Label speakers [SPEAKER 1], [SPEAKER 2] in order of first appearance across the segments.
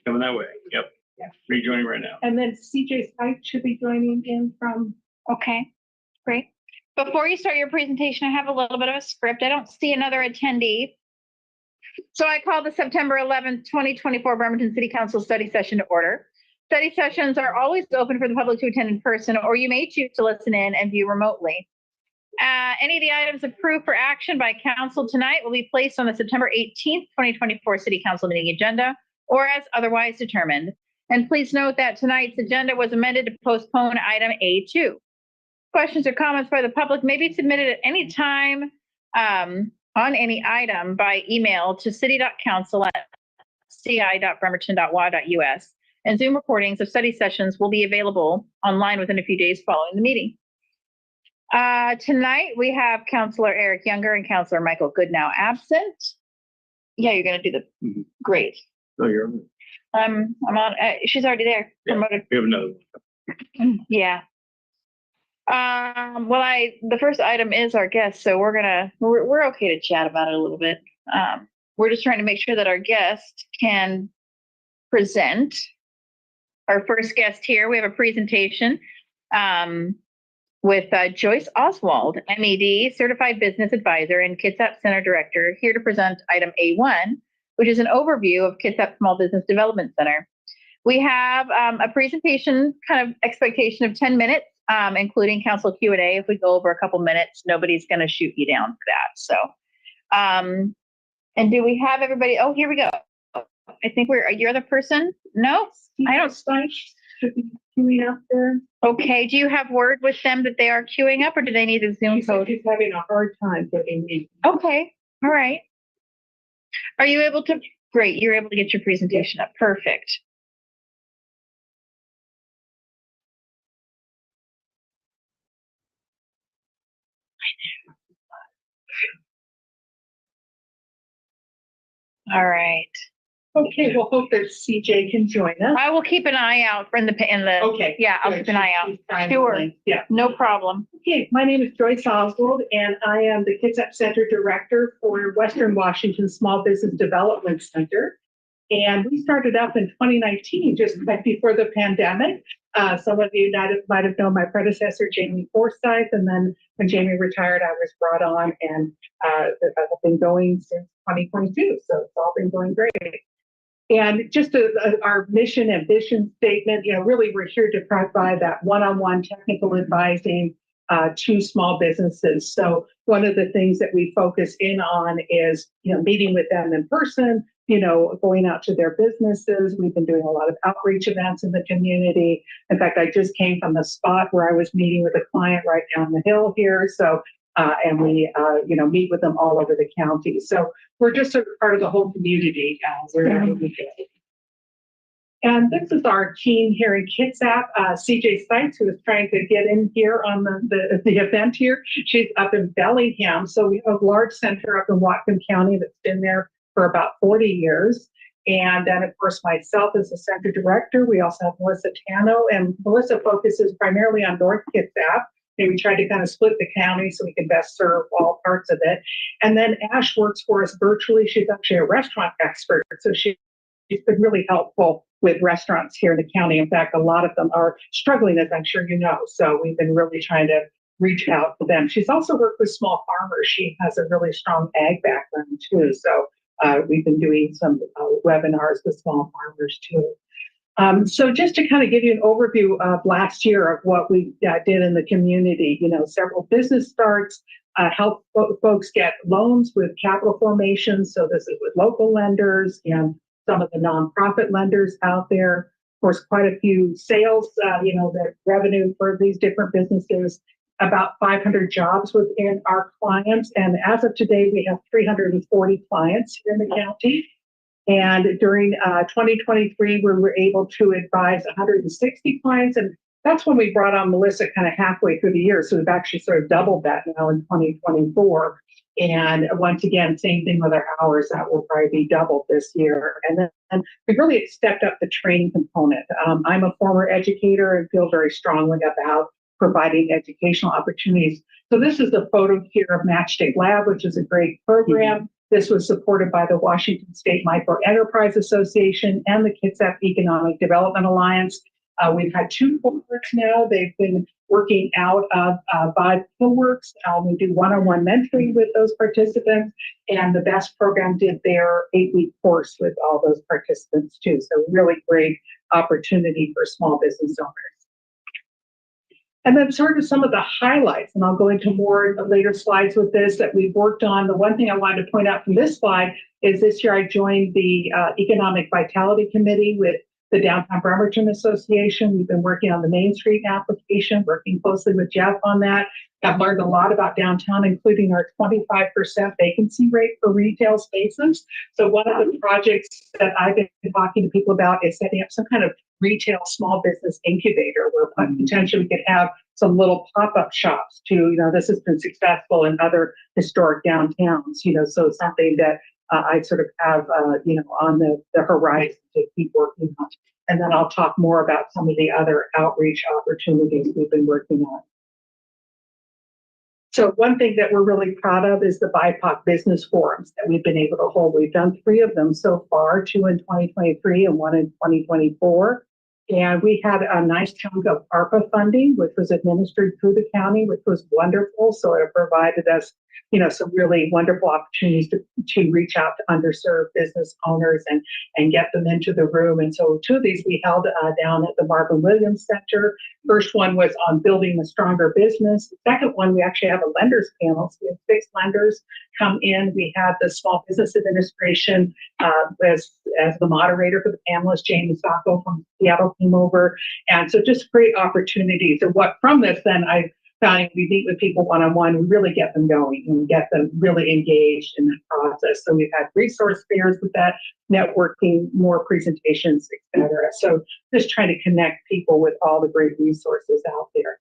[SPEAKER 1] coming that way. Yep.
[SPEAKER 2] Yeah.
[SPEAKER 1] Rejoining right now.
[SPEAKER 2] And then CJ Stites should be joining in from.
[SPEAKER 3] Okay, great. Before you start your presentation, I have a little bit of a script. I don't see another attendee. So I call the September 11th, 2024 Bremerton City Council study session to order. Study sessions are always open for the public to attend in person, or you may choose to listen in and view remotely. Any of the items approved for action by council tonight will be placed on the September 18th, 2024 City Council meeting agenda, or as otherwise determined. And please note that tonight's agenda was amended to postpone item A2. Questions or comments by the public may be submitted at any time on any item by email to city.council@ci.bremerton.wa.us. And Zoom recordings of study sessions will be available online within a few days following the meeting. Tonight we have Councilor Eric Younger and Councilor Michael Goodnow absent. Yeah, you're going to do the great.
[SPEAKER 1] Oh, you're.
[SPEAKER 3] I'm on. She's already there.
[SPEAKER 1] Yeah.
[SPEAKER 3] Promoted.
[SPEAKER 1] We have another.
[SPEAKER 3] Yeah. Well, the first item is our guest, so we're okay to chat about it a little bit. We're just trying to make sure that our guest can present. Our first guest here, we have a presentation with Joyce Oswald, MED, Certified Business Advisor and Kitsap Center Director, here to present item A1, which is an overview of Kitsap Small Business Development Center. We have a presentation kind of expectation of 10 minutes, including council Q&A. If we go over a couple minutes, nobody's going to shoot you down for that. So, and do we have everybody? Oh, here we go. I think you're the person? No, I don't.
[SPEAKER 2] Should be queuing up there.
[SPEAKER 3] Okay, do you have word with them that they are queuing up, or do they need a Zoom code?
[SPEAKER 2] She's having a hard time getting in.
[SPEAKER 3] Okay, all right. Are you able to? Great, you're able to get your presentation up. Perfect. All right.
[SPEAKER 2] Okay, we'll hope that CJ can join us.
[SPEAKER 3] I will keep an eye out in the.
[SPEAKER 2] Okay.
[SPEAKER 3] Yeah, I'll
[SPEAKER 2] good.
[SPEAKER 3] keep an eye out.
[SPEAKER 2] She's trying
[SPEAKER 3] Sure.
[SPEAKER 2] to link. Yeah.
[SPEAKER 3] No problem.
[SPEAKER 2] Okay, my name is Joyce Oswald, and I am the Kitsap Center Director for Western Washington Small Business Development Center. And we started up in 2019, just right before the pandemic. Some of you might have known my predecessor, Jamie Forsyth, and then when Jamie retired, I was brought on, and I've been going since 2022, so it's all been going great. And just our mission and vision statement, really we're here to provide that one-on-one technical advising to small businesses. So one of the things that we focus in on is, meeting with them in person, going out to their businesses. We've been doing a lot of outreach events in the community. In fact, I just came from the spot where I was meeting with a client right down the hill here. So, and we, meet with them all over the county. So we're just a part of the whole community wherever we go. And this is our team here in Kitsap, CJ Stites, who is trying to get in here on the event here. She's up in Bellingham. So we have a large center up in Whatcom County that's been there for about 40 years. And then, of course, myself as the center director. We also have Melissa Tano, and Melissa focuses primarily on North Kitsap. And we try to kind of split the county so we can best serve all parts of it. And then Ash works for us virtually. She's actually a restaurant expert. So she's been really helpful with restaurants here in the county. In fact, a lot of them are struggling, as I'm sure you know. So we've been really trying to reach out to them. She's also worked with small farmers. She has a really strong ag background too. So we've been doing some webinars with small farmers too. So just to kind of give you an overview of last year of what we did in the community, several business starts, help folks get loans with capital formation. So this is with local lenders and some of the nonprofit lenders out there. Of course, quite a few sales, the revenue for these different businesses, about 500 jobs within our clients. And as of today, we have 340 clients here in the county. And during 2023, we were able to advise 160 clients. And that's when we brought on Melissa kind of halfway through the year. So we've actually sort of doubled that now in 2024. And once again, same thing with our hours, that will probably be doubled this year. And then we really stepped up the training component. I'm a former educator and feel very strongly about providing educational opportunities. So this is a photo here of Matchstick Lab, which is a great program. This was supported by the Washington State Micro Enterprise Association and the Kitsap Economic Development Alliance. We've had 2 cohorts now. They've been working out of Vibe Coworks. We do one-on-one mentoring with those participants, and the BEST program did their 8-week course with all those participants too. So really great opportunity for small business owners. And then sort of some of the highlights, and I'll go into more later slides with this, that we've worked on. The one thing I wanted to point out from this slide is this year I joined the Economic Vitality Committee with the Downtown Bremerton Association. We've been working on the Main Street application, working closely with Jeff on that. I've learned a lot about downtown, including our 25% vacancy rate for retail spaces. So one of the projects that I've been talking to people about is setting up some kind of retail small business incubator where potentially we could have some little pop-up shops too. This has been successful in other historic downtowns, so something that I sort of have, on the horizon to keep working on. And then I'll talk more about some of the other outreach opportunities we've been working on. So one thing that we're really proud of is the BIPOC business forums that we've been able to hold. We've done 3 of them so far, 2 in 2023 and 1 in 2024. And we had a nice chunk of ARPA funding, which was administered through the county, which was wonderful. So it provided us, some really wonderful opportunities to reach out to underserved business owners and get them into the room. And so 2 of these we held down at the Marvin Williams Center. First one was on building a stronger business. The second one, we actually have a lenders panel. So we have 6 lenders come in. We had the Small Business Administration as the moderator for the panelists. Jamie Sacco from Seattle came over. And so just great opportunities. And what from this then I found, we meet with people one-on-one, we really get them going and get them really engaged in that process. So we've had resource fairs with that, networking, more presentations, et cetera. So just trying to connect people with all the great resources out there.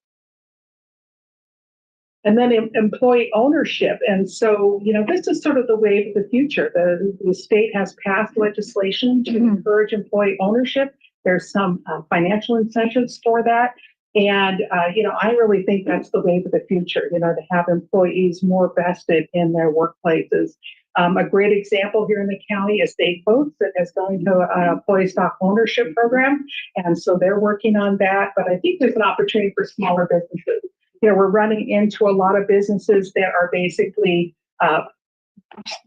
[SPEAKER 2] And then employee ownership. And so, this is sort of the wave of the future. The state has passed legislation to encourage employee ownership. There's some financial incentives for that. And, I really think that's the wave of the future, to have employees more vested in their workplaces. A great example here in the county is State Boats that is going to an employee stock ownership program. And so they're working on that. But I think there's an opportunity for smaller businesses. We're running into a lot of businesses that are basically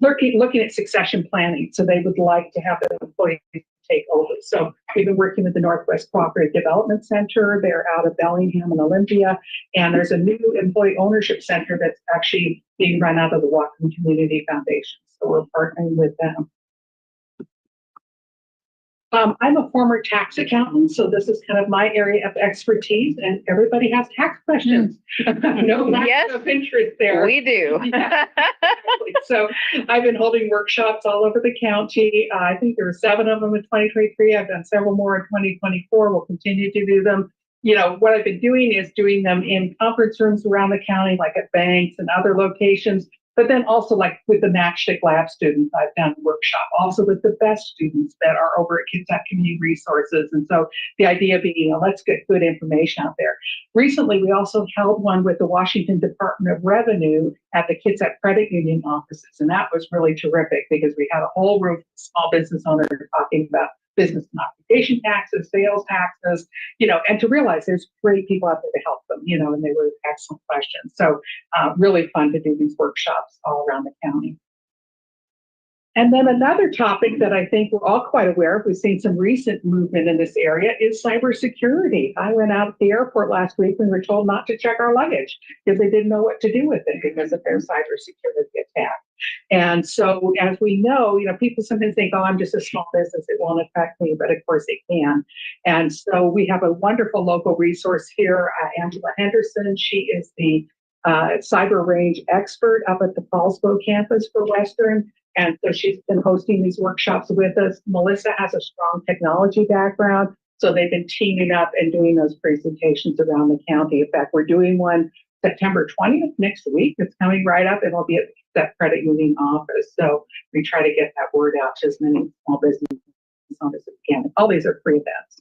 [SPEAKER 2] looking at succession planning. So they would like to have the employees take over. So we've been working with the Northwest Cooperative Development Center. They're out of Bellingham and Olympia. And there's a new employee ownership center that's actually being run out of the Whatcom Community Foundation. So we're partnering with them. I'm a former tax accountant, so this is kind of my area of expertise, and everybody has tax questions. No lack of interest there.
[SPEAKER 3] We do.
[SPEAKER 2] Yeah, exactly. So I've been holding workshops all over the county. I think there were 7 of them in 2023. I've done several more in 2024. We'll continue to do them. What I've been doing is doing them in conference rooms around the county, like at banks and other locations. But then also like with the Matchstick Lab students, I've done a workshop also with the best students that are over at Kitsap Community Resources. And so the idea being, let's get good information out there. Recently, we also held one with the Washington Department of Revenue at the Kitsap Credit Union offices. And that was really terrific because we had a whole room of small business owners talking about business and occupation taxes, sales taxes, and to realize there's great people out there to help them, and they were excellent questions. So really fun to do these workshops all around the county. And then another topic that I think we're all quite aware of, we've seen some recent movement in this area, is cybersecurity. I went out at the airport last week and we were told not to check our luggage because they didn't know what to do with it because of their cybersecurity attack. And so, as we know, people sometimes think, oh, I'm just a small business, it won't affect me, but of course it can. And so we have a wonderful local resource here, Angela Henderson. She is the cyber range expert up at the Fallsville campus for Western. And so she's been hosting these workshops with us. Melissa has a strong technology background. So they've been teaming up and doing those presentations around the county. In fact, we're doing one September 20th next week. It's coming right up. It'll be at that credit union office. So we try to get that word out to as many small business owners as we can. All these are free events.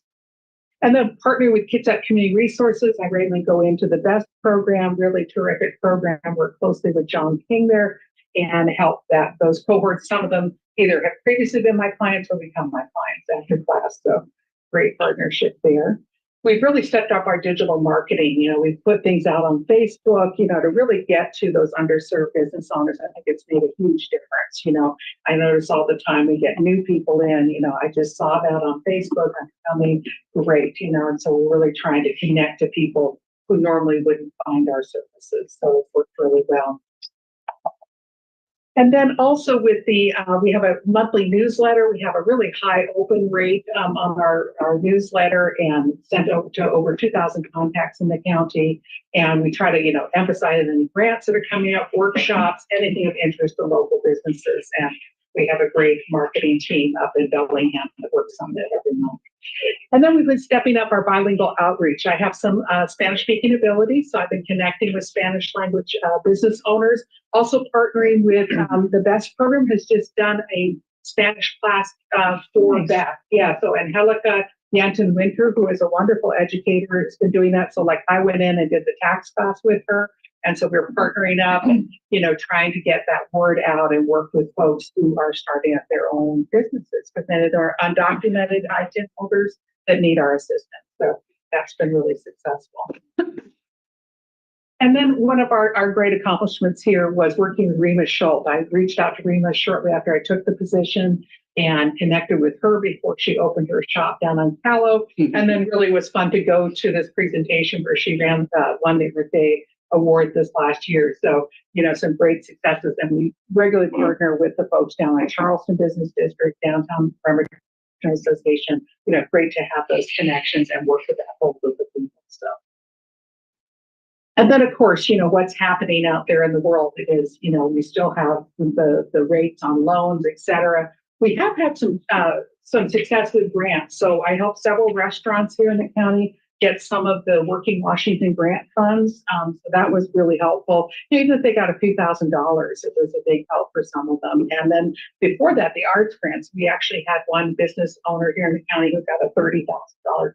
[SPEAKER 2] And then partnering with Kitsap Community Resources, I regularly go into the BEST program, really terrific program. Work closely with John King there. and help those cohorts. Some of them either have previously been my clients or become my clients after class. So great partnership there. We've really stepped up our digital marketing. We've put things out on Facebook, to really get to those underserved business owners. I think it's made a huge difference. I notice all the time we get new people in, I just saw that on Facebook. I'm coming, great, and so we're really trying to connect to people who normally wouldn't find our services. So it's worked really well. And then also with we have a monthly newsletter. We have a really high open rate on our newsletter and sent over to over 2,000 contacts in the county. And we try to, emphasize any grants that are coming up, workshops, anything of interest to local businesses. And we have a great marketing team up in Bellingham that works on that every month. And then we've been stepping up our bilingual outreach. I have some Spanish-speaking ability, so I've been connecting with Spanish language business owners. Also partnering with the BEST program has just done a Spanish class for that. Yeah, so Angelica Yanton Winter, who is a wonderful educator, has been doing that. So like I went in and did the tax class with her. And so we're partnering up and, trying to get that word out and work with folks who are starting up their own businesses. But then there are undocumented ITIN holders that need our assistance. So that's been really successful. And then one of our great accomplishments here was working with Rima Schultz. I reached out to Rima shortly after I took the position and connected with her before she opened her shop down on Callow. And then really was fun to go to this presentation where she ran the London Day Award this last year. So, some great successes. And we regularly partner with the folks down at Charleston Business District, downtown Bremerton Association. Great to have those connections and work with that whole group of people. So. And then, of course, what's happening out there in the world is, we still have the rates on loans, et cetera. We have had some success with grants. So I helped several restaurants here in the county get some of the Working Washington grant funds. So that was really helpful. Even if they got a few $1,000s, it was a big help for some of them. And then before that, the arts grants, we actually had one business owner here in the county who got a $30,000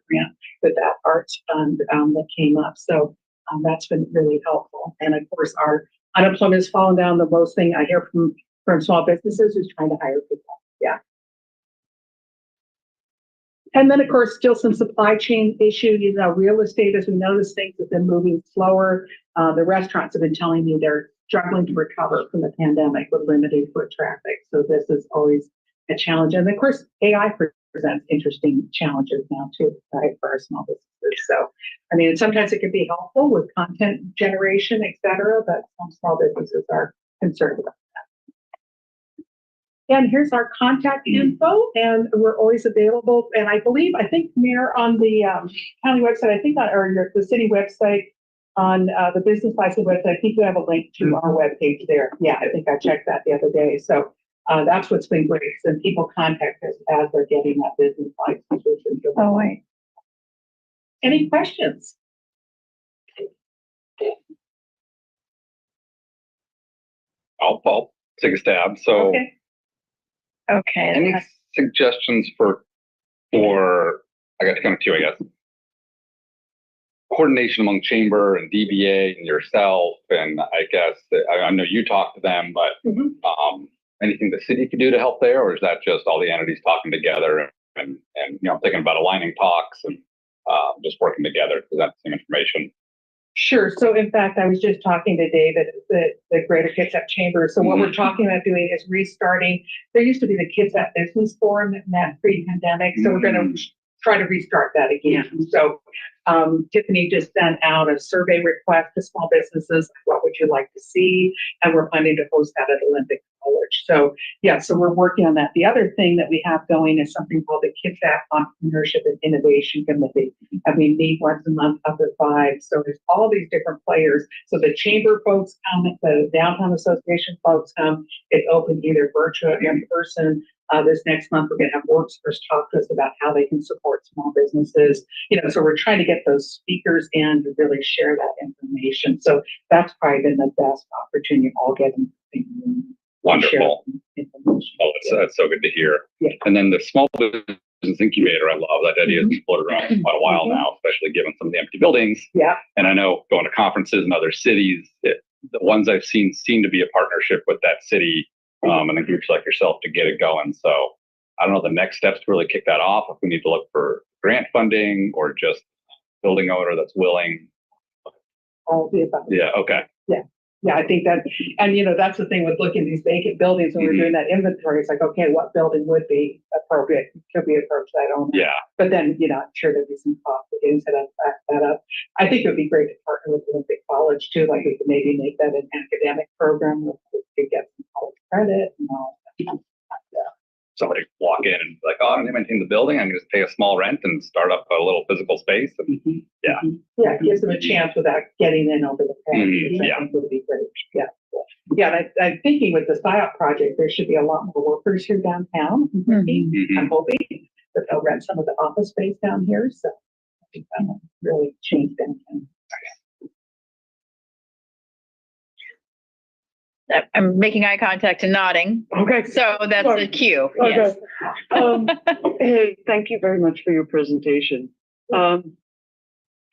[SPEAKER 2] grant with that arts fund that came up. So that's been really helpful. And of course, our unemployment has fallen down. The most thing I hear from small businesses is trying to hire people. Yeah. And then, of course, still some supply chain issues. Real estate, as we notice, things have been moving slower. The restaurants have been telling me they're struggling to recover from the pandemic with limited foot traffic. So this is always a challenge. And of course, AI presents interesting challenges now too, right, for our small businesses. So, sometimes it can be helpful with content generation, et cetera, but some small businesses are concerned about that. And here's our contact info, and we're always available. And I think, Mayor, on the county website, or the city website, on the business license website, I think you have a link to our webpage there. Yeah, I think I checked that the other day. So that's what's been great. And people contact us as they're getting that business license.
[SPEAKER 3] Oh, wait.
[SPEAKER 2] Any questions?
[SPEAKER 4] I'll take a stab. So,
[SPEAKER 3] Okay.
[SPEAKER 4] any suggestions for I got kind of two, I guess. Coordination among chamber and DBA and yourself, and I guess I know you talk to them, but anything the city could do to help there, or is that just all the entities talking together and I'm thinking about aligning talks and just working together to present some information.
[SPEAKER 2] Sure. So in fact, I was just talking to David, the Greater Kitsap Chamber. So what we're talking about doing is restarting. There used to be the Kitsap Business Forum in that pre-pandemic. So we're going to try to restart that again. So Tiffany just sent out a survey request to small businesses. What would you like to see? And we're planning to host that at Olympic College. So yeah, so we're working on that. The other thing that we have going is something called the Kitsap Entrepreneurship and Innovation Committee. And we meet once a month up at 5. So there's all these different players. So the chamber folks come, the downtown association folks come. It's open either virtual or in person. This next month, we're going to have Worksforce talk to us about how they can support small businesses. So we're trying to get those speakers in to really share that information. So that's probably been the best opportunity, all getting
[SPEAKER 4] wonderful. Oh, that's so good to hear.
[SPEAKER 2] Yeah.
[SPEAKER 4] And then the small business incubator, I love that idea. It's been floated around for quite a while now, especially given some of the empty buildings.
[SPEAKER 2] Yeah.
[SPEAKER 4] And I know going to conferences in other cities, the ones I've seen seem to be a partnership with that city, and then groups like yourself to get it going. So I don't know the next steps to really kick that off, if we need to look for grant funding or just building owner that's willing.
[SPEAKER 2] All of the above.
[SPEAKER 4] Yeah. Okay.
[SPEAKER 2] Yeah, I think that, and that's the thing with looking at these vacant buildings when we're doing that inventory. It's like, okay, what building would be appropriate? Could we approach that owner?
[SPEAKER 4] Yeah.
[SPEAKER 2] But then, I'm sure there'd be some cost to getting that up. I think it would be great to partner with Olympic College too. Like we could maybe make that an academic program where we could get some college credit and all that.
[SPEAKER 4] Somebody walk in and be like, oh, I don't maintain the building. I'm going to pay a small rent and start up a little physical space. And, yeah.
[SPEAKER 2] Yeah, it gives them a chance without getting in over the fence. Which
[SPEAKER 4] Yeah.
[SPEAKER 2] I think would be great. Yeah. Yeah, and I'm thinking with the SIOP project, there should be a lot more workers here downtown. I'm hoping that they'll rent some of the office space down here. So I think that will really change downtown.
[SPEAKER 3] I'm making eye contact and nodding.
[SPEAKER 5] Okay.
[SPEAKER 3] So that's the cue. Yes.
[SPEAKER 5] Hey, thank you very much for your presentation. How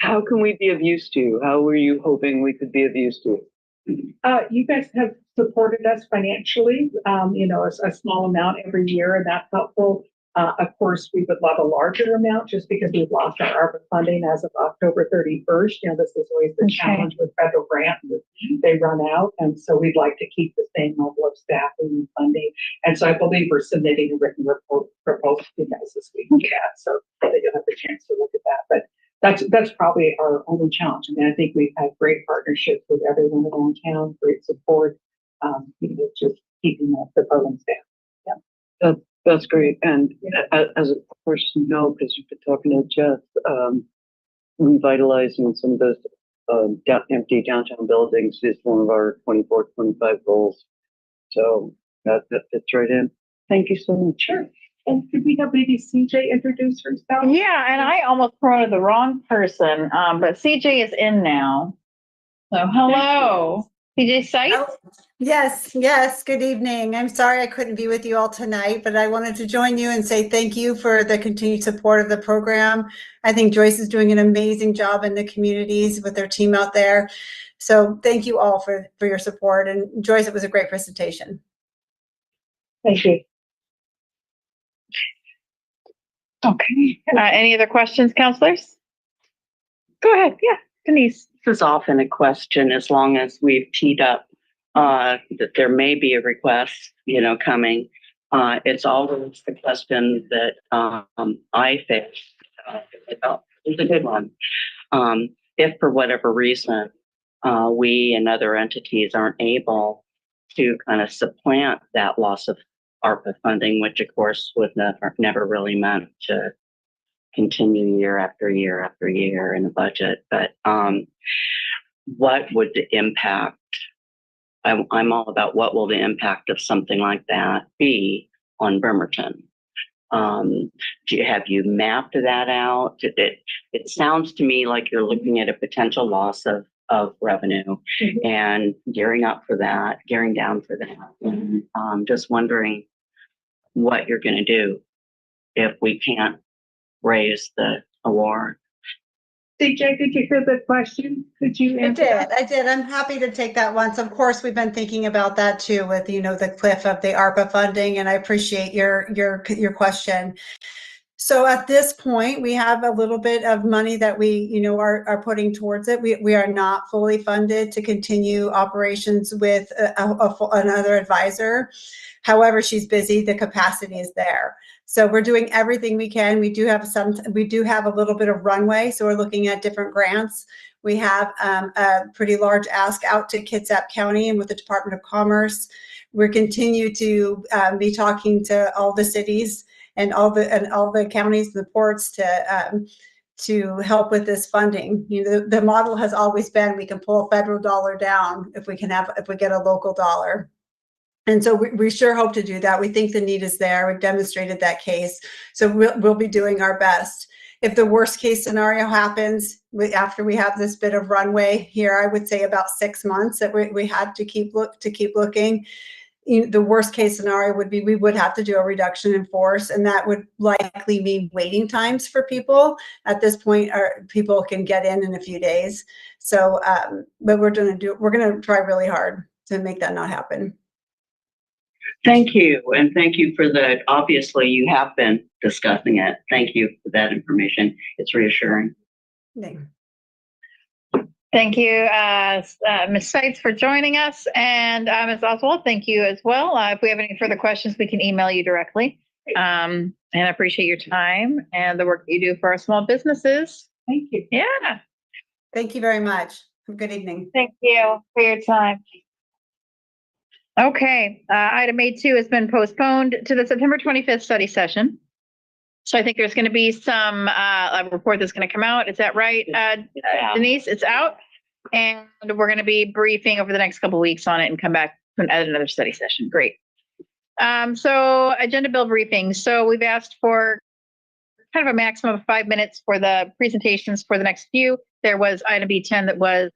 [SPEAKER 5] can we be of use to you? How were you hoping we could be of use to you?
[SPEAKER 2] You guys have supported us financially, a small amount every year, and that's helpful. Of course, we would love a larger amount just because we've lost our ARPA funding as of October 31st. This is always the challenge with federal grants. They run out. And so we'd like to keep the same level of staffing and funding. And so I believe we're submitting a written proposal to you guys this week. So that you'll have the chance to look at that. But that's probably our only challenge. I think we've had great partnerships with everyone around town, great support, just keeping the program staff. Yeah.
[SPEAKER 5] That's great. And as a person, because you've been talking to Jeff, revitalizing some of those empty downtown buildings is one of our 24-25 goals. So that fits right in. Thank you so much.
[SPEAKER 2] Sure. And could we have maybe CJ introduce herself?
[SPEAKER 3] Yeah, and I almost promoted the wrong person, but CJ is in now. So hello, CJ Sykes.
[SPEAKER 6] Oh, yes. Good evening. I'm sorry I couldn't be with you all tonight, but I wanted to join you and say thank you for the continued support of the program. I think Joyce is doing an amazing job in the communities with their team out there. So thank you all for your support. And Joyce, it was a great presentation.
[SPEAKER 2] Thank you.
[SPEAKER 3] Okay. Any other questions, counselors? Go ahead. Yeah, Denise.
[SPEAKER 7] This is often a question, as long as we've teed up that there may be a request, coming. It's always the question that I face. It's a good one. If for whatever reason we and other entities aren't able to kind of supplant that loss of ARPA funding, which of course would never really meant to continue year after year after year in a budget. But what would the impact? I'm all about what will the impact of something like that be on Bremerton? Have you mapped that out? It sounds to me like you're looking at a potential loss of revenue and gearing down for that. And just wondering what you're going to do if we can't raise the award.
[SPEAKER 2] CJ, did you hear the question? Could you answer that?
[SPEAKER 6] I did. I'm happy to take that one. So of course, we've been thinking about that too with, the cliff of the ARPA funding, and I appreciate your question. So at this point, we have a little bit of money that we, are putting towards it. We are not fully funded to continue operations with another advisor. However, she's busy. The capacity is there. So we're doing everything we can. We do have a little bit of runway. So we're looking at different grants. We have a pretty large ask out to Kitsap County and with the Department of Commerce. We're continue to be talking to all the cities and all the counties and the ports to help with this funding. The model has always been we can pull a federal dollar down if we get a local dollar. And so we sure hope to do that. We think the need is there. We've demonstrated that case. So we'll be doing our best. If the worst case scenario happens, after we have this bit of runway here, I would say about 6 months that we had to keep looking. the worst case scenario would be we would have to do a reduction in force, and that would likely mean waiting times for people. At this point, people can get in a few days. So, but we're going to try really hard to make that not happen.
[SPEAKER 7] Thank you. And thank you for that. Obviously, you have been discussing it. Thank you for that information. It's reassuring.
[SPEAKER 3] Thank you, Ms. Seitz, for joining us, and Ms. Oswald, thank you as well. If we have any further questions, we can email you directly. And I appreciate your time and the work you do for our small businesses.
[SPEAKER 2] Thank you.
[SPEAKER 3] Yeah.
[SPEAKER 6] Thank you very much. Have a good evening.
[SPEAKER 3] Thank you for your time. Okay, item A2 has been postponed to the September 25th study session. So I think there's going to be some a report that's going to come out. Is that right, Denise? It's out, and we're going to be briefing over the next couple of weeks on it and come back at another study session. Great. So agenda bill briefing. So we've asked for kind of a maximum of 5 minutes for the presentations for the next few. There was item B10 that was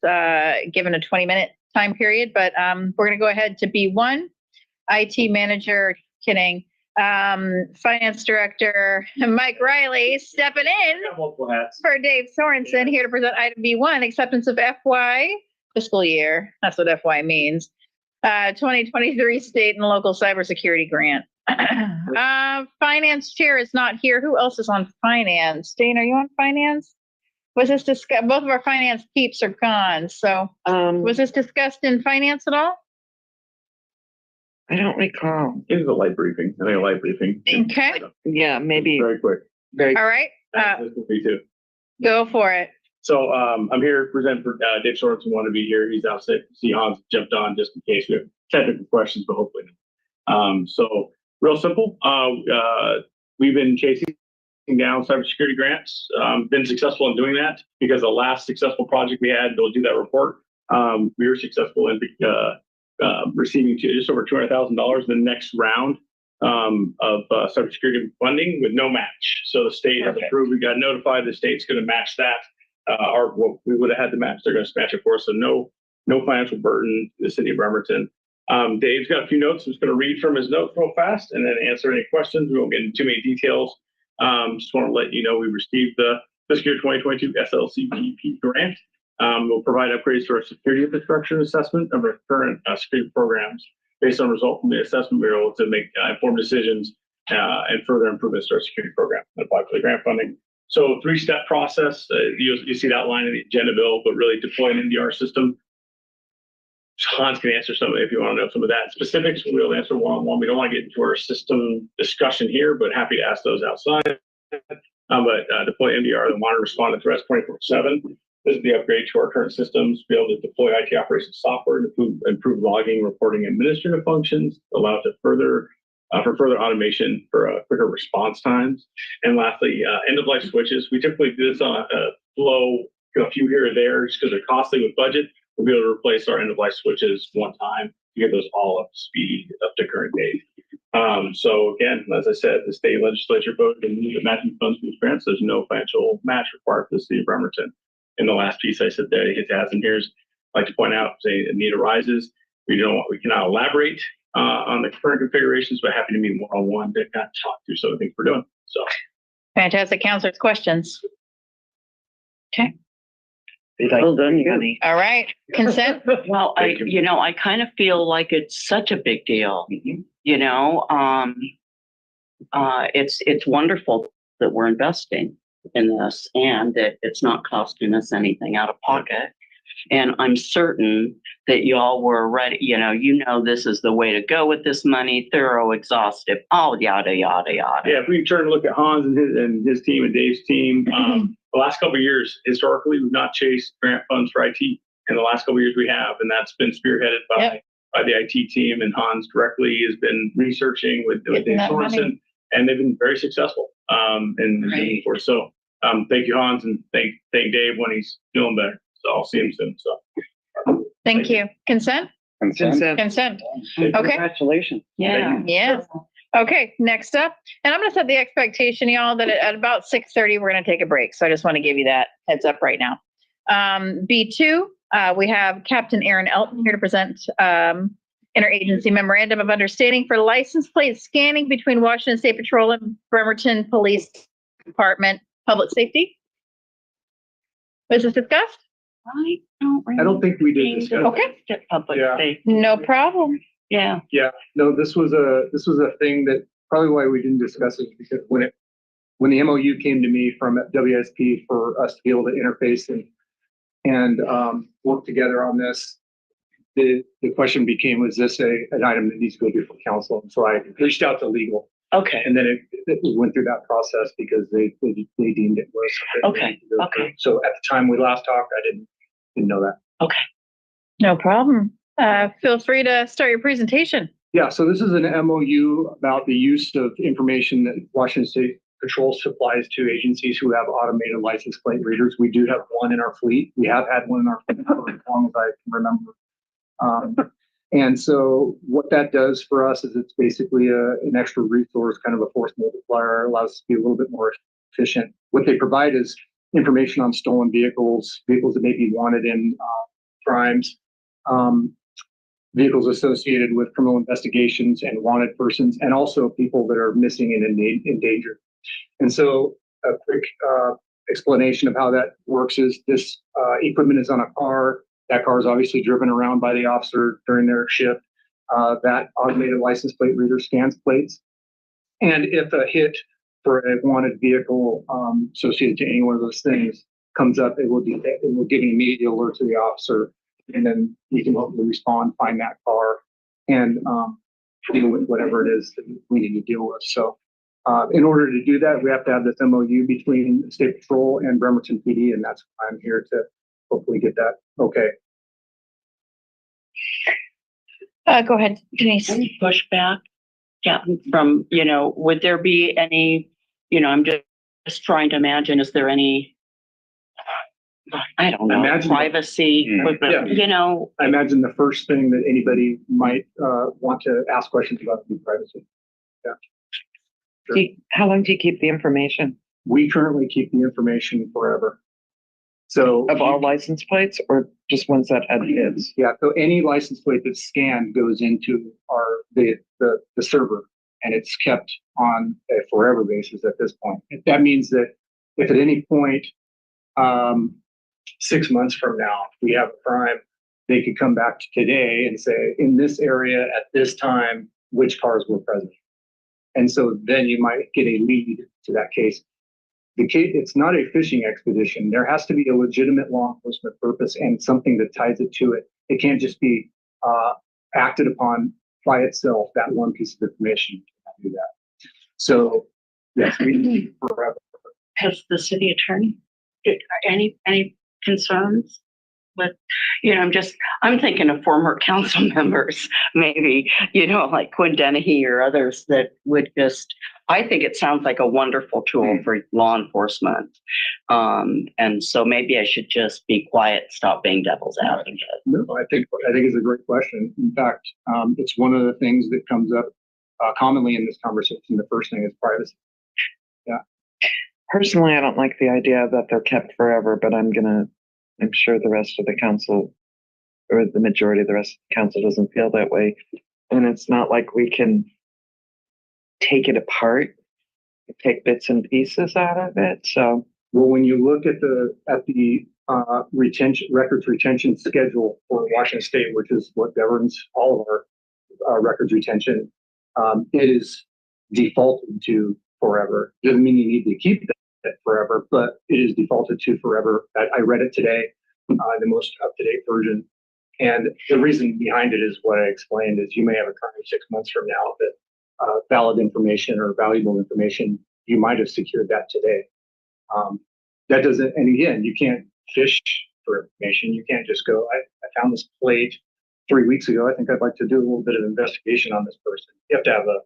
[SPEAKER 3] given a 20-minute time period, but we're going to go ahead to B1. IT manager, kidding. Finance director Mike Riley stepping in
[SPEAKER 1] Multiple hats.
[SPEAKER 3] for Dave Sorensen here to present item B1, acceptance of FY fiscal year. That's what FY means. 2023 state and local cybersecurity grant. Finance chair is not here. Who else is on finance? Dane, are you on finance? Was this discussed? Both of our finance peeps are gone. So was this discussed in finance at all?
[SPEAKER 8] I don't recall.
[SPEAKER 1] It was a light briefing. I think a light briefing.
[SPEAKER 3] Okay.
[SPEAKER 8] Yeah, maybe
[SPEAKER 1] Very quick.
[SPEAKER 8] very.
[SPEAKER 3] All right.
[SPEAKER 1] This will be too.
[SPEAKER 3] Go for it.
[SPEAKER 1] So I'm here to present for Dave Sorensen. Want to be here. He's out sick. See, Hans jumped on just in case we have technical questions, but hopefully not. So real simple. We've been chasing down cybersecurity grants. Been successful in doing that because the last successful project we had, they'll do that report. We were successful in receiving just over $200,000 the next round of cybersecurity funding with no match. So the state has approved. We got notified. The state's going to match that. What we would have had to match, they're going to match it for us. So no financial burden to the city of Bremerton. Dave's got a few notes. I'm just going to read from his notes real fast and then answer any questions. We won't get into too many details. Just want to let you know we received the fiscal year 2022 SLCPP grant. We'll provide upgrades to our security infrastructure assessment of our current security programs. Based on results from the assessment, we're able to make informed decisions and further improvements to our security program and apply for the grant funding. So 3-step process. You see that line in the agenda bill, but really deploy an NDR system. Hans can answer some if you want to know some of that specifics. We'll answer one-on-one. We don't want to get into our system discussion here, but happy to ask those outside. But deploy NDR, the monitor respond to threats 24/7. This is the upgrade to our current systems, be able to deploy IT operations software to improve logging, reporting, and administrative functions, allow for further automation for quicker response times. And lastly, end-of-life switches. We typically do this on a flow, a few here or there, just because they're costly with budget. We'll be able to replace our end-of-life switches one time to get those all up to speed, up to current date. So again, as I said, the state legislature voted to move the matching funds for these grants. There's no financial match required for the city of Bremerton. In the last piece I said there, it has, and here's I'd like to point out, say a need arises. We cannot elaborate on the current configurations, but happy to meet one-on-one to kind of talk through some of the things we're doing. So
[SPEAKER 3] Fantastic. Counselors, questions? Okay.
[SPEAKER 5] Well done, you.
[SPEAKER 8] Honey.
[SPEAKER 3] All right. Consent?
[SPEAKER 7] Well, I kind of feel like it's such a big deal. You know, it's wonderful that we're investing in this and that it's not costing us anything out of pocket. And I'm certain that y'all were ready. This is the way to go with this money, thorough, exhaustive, all yada, yada, yada.
[SPEAKER 1] yeah, if we turn to look at Hans and his team and Dave's team, the last couple of years, historically, we've not chased grant funds for IT. In the last couple of years we have, and that's been spearheaded by the IT team, and Hans directly has been researching with Dave Sorensen, and they've been very successful moving forward. So thank you, Hans, and thank Dave when he's feeling better. So I'll see him soon. So
[SPEAKER 3] Thank you. Consent? Consent. Okay.
[SPEAKER 5] Congratulations.
[SPEAKER 7] Yeah.
[SPEAKER 3] Yes. Okay, next up, and I'm going to set the expectation, y'all, that at about 6:30, we're going to take a break. So I just want to give you that heads up right now. B2, we have Captain Aaron Elton here to present interagency memorandum of understanding for license plate scanning between Washington State Patrol and Bremerton Police Department Public Safety. Was this discussed?
[SPEAKER 7] I don't
[SPEAKER 1] I don't think we did discuss.
[SPEAKER 3] Okay.
[SPEAKER 7] Public
[SPEAKER 1] Yeah.
[SPEAKER 7] safety.
[SPEAKER 3] No problem.
[SPEAKER 7] Yeah.
[SPEAKER 1] Yeah, no, this was a thing that probably why we didn't discuss it, because when the MOU came to me from WSP for us to be able to interface and work together on this, the question became, was this an item that needs to go before council? And so I reached out to legal,
[SPEAKER 7] Okay.
[SPEAKER 1] and then it went through that process because they deemed it was something
[SPEAKER 7] Okay,
[SPEAKER 1] we needed to go
[SPEAKER 7] okay.
[SPEAKER 1] through. So at the time we last talked, I didn't know that.
[SPEAKER 3] No problem. Feel free to start your presentation.
[SPEAKER 1] Yeah, so this is an MOU about the use of information that Washington State Patrol supplies to agencies who have automated license plate readers. We do have one in our fleet. We have had one in our fleet for as long as I can remember. And so what that does for us is it's basically an extra resource, kind of a force multiplier, allows us to be a little bit more efficient. What they provide is information on stolen vehicles that may be wanted in crimes, vehicles associated with criminal investigations and wanted persons, and also people that are missing and endangered. And so a quick explanation of how that works is this equipment is on a car. That car is obviously driven around by the officer during their shift. That automated license plate reader scans plates. And if a hit for a wanted vehicle associated to any one of those things comes up, it will give an immediate alert to the officer, and then he can hopefully respond, find that car, and deal with whatever it is that we need to deal with. So in order to do that, we have to have this MOU between State Patrol and Bremerton PD, and that's why I'm here to hopefully get that. Okay.
[SPEAKER 3] Go ahead, Denise.
[SPEAKER 7] Any pushback, Captain, from, would there be any, I'm just trying to imagine, is there any, I don't know,
[SPEAKER 1] Imagine-
[SPEAKER 7] privacy,
[SPEAKER 1] Yeah. I imagine the first thing that anybody might want to ask questions about would be privacy.
[SPEAKER 8] How long do you keep the information
[SPEAKER 1] We currently keep the information forever. So
[SPEAKER 8] of all license plates or just ones that had kids?
[SPEAKER 1] yeah, so any license plate that's scanned goes into the server, and it's kept on a forever basis at this point. That means that if at any point 6 months from now we have a crime, they could come back to today and say, in this area at this time, which cars were present. And so then you might get a lead to that case. The case, it's not a fishing expedition. There has to be a legitimate law enforcement purpose and something that ties it to it. It can't just be acted upon by itself, that one piece of information. Cannot do that. So yes, we need forever.
[SPEAKER 7] has the city attorney, any concerns with, I'm thinking of former council members, maybe, like Quinn Dennehy or others that would I think it sounds like a wonderful tool for law enforcement. And so maybe I should just be quiet, stop being devil's advocate.
[SPEAKER 1] No, I think it's a great question. In fact, it's one of the things that comes up commonly in this conversation. The first thing is privacy. Yeah.
[SPEAKER 8] Personally, I don't like the idea that they're kept forever, but I'm sure the rest of the council, or the majority of the rest of the council, doesn't feel that way. And it's not like we can take it apart, take bits and pieces out of it. So,
[SPEAKER 1] well, when you look at the records retention schedule for Washington State, which is what governs all of our records retention, it is defaulted to forever. Doesn't mean you need to keep it forever, but it is defaulted to forever. I read it today, the most up-to-date version. And the reason behind it is what I explained, is you may have a crime 6 months from now that valid information or valuable information, you might have secured that today. That doesn't, and again, you can't fish for information. You can't just go, I found this plate 3 weeks ago. I think I'd like to do a little bit of investigation on this person. You have to have a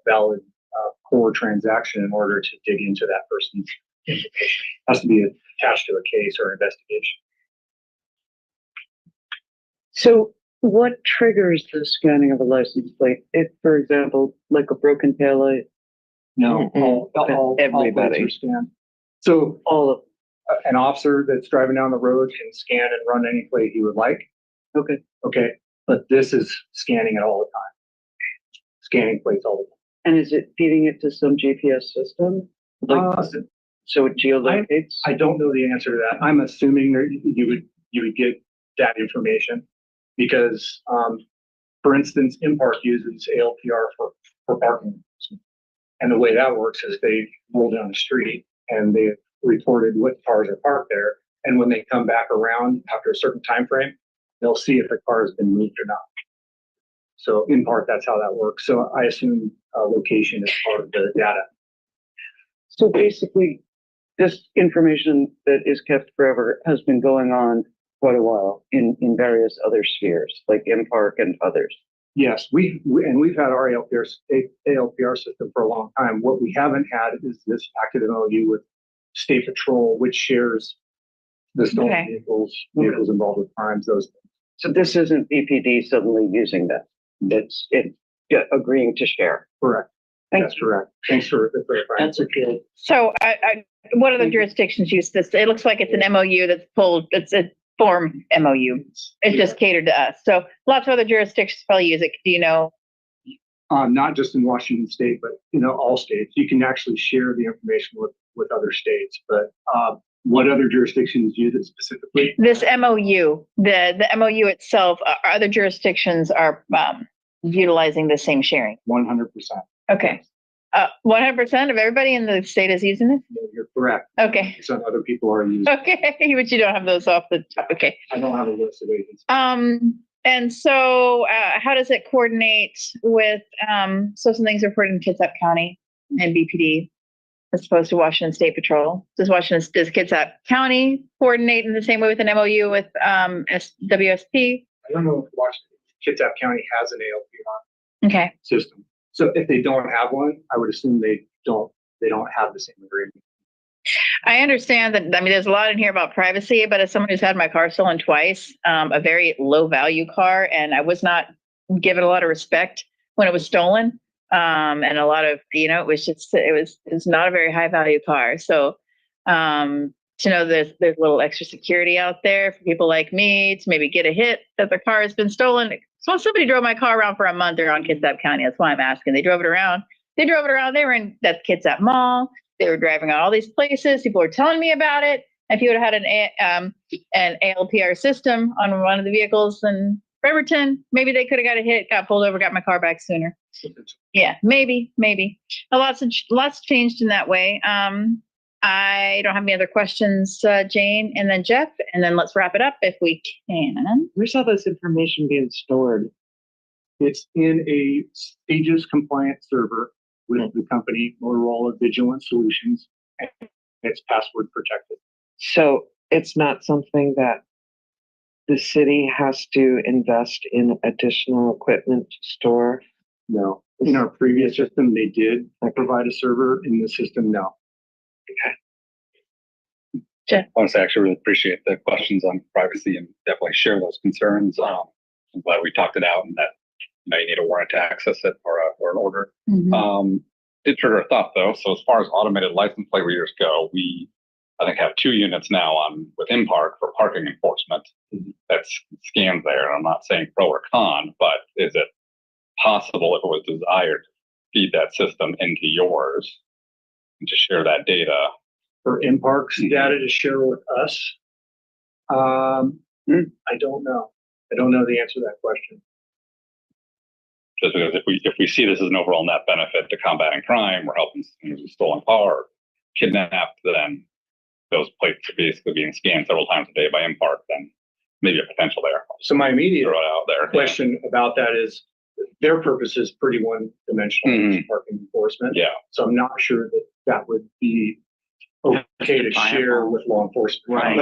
[SPEAKER 1] valid core transaction in order to dig into that person's information. It has to be attached to a case or investigation.
[SPEAKER 5] So what triggers the scanning of a license plate? If, for example, like a broken taillight?
[SPEAKER 1] No, all
[SPEAKER 8] Everybody.
[SPEAKER 1] plates are scanned. So
[SPEAKER 5] All of
[SPEAKER 1] an officer that's driving down the road can scan and run any plate he would like.
[SPEAKER 5] Okay.
[SPEAKER 1] Okay.
[SPEAKER 9] but this is scanning it all the time. Scanning plates all the time.
[SPEAKER 5] And is it feeding it to some GPS system? Like, so it geolocates?
[SPEAKER 9] I don't know the answer to that. I'm assuming that you would get that information because, for instance, Impark uses ALPR for parking. And the way that works is they roll down the street and they reported what cars are parked there. And when they come back around after a certain time frame, they'll see if the car has been moved or not. So in part, that's how that works. So I assume location is part of the data.
[SPEAKER 5] So basically, this information that is kept forever has been going on quite a while in various other spheres, like Impark and others.
[SPEAKER 9] Yes, we've had our ALPR system for a long time. What we haven't had is this active MOU with State Patrol, which shares the stolen
[SPEAKER 3] Okay.
[SPEAKER 9] vehicles involved with crimes, those things.
[SPEAKER 5] So this isn't BPD suddenly using that. It's agreeing to share.
[SPEAKER 9] Correct. That's correct. Thanks for clarifying.
[SPEAKER 7] That's a good.
[SPEAKER 3] So what other jurisdictions use this? It looks like it's an MOU that's pulled, it's a form MOU. It's just catered to us. So lots of other jurisdictions probably use it. Do you know?
[SPEAKER 9] Not just in Washington State, but all states. You can actually share the information with other states. But what other jurisdictions use it specifically?
[SPEAKER 3] This MOU, the MOU itself, other jurisdictions are utilizing the same sharing.
[SPEAKER 9] 100%.
[SPEAKER 3] Okay. 100% of everybody in the state is using it?
[SPEAKER 9] You're correct.
[SPEAKER 3] Okay.
[SPEAKER 9] Some other people are using.
[SPEAKER 3] Okay, but you don't have those off the top. Okay.
[SPEAKER 9] I don't have a list of agencies.
[SPEAKER 3] And so how does it coordinate with, so some things are reported in Kitsap County and BPD as opposed to Washington State Patrol? Does Kitsap County coordinate in the same way with an MOU with WSP?
[SPEAKER 9] I don't know if Kitsap County has an ALPR
[SPEAKER 3] Okay.
[SPEAKER 9] system. So if they don't have one, I would assume they don't have the same agreement.
[SPEAKER 3] I understand that, I mean, there's a lot in here about privacy, but as someone who's had my car stolen twice, a very low value car, and I was not given a lot of respect when it was stolen. And a lot of, it was not a very high value car. So, to know there's a little extra security out there for people like me to maybe get a hit that their car has been stolen. So somebody drove my car around for a month around Kitsap County. That's why I'm asking. They drove it around. They were in that Kitsap Mall. They were driving all these places. People were telling me about it. If you would have had an ALPR system on one of the vehicles in Bremerton, maybe they could have got a hit, got pulled over, got my car back sooner. Yeah, maybe. Lots changed in that way. I don't have any other questions, Jane, and then Jeff, and then let's wrap it up if we can.
[SPEAKER 8] Where's all this information being stored?
[SPEAKER 9] It's in a Stages compliant server with the company Motorola Vigilant Solutions, and it's password protected.
[SPEAKER 8] So it's not something that the city has to invest in additional equipment to store?
[SPEAKER 9] No. In our previous system, they did provide a server. In the system, no.
[SPEAKER 4] I want to say I actually really appreciate the questions on privacy and definitely share those concerns. I'm glad we talked it out and that you need a warrant to access it or an order. Did trigger a thought though. So as far as automated license plate readers go, we I think have 2 units now on with Impark for parking enforcement. That's scans there. And I'm not saying pro or con, but is it possible if it was desired to feed that system into yours and to share that data?
[SPEAKER 9] For Impark's data to share with us, I don't know. I don't know the answer to that question.
[SPEAKER 4] Just because if we see this as an overall net benefit to combating crime, we're helping stolen car, or kidnapped, then those plates are basically being scanned several times a day by Impark, then maybe a potential there.
[SPEAKER 9] So my immediate
[SPEAKER 4] Throw it out there.
[SPEAKER 9] question about that is their purpose is pretty one-dimensional parking enforcement.
[SPEAKER 4] Yeah.
[SPEAKER 9] So I'm not sure that would be okay to share with law enforcement.
[SPEAKER 7] Right.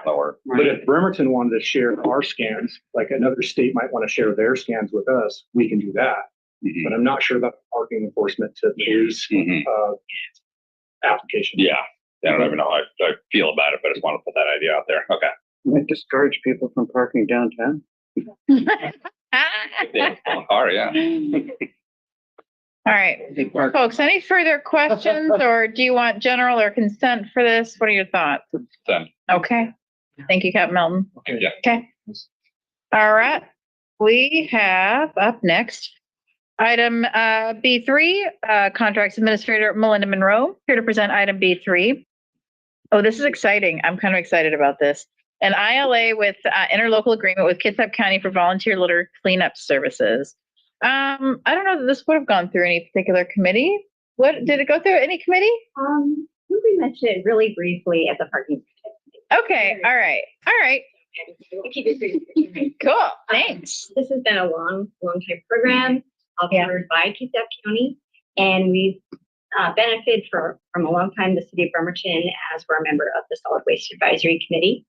[SPEAKER 9] But if Bremerton wanted to share our scans, like another state might want to share their scans with us, we can do that. But I'm not sure about parking enforcement to police application.
[SPEAKER 4] Yeah. I don't even know how I feel about it, but I just want to put that idea out there. Okay.
[SPEAKER 5] Might discourage people from parking downtown.
[SPEAKER 4] Car, yeah.
[SPEAKER 3] All right, folks, any further questions or do you want general or consent for this? What are your thoughts?
[SPEAKER 4] Then,
[SPEAKER 3] Okay. Thank you, Captain Melton.
[SPEAKER 4] yeah.
[SPEAKER 3] Okay. All right. we have up next item B3, Contracts Administrator Melinda Monroe, here to present item B3. Oh, this is exciting. I'm kind of excited about this. An ILA with interlocal agreement with Kitsap County for volunteer litter cleanup services. I don't know that this would have gone through any particular committee. What did it go through? Any committee?
[SPEAKER 10] We mentioned it really briefly at the parking.
[SPEAKER 3] Okay. All right.
[SPEAKER 10] Keep it brief.
[SPEAKER 3] Cool. Thanks.
[SPEAKER 10] This has been a long time program offered by Kitsap County, and we've benefited from a long time the city of Bremerton as we're a member of the Solid Waste Advisory Committee.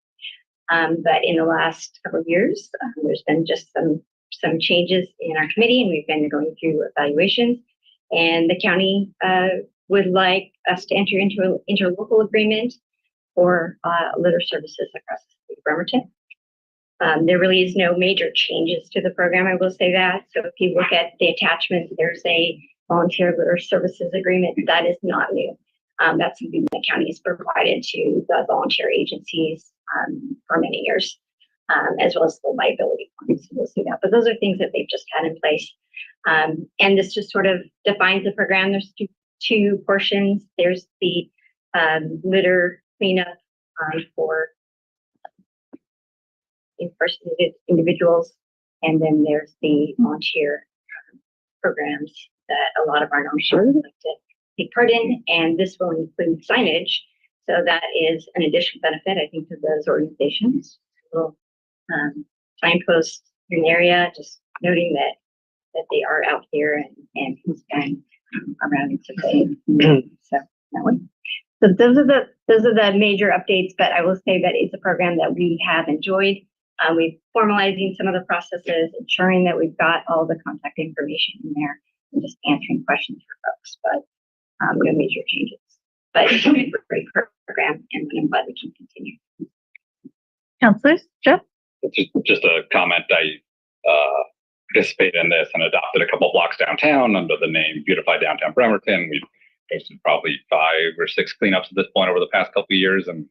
[SPEAKER 10] But in the last couple of years, there's been just some changes in our committee, and we've been going through evaluations. And the county would like us to enter into an interlocal agreement for litter services across the city of Bremerton. There really is no major changes to the program, I will say that. So if you look at the attachment, there's a volunteer litter services agreement. That is not new. That's something the county has provided to the volunteer agencies for many years, as well as the liability ones. We'll see that. But those are things that they've just had in place. And this just sort of defines the program. There's two portions. There's the litter cleanup for individuals, and then there's the volunteer programs that a lot of our nonprofits like to take part in, and this will include signage. So that is an additional benefit, I think, to those organizations. Little signposts in the area, just noting that they are out here and can spend around today. So that one. So those are the major updates, but I will say that it's a program that we have enjoyed. We're formalizing some of the processes, ensuring that we've got all the contact information in there, and just answering questions for folks. But no major changes. But it's a great program, and I'm glad we can continue.
[SPEAKER 3] Counselors, Jeff?
[SPEAKER 4] Just a comment. I participated in this and adopted a couple blocks downtown under the name Beautify Downtown Bremerton. We've hosted probably 5 or 6 cleanups at this point over the past couple of years, and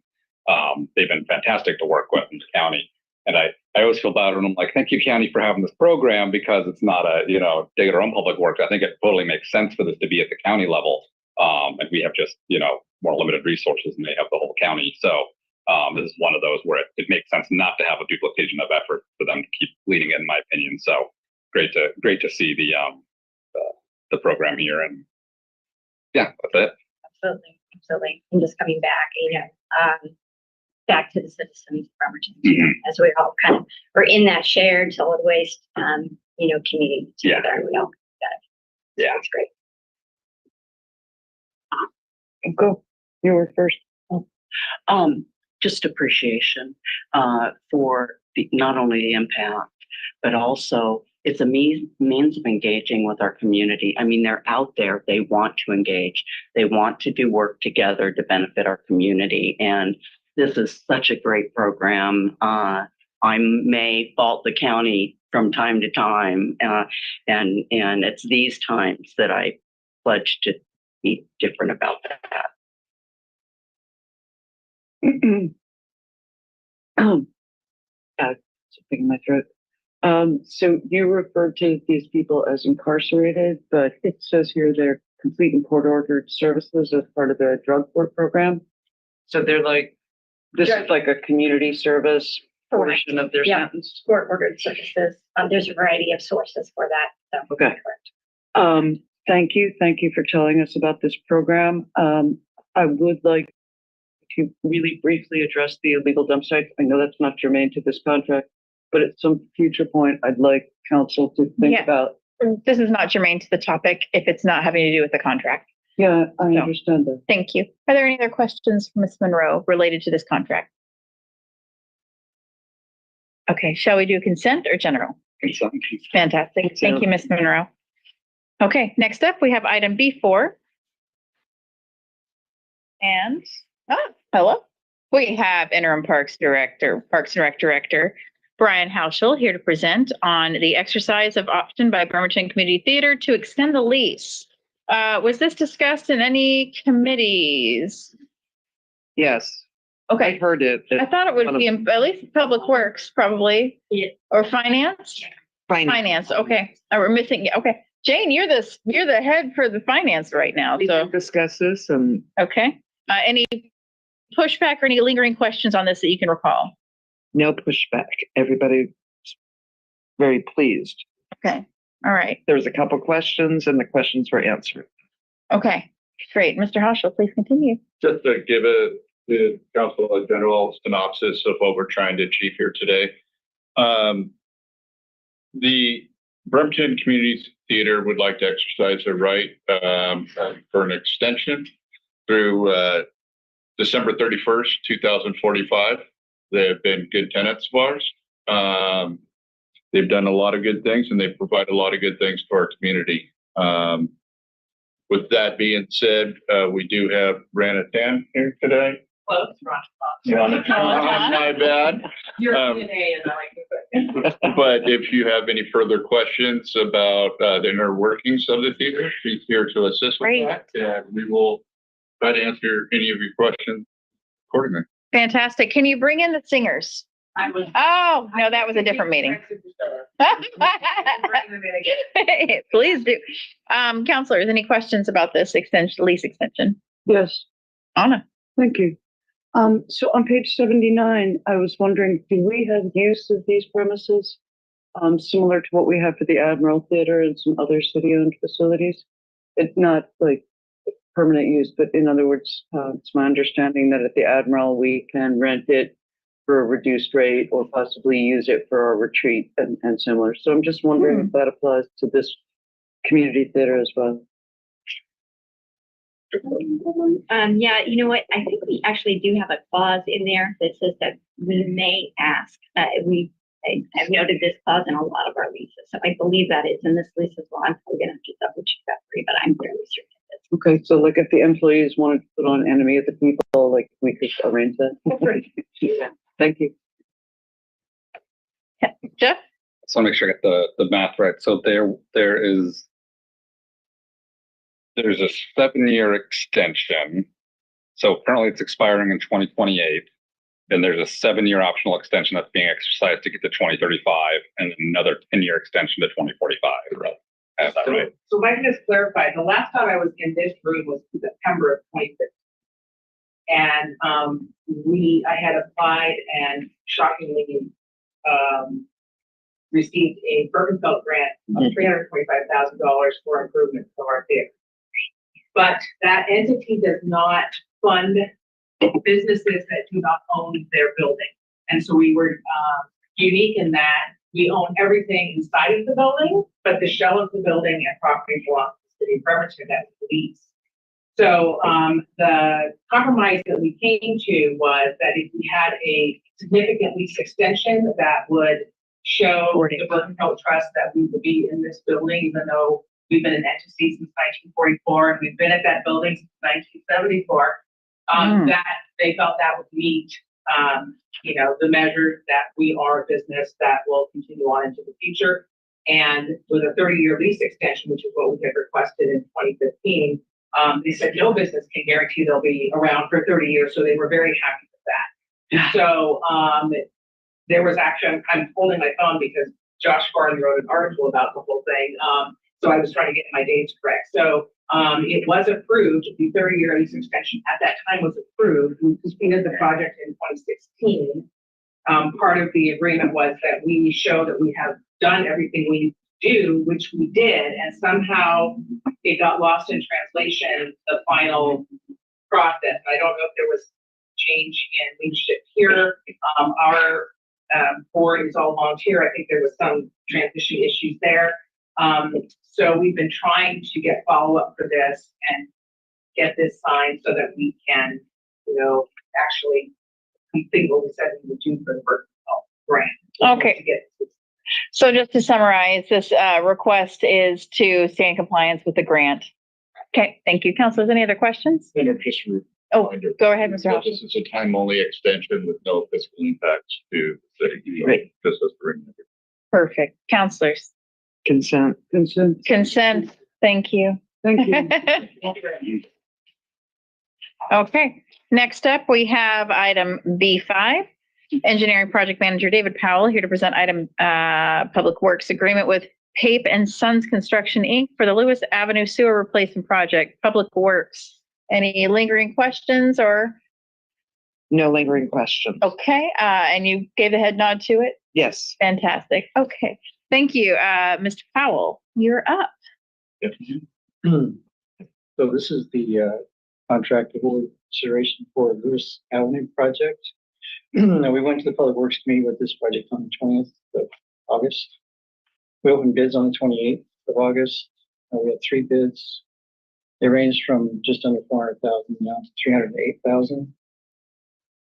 [SPEAKER 4] they've been fantastic to work with in the county. And I always feel bad when I'm like, thank you, county, for having this program, because it's not a, dig at our own public works. I think it totally makes sense for this to be at the county level. And we have just, more limited resources than they have the whole county. So this is one of those where it makes sense not to have a duplication of effort for them to keep leading it, in my opinion. So great to see the program here. And yeah, that's it.
[SPEAKER 10] Absolutely. And just coming back, back to the citizens of Bremerton, as we all kind of are in that shared solid waste, community together, and we all got it.
[SPEAKER 4] Yeah,
[SPEAKER 10] it's great.
[SPEAKER 5] Go. You were first.
[SPEAKER 7] Just appreciation for not only the impact, but also it's a means of engaging with our community. I mean, they're out there. They want to engage. They want to do work together to benefit our community. And this is such a great program. I may fault the county from time to time, and it's these times that I pledge to be different about that.
[SPEAKER 5] Something in my throat. So you referred to these people as incarcerated, but it says here they're complete and court-ordered services as part of the drug court program. So they're like, this is like a community service portion of their sentence.
[SPEAKER 10] Court-ordered services. There's a variety of sources for that. So
[SPEAKER 5] Okay.
[SPEAKER 10] Correct.
[SPEAKER 5] Thank you for telling us about this program. I would like to really briefly address the illegal dump sites. I know that's not germane to this contract, but at some future point, I'd like council to think about.
[SPEAKER 3] This is not germane to the topic if it's not having to do with the contract.
[SPEAKER 5] Yeah, I understand that.
[SPEAKER 3] Thank you. Are there any other questions for Ms. Monroe related to this contract? Okay, shall we do consent or general? Fantastic. Thank you, Ms. Monroe. Okay, next up, we have item B4. And, hello. We have interim Parks and Rec Director Brian Hauschel here to present on the exercise of option by Bremerton Community Theater to extend the lease. Was this discussed in any committees?
[SPEAKER 8] Yes.
[SPEAKER 3] Okay.
[SPEAKER 8] I heard it.
[SPEAKER 3] I thought it would be in, at least Public Works, probably, or Finance. Finance, okay. We're missing, okay. Jane, you're the head for the finance right now,
[SPEAKER 8] We
[SPEAKER 3] so,
[SPEAKER 8] can discuss this and
[SPEAKER 3] okay. Any pushback or any lingering questions on this that you can recall?
[SPEAKER 8] no pushback. Everybody's very pleased.
[SPEAKER 3] Okay, all right,
[SPEAKER 8] There was a couple questions and the questions were answered.
[SPEAKER 3] okay, great. Mr. Haschel, please continue.
[SPEAKER 11] Just to give the council a general synopsis of what we're trying to achieve here today. The Bremerton Community Theater would like to exercise their right for an extension through December 31st, 2045. They have been good tenants of ours. They've done a lot of good things and they provide a lot of good things to our community. With that being said, we do have Rana Tan here today.
[SPEAKER 2] Close,
[SPEAKER 11] Rana Tan, my bad.
[SPEAKER 2] Your
[SPEAKER 11] Um,
[SPEAKER 2] DNA and I like it.
[SPEAKER 11] But if you have any further questions about the inner workings of the theater, she's here to assist
[SPEAKER 3] Great.
[SPEAKER 11] with that. And we will try to answer any of your questions accordingly.
[SPEAKER 3] Fantastic. Can you bring in the singers?
[SPEAKER 2] I was.
[SPEAKER 3] Oh, no, that was a different meeting. Please do. Counselors, any questions about this lease extension?
[SPEAKER 5] Yes,
[SPEAKER 3] Anna?
[SPEAKER 5] thank you. So on page 79, I was wondering, do we have use of these premises similar to what we have for the Admiral Theater and some other city-owned facilities? It's not like permanent use, but in other words, it's my understanding that at the Admiral, we can rent it for a reduced rate or possibly use it for our retreat and similar. So I'm just wondering if that applies to this community theater as well.
[SPEAKER 10] Yeah, you know what? I think we actually do have a clause in there that says that we may ask. I've noted this clause in a lot of our leases, so I believe that is in this lease as well. I'm probably gonna have to double check that for you, but I'm fairly certain it is.
[SPEAKER 5] Okay, so like if the employees wanted to put on Enemy of the People, like we could arrange that. Thank you.
[SPEAKER 3] Jeff?
[SPEAKER 4] Just want to make sure I get the math right. So there's a 7-year extension. So currently it's expiring in 2028. Then there's a 7-year optional extension that's being exercised to get to 2035, and then another 10-year extension to 2045. Right? Is that right?
[SPEAKER 2] So if I can just clarify, the last time I was in this room was September of 2015. And I had applied and shockingly received a Bergenfeld grant of $325,000 for improvements of our theater. But that entity does not fund businesses that do not own their building. And so we were unique in that we own everything inside of the building, but the shell of the building and property belongs to the city of Bremerton that we lease. So the compromise that we came to was that if we had a significant lease extension that would show the Bergenfeld Trust that we would be in this building, even though we've been an entity since 1944 and we've been at that building since 1974, that they felt that would meet, the measure that we are a business that will continue on into the future. And with a 30-year lease extension, which is what we had requested in 2015, they said no business can guarantee they'll be around for 30 years. So they were very happy with that. So there was actually, I'm holding my phone because Josh Farley wrote an article about the whole thing. So I was trying to get my dates correct. So it was approved, the 30-year lease extension at that time was approved. We completed the project in 2016. Part of the agreement was that we show that we have done everything we need to do, which we did, and somehow it got lost in translation, the final process. I don't know if there was change in leadership here. Our board is all volunteer. I think there was some transition issues there. So we've been trying to get follow-up for this and get this signed so that we can, actually complete what we said we would do for the Berkeley grant.
[SPEAKER 3] Okay. So just to summarize, this request is to stay in compliance with the grant. Okay, thank you. Councilors, any other questions? Oh, go ahead, Mr. Hoffman.
[SPEAKER 11] This is a time-only extension with no fiscal impacts to the city.
[SPEAKER 3] Great.
[SPEAKER 11] Just as for
[SPEAKER 3] Perfect. Councilors?
[SPEAKER 8] Consent.
[SPEAKER 3] Consent. Thank you.
[SPEAKER 5] Thank you.
[SPEAKER 3] Okay, next up, we have item B5, Engineering Project Manager David Powell here to present item Public Works Agreement with Pape and Sons Construction, Inc. for the Lewis Avenue Sewer Replacement Project, Public Works. Any lingering questions or?
[SPEAKER 8] No lingering questions.
[SPEAKER 3] Okay, and you gave the head nod to it?
[SPEAKER 8] Yes.
[SPEAKER 3] Fantastic. Okay, thank you. Mr. Powell, you're up.
[SPEAKER 12] So this is the contract award consideration for Lewis Avenue project. Now, we went to the Public Works Committee with this project on the 20th of August. We opened bids on the 28th of August. We had 3 bids. They ranged from just under 400,000 down to 308,000.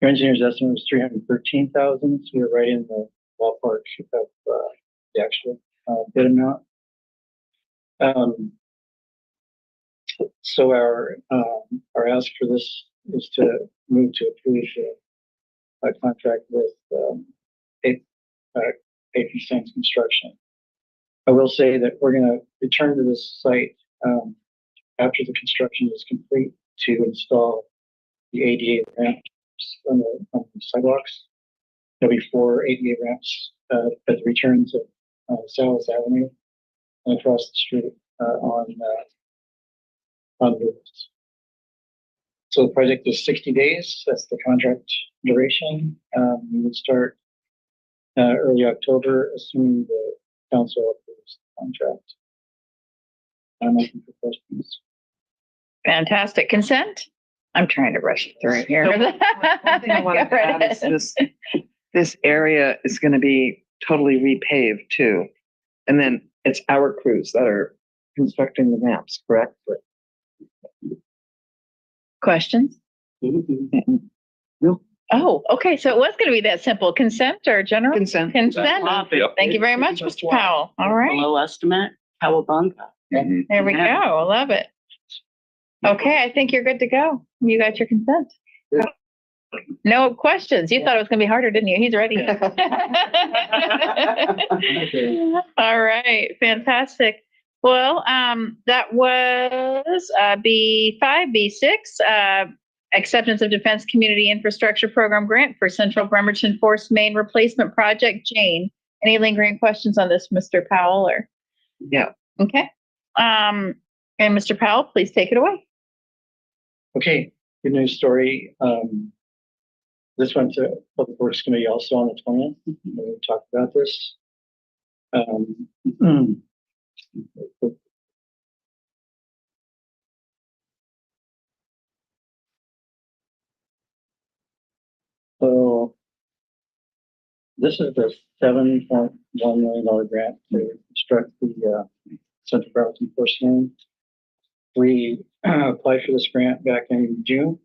[SPEAKER 12] Your engineer's estimate was 313,000, so we were right in the ballpark of the actual bid amount. So our ask for this is to move to approve a contract with AP Sense Construction. I will say that we're going to return to this site after the construction is complete to install the ADA ramps on the sidewalks. There'll be 4 ADA ramps at the returns of South Avenue and across the street on Lewis. So the project is 60 days. That's the contract duration. We would start early October, assuming the council approves the contract. I'm open for questions.
[SPEAKER 3] Fantastic. Consent? I'm trying to rush through here.
[SPEAKER 8] One thing I want to add is this area is going to be totally repaved too. And then it's our crews that are constructing the ramps, correct?
[SPEAKER 3] Questions?
[SPEAKER 8] No.
[SPEAKER 3] Oh, okay. So it was going to be that simple. Consent or general?
[SPEAKER 8] Consent.
[SPEAKER 3] Consent.
[SPEAKER 4] Yep.
[SPEAKER 3] Thank you very much, Mr. Powell. All right.
[SPEAKER 7] Low estimate, cowabunga.
[SPEAKER 3] There we go. I love it. Okay, I think you're good to go. You got your consent. No questions. You thought it was going to be harder, didn't you? He's ready. All right, fantastic. Well, that was B5, B6, Acceptance of Defense Community Infrastructure Program Grant for Central Bremerton Force Main Replacement Project. Jane, any lingering questions on this, Mr. Powell? Or
[SPEAKER 8] Yeah.
[SPEAKER 3] okay. And Mr. Powell, please take it away.
[SPEAKER 12] Okay, good news story. This went to Public Works Committee also on the 20th. We talked about this. So this is the $7.1 million grant to construct the Central Bremerton Force Main. We applied for this grant back in June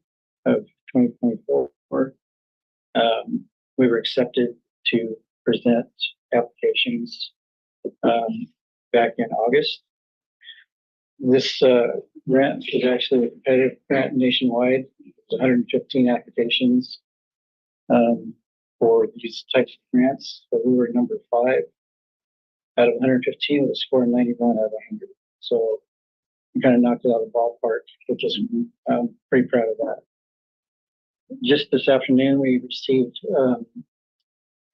[SPEAKER 12] of 2024. We were accepted to present applications back in August. This grant is actually a competitive grant nationwide. There's 115 applications for these types of grants. So we were number 5 out of 115 with a score of 91 out of 100. So we kind of knocked it out of the ballpark, which is I'm pretty proud of that. Just this afternoon, we received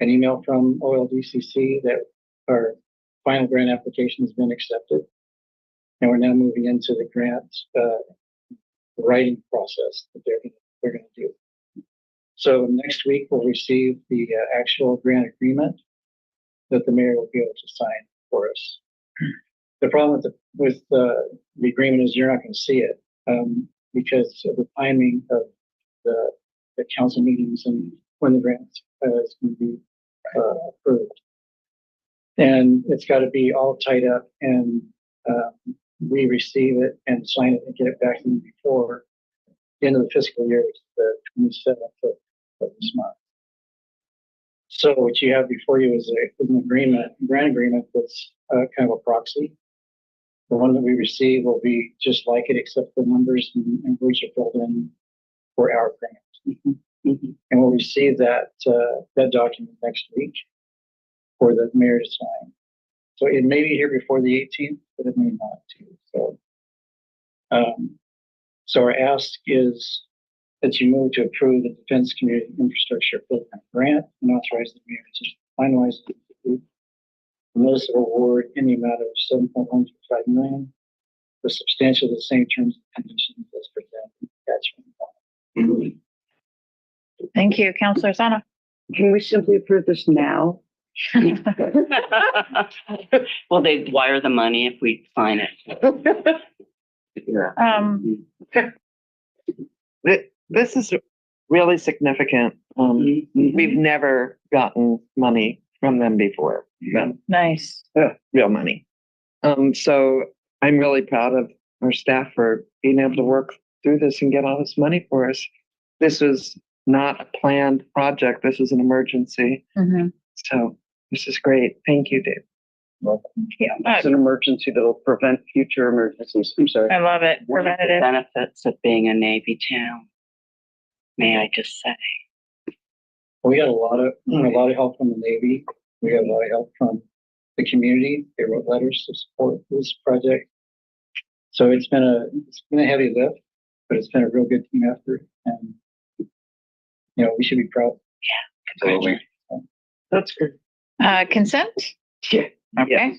[SPEAKER 12] an email from BCC that our final grant application has been accepted, and we're now moving into the grant writing process that they're going to do. So next week we'll receive the actual grant agreement that the mayor will be able to sign for us. The problem with the agreement is you're not going to see it because of the timing of the council meetings and when the grant is going to be approved. And it's got to be all tied up and we receive it and sign it and get it back to them before the end of the fiscal year, the 27th of this month. So what you have before you is an agreement, grant agreement that's kind of a proxy. The one that we receive will be just like it, except the numbers and words are filled in for our grant. And we'll receive that document next week for the mayor to sign. So it may be here before the 18th, but it may not too. So our ask is that you move to approve the Defense Community Infrastructure Program grant and authorize the mayor to finalize the notice of award in the amount of $7.125 million with substantially the same terms and conditions as presented. Attachment.
[SPEAKER 3] Thank you, Councilor Sana.
[SPEAKER 5] Can we simply approve this now?
[SPEAKER 7] Well, they'd wire the money if we sign it.
[SPEAKER 8] This is really significant. We've never gotten money from them before.
[SPEAKER 3] Nice.
[SPEAKER 8] Real money. So I'm really proud of our staff for being able to work through this and get all this money for us. This was not a planned project. This is an emergency. So this is great. Thank you, Dave.
[SPEAKER 5] It's an emergency that'll prevent future emergencies. I'm sorry.
[SPEAKER 3] I love it.
[SPEAKER 7] One of the
[SPEAKER 3] Preventative.
[SPEAKER 7] benefits of being a Navy town, may I just say.
[SPEAKER 12] We got a lot of help from the Navy. We got a lot of help from the community. They wrote letters to support this project. So it's been a heavy lift, but it's been a real good team effort, and we should be proud.
[SPEAKER 4] Absolutely.
[SPEAKER 8] That's good.
[SPEAKER 3] Consent?
[SPEAKER 8] Yeah.
[SPEAKER 3] Okay.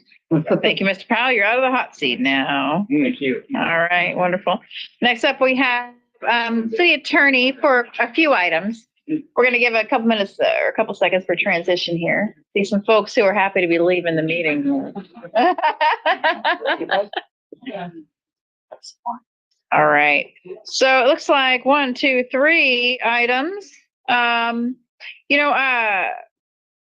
[SPEAKER 3] Thank you, Mr. Powell. You're out of the hot seat now.
[SPEAKER 12] Thank you.
[SPEAKER 3] All right, wonderful. Next up, we have city attorney for a few items. We're going to give a couple minutes or a couple seconds for transition here. See some folks who are happy to be leaving the meeting. All right. So it looks like 1, 2, 3 items.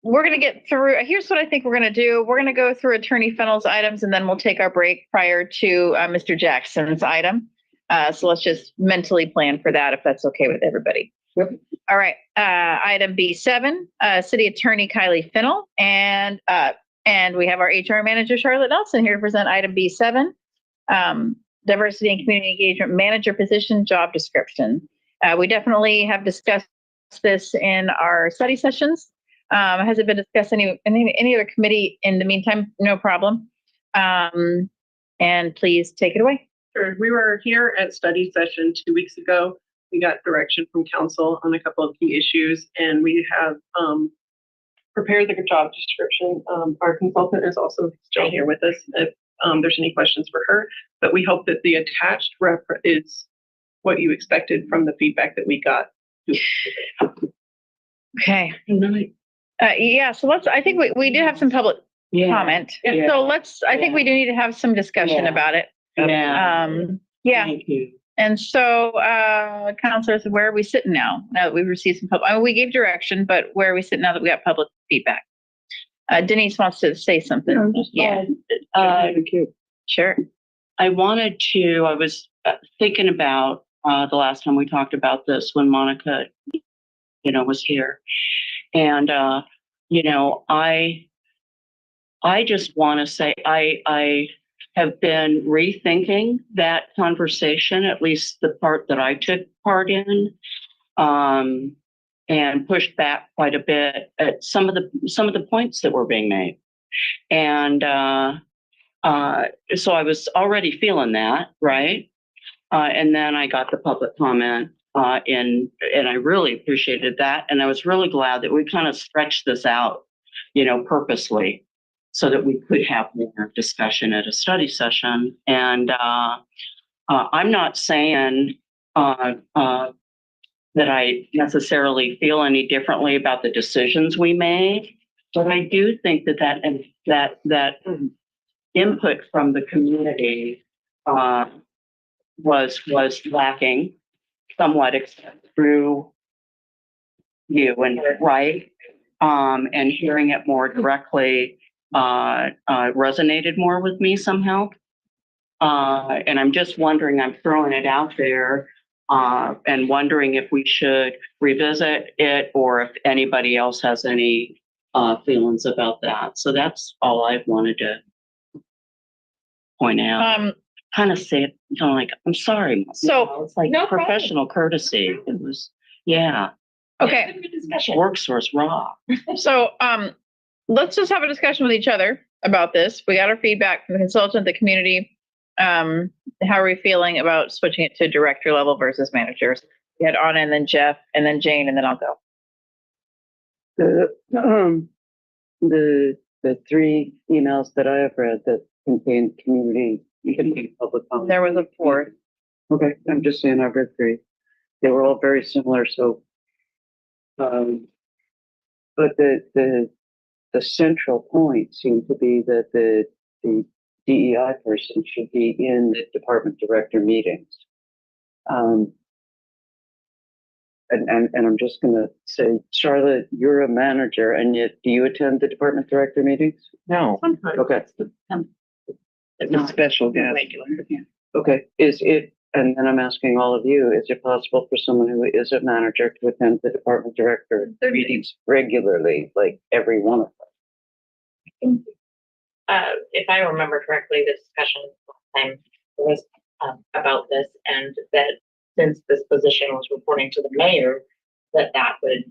[SPEAKER 3] We're going to get through. Here's what I think we're going to do. We're going to go through Attorney Fennell's items, and then we'll take our break prior to Mr. Jackson's item. So let's just mentally plan for that, if that's okay with everybody.
[SPEAKER 12] Yep.
[SPEAKER 3] All right. Item B7, City Attorney Kylie Fennell, and we have our HR Manager Charlotte Nelson here to present item B7, Diversity and Community Engagement Manager position job description. We definitely have discussed this in our study sessions. Has it been discussed any other committee in the meantime? No problem. And please take it away.
[SPEAKER 13] Sure. We were here at study session 2 weeks ago. We got direction from council on a couple of key issues, and we have prepared the job description. Our consultant is also still here with us if there's any questions for her, but we hope that the attached rep is what you expected from the feedback that we got.
[SPEAKER 3] Okay. Yeah, so I think we did have some public comment.
[SPEAKER 7] Yeah.
[SPEAKER 3] So I think we do need to have some discussion about it.
[SPEAKER 7] Yeah.
[SPEAKER 3] Yeah.
[SPEAKER 7] Thank you.
[SPEAKER 3] And so, counselors, where are we sitting now that we've received some public, we gave direction, but where are we sitting now that we got public feedback? Denise wants to say something. Sure.
[SPEAKER 7] I was thinking about the last time we talked about this when Monica, was here. And, I just want to say, I have been rethinking that conversation, at least the part that I took part in, and pushed back quite a bit at some of the points that were being made. And so I was already feeling that, right? And then I got the public comment, and I really appreciated that. And I was really glad that we kind of stretched this out, purposely, so that we could have more discussion at a study session. And I'm not saying that I necessarily feel any differently about the decisions we made, but I do think that input from the community was lacking somewhat, except through you and right, and hearing it more directly resonated more with me somehow. And I'm just wondering, I'm throwing it out there, and wondering if we should revisit it or if anybody else has any feelings about that. So that's all I wanted to point out. Kind of say it, like, I'm sorry.
[SPEAKER 3] So
[SPEAKER 7] it's like
[SPEAKER 3] no
[SPEAKER 7] professional courtesy. It was, yeah.
[SPEAKER 3] Okay.
[SPEAKER 7] Work source raw.
[SPEAKER 3] So let's just have a discussion with each other about this. We got our feedback from the consultant, the community. How are we feeling about switching it to director level versus managers? You had Anna and then Jeff and then Jane and then I'll go.
[SPEAKER 5] The three emails that I have read that contain public comment.
[SPEAKER 3] There was a fourth.
[SPEAKER 5] Okay, I'm just saying I've read three. They were all very similar, so. But the central point seemed to be that the DEI person should be in the department director meetings. And I'm just gonna say, Charlotte, you're a manager, and yet do you attend the department director meetings?
[SPEAKER 8] No,
[SPEAKER 13] Sometimes.
[SPEAKER 5] Okay,
[SPEAKER 8] it's a special guest.
[SPEAKER 5] okay. Is it, and then I'm asking all of you, is it possible for someone who is a manager to attend the department director meetings regularly, like every one of them?
[SPEAKER 14] If I remember correctly, the discussion last time was about this, and that since this position was reporting to the mayor, that would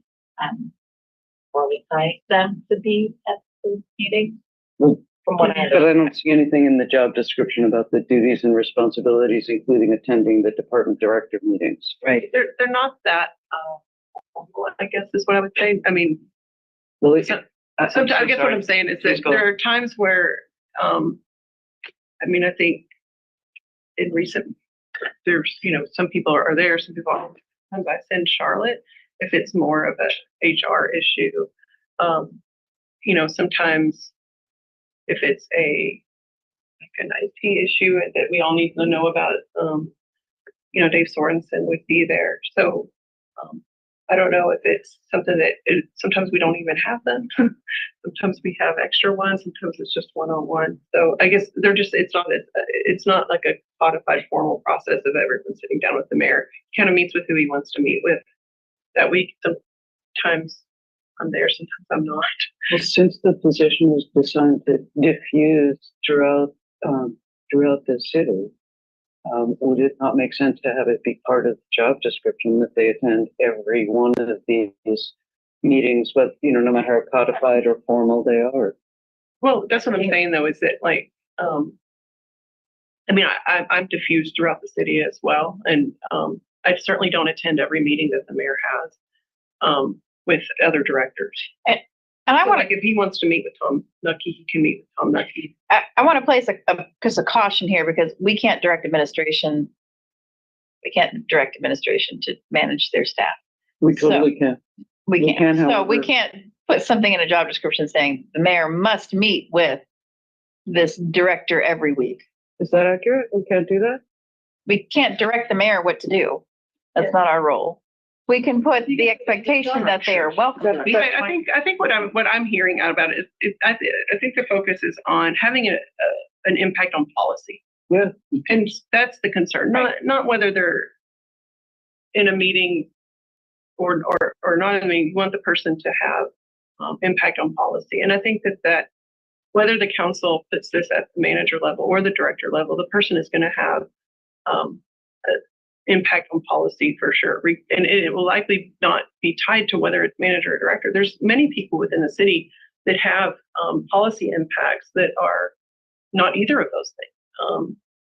[SPEAKER 14] qualify them to be at the meeting.
[SPEAKER 5] Well,
[SPEAKER 14] From what I
[SPEAKER 5] but I
[SPEAKER 14] understand.
[SPEAKER 5] don't see anything in the job description about the duties and responsibilities, including attending the department director meetings.
[SPEAKER 8] Right.
[SPEAKER 13] They're not that, I guess is what I would say. I mean,
[SPEAKER 5] Well, it-
[SPEAKER 13] sometimes, I guess what I'm saying is
[SPEAKER 5] Please
[SPEAKER 13] that
[SPEAKER 5] go.
[SPEAKER 13] there are times where, I mean, I think in recent, there's, some people are there, some people aren't. Sometimes I send Charlotte if it's more of a HR issue. Sometimes if it's like an IT issue that we all need to know about, Dave Sorensen would be there. So, I don't know if it's something that sometimes we don't even have them. Sometimes we have extra ones. Sometimes it's just one-on-one. So I guess it's not like a codified formal process of everyone sitting down with the mayor. He kind of meets with who he wants to meet with that week. Sometimes I'm there, sometimes I'm not.
[SPEAKER 5] Well, since the position was designed to diffuse throughout the city, would it not make sense to have it be part of the job description that they attend every one of these meetings, but no matter how codified or formal they are?
[SPEAKER 13] Well, that's what I'm saying though, is that like, I mean, I'm diffused throughout the city as well. And I certainly don't attend every meeting that the mayor has with other directors.
[SPEAKER 3] And I
[SPEAKER 13] So,
[SPEAKER 3] want
[SPEAKER 13] like if he wants to meet with Tom Nucky, he can meet with Tom Nucky.
[SPEAKER 3] I want to place a caution here because we can't direct administration. We can't direct administration to manage their staff.
[SPEAKER 5] We totally can.
[SPEAKER 3] We
[SPEAKER 5] We
[SPEAKER 3] can't.
[SPEAKER 5] can,
[SPEAKER 3] So we
[SPEAKER 5] however-
[SPEAKER 3] can't put something in a job description saying the mayor must meet with this director every week.
[SPEAKER 5] Is that accurate? We can't do that?
[SPEAKER 3] We can't direct the mayor what to do. That's not our role. We can put the expectation that they are welcome. to be there.
[SPEAKER 13] I think what I'm hearing out about it is I think the focus is on having an impact on policy.
[SPEAKER 5] Yeah.
[SPEAKER 13] And that's the concern, not whether they're in a meeting or not. I mean, you want the person to have impact on policy. And I think that whether the council puts this at the manager level or the director level, the person is going to have impact on policy for sure. And it will likely not be tied to whether it's manager or director. There's many people within the city that have policy impacts that are not either of those things.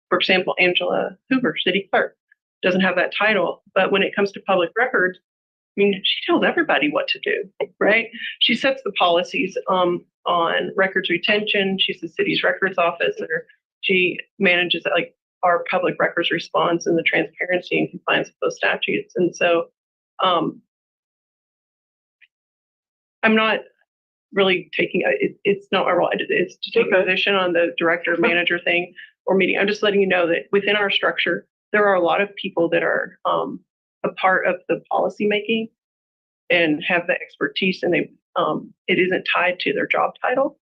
[SPEAKER 13] For example, Angela Hoover, city clerk, doesn't have that title, but when it comes to public records, I mean, she tells everybody what to do, right? She sets the policies on records retention. She's the city's records officer. She manages like our public records response and the transparency and compliance with those statutes. And so I'm not really taking it's not my role. It's to take a position on the director manager thing or meeting. I'm just letting you know that within our structure, there are a lot of people that are a part of the policy making and have the expertise, and they it isn't tied to their job title.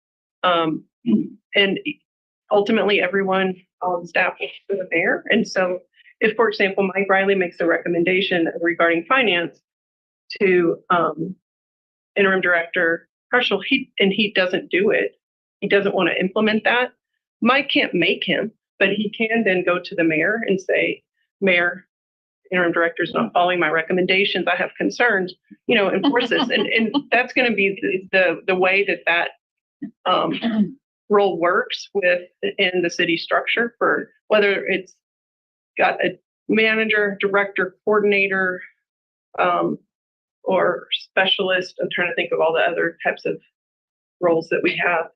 [SPEAKER 13] And ultimately everyone on staff is for the mayor. And so if, for example, Mike Riley makes a recommendation regarding finance to interim director Herschel, he doesn't do it. He doesn't want to implement that. Mike can't make him, but he can then go to the mayor and say, Mayor, interim director is not following my recommendations. I have concerns, enforce this. And that's going to be the way that role works in the city structure, for whether it's got a manager, director, coordinator, or specialist. I'm trying to think of all the other types of roles that we have.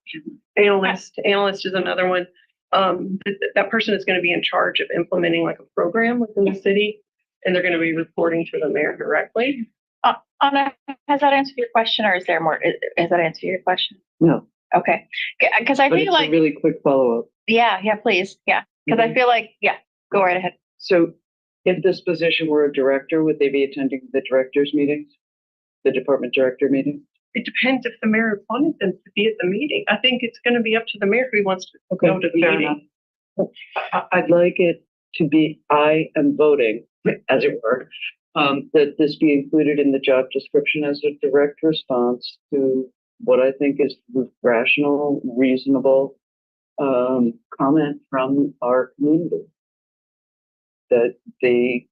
[SPEAKER 13] Analyst is another one. That person is going to be in charge of implementing like a program within the city, and they're going to be reporting to the mayor directly.
[SPEAKER 3] Anna, has that answered your question, or is there more? Has that answered your question?
[SPEAKER 5] No,
[SPEAKER 3] Okay, because I
[SPEAKER 5] but
[SPEAKER 3] feel
[SPEAKER 5] it's a
[SPEAKER 3] like,
[SPEAKER 5] really quick follow-up.
[SPEAKER 3] yeah, please, yeah, because I feel like, yeah, go right ahead.
[SPEAKER 5] So if this position were a director, would they be attending the directors meetings? The department director meeting?
[SPEAKER 13] It depends if the mayor wanted them to be at the meeting. I think it's going to be up to the mayor if he wants to go to the
[SPEAKER 5] fair
[SPEAKER 13] meeting.
[SPEAKER 5] I'd like it to be, I am voting, as it were, that this be included in the job description as a direct response to what I think is rational, reasonable comment from our community. That the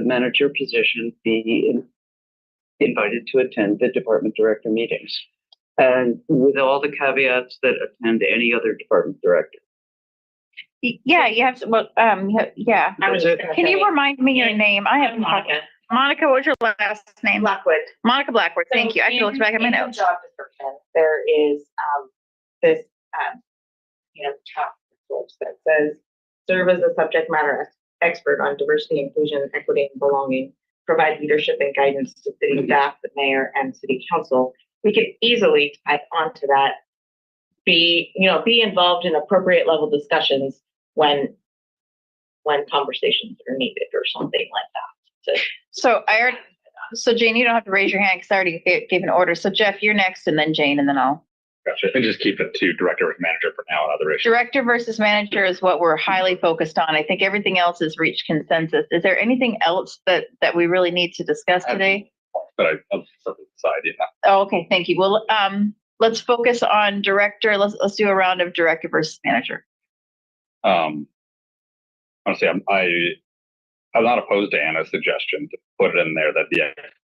[SPEAKER 5] manager position be invited to attend the department director meetings, and with all the caveats that attend any other department director.
[SPEAKER 3] Yeah, you have, well, yeah.
[SPEAKER 14] I was just gonna
[SPEAKER 3] Can you
[SPEAKER 14] say-
[SPEAKER 3] remind me your name? I have
[SPEAKER 14] Monica.
[SPEAKER 3] Monica, what was your last name?
[SPEAKER 14] Blackwood.
[SPEAKER 3] Monica Blackwood, thank you. I can look back at my
[SPEAKER 14] In the
[SPEAKER 3] notes.
[SPEAKER 14] job description, there is, this, top source that says, serve as a subject matter expert on diversity, inclusion, equity, and belonging, provide leadership and guidance to city staff, the mayor, and city council. We could easily type onto that, be involved in appropriate level discussions when conversations are needed or something like that.
[SPEAKER 3] So Jane, you don't have to raise your hand because I already gave an order. So Jeff, you're next, and then Jane, and then I'll.
[SPEAKER 4] Gotcha. And just keep it to director and manager for now and other issues.
[SPEAKER 3] Director versus manager is what we're highly focused on. I think everything else has reached consensus. Is there anything else that we really need to discuss today?
[SPEAKER 4] But I'll set it aside, yeah.
[SPEAKER 3] Oh, okay, thank you. Well, let's focus on director. Let's do a round of director versus manager.
[SPEAKER 4] Honestly, I'm not opposed to Anna's suggestion to put it in there that the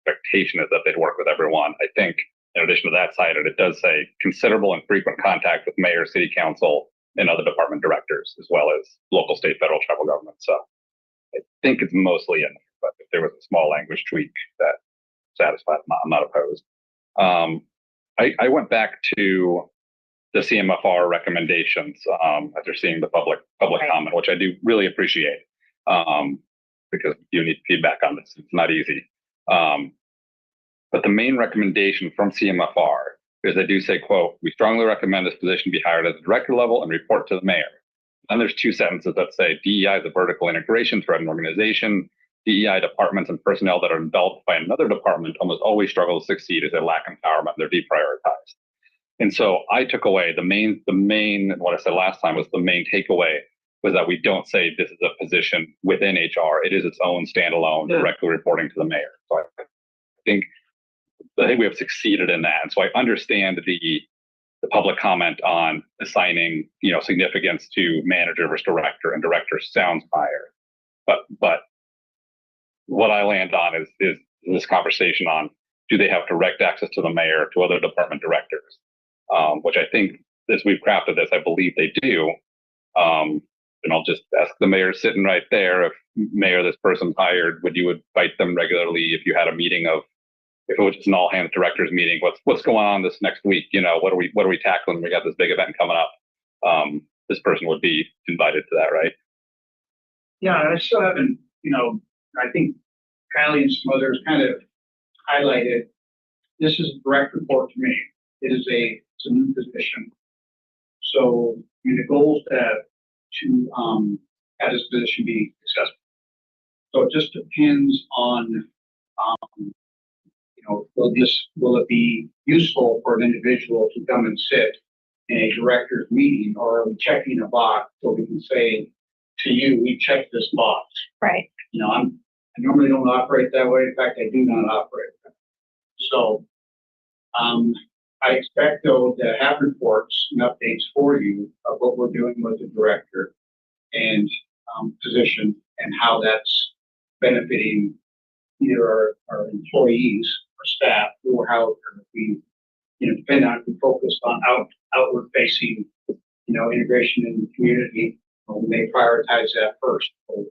[SPEAKER 4] expectation is that they'd work with everyone. I think in addition to that cited, it does say considerable and frequent contact with mayor, city council, and other department directors, as well as local, state, federal, tribal government. So I think it's mostly in there, but if there was a small language tweak that satisfied, I'm not opposed. I went back to the CMFR recommendations after seeing the public comment, which I do really appreciate because you need feedback on this. It's not easy. But the main recommendation from CMFR is they do say, quote, we strongly recommend this position be hired at the director level and report to the mayor. Then there's two sentences that say DEI is a vertical integration throughout an organization. DEI departments and personnel that are enveloped by another department almost always struggle to succeed as they lack empowerment. They're deprioritized. And so I took away the main, what I said last time was the main takeaway was that we don't say this is a position within HR. It is its own standalone, directly reporting to the mayor. So I think we have succeeded in that. And so I understand the public comment on assigning, significance to manager versus director, and director sounds higher. But what I land on is this conversation on, do they have direct access to the mayor, to other department directors? Which I think, as we've crafted this, I believe they do. And I'll just ask the mayor sitting right there, if mayor, this person's hired, would you invite them regularly if you had a meeting of, if it was just an all hands directors meeting, what's going on this next week? What are we tackling? We got this big event coming up. This person would be invited to that, right?
[SPEAKER 12] Yeah, I still haven't, I think Kylie and some others kind of highlighted, this is a direct report to me. It's a new position. So the goal is to have this position be successful. So it just depends on, will it be useful for an individual to come and sit in a director's meeting, or are we checking a box so we can say to you, we checked this box?
[SPEAKER 3] Right.
[SPEAKER 12] I normally don't operate that way. In fact, I do not operate that way. So I expect, though, to have reports and updates for you of what we're doing with the director and position and how that's benefiting either our employees or staff, or how we, depending on if we focus on outward facing, integration in the community, we may prioritize that first. So,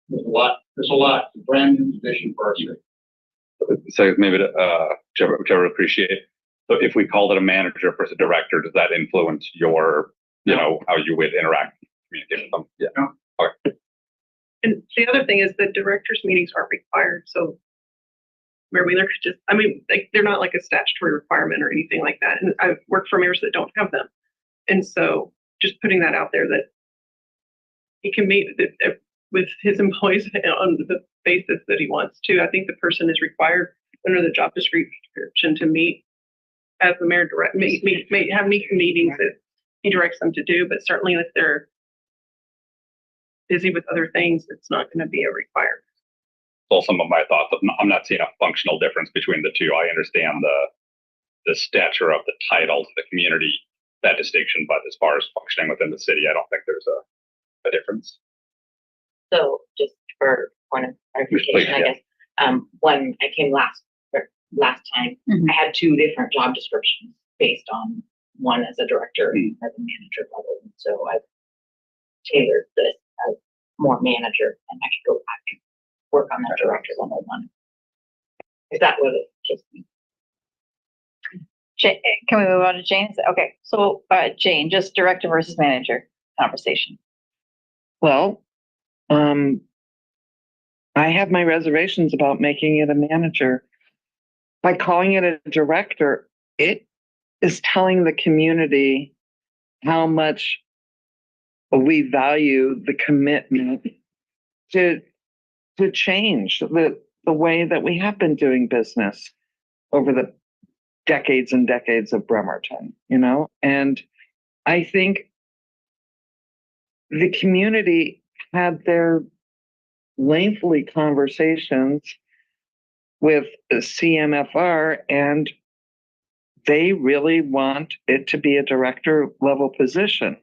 [SPEAKER 12] There's a lot, brand new position for our city.
[SPEAKER 4] So maybe whichever I appreciate. So if we called it a manager versus a director, does that influence your, how you would interact, communicate with them? Yeah.
[SPEAKER 12] No.
[SPEAKER 4] Okay.
[SPEAKER 13] And the other thing is that directors' meetings aren't required, so Mayor Wheeler could just, they're not like a statutory requirement or anything like that. And I've worked for mayors that don't have them. And so just putting that out there that he can meet with his employees on the basis that he wants to. I think the person is required under the job description to meet as the mayor have meetings that he directs them to do, but certainly if they're busy with other things, it's not going to be a requirement.
[SPEAKER 4] So some of my thoughts, I'm not seeing a functional difference between the two. I understand the stature of the title to the community, that distinction, but as far as functioning within the city, I don't think there's a difference.
[SPEAKER 14] So just for point of clarification, I guess, when I came last time, I had two different job descriptions based on one as a director and as a manager level. And so I tailored this as more manager, and I could go back and work on that director level one. Is that what it just means?
[SPEAKER 3] Can we move on to Jane? Okay, so Jane, just director versus manager conversation.
[SPEAKER 8] Well, I have my reservations about making it a manager. By calling it a director, it is telling the community how much we value the commitment to change the way that we have been doing business over the decades and decades of Bremerton, and I think the community had their lengthy conversations with the CMFR, and they really want it to be a director level position.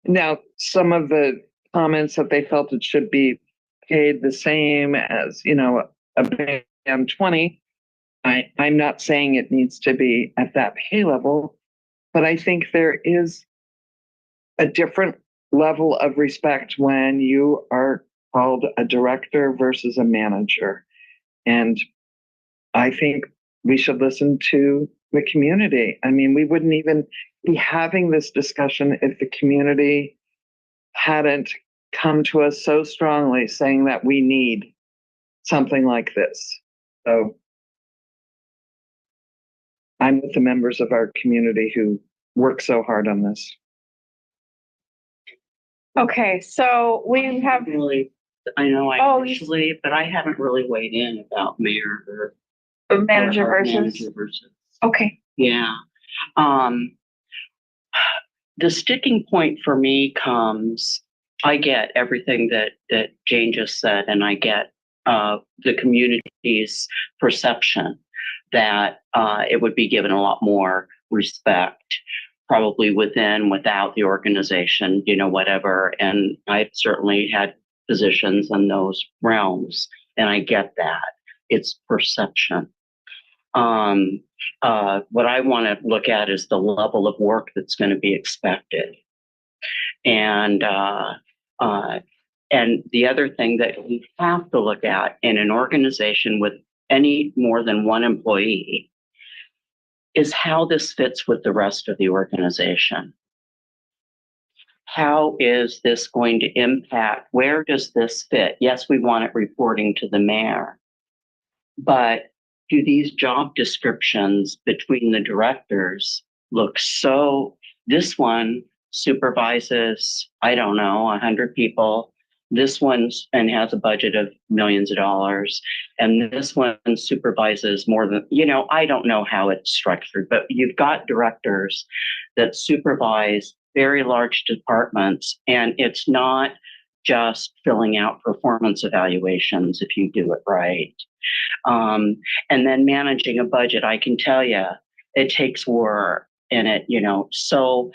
[SPEAKER 8] Now, some of the comments that they felt it should be paid the same as, a band 20, I'm not saying it needs to be at that pay level, but I think there is a different level of respect when you are called a director versus a manager. And I think we should listen to the community. I mean, we wouldn't even be having this discussion if the community hadn't come to us so strongly saying that we need something like this. So I'm with the members of our community who work so hard on this.
[SPEAKER 3] Okay, so we have
[SPEAKER 7] Really, I know
[SPEAKER 3] Oh,
[SPEAKER 7] initially, but I haven't really weighed in about mayor or
[SPEAKER 3] manager
[SPEAKER 7] manager
[SPEAKER 3] versus.
[SPEAKER 7] versus.
[SPEAKER 3] Okay.
[SPEAKER 7] Yeah. The sticking point for me comes, I get everything that Jane just said, and I get the community's perception that it would be given a lot more respect, probably without the organization, whatever. And I've certainly had positions in those realms, and I get that. It's perception. What I want to look at is the level of work that's going to be expected. And the other thing that we have to look at in an organization with any more than one employee is how this fits with the rest of the organization. How is this going to impact? Where does this fit? Yes, we want it reporting to the mayor, but do these job descriptions between the directors look so? This one supervises, 100 people. This one's and has a budget of millions of dollars. And this one supervises more than, I don't know how it's structured, but you've got directors that supervise very large departments, and it's not just filling out performance evaluations if you do it right. And then managing a budget, I can tell you, it takes work in it, So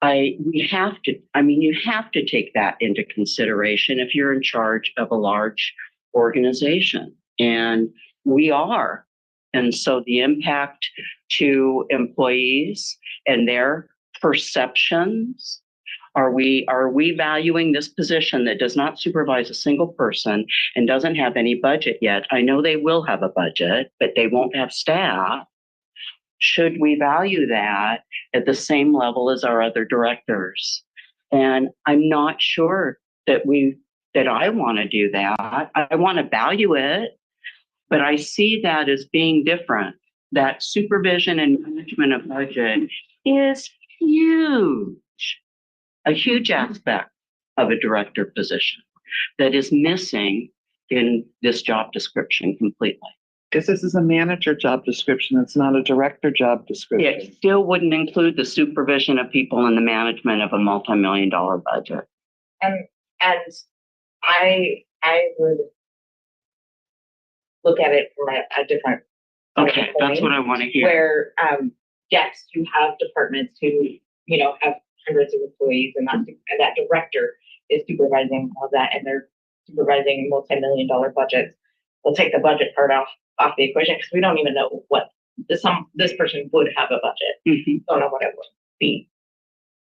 [SPEAKER 7] you have to take that into consideration if you're in charge of a large organization, and we are. And so the impact to employees and their perceptions Are we valuing this position that does not supervise a single person and doesn't have any budget yet? I know they will have a budget, but they won't have staff. Should we value that at the same level as our other directors? And I'm not sure that I want to do that. I want to value it, but I see that as being different. That supervision and management of budget is huge, a huge aspect of a director position that is missing in this job description completely.
[SPEAKER 8] Because this is a manager job description. It's not a director job description.
[SPEAKER 7] It still wouldn't include the supervision of people and the management of a multi-million-dollar budget.
[SPEAKER 14] And I would look at it from a different.
[SPEAKER 7] Okay, that's what I want to hear.
[SPEAKER 14] Where, yes, you have departments who, have hundreds of employees, and that director is supervising all of that, and they're supervising multi-million-dollar budgets. We'll take the budget part off the equation because we don't even know what this person would have a budget. Don't know what it would be.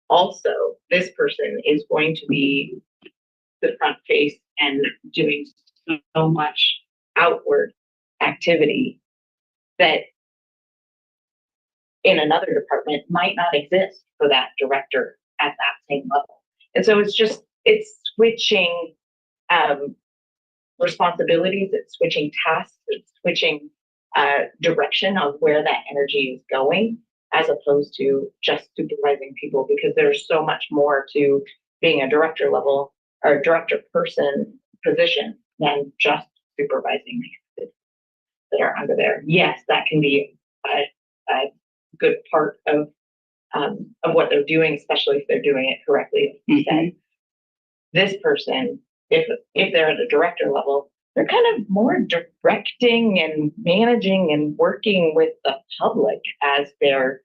[SPEAKER 14] Also, this person is going to be the front face and doing so much outward activity that in another department might not exist for that director at that same level. And so it's switching responsibilities, it's switching tasks, it's switching direction of where that energy is going, as opposed to just supervising people, because there's so much more to being a director level or a director person position than just supervising that are under there. Yes, that can be a good part of what they're doing, especially if they're doing it correctly. As you said, this person, if they're at a director level, they're kind of more directing and managing and working with the public as their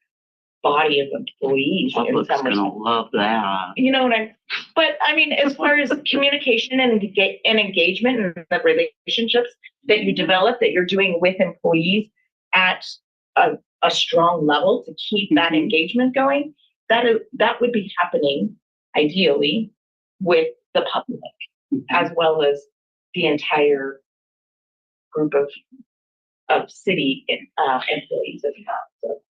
[SPEAKER 14] body of employees.
[SPEAKER 7] Public's gonna love that.
[SPEAKER 14] You know what but I mean, as far as communication and engagement and the relationships that you develop, that you're doing with employees at a strong level to keep that engagement going, that would be happening ideally with the public as well as the entire group of city employees as well.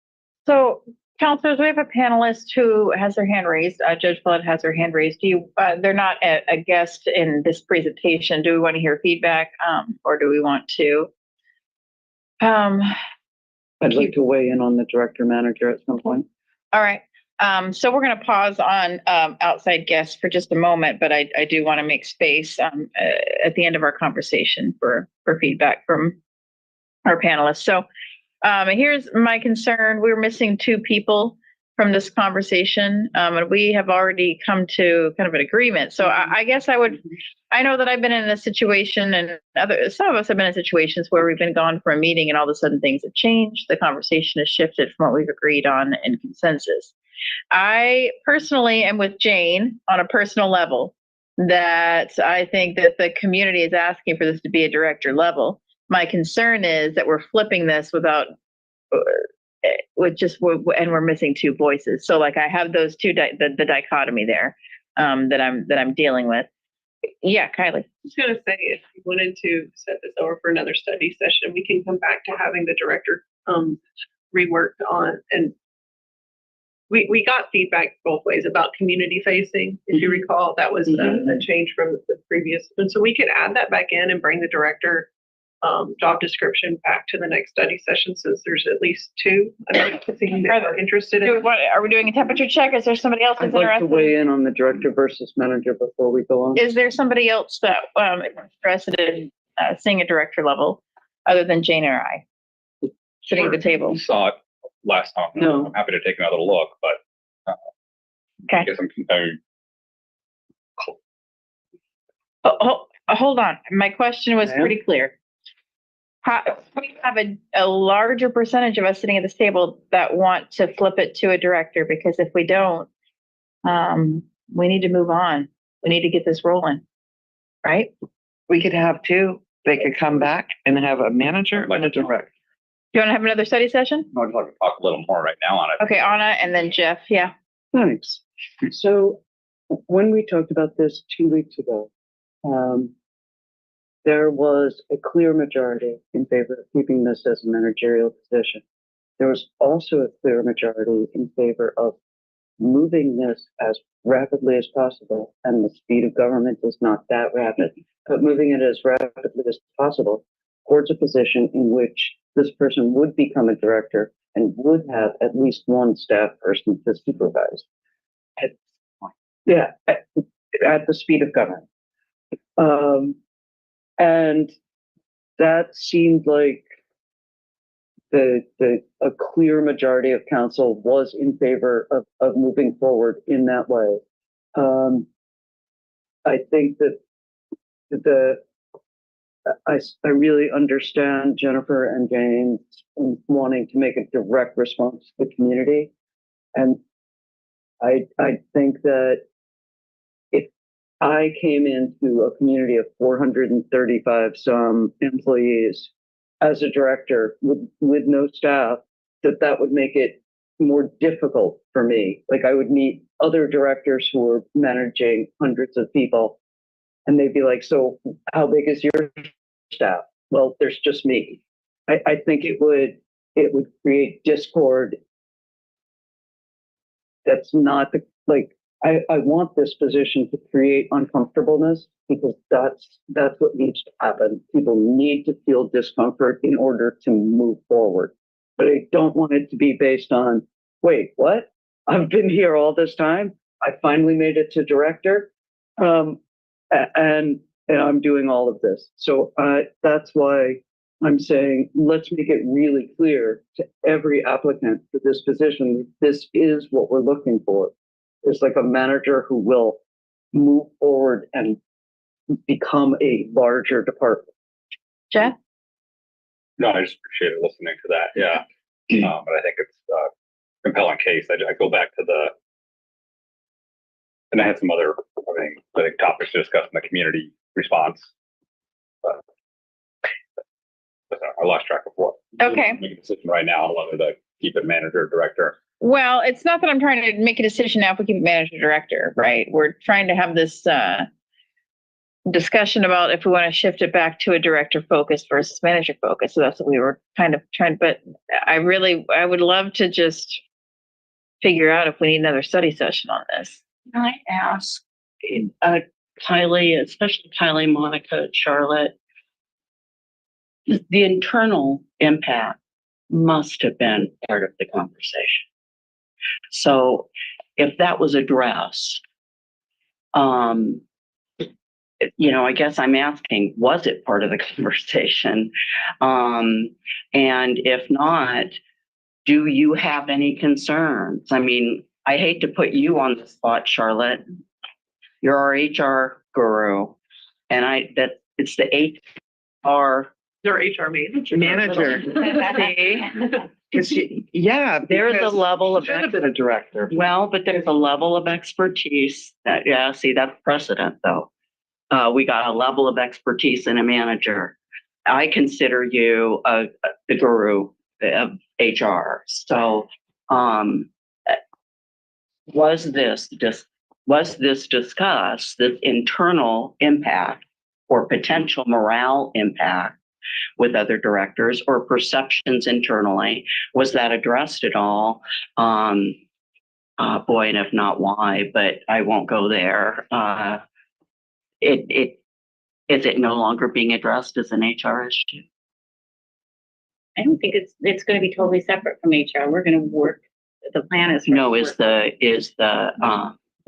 [SPEAKER 3] So, counselors, we have a panelist who has their hand raised. Judge Flood has her hand raised. They're not a guest in this presentation. Do we want to hear feedback, or do we want to?
[SPEAKER 5] I'd like to weigh in on the director manager at some point.
[SPEAKER 3] All right. So we're going to pause on outside guests for just a moment, but I do want to make space at the end of our conversation for feedback from our panelists. So here's my concern. We're missing two people from this conversation, and we have already come to kind of an agreement. So I guess I know that I've been in a situation, and some of us have been in situations where we've been gone for a meeting and all of a sudden things have changed. The conversation has shifted from what we've agreed on in consensus. I personally am with Jane on a personal level that I think that the community is asking for this to be a director level. My concern is that we're flipping this and we're missing two voices. So like I have those two, the dichotomy there that I'm dealing with. Yeah, Kylie.
[SPEAKER 13] I was going to say, if you wanted to set this over for another study session, we can come back to having the director reworked on. And we got feedback both ways about community facing. If you recall, that was a change from the previous. And so we could add that back in and bring the director job description back to the next study session, since there's at least two. I'm thinking that are interested in.
[SPEAKER 3] Are we doing a temperature check? Is there somebody else that's
[SPEAKER 5] I'd like to
[SPEAKER 3] interested?
[SPEAKER 5] weigh in on the director versus manager before we go on.
[SPEAKER 3] Is there somebody else that is interested in seeing a director level other than Jane or I sitting at the table?
[SPEAKER 4] Saw it last time.
[SPEAKER 5] No.
[SPEAKER 4] I'm happy to take another look, but
[SPEAKER 3] Okay.
[SPEAKER 4] I guess
[SPEAKER 3] Hold on. My question was pretty clear. We have a larger percentage of us sitting at this table that want to flip it to a director, because if we don't, we need to move on. We need to get this rolling, right?
[SPEAKER 8] We could have two. They could come back and have a manager and a director.
[SPEAKER 3] Do you want to have another study session?
[SPEAKER 4] I'd like to talk a little more right now on it.
[SPEAKER 3] Okay, Anna and then Jeff. Yeah.
[SPEAKER 5] Thanks. So when we talked about this 2 weeks ago, there was a clear majority in favor of keeping this as a managerial position. There was also a clear majority in favor of moving this as rapidly as possible, and the speed of government is not that rapid, but moving it as rapidly as possible towards a position in which this person would become a director and would have at least one staff person to supervise. At the speed of government. And that seemed like a clear majority of council was in favor of moving forward in that way. I think that I really understand Jennifer and James wanting to make a direct response to the community. And I think that if I came into a community of 435 some employees as a director with no staff, that would make it more difficult for me. Like, I would meet other directors who were managing hundreds of people, and they'd be like, so how big is your staff? Well, there's just me. I think it would create discord. That's not I want this position to create uncomfortableness, because that's what needs to happen. People need to feel discomfort in order to move forward. But I don't want it to be based on, wait, what? I've been here all this time. I finally made it to director. And I'm doing all of this. So that's why I'm saying, let's make it really clear to every applicant for this position, this is what we're looking for. It's like a manager who will move forward and become a larger department.
[SPEAKER 3] Jeff?
[SPEAKER 4] No, I just appreciated listening to that. Yeah. But I think it's a compelling case. I go back to and I had some other, I think topics to discuss in the community response. But I lost track of what.
[SPEAKER 3] Okay.
[SPEAKER 4] Make a decision right now whether to keep it manager or director.
[SPEAKER 3] Well, it's not that I'm trying to make a decision now if we keep manager director, right? We're trying to have this discussion about if we want to shift it back to a director focus versus manager focus. So that's what we were kind of trying. But I would love to just figure out if we need another study session on this.
[SPEAKER 7] Can I ask Kylie, especially Kylie, Monica, Charlotte, the internal impact must have been part of the conversation. So if that was addressed, I guess I'm asking, was it part of the conversation? And if not, do you have any concerns? I mean, I hate to put you on the spot, Charlotte. You're our HR guru, and it's the HR.
[SPEAKER 13] Their HR manager.
[SPEAKER 8] Yeah,
[SPEAKER 7] There's a level of
[SPEAKER 8] should have been a director.
[SPEAKER 7] Well, but there's a level of expertise that, that's precedent though. We got a level of expertise in a manager. I consider you the guru of HR. So, was this discussed, this internal impact or potential morale impact with other directors or perceptions internally? Was that addressed at all? Boy, and if not, why? But I won't go there. Is it no longer being addressed as an HR issue?
[SPEAKER 10] I don't think it's going to be totally separate from HR. We're going to work. The plan is.
[SPEAKER 7] No, is the.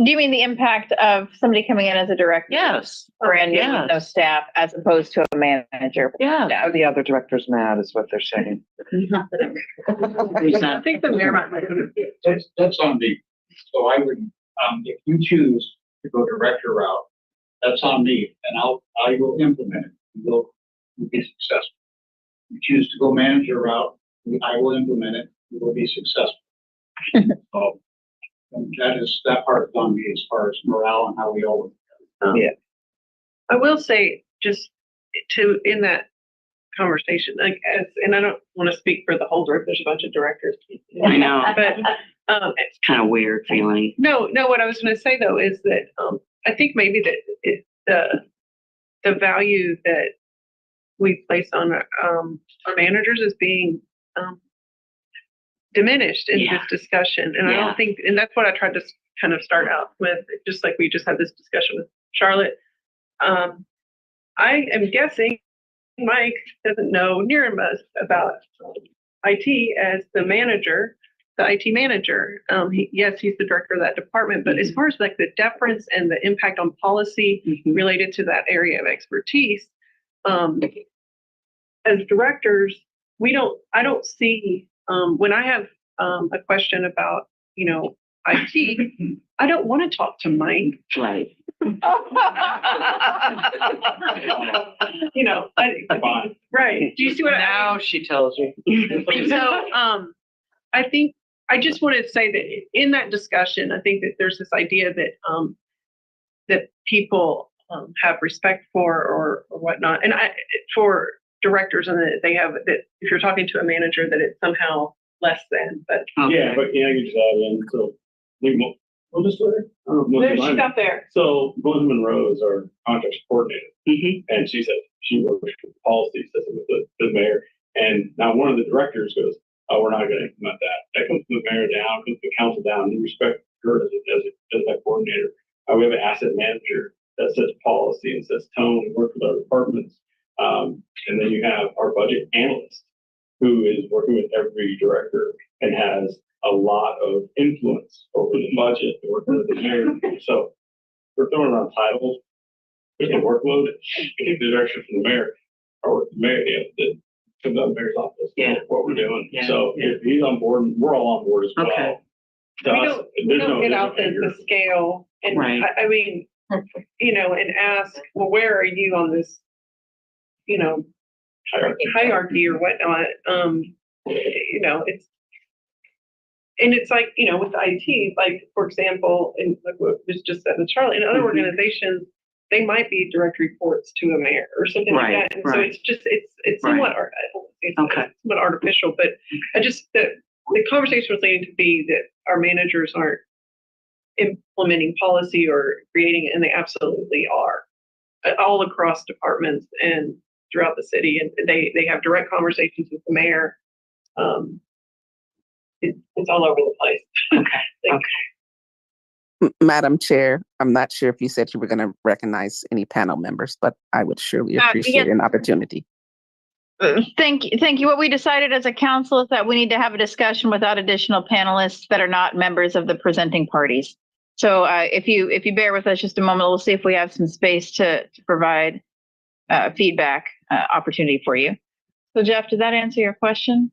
[SPEAKER 3] Do you mean the impact of somebody coming in as a director?
[SPEAKER 7] Yes.
[SPEAKER 3] Brand new with no staff as opposed to a manager?
[SPEAKER 7] Yeah.
[SPEAKER 8] Are the other directors mad is what they're saying.
[SPEAKER 13] I think the mayor might.
[SPEAKER 12] That's on me. So I would, if you choose to go director route, that's on me, and I will implement it. You'll be successful. You choose to go manager route, I will implement it. You will be successful. So that part is on me as far as morale and how we all work.
[SPEAKER 13] I will say, just in that conversation, like, and I don't want to speak for the whole group. There's a bunch of directors.
[SPEAKER 7] I know.
[SPEAKER 13] But,
[SPEAKER 7] It's kind of weird feeling.
[SPEAKER 13] no, what I was going to say though is that, I think maybe that the value that we place on, our managers is being, diminished in
[SPEAKER 7] Yeah.
[SPEAKER 13] this discussion. And I
[SPEAKER 7] Yeah.
[SPEAKER 13] don't think, and that's what I tried to kind of start out with, just like we just had this discussion with Charlotte. I am guessing Mike doesn't know near enough about IT as the manager, the IT manager. Yes, he's the director of that department, but as far as like the deference and the impact on policy related to that area of expertise, as directors, I don't see, when I have a question about, IT, I don't want to talk to Mike.
[SPEAKER 7] Right.
[SPEAKER 13] Right. Do you see what
[SPEAKER 5] Now she tells you.
[SPEAKER 13] So, I think, I just wanted to say that in that discussion, I think that there's this idea that, that people, have respect for or whatnot. And for directors, and that they have, that if you're talking to a manager, that it's somehow less than, but.
[SPEAKER 1] Yeah, but I can just add in, so, we'll just,
[SPEAKER 13] There, she's up there.
[SPEAKER 1] So Melissa Monroe is our contracts coordinator,
[SPEAKER 7] Mm-hmm.
[SPEAKER 1] and she said she works with the policy system with the mayor. And now one of the directors goes, "Oh, we're not going to implement that. That comes from the mayor down, comes from the council down. We respect her as that coordinator. We have an asset manager that sets policy and sets tone, and works with our departments. And then you have our budget analyst, who is working with every director and has a lot of influence over the budget, and working with the mayor. So we're throwing around titles. There's no workload. We get the direction from the mayor, or the mayor, that comes out of the mayor's office.
[SPEAKER 7] Yeah.
[SPEAKER 1] What we're doing.
[SPEAKER 7] Yeah.
[SPEAKER 1] So if he's on board, we're all on board as well.
[SPEAKER 7] Okay.
[SPEAKER 1] To us,
[SPEAKER 13] We
[SPEAKER 1] there's
[SPEAKER 13] don't
[SPEAKER 1] no
[SPEAKER 13] get out
[SPEAKER 1] different
[SPEAKER 13] the scale and
[SPEAKER 7] Right.
[SPEAKER 13] I mean, and ask, well, where are you on this, hierarchy or whatnot? It's like, with IT, like, for example, in like what was just said with Charlie, in other
[SPEAKER 7] Mhm.
[SPEAKER 13] organizations, they might be direct reports to a mayor or something like
[SPEAKER 7] Right,
[SPEAKER 13] that. And so
[SPEAKER 7] right.
[SPEAKER 13] it's just, it's
[SPEAKER 7] Right.
[SPEAKER 13] somewhat, I don't think it's
[SPEAKER 7] Okay.
[SPEAKER 13] somewhat artificial, but I just, the conversation was leading to be that our managers aren't implementing policy or creating it, and they absolutely are, all across departments and throughout the city. And they have direct conversations with the mayor. It's all over the place.
[SPEAKER 7] Okay.
[SPEAKER 15] Madam Chair, I'm not sure if you said you were going to recognize any panel members, but I would surely appreciate
[SPEAKER 3] yes.
[SPEAKER 15] an opportunity.
[SPEAKER 3] Thank you. What we decided as a council is that we need to have a discussion without additional panelists that are not members of the presenting parties. So if you bear with us just a moment, we'll see if we have some space to provide feedback opportunity for you. So Jeff, did that answer your question?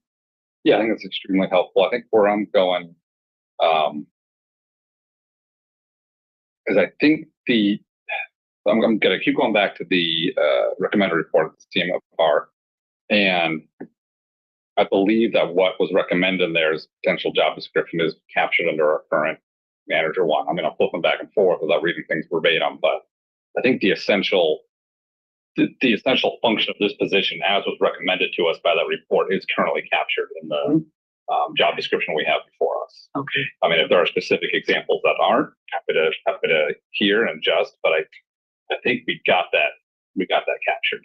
[SPEAKER 4] Yeah, I think that's extremely helpful. I think where I'm going, is I think I'm going to keep going back to the recommended report of the CMFR. And I believe that what was recommended in there as potential job description is captured under our current manager one. I'm going to flip them back and forth without reading things verbatim, but I think the essential function of this position, as was recommended to us by that report, is currently captured in the job description we have before us.
[SPEAKER 7] Okay.
[SPEAKER 4] I mean, if there are specific examples that aren't, happy to hear and adjust, but I think we got that captured.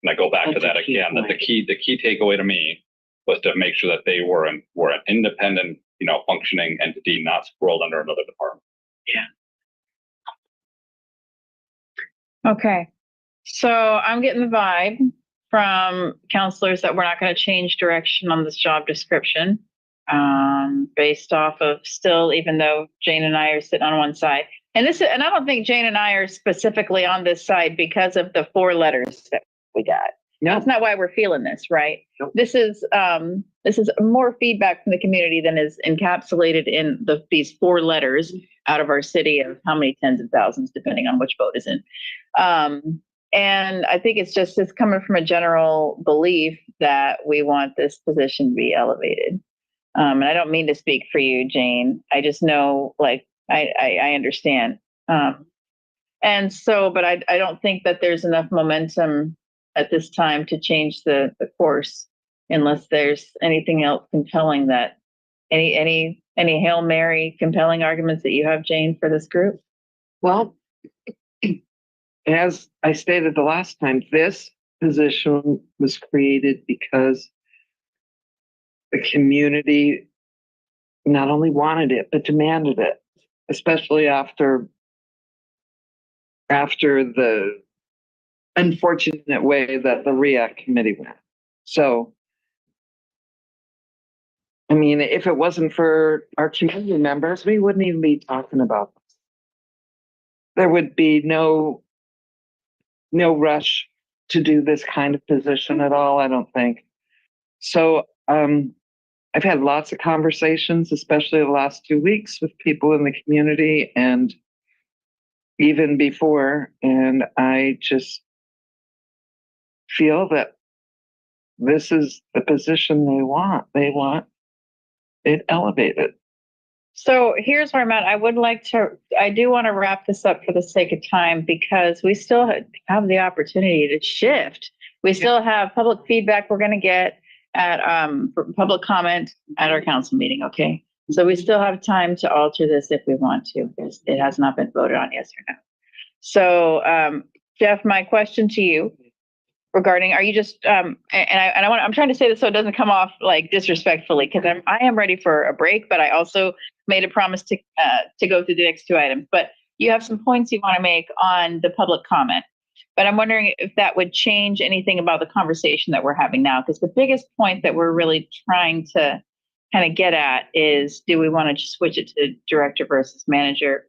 [SPEAKER 4] And I go back to that again, that the key takeaway to me was to make sure that they were an independent, functioning entity, not squirreled under another department.
[SPEAKER 7] Yeah.
[SPEAKER 3] Okay. So I'm getting the vibe from counselors that we're not going to change direction on this job description, based off of still, even though Jane and I are sitting on one side. And I don't think Jane and I are specifically on this side because of the 4 letters that we got. No, that's not why we're feeling this, right?
[SPEAKER 7] Nope.
[SPEAKER 3] This is more feedback from the community than is encapsulated in these 4 letters out of our city of how many tens of thousands, depending on which vote is in. And I think it's coming from a general belief that we want this position to be elevated. And I don't mean to speak for you, Jane. I just know, I understand. And so, but I don't think that there's enough momentum
[SPEAKER 16] at this time to change the course unless there's anything else compelling that, any Hail Mary compelling arguments that you have, Jane, for this group?
[SPEAKER 8] Well, as I stated the last time, this position was created because the community not only wanted it, but demanded it, especially after the unfortunate way that the REAC committee went. So, I mean, if it wasn't for our community members, we wouldn't even be talking about this. There would be no rush to do this kind of position at all, I don't think. So I've had lots of conversations, especially the last 2 weeks, with people in the community and even before, and I just feel that this is the position they want. They want it elevated.
[SPEAKER 16] So here's where I'm at. I do want to wrap this up for the sake of time because we still have the opportunity to shift. We still have public feedback we're going to get at public comment at our council meeting. Okay. So we still have time to alter this if we want to. It has not been voted on, yes or no. So, Jeff, my question to you regarding, are you just, I'm trying to say this so it doesn't come off like disrespectfully, because I am ready for a break, but I also made a promise to go through the next 2 items. But you have some points you want to make on the public comment. But I'm wondering if that would change anything about the conversation that we're having now, because the biggest point that we're really trying to kind of get at is, do we want to just switch it to director versus manager?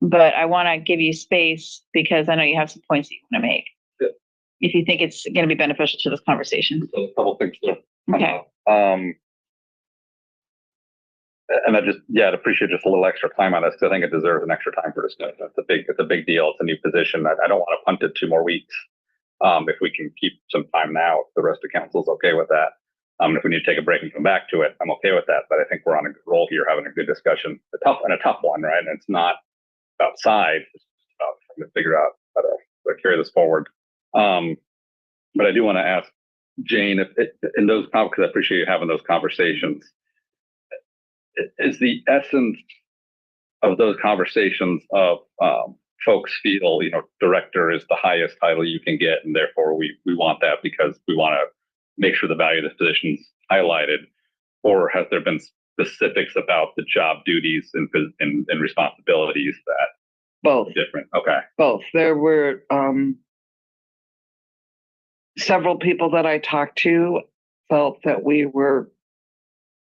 [SPEAKER 16] But I want to give you space because I know you have some points that you want to make.
[SPEAKER 4] Yeah.
[SPEAKER 16] If you think it's going to be beneficial to this conversation.
[SPEAKER 4] So a couple things there.
[SPEAKER 16] Okay.
[SPEAKER 4] And I'd appreciate just a little extra time on this. I think it deserves an extra time for discussion. It's a big deal. It's a new position. I don't want to punt it 2 more weeks. If we can keep some time now, if the rest of council's okay with that. If we need to take a break and come back to it, I'm okay with that. But I think we're on a good roll here, having a good discussion. A tough one, right? And it's not outside. It's about trying to figure out how to carry this forward. But I do want to ask Jane, in those, because I appreciate you having those conversations. Is the essence of those conversations of folks feel, director is the highest title you can get, and therefore we want that because we want to make sure the value of the position is highlighted, or has there been specifics about the job duties and responsibilities that
[SPEAKER 8] both
[SPEAKER 4] different? Okay,
[SPEAKER 8] both. There were several people that I talked to felt that we were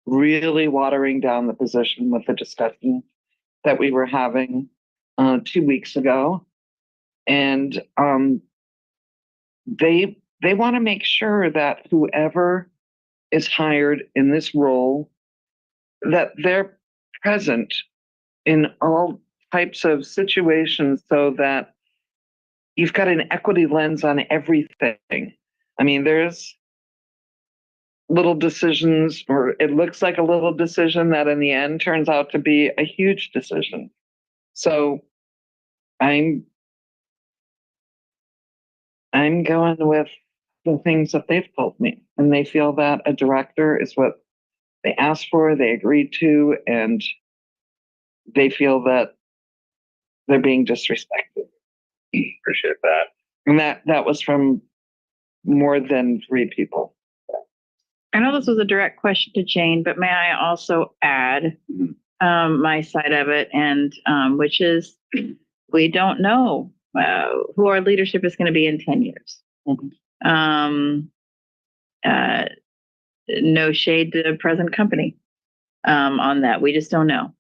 [SPEAKER 8] really watering down the position with the discussion that we were having 2 weeks ago. And they want to make sure that whoever is hired in this role, that they're present in all types of situations so that you've got an equity lens on everything. I mean, there's little decisions, or it looks like a little decision that in the end turns out to be a huge decision. So I'm going with the things that they've told me, and they feel that a director is what they asked for, they agreed to, and they feel that they're being disrespected.
[SPEAKER 4] Appreciate that.
[SPEAKER 8] And that was from more than 3 people.
[SPEAKER 16] I know this was a direct question to Jane, but may I also add my side of it, and which is we don't know who our leadership is going to be in 10 years. No shade to the present company on that. We just don't know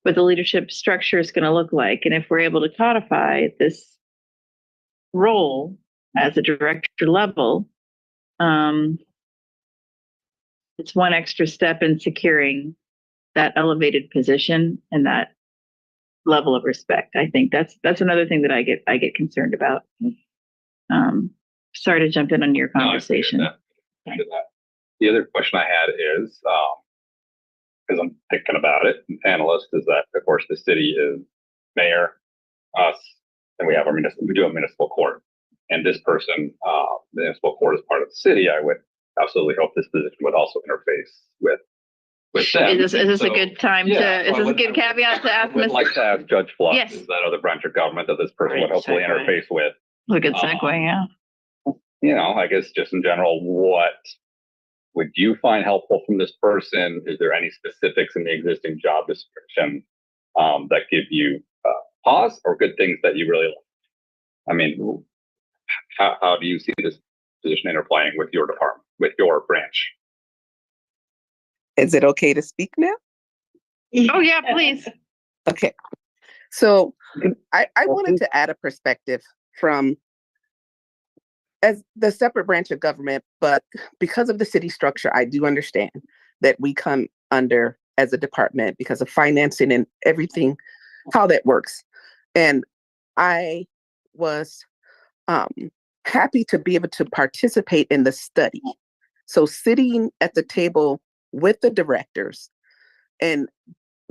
[SPEAKER 16] what the leadership structure is going to look like. And if we're able to codify this role as a director level, it's one extra step in securing that elevated position and that level of respect. I think that's another thing that I get concerned about. Sorry to jump in on your conversation.
[SPEAKER 4] No, I appreciate that. The other question I had is, because I'm thinking about it, and panelists, is that of course the city is mayor, us, and we do have municipal court. and this person, the municipal court is part of the city, I would absolutely hope this position would also interface with them.
[SPEAKER 16] Is this a
[SPEAKER 4] So,
[SPEAKER 16] good time
[SPEAKER 4] yeah,
[SPEAKER 16] to, is
[SPEAKER 4] so I
[SPEAKER 16] this a
[SPEAKER 4] would-
[SPEAKER 16] good caveat to
[SPEAKER 4] I
[SPEAKER 16] ask
[SPEAKER 4] would
[SPEAKER 16] Ms.?
[SPEAKER 4] like to ask Judge Flux,
[SPEAKER 16] Yes.
[SPEAKER 4] is that other branch of government that this person would
[SPEAKER 16] Great
[SPEAKER 4] hopefully
[SPEAKER 16] segue.
[SPEAKER 4] interface with.
[SPEAKER 16] It's a good segue, yeah.
[SPEAKER 4] You know, I guess just in general, what would you find helpful from this person? Is there any specifics in the existing job description that give you pause, or good things that you really like? I mean, how do you see this position interplaying with your department, with your branch?
[SPEAKER 15] Is it okay to speak now?
[SPEAKER 16] Oh, yeah, please.
[SPEAKER 15] Okay. So I wanted to add a perspective from as the separate branch of government, but because of the city structure, I do understand that we come under as a department because of financing and everything, how that works. And I was happy to be able to participate in the study. So sitting at the table with the directors and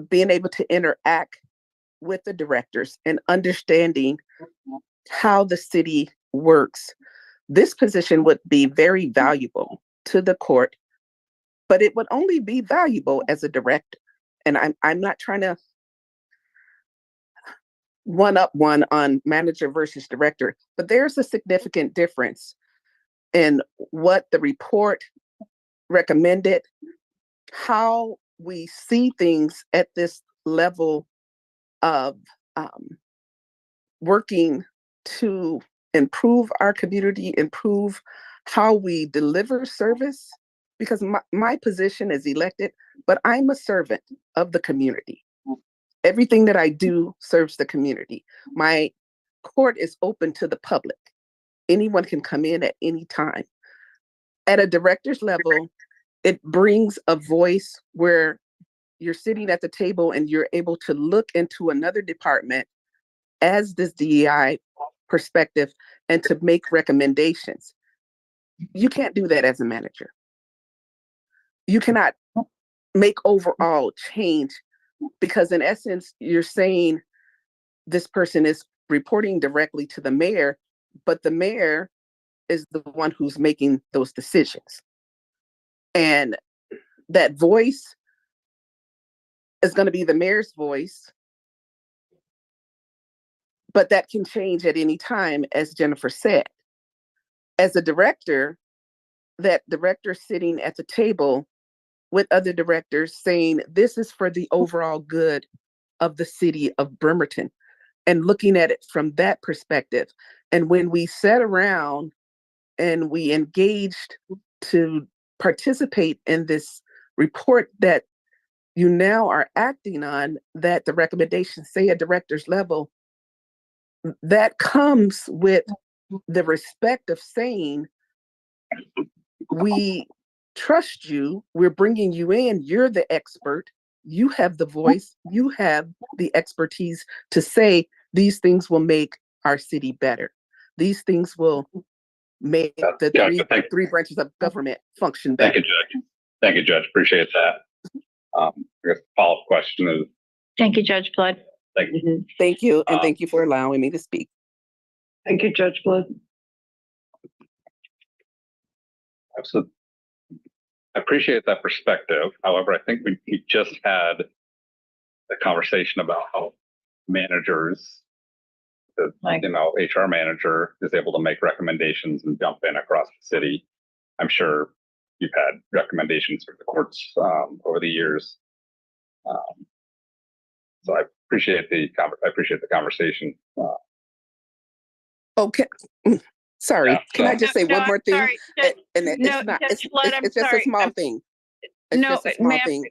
[SPEAKER 15] being able to interact with the directors and understanding how the city works, this position would be very valuable to the court, but it would only be valuable as a director. And I'm not trying to one on manager versus director, but there's a significant difference in what the report recommended, how we see things at this level of working to improve our community, improve how we deliver service, because my position is elected, but I'm a servant of the community. Everything that I do serves the community. My court is open to the public. Anyone can come in at any time. At a director's level, it brings a voice where you're sitting at the table and you're able to look into another department as this DEI perspective and to make recommendations. You can't do that as a manager. You cannot make overall change because in essence, you're saying this person is reporting directly to the mayor, but the mayor is the one who's making those decisions. And that voice is going to be the mayor's voice, but that can change at any time, as Jennifer said. As a director, that director sitting at the table with other directors saying, this is for the overall good of the city of Bremerton, and looking at it from that perspective. And when we sat around and we engaged to participate in this report that you now are acting on, that the recommendations say at director's level, that comes with the respect of saying, we trust you, we're bringing you in, you're the expert, you have the voice, you have the expertise to say these things will make our city better. These things will make the three branches of government function better.
[SPEAKER 4] Thank you, Judge. Thank you, Judge. Appreciate that. I guess the follow-up question is.
[SPEAKER 16] Thank you, Judge Flood.
[SPEAKER 4] Thank you.
[SPEAKER 15] Thank you, and thank you for allowing me to speak.
[SPEAKER 5] Thank you, Judge Blood.
[SPEAKER 4] Absolutely. I appreciate that perspective. However, I think we just had a conversation about how managers, HR manager is able to make recommendations and jump in across the city. I'm sure you've had recommendations from the courts over the years. So I appreciate the conversation.
[SPEAKER 15] Okay. Sorry.
[SPEAKER 4] Yeah,
[SPEAKER 15] Can I just say one more thing?
[SPEAKER 16] Sorry.
[SPEAKER 15] It's just a small thing. It's just a small thing.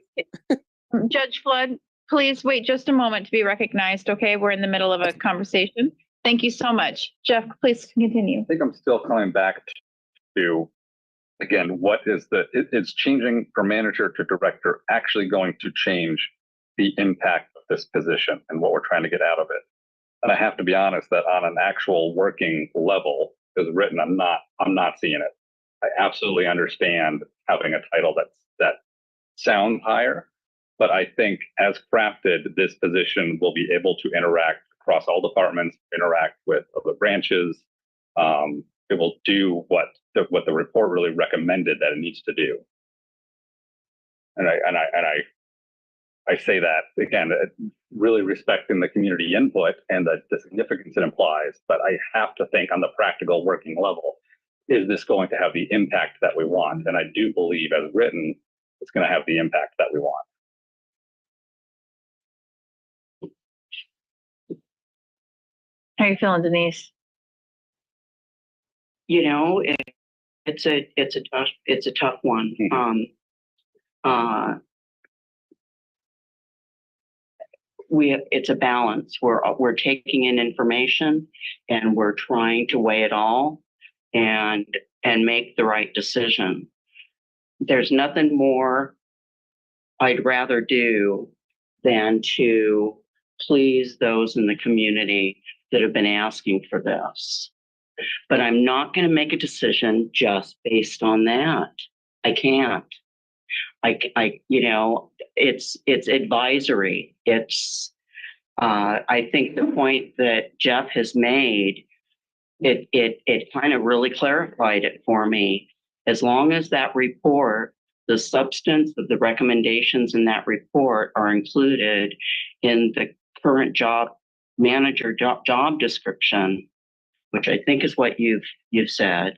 [SPEAKER 16] Judge Flood, please wait just a moment to be recognized, okay? We're in the middle of a conversation. Thank you so much. Jeff, please continue.
[SPEAKER 4] I think I'm still coming back to, again, what is it's changing from manager to director actually going to change the impact of this position and what we're trying to get out of it. And I have to be honest that on an actual working level as written, I'm not seeing it. I absolutely understand having a title that sounds higher, but I think as crafted, this position will be able to interact across all departments, interact with other branches, it will do what the report really recommended that it needs to do. And I say that again, really respecting the community input and the significance it implies, but I have to think on the practical working level, is this going to have the impact that we want? And I do believe, as written, it's going to have the impact that we want.
[SPEAKER 16] How are you feeling, Denise?
[SPEAKER 7] You know, it's a tough one. It's a balance. We're taking in information and we're trying to weigh it all and make the right decision. There's nothing more I'd rather do than to please those in the community that have been asking for this. But I'm not going to make a decision just based on that. I can't. It's advisory. I think the point that Jeff has made, it kind of really clarified it for me. As long as that report, the substance of the recommendations in that report are included in the current job manager job description, which I think is what you've said.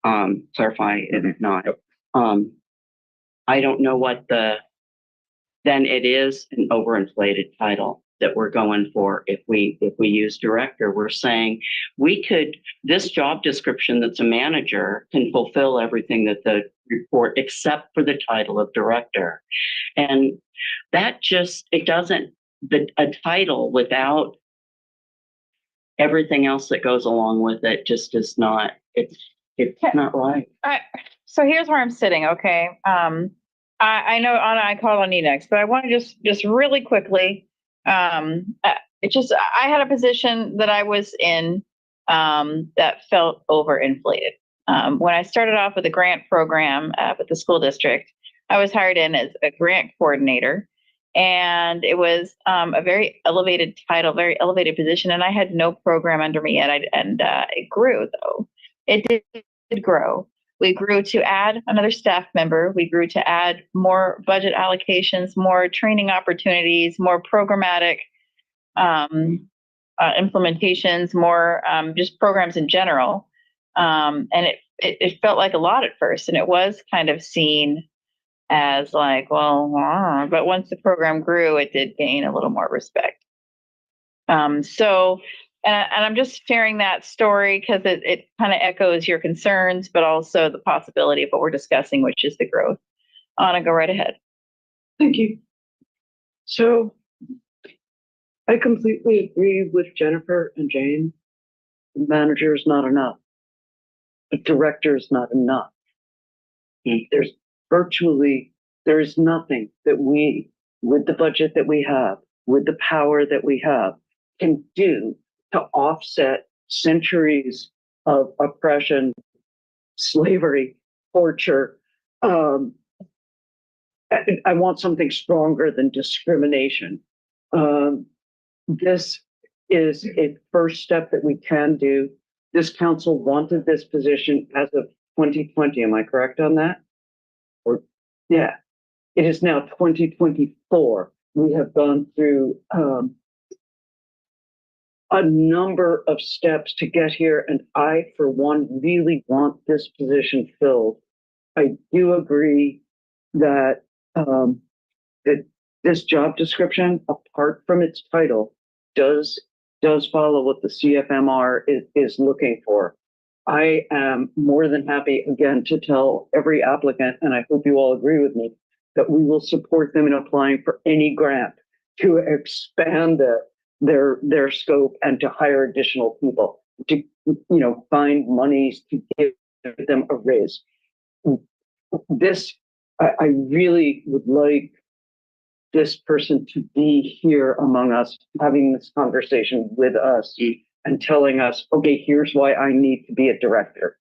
[SPEAKER 7] Clarify if not. I don't know what then it is an overinflated title that we're going for. If we use director, we're saying this job description that's a manager can fulfill everything that the report except for the title of director. And that a title without everything else that goes along with it just is not, it's not right.
[SPEAKER 16] So here's where I'm sitting, okay? I know, Anna, I called on you next, but I want to just really quickly, I had a position that I was in that felt overinflated. When I started off with a grant program with the school district, I was hired in as a grant coordinator, and it was a very elevated title, very elevated position, and I had no program under me yet. It grew, though. It did grow. We grew to add another staff member. We grew to add more budget allocations, more training opportunities, more programmatic implementations, more just programs in general. And it felt like a lot at first, and it was kind of seen as like, well, but once the program grew, it did gain a little more respect. And I'm just sharing that story because it kind of echoes your concerns, but also the possibility of what we're discussing, which is the growth. Anna, go right ahead.
[SPEAKER 5] Thank you. So I completely agree with Jennifer and Jane. The manager is not enough. The director is not enough. There is nothing that we, with the budget that we have, with the power that we have, can do to offset centuries of oppression, slavery, torture. I want something stronger than discrimination. This is a first step that we can do. This council wanted this position as of 2020. Am I correct on that? Yeah. It is now 2024. We have gone through a number of steps to get here, and I, for one, really want this position filled. I do agree that that this job description, apart from its title, does follow what the CFMR is looking for. I am more than happy, again, to tell every applicant, and I hope you all agree with me, that we will support them in applying for any grant to expand their scope and to hire additional people, to find monies to give them a raise. I really would like this person to be here among us, having this conversation with us and telling us, okay, here's why I need to be a director.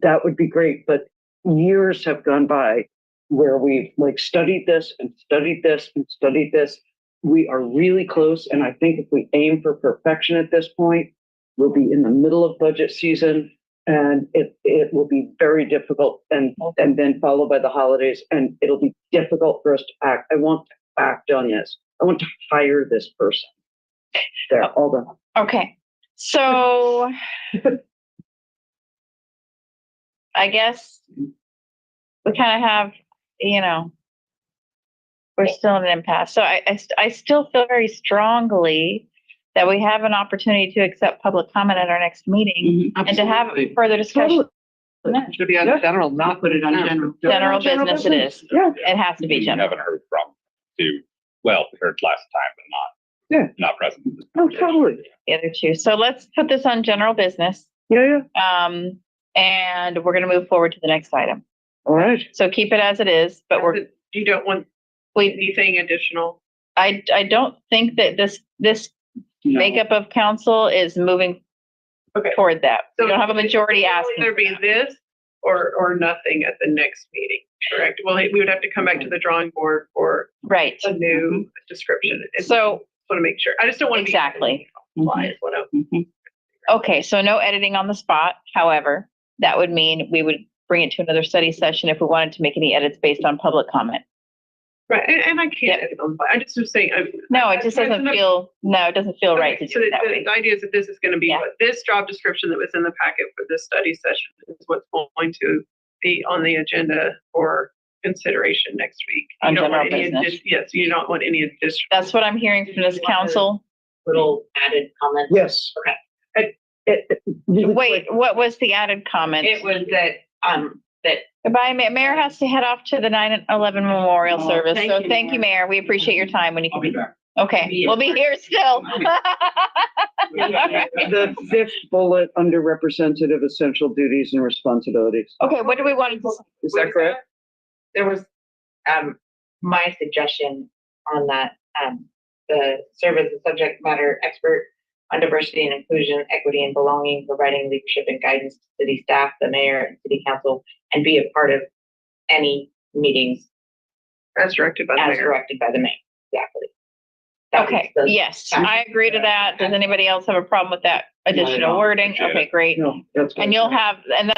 [SPEAKER 5] That would be great. But years have gone by where we've studied this and studied this and studied this. We are really close. And I think if we aim for perfection at this point, we'll be in the middle of budget season, and it will be very difficult, and then followed by the holidays, and it'll be difficult for us to act. I want to act on this. I want to hire this person. There, all done.
[SPEAKER 16] Okay, so I guess we kind of have, we're still in an impasse. So I still feel very strongly that we have an opportunity to accept public comment at our next meeting and to have further discussion.
[SPEAKER 8] Should be on general, not
[SPEAKER 7] Put it on general.
[SPEAKER 16] General business it is.
[SPEAKER 5] Yeah.
[SPEAKER 16] It has to be
[SPEAKER 4] We
[SPEAKER 16] general.
[SPEAKER 4] haven't heard from we heard last time, but not present.
[SPEAKER 5] Oh, totally.
[SPEAKER 16] The other two. So let's put this on general business.
[SPEAKER 5] Yeah.
[SPEAKER 16] And we're going to move forward to the next item.
[SPEAKER 5] All right.
[SPEAKER 16] So keep it as it is, but
[SPEAKER 13] You don't want anything additional?
[SPEAKER 16] I don't think that this makeup of council is moving toward that.
[SPEAKER 13] So
[SPEAKER 16] We don't have a majority
[SPEAKER 13] Will
[SPEAKER 16] asking.
[SPEAKER 13] either be this or nothing at the next meeting, correct? Well, we would have to come back to the drawing board for
[SPEAKER 16] Right.
[SPEAKER 13] a new description.
[SPEAKER 16] So
[SPEAKER 13] Want to make sure. I just don't want to
[SPEAKER 16] exactly.
[SPEAKER 13] Is what I'm.
[SPEAKER 16] Okay, so no editing on the spot. However, that would mean we would bring it to another study session if we wanted to make any edits based on public comment.
[SPEAKER 13] Right, and I can't edit on, I just was saying.
[SPEAKER 16] No, it just doesn't feel, it doesn't feel right to
[SPEAKER 13] So
[SPEAKER 16] do it that way.
[SPEAKER 13] the idea is that this is going to be what this job description that was in the packet for this study session is what's going to be on the agenda for consideration next week.
[SPEAKER 16] On
[SPEAKER 13] You don't want
[SPEAKER 16] general
[SPEAKER 13] any
[SPEAKER 16] business.
[SPEAKER 13] Yes, you don't want any additional.
[SPEAKER 16] That's what I'm hearing from this council.
[SPEAKER 7] Little added comments.
[SPEAKER 5] Yes.
[SPEAKER 7] Okay.
[SPEAKER 16] Wait, what was the added comment?
[SPEAKER 7] It was that,
[SPEAKER 16] Goodbye, Mayor has to head off to the 9/11 memorial service.
[SPEAKER 7] thank
[SPEAKER 16] So
[SPEAKER 7] you,
[SPEAKER 16] thank you, Mayor. We appreciate your time when you can be.
[SPEAKER 1] back.
[SPEAKER 16] Okay, we'll be here still.
[SPEAKER 5] The fifth bullet under representative essential duties and responsibilities.
[SPEAKER 16] Okay, what do we want to?
[SPEAKER 5] Is that correct?
[SPEAKER 14] There was, my suggestion on that, the serve as a subject matter expert on diversity and inclusion, equity and belonging, providing leadership and guidance to city staff, the mayor and city council, and be a part of any meetings
[SPEAKER 13] As directed by the
[SPEAKER 14] as
[SPEAKER 13] mayor.
[SPEAKER 14] directed by the mayor. Exactly. That was
[SPEAKER 16] Okay,
[SPEAKER 14] the-
[SPEAKER 16] yes, I agree to that. Does anybody else have a problem with that additional wording? Okay, great.
[SPEAKER 5] No, that's.
[SPEAKER 16] And you'll have, and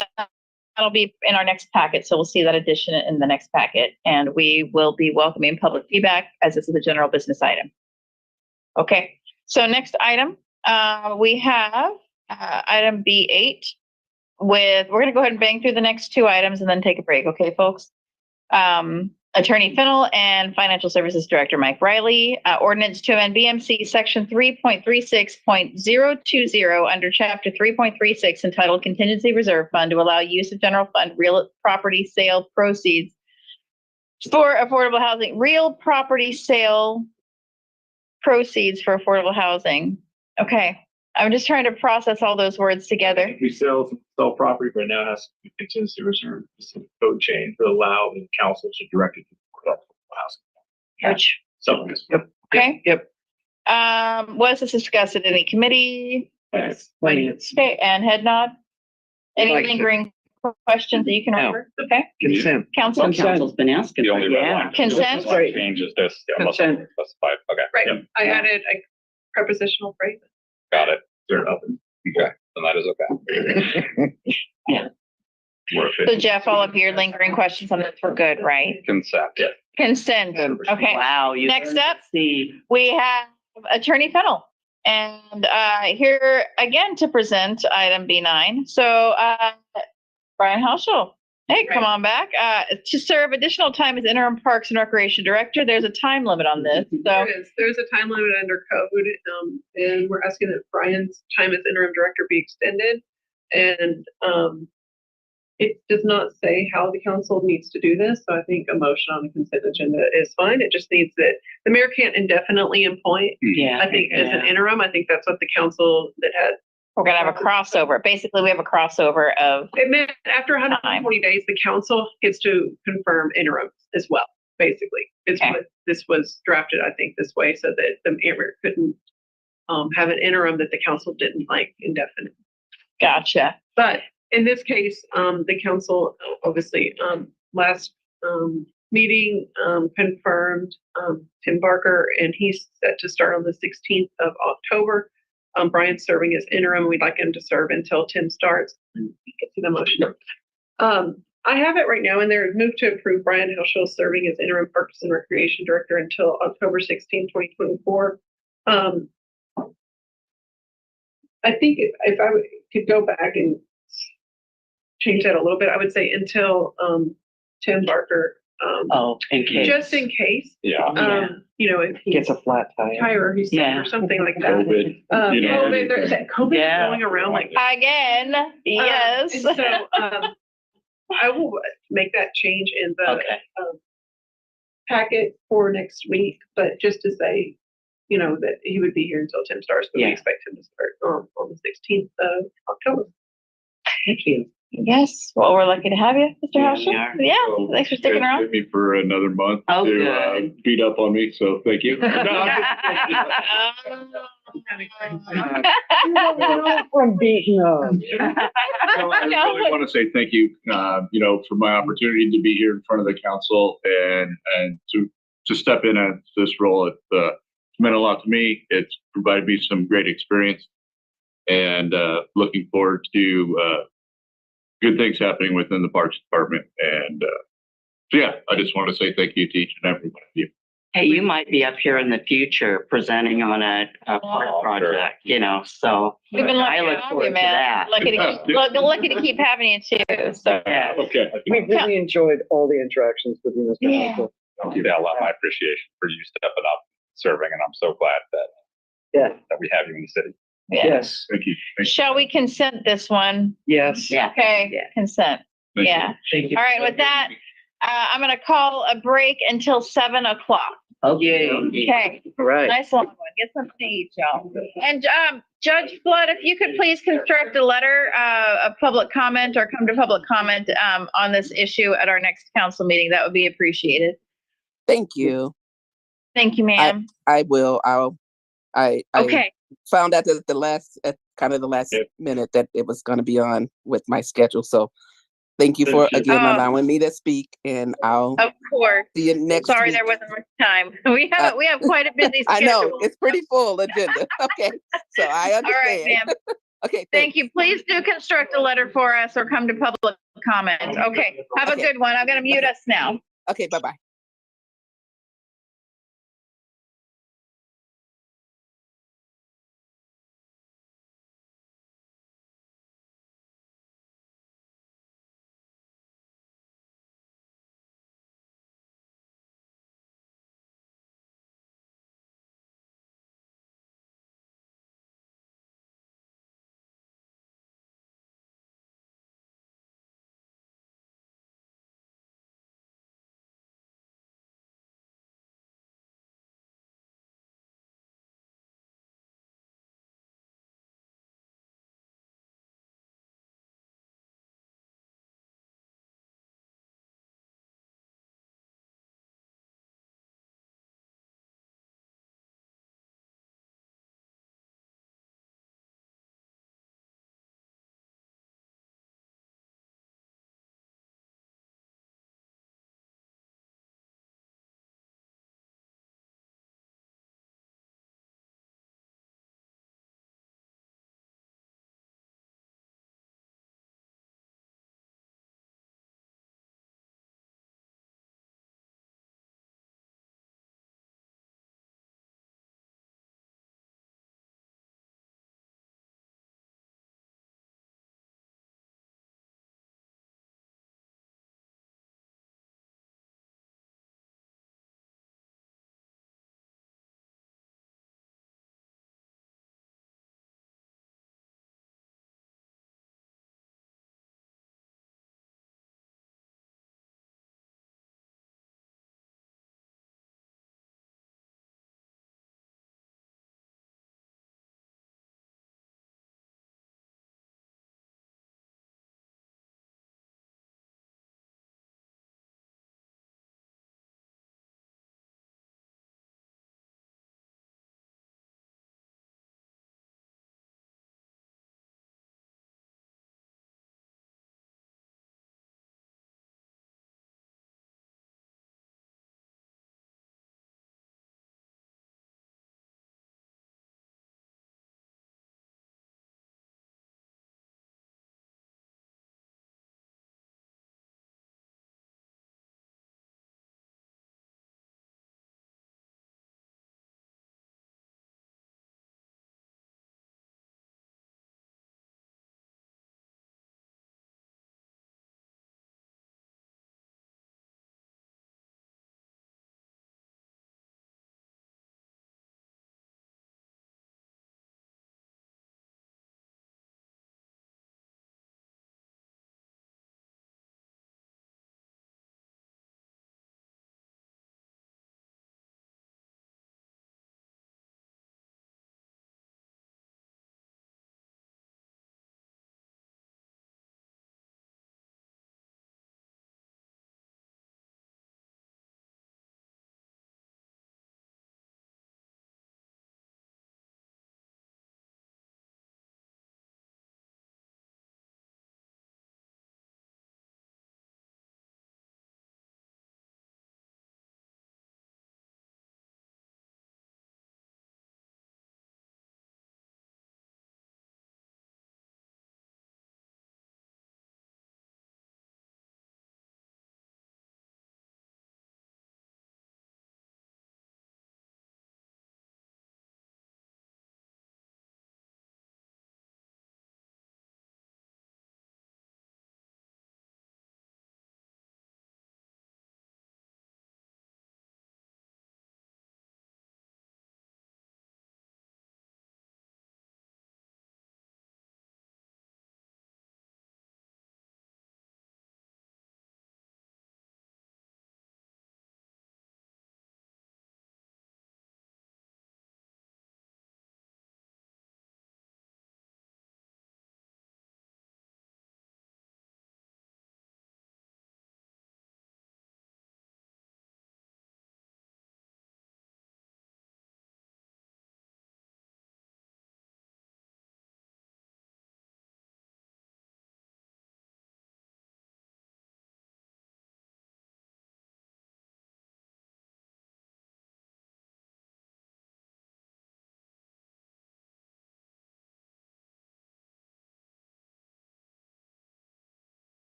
[SPEAKER 16] that'll be in our next packet, so we'll see that addition in the next packet. And we will be welcoming public feedback as this is a general business item. Okay, so next item, we have item B8 we're gonna go ahead and bang through the next two items and then take a break, okay, folks? Attorney Fennell and Financial Services Director Mike Riley, ordinance to amend BMC section 3.36.020 under chapter 3.36 entitled Contingency Reserve Fund to allow use of general fund real property sale proceeds for affordable housing, real property sale proceeds for affordable housing. Okay, I'm just trying to process all those words together.
[SPEAKER 1] We sell property, but now has to be contingency reserve. It's a code change to allow the council to direct it to housing.
[SPEAKER 16] Which,
[SPEAKER 1] So,
[SPEAKER 16] okay.
[SPEAKER 5] Yep.
[SPEAKER 16] Was this discussed at any committee?
[SPEAKER 1] yes.
[SPEAKER 16] Okay, and head nod. Any
[SPEAKER 5] Like-
[SPEAKER 16] lingering questions that you can
[SPEAKER 8] No.
[SPEAKER 16] remember? Okay,
[SPEAKER 8] Consent.
[SPEAKER 16] council?
[SPEAKER 5] Consent.
[SPEAKER 7] council's been asking.
[SPEAKER 4] The only red
[SPEAKER 5] Yeah.
[SPEAKER 4] line.
[SPEAKER 16] Consent?
[SPEAKER 5] Right.
[SPEAKER 4] Change is this.
[SPEAKER 5] Consent.
[SPEAKER 4] Specified. Okay.
[SPEAKER 13] Right,
[SPEAKER 1] Yep.
[SPEAKER 13] I added a prepositional phrase.
[SPEAKER 4] Got it.
[SPEAKER 1] They're up.
[SPEAKER 4] Okay. Then that is okay.
[SPEAKER 1] More
[SPEAKER 16] So
[SPEAKER 1] efficient.
[SPEAKER 16] Jeff, all of your lingering questions on this were good, right?
[SPEAKER 4] Consent.
[SPEAKER 1] Yeah.
[SPEAKER 16] Consent, okay.
[SPEAKER 7] Wow. You
[SPEAKER 16] Next up,
[SPEAKER 7] see.
[SPEAKER 16] we have Attorney Fennell. And here again to present item B9. So Brian Hauschel, hey, come on back. To serve additional time as interim Parks and Recreation Director, there's a time limit on this. So
[SPEAKER 13] There's a time limit under code, and we're asking that Brian's time as interim director be extended. And it does not say how the council needs to do this, so I think a motion on the consent agenda is fine. It just needs that the mayor can't indefinitely appoint.
[SPEAKER 7] Yeah.
[SPEAKER 13] I think as an interim, I think that's what the council that had.
[SPEAKER 16] we're gonna have a crossover. Basically, we have a crossover of,
[SPEAKER 13] It meant after 140 days, the council gets to confirm interims as well, basically. It's
[SPEAKER 16] Okay.
[SPEAKER 13] what this was drafted, I think, this way, so that the mayor couldn't have an interim that the council didn't like indefinite.
[SPEAKER 16] gotcha.
[SPEAKER 13] But in this case, the council, obviously, last meeting confirmed Tim Barker, and he's set to start on the 16th of October. Brian's serving as interim. We'd like him to serve until Tim starts. You can see the motion. I have it right now in there. Move to approve Brian Hilschel serving as interim Parks and Recreation Director until October 16, 2024. I think if I could go back and change that a little bit, I would say until Tim Barker.
[SPEAKER 7] In case.
[SPEAKER 13] Just in case.
[SPEAKER 4] Yeah.
[SPEAKER 13] You know, if he
[SPEAKER 8] Gets a flat tire.
[SPEAKER 13] or he's sick
[SPEAKER 7] Yeah.
[SPEAKER 13] or something like that.
[SPEAKER 11] COVID, you know.
[SPEAKER 13] COVID
[SPEAKER 7] Yeah.
[SPEAKER 13] going around like
[SPEAKER 3] Again, yes.
[SPEAKER 13] and so I will make that change in the
[SPEAKER 7] Okay.
[SPEAKER 13] packet for next week, but just to say, you know, that he would be here until Tim starts, but
[SPEAKER 7] Yeah.
[SPEAKER 13] we expect him to start on the 16th of October.
[SPEAKER 7] Thank you.
[SPEAKER 3] Yes, well, we're lucky to have you, Mr.
[SPEAKER 7] Yeah,
[SPEAKER 3] Houser.
[SPEAKER 7] we are.
[SPEAKER 3] Yeah,
[SPEAKER 11] So,
[SPEAKER 3] thanks for sticking
[SPEAKER 11] guys
[SPEAKER 3] around.
[SPEAKER 11] give me for another month
[SPEAKER 7] Oh,
[SPEAKER 11] to
[SPEAKER 7] good.
[SPEAKER 11] beat up on me, so thank you. No,
[SPEAKER 5] From beating up.
[SPEAKER 11] I really want to say thank you, you know, for my opportunity to be here in front of the council and to step in at this role. It's meant a lot to me. It's provided me some great experience, and looking forward to good things happening within the Parks Department. And so, yeah, I just want to say thank you to each and every one of you.
[SPEAKER 7] Hey, you might be up here in the future presenting on a park project, you know, so
[SPEAKER 3] We've been lucky
[SPEAKER 7] I
[SPEAKER 3] to
[SPEAKER 7] look
[SPEAKER 3] have
[SPEAKER 7] forward
[SPEAKER 3] you,
[SPEAKER 7] to
[SPEAKER 3] man.
[SPEAKER 7] that.
[SPEAKER 3] Lucky to keep having you too, so.
[SPEAKER 7] Yeah.
[SPEAKER 11] Okay.
[SPEAKER 5] We really enjoyed all the interactions with you, Mr.
[SPEAKER 3] Yeah.
[SPEAKER 5] Houser.
[SPEAKER 4] I'll give you a lot of my appreciation for you stepping up, serving, and I'm so glad
[SPEAKER 5] Yeah.
[SPEAKER 4] that we have you in the city.
[SPEAKER 3] Yeah.
[SPEAKER 5] Yes.
[SPEAKER 11] Thank you. Thank you.
[SPEAKER 3] Shall we consent this one?
[SPEAKER 8] Yes.
[SPEAKER 7] Yeah.
[SPEAKER 3] Okay,
[SPEAKER 7] Yeah.
[SPEAKER 3] consent.
[SPEAKER 11] Thank you.
[SPEAKER 3] Yeah.
[SPEAKER 8] Thank you.
[SPEAKER 3] All right, with that, I'm gonna call a break until 7 o'clock.
[SPEAKER 7] Okay.
[SPEAKER 3] Okay,
[SPEAKER 8] All right.
[SPEAKER 3] nice long one. Get something to eat, y'all. And Judge Flood, if you could please construct a letter of public comment or come to public comment on this issue at our next council meeting, that would be appreciated.
[SPEAKER 15] Thank you.
[SPEAKER 3] Thank you, ma'am.
[SPEAKER 15] I will. I
[SPEAKER 3] Okay,
[SPEAKER 15] found out at the last minute that it was going to be on with my schedule. So thank you for
[SPEAKER 11] Thank you.
[SPEAKER 15] again
[SPEAKER 3] Oh.
[SPEAKER 15] allowing me to speak, and I'll
[SPEAKER 3] of course.
[SPEAKER 15] see you next
[SPEAKER 3] Sorry
[SPEAKER 15] week.
[SPEAKER 3] there wasn't much time. We have quite a busy
[SPEAKER 15] I
[SPEAKER 3] schedule.
[SPEAKER 15] know it's pretty full agenda. Okay, so I
[SPEAKER 3] All right,
[SPEAKER 15] understand.
[SPEAKER 3] ma'am.
[SPEAKER 15] Okay,
[SPEAKER 3] Thank you. Please do construct a letter for us or come to public comment. Okay, have a
[SPEAKER 15] Okay.
[SPEAKER 3] good one. I'm gonna mute us now.
[SPEAKER 15] Okay, bye bye.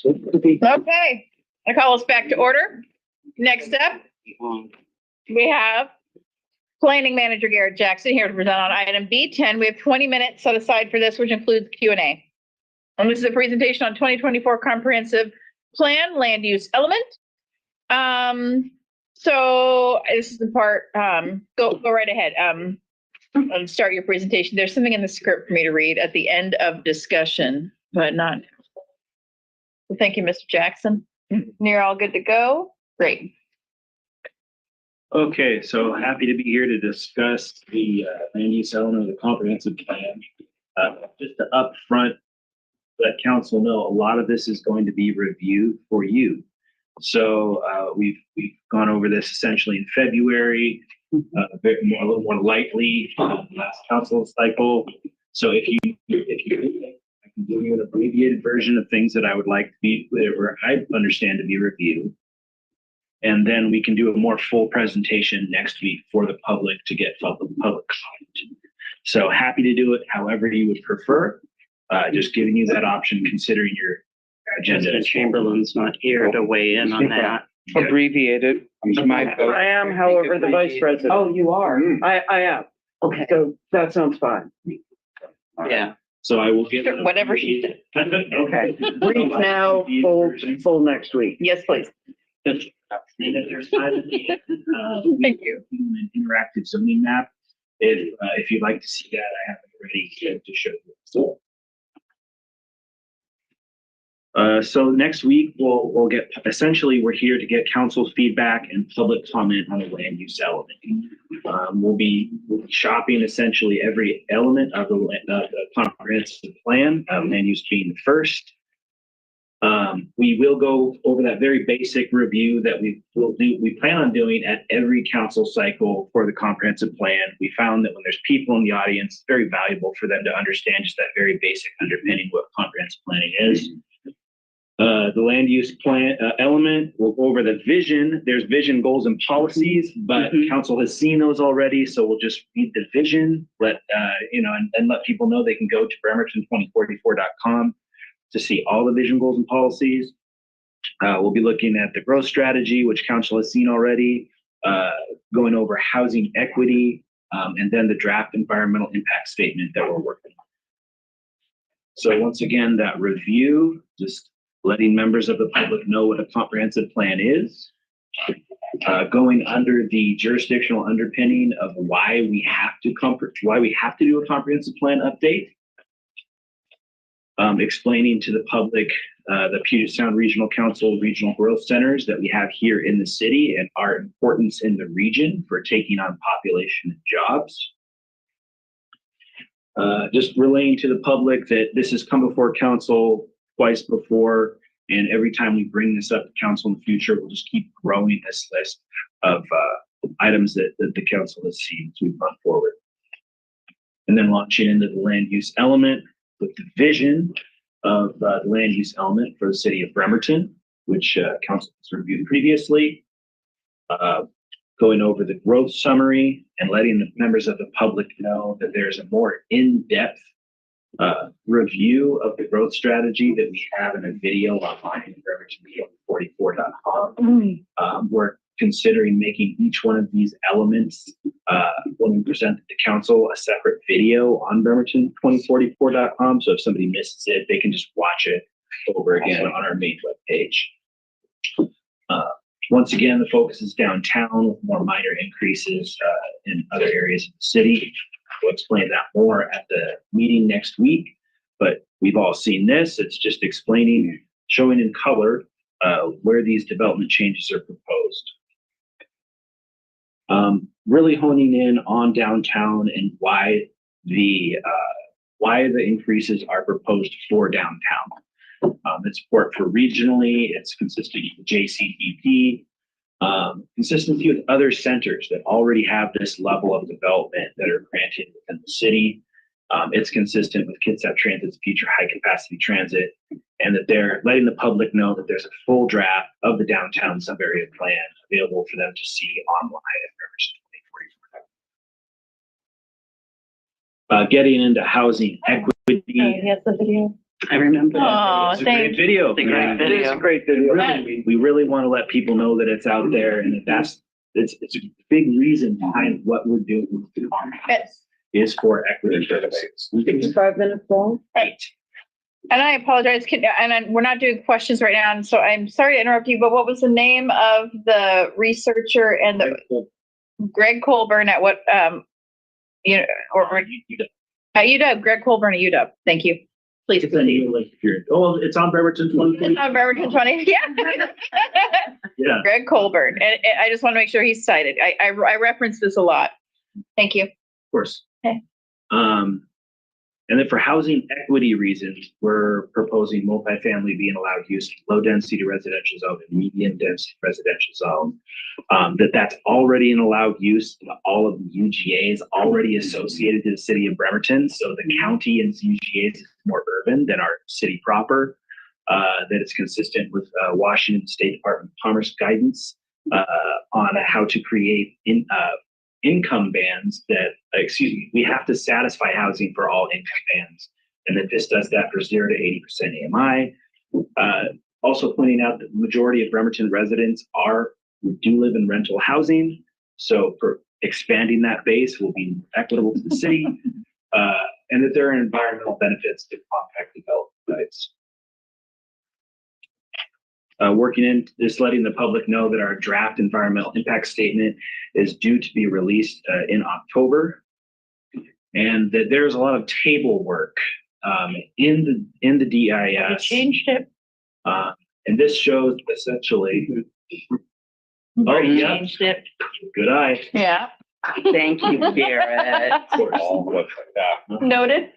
[SPEAKER 16] Okay, I call us back to order. Next up, we have Planning Manager Garrett Jackson here to present on item B10. We have 20 minutes set aside for this, which includes Q&A. And this is a presentation on 2024 Comprehensive Plan Land Use Element. So this is the part, go right ahead. And start your presentation. There's something in the script for me to read at the end of discussion, but not. Well, thank you, Mr. Jackson. You're all good to go? Great.
[SPEAKER 17] Okay, so happy to be here to discuss the land use element of the comprehensive plan. Just to upfront let council know, a lot of this is going to be reviewed for you. So we've gone over this essentially in February, a little more lightly last council cycle. So if you I can give you an abbreviated version of things that I would like to be, or I understand to be reviewed. And then we can do a more full presentation next week for the public to get public comment. So happy to do it however you would prefer. Just giving you that option considering your agenda.
[SPEAKER 5] President Chamberlain's not here to weigh in on that.
[SPEAKER 8] Abbreviated.
[SPEAKER 5] I am, however, the vice president.
[SPEAKER 8] Oh, you are?
[SPEAKER 5] I am.
[SPEAKER 8] Okay. So that sounds fine.
[SPEAKER 5] Yeah.
[SPEAKER 17] So I will get
[SPEAKER 16] Whatever she said.
[SPEAKER 5] Okay. Brief now, full next week.
[SPEAKER 16] Yes, please.
[SPEAKER 17] And if there's time at the end,
[SPEAKER 16] Thank you.
[SPEAKER 17] An interactive zoning map. If you'd like to see that, I have it ready to show you. So next week we'll get, essentially we're here to get council's feedback and public comment on the land use element. We'll be shopping essentially every element of the comprehensive plan, land use being the first. We will go over that very basic review that we plan on doing at every council cycle for the comprehensive plan. We found that when there's people in the audience, it's very valuable for them to understand just that very basic underpinning what comprehensive planning is. The land use plan element, we'll go over the vision. There's vision, goals, and policies, but council has seen those already. So we'll just read the vision, let and let people know they can go to Bremerton2044.com to see all the vision, goals, and policies. We'll be looking at the growth strategy, which council has seen already, going over housing equity, and then the draft environmental impact statement that we're working on. So once again, that review, just letting members of the public know what a comprehensive plan is, going under the jurisdictional underpinning of why we have to do a comprehensive plan update, explaining to the public the Puget Sound Regional Council regional growth centers that we have here in the city and our importance in the region for taking on population and jobs. Just relaying to the public that this has come before council twice before, and every time we bring this up to council in the future, we'll just keep growing this list of items that the council has seen as we've gone forward. And then launching into the land use element with the vision of the land use element for the city of Bremerton, which council has reviewed previously. Going over the growth summary and letting the members of the public know that there's a more in-depth review of the growth strategy that we have in a video online at Bremerton2044.com. We're considering making each one of these elements when we present to council a separate video on Bremerton2044.com. So if somebody misses it, they can just watch it over again on our main webpage. Once again, the focus is downtown with more minor increases in other areas of the city. We'll explain that more at the meeting next week, but we've all seen this. It's just explaining, showing in color where these development changes are proposed. Really honing in on downtown and why the increases are proposed for downtown. It's worked for regionally, it's consistent with JCDP, consistency with other centers that already have this level of development that are granted within the city. It's consistent with Kitsap Transit's future high capacity transit, and that they're letting the public know that there's a full draft of the downtown sub-area plan available for them to see online at Bremerton2044. Getting into housing equity.
[SPEAKER 16] Yes, the video.
[SPEAKER 7] I remember.
[SPEAKER 3] Oh,
[SPEAKER 17] It's a great
[SPEAKER 3] thank
[SPEAKER 17] video.
[SPEAKER 7] It's a great
[SPEAKER 17] Yeah,
[SPEAKER 7] video.
[SPEAKER 17] It is a great video. We really want to let people know that it's out there and it's a big reason behind what we're doing with the
[SPEAKER 3] Yes.
[SPEAKER 17] is for equity services.
[SPEAKER 5] 5 minutes long?
[SPEAKER 3] Right. And I apologize, we're not doing questions right now, and so I'm sorry to interrupt you, but what was the name of the researcher and the Greg Colburn at what, at UW, Greg Colburn at UW. Thank you. Please proceed.
[SPEAKER 17] It's on Bremerton 20.
[SPEAKER 3] It's on Bremerton 20, yeah.
[SPEAKER 17] Yeah.
[SPEAKER 3] Greg Colburn, and I just want to make sure he's cited. I reference this a lot. Thank you.
[SPEAKER 17] Of course.
[SPEAKER 3] Okay.
[SPEAKER 17] And then for housing equity reasons, we're proposing multifamily being allowed use in low density residential zone and medium density residential zone. That's already an allowed use in all of the UGAs already associated to the city of Bremerton. So the county and UGAs is more urban than our city proper. That it's consistent with Washington State Department of Commerce guidance on how to create income bands we have to satisfy housing for all income bands. And that this does that for 0 to 80% AMI. Also pointing out that the majority of Bremerton residents do live in rental housing. So for expanding that base will be equitable to the city. And that there are environmental benefits to compact development sites. Working in just letting the public know that our draft environmental impact statement is due to be released in October, and that there's a lot of table work in the DIS.
[SPEAKER 3] Changed it.
[SPEAKER 17] And this shows essentially. Oh, yeah.
[SPEAKER 3] Changed it.
[SPEAKER 17] Good eye.
[SPEAKER 3] Yeah.
[SPEAKER 7] Thank you, Garrett.
[SPEAKER 3] Noted.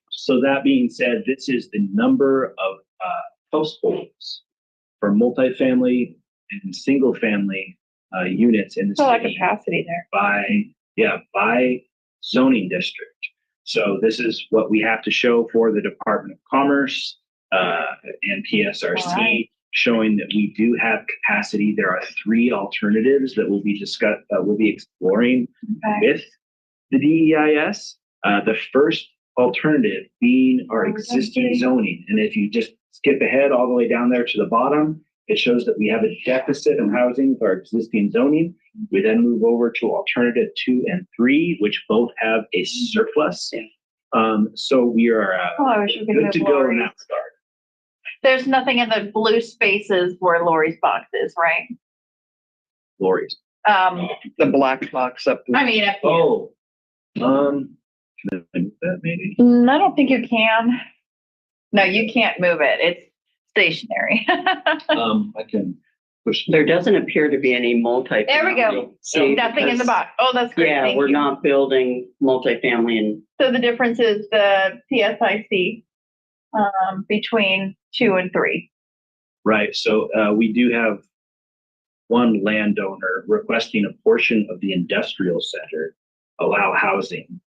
[SPEAKER 17] So that being said, this is the number of households for multifamily and single family units in the
[SPEAKER 3] Still a lot of
[SPEAKER 17] city
[SPEAKER 3] capacity there.
[SPEAKER 17] by zoning district. So this is what we have to show for the Department of Commerce and PSRC,
[SPEAKER 3] Right.
[SPEAKER 17] showing that we do have capacity. There are 3 alternatives that we'll be exploring with the DEIS. The first alternative being our existing zoning. And if you just skip ahead all the way down there to the bottom, it shows that we have a deficit of housing with our existing zoning. We then move over to alternative 2 and 3, which both have a surplus. So we are
[SPEAKER 3] I wish we could
[SPEAKER 17] good
[SPEAKER 3] move
[SPEAKER 17] to go in
[SPEAKER 3] Lori's.
[SPEAKER 17] that regard.
[SPEAKER 3] There's nothing in the blue spaces where Lori's box is, right?
[SPEAKER 17] Lori's.
[SPEAKER 8] The black box up.
[SPEAKER 3] I mean,
[SPEAKER 17] Oh, can I move that maybe?
[SPEAKER 3] I don't think you can. No, you can't move it. It's stationary.
[SPEAKER 17] I can push.
[SPEAKER 7] There doesn't appear to be any multi.
[SPEAKER 3] There we go. Nothing in the box. Oh, that's great.
[SPEAKER 7] Yeah,
[SPEAKER 3] Thank
[SPEAKER 7] we're
[SPEAKER 3] you.
[SPEAKER 7] not building multifamily and
[SPEAKER 3] So the difference is the PSIC between 2 and 3.
[SPEAKER 17] Right. So we do have one landowner requesting a portion of the industrial center allow housing.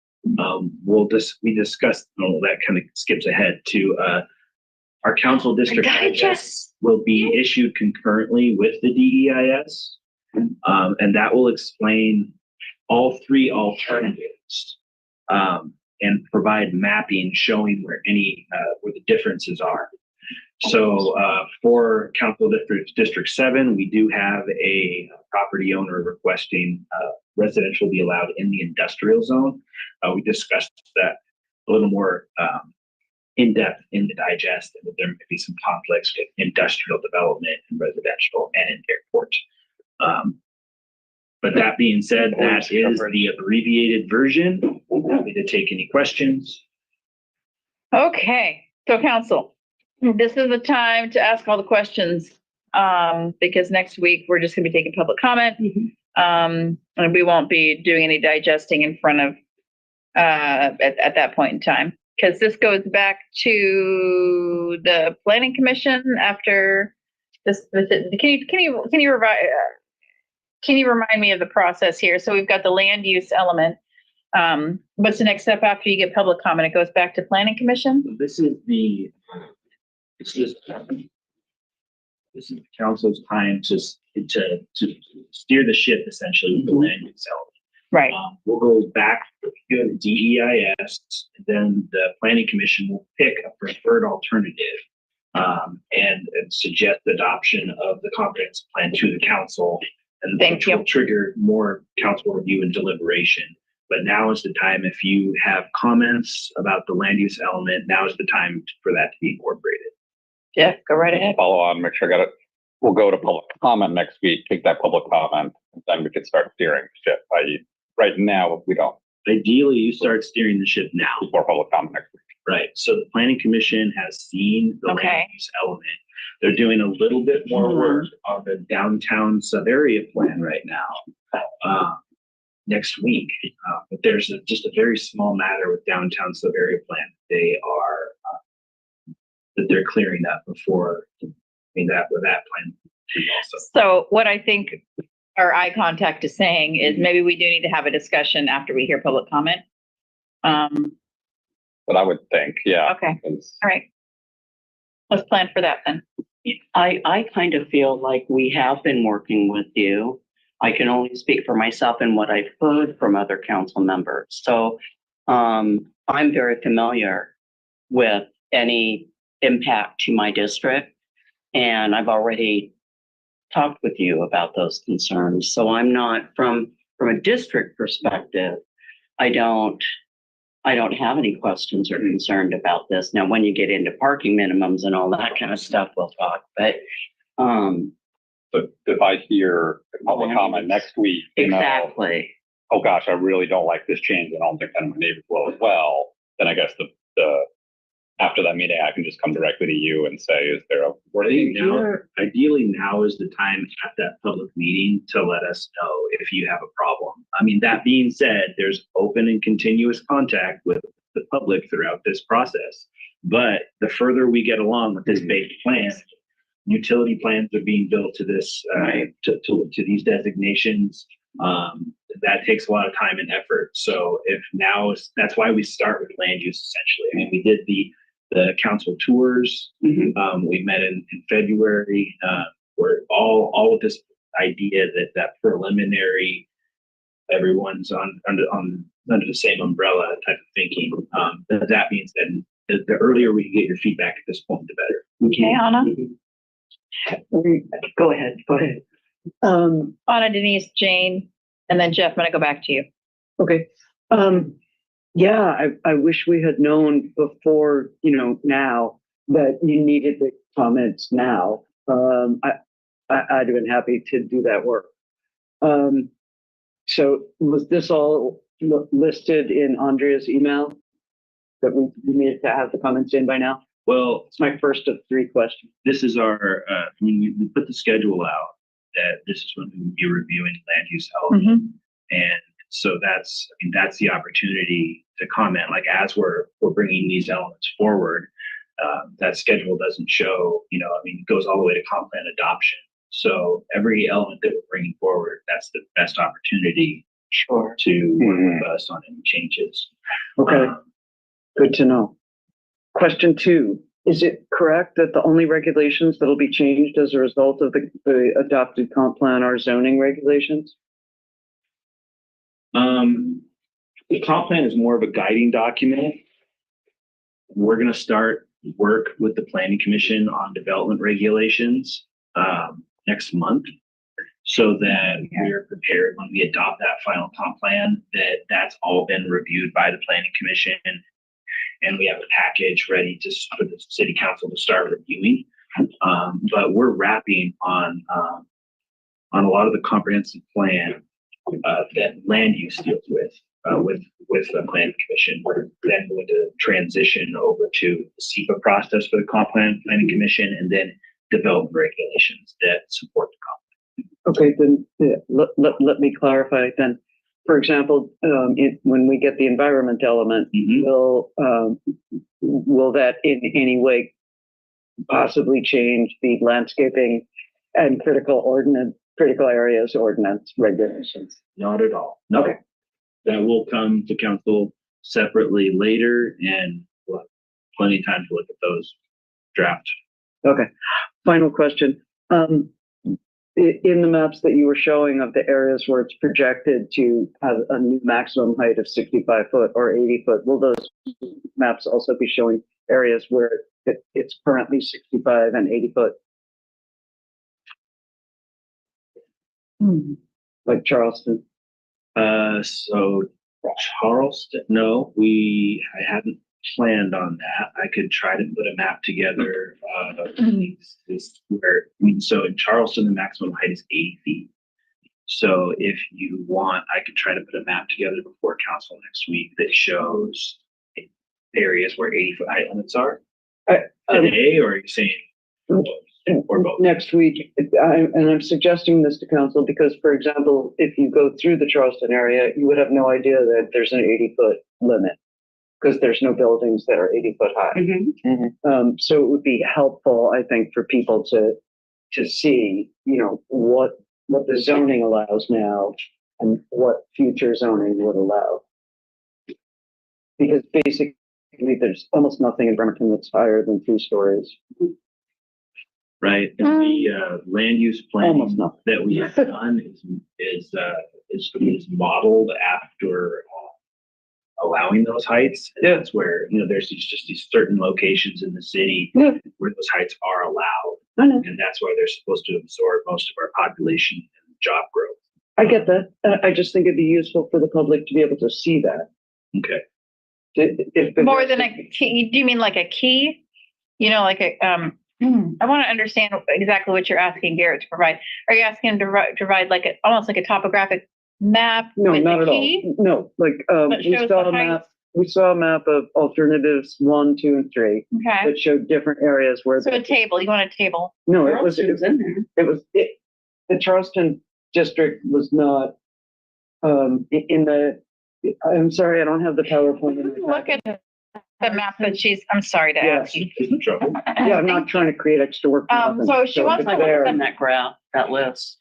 [SPEAKER 17] We discussed, that kind of skips ahead to our council district digest will be issued concurrently with the DEIS. And that will explain all 3 alternatives and provide mapping showing where where the differences are. So for council district 7, we do have a property owner requesting residential be allowed in the industrial zone. We discussed that a little more in depth in the digest, and that there may be some conflicts with industrial development and residential and in airport. But that being said, that is the abbreviated version. Happy to take any questions.
[SPEAKER 3] Okay, so council, this is the time to ask all the questions because next week we're just going to be taking public comment. And we won't be doing any digesting in front of at that point in time, because this goes back to the planning commission after this. Can you remind me of the process here? So we've got the land use element. What's the next step after you get public comment? It goes back to planning commission?
[SPEAKER 17] This is the council's time to steer the ship essentially with the land use element.
[SPEAKER 16] Right.
[SPEAKER 17] We'll go back to DEIS, and then the planning commission will pick a preferred alternative and suggest adoption of the comprehensive plan to the council, and
[SPEAKER 16] Thank
[SPEAKER 17] which
[SPEAKER 16] you.
[SPEAKER 17] will trigger more council review and deliberation. But now is the time, if you have comments about the land use element, now is the time for that to be incorporated.
[SPEAKER 16] Jeff, go right ahead.
[SPEAKER 4] Follow on, make sure I got it. We'll go to public comment next week, take that public comment, and then we can start steering the ship. Right now, we don't.
[SPEAKER 17] Ideally, you start steering the ship now.
[SPEAKER 4] Before public comment next week.
[SPEAKER 17] Right. So the planning commission has seen the
[SPEAKER 16] Okay.
[SPEAKER 17] land use element. They're doing a little bit more work on the downtown sub-area plan right now, next week. But there's just a very small matter with downtown sub-area plan. They are, that they're clearing up before, that plan. Also.
[SPEAKER 16] So what I think our eye contact is saying is maybe we do need to have a discussion after we hear public comment.
[SPEAKER 4] But I would think, yeah.
[SPEAKER 16] Okay. All right. Let's plan for that then.
[SPEAKER 7] I kind of feel like we have been working with you. I can only speak for myself and what I've heard from other council members. So I'm very familiar with any impact to my district. And I've already talked with you about those concerns. So I'm not from a district perspective, I don't have any questions or concerned about this. Now, when you get into parking minimums and all that kind of stuff, we'll talk. But
[SPEAKER 4] if I hear public comment next week,
[SPEAKER 7] exactly.
[SPEAKER 4] Oh gosh, I really don't like this change, and I don't think that my neighbors will as well. Then I guess the after that meeting, I can just come directly to you and say, is there a wording?
[SPEAKER 17] Ideally, now is the time at that public meeting to let us know if you have a problem. I mean, that being said, there's open and continuous contact with the public throughout this process. But the further we get along with this big plan, utility plans are being built to this, to these designations. That takes a lot of time and effort. So that's why we start with land use essentially. I mean, we did the council tours. We met in February. We're all with this idea that preliminary, everyone's under the same umbrella type of thinking. That being said, the earlier we can get your feedback at this point, the better.
[SPEAKER 16] Okay, Anna.
[SPEAKER 5] Go ahead.
[SPEAKER 16] Anna, Denise, Jane, and then Jeff, I'm gonna go back to you.
[SPEAKER 5] Okay. Yeah, I wish we had known before, now that you needed the comments now. I'd have been happy to do that work. So was this all listed in Andrea's email that we needed to have the comments in by now?
[SPEAKER 17] Well,
[SPEAKER 5] It's my first of 3 questions.
[SPEAKER 17] this is our, we put the schedule out that this is when we will be reviewing land use element. And so that's the opportunity to comment, like as we're bringing these elements forward, that schedule doesn't show, it goes all the way to comp plan adoption. So every element that we're bringing forward, that's the best opportunity to work with us on any changes.
[SPEAKER 5] Okay, good to know. Question 2, is it correct that the only regulations that'll be changed as a result of the adopted comp plan are zoning regulations?
[SPEAKER 17] The comp plan is more of a guiding document. We're going to start work with the planning commission on development regulations next month, so that we're prepared when we adopt that final comp plan, that's all been reviewed by the planning commission, and we have a package ready for the city council to start reviewing. But we're wrapping on a lot of the comprehensive plan that land use deals with the planning commission. We're then going to transition over to the SEPA process for the planning commission, and then develop regulations that support the comp plan.
[SPEAKER 5] Okay, then let me clarify then. For example, when we get the environment element, will that in any way possibly change the landscaping and critical areas ordinance regulations?
[SPEAKER 17] Not at all. No. Okay. That will come to council separately later, and we'll have plenty of time to look at those drafts.
[SPEAKER 5] Okay. Final question. in the maps that you were showing of the areas where it's projected to have a new maximum height of 65 foot or 80 foot, will those maps also be showing areas where it's currently 65 and 80 foot? Like Charleston?
[SPEAKER 17] So Charleston, no, I hadn't planned on that. I could try to put a map together. So in Charleston, the maximum height is 80 feet. So if you want, I could try to put a map together before council next week that shows areas where 80-foot height limits are. Today, or are you saying? Or both?
[SPEAKER 5] Next week, and I'm suggesting this to council because, for example, if you go through the Charleston area, you would have no idea that there's an 80-foot limit because there's no buildings that are 80 foot high. So it would be helpful, I think, for people to see, what the zoning allows now and what future zoning would allow. Because basically, there's almost nothing in Bremerton that's higher than 3 stories.
[SPEAKER 17] Right. And the land use plan that we have done is modeled after allowing those heights. And that's where, there's these certain locations in the city where those heights are allowed. And that's why they're supposed to absorb most of our population and job growth.
[SPEAKER 5] I get that. I just think it'd be useful for the public to be able to see that.
[SPEAKER 17] Okay.
[SPEAKER 16] More than a key, do you mean like a key? Like a, I want to understand exactly what you're asking Garrett to provide. Are you asking him to provide almost like a topographic map?
[SPEAKER 5] No,
[SPEAKER 16] with
[SPEAKER 5] not
[SPEAKER 16] the
[SPEAKER 5] at
[SPEAKER 16] key?
[SPEAKER 5] all. No, we saw a map of alternatives 1, 2, and 3
[SPEAKER 16] Okay.
[SPEAKER 5] that showed different areas where.
[SPEAKER 16] So a table. You want a table?
[SPEAKER 5] No, it was in there. The Charleston district was not in the. I'm sorry, I don't have the PowerPoint.
[SPEAKER 16] Look at the map that I'm sorry to ask you.
[SPEAKER 5] Yeah, I'm not trying to create extra work.
[SPEAKER 16] So she wants to
[SPEAKER 5] there
[SPEAKER 7] in that graph, that list.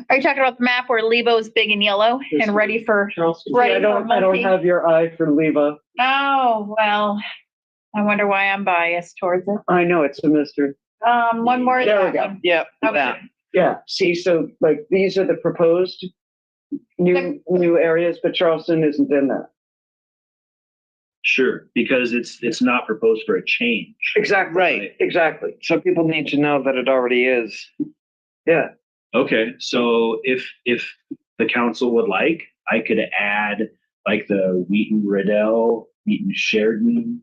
[SPEAKER 16] Are you talking about the map where Lebo's big and yellow and ready for?
[SPEAKER 5] I don't have your eye for Leva.
[SPEAKER 16] Oh, well, I wonder why I'm biased towards it.
[SPEAKER 5] I know it's a mystery.
[SPEAKER 16] One more.
[SPEAKER 5] There we go.
[SPEAKER 8] Yep.
[SPEAKER 16] Okay.
[SPEAKER 5] Yeah. See, so these are the proposed new areas, but Charleston isn't in that.
[SPEAKER 17] Sure, because it's not proposed for a change.
[SPEAKER 5] Exactly.
[SPEAKER 8] Right.
[SPEAKER 5] Exactly.
[SPEAKER 8] So people need to know that it already is.
[SPEAKER 5] Yeah.
[SPEAKER 17] Okay, so if the council would like, I could add the Wheaton Riddell, Wheaton Sheridan,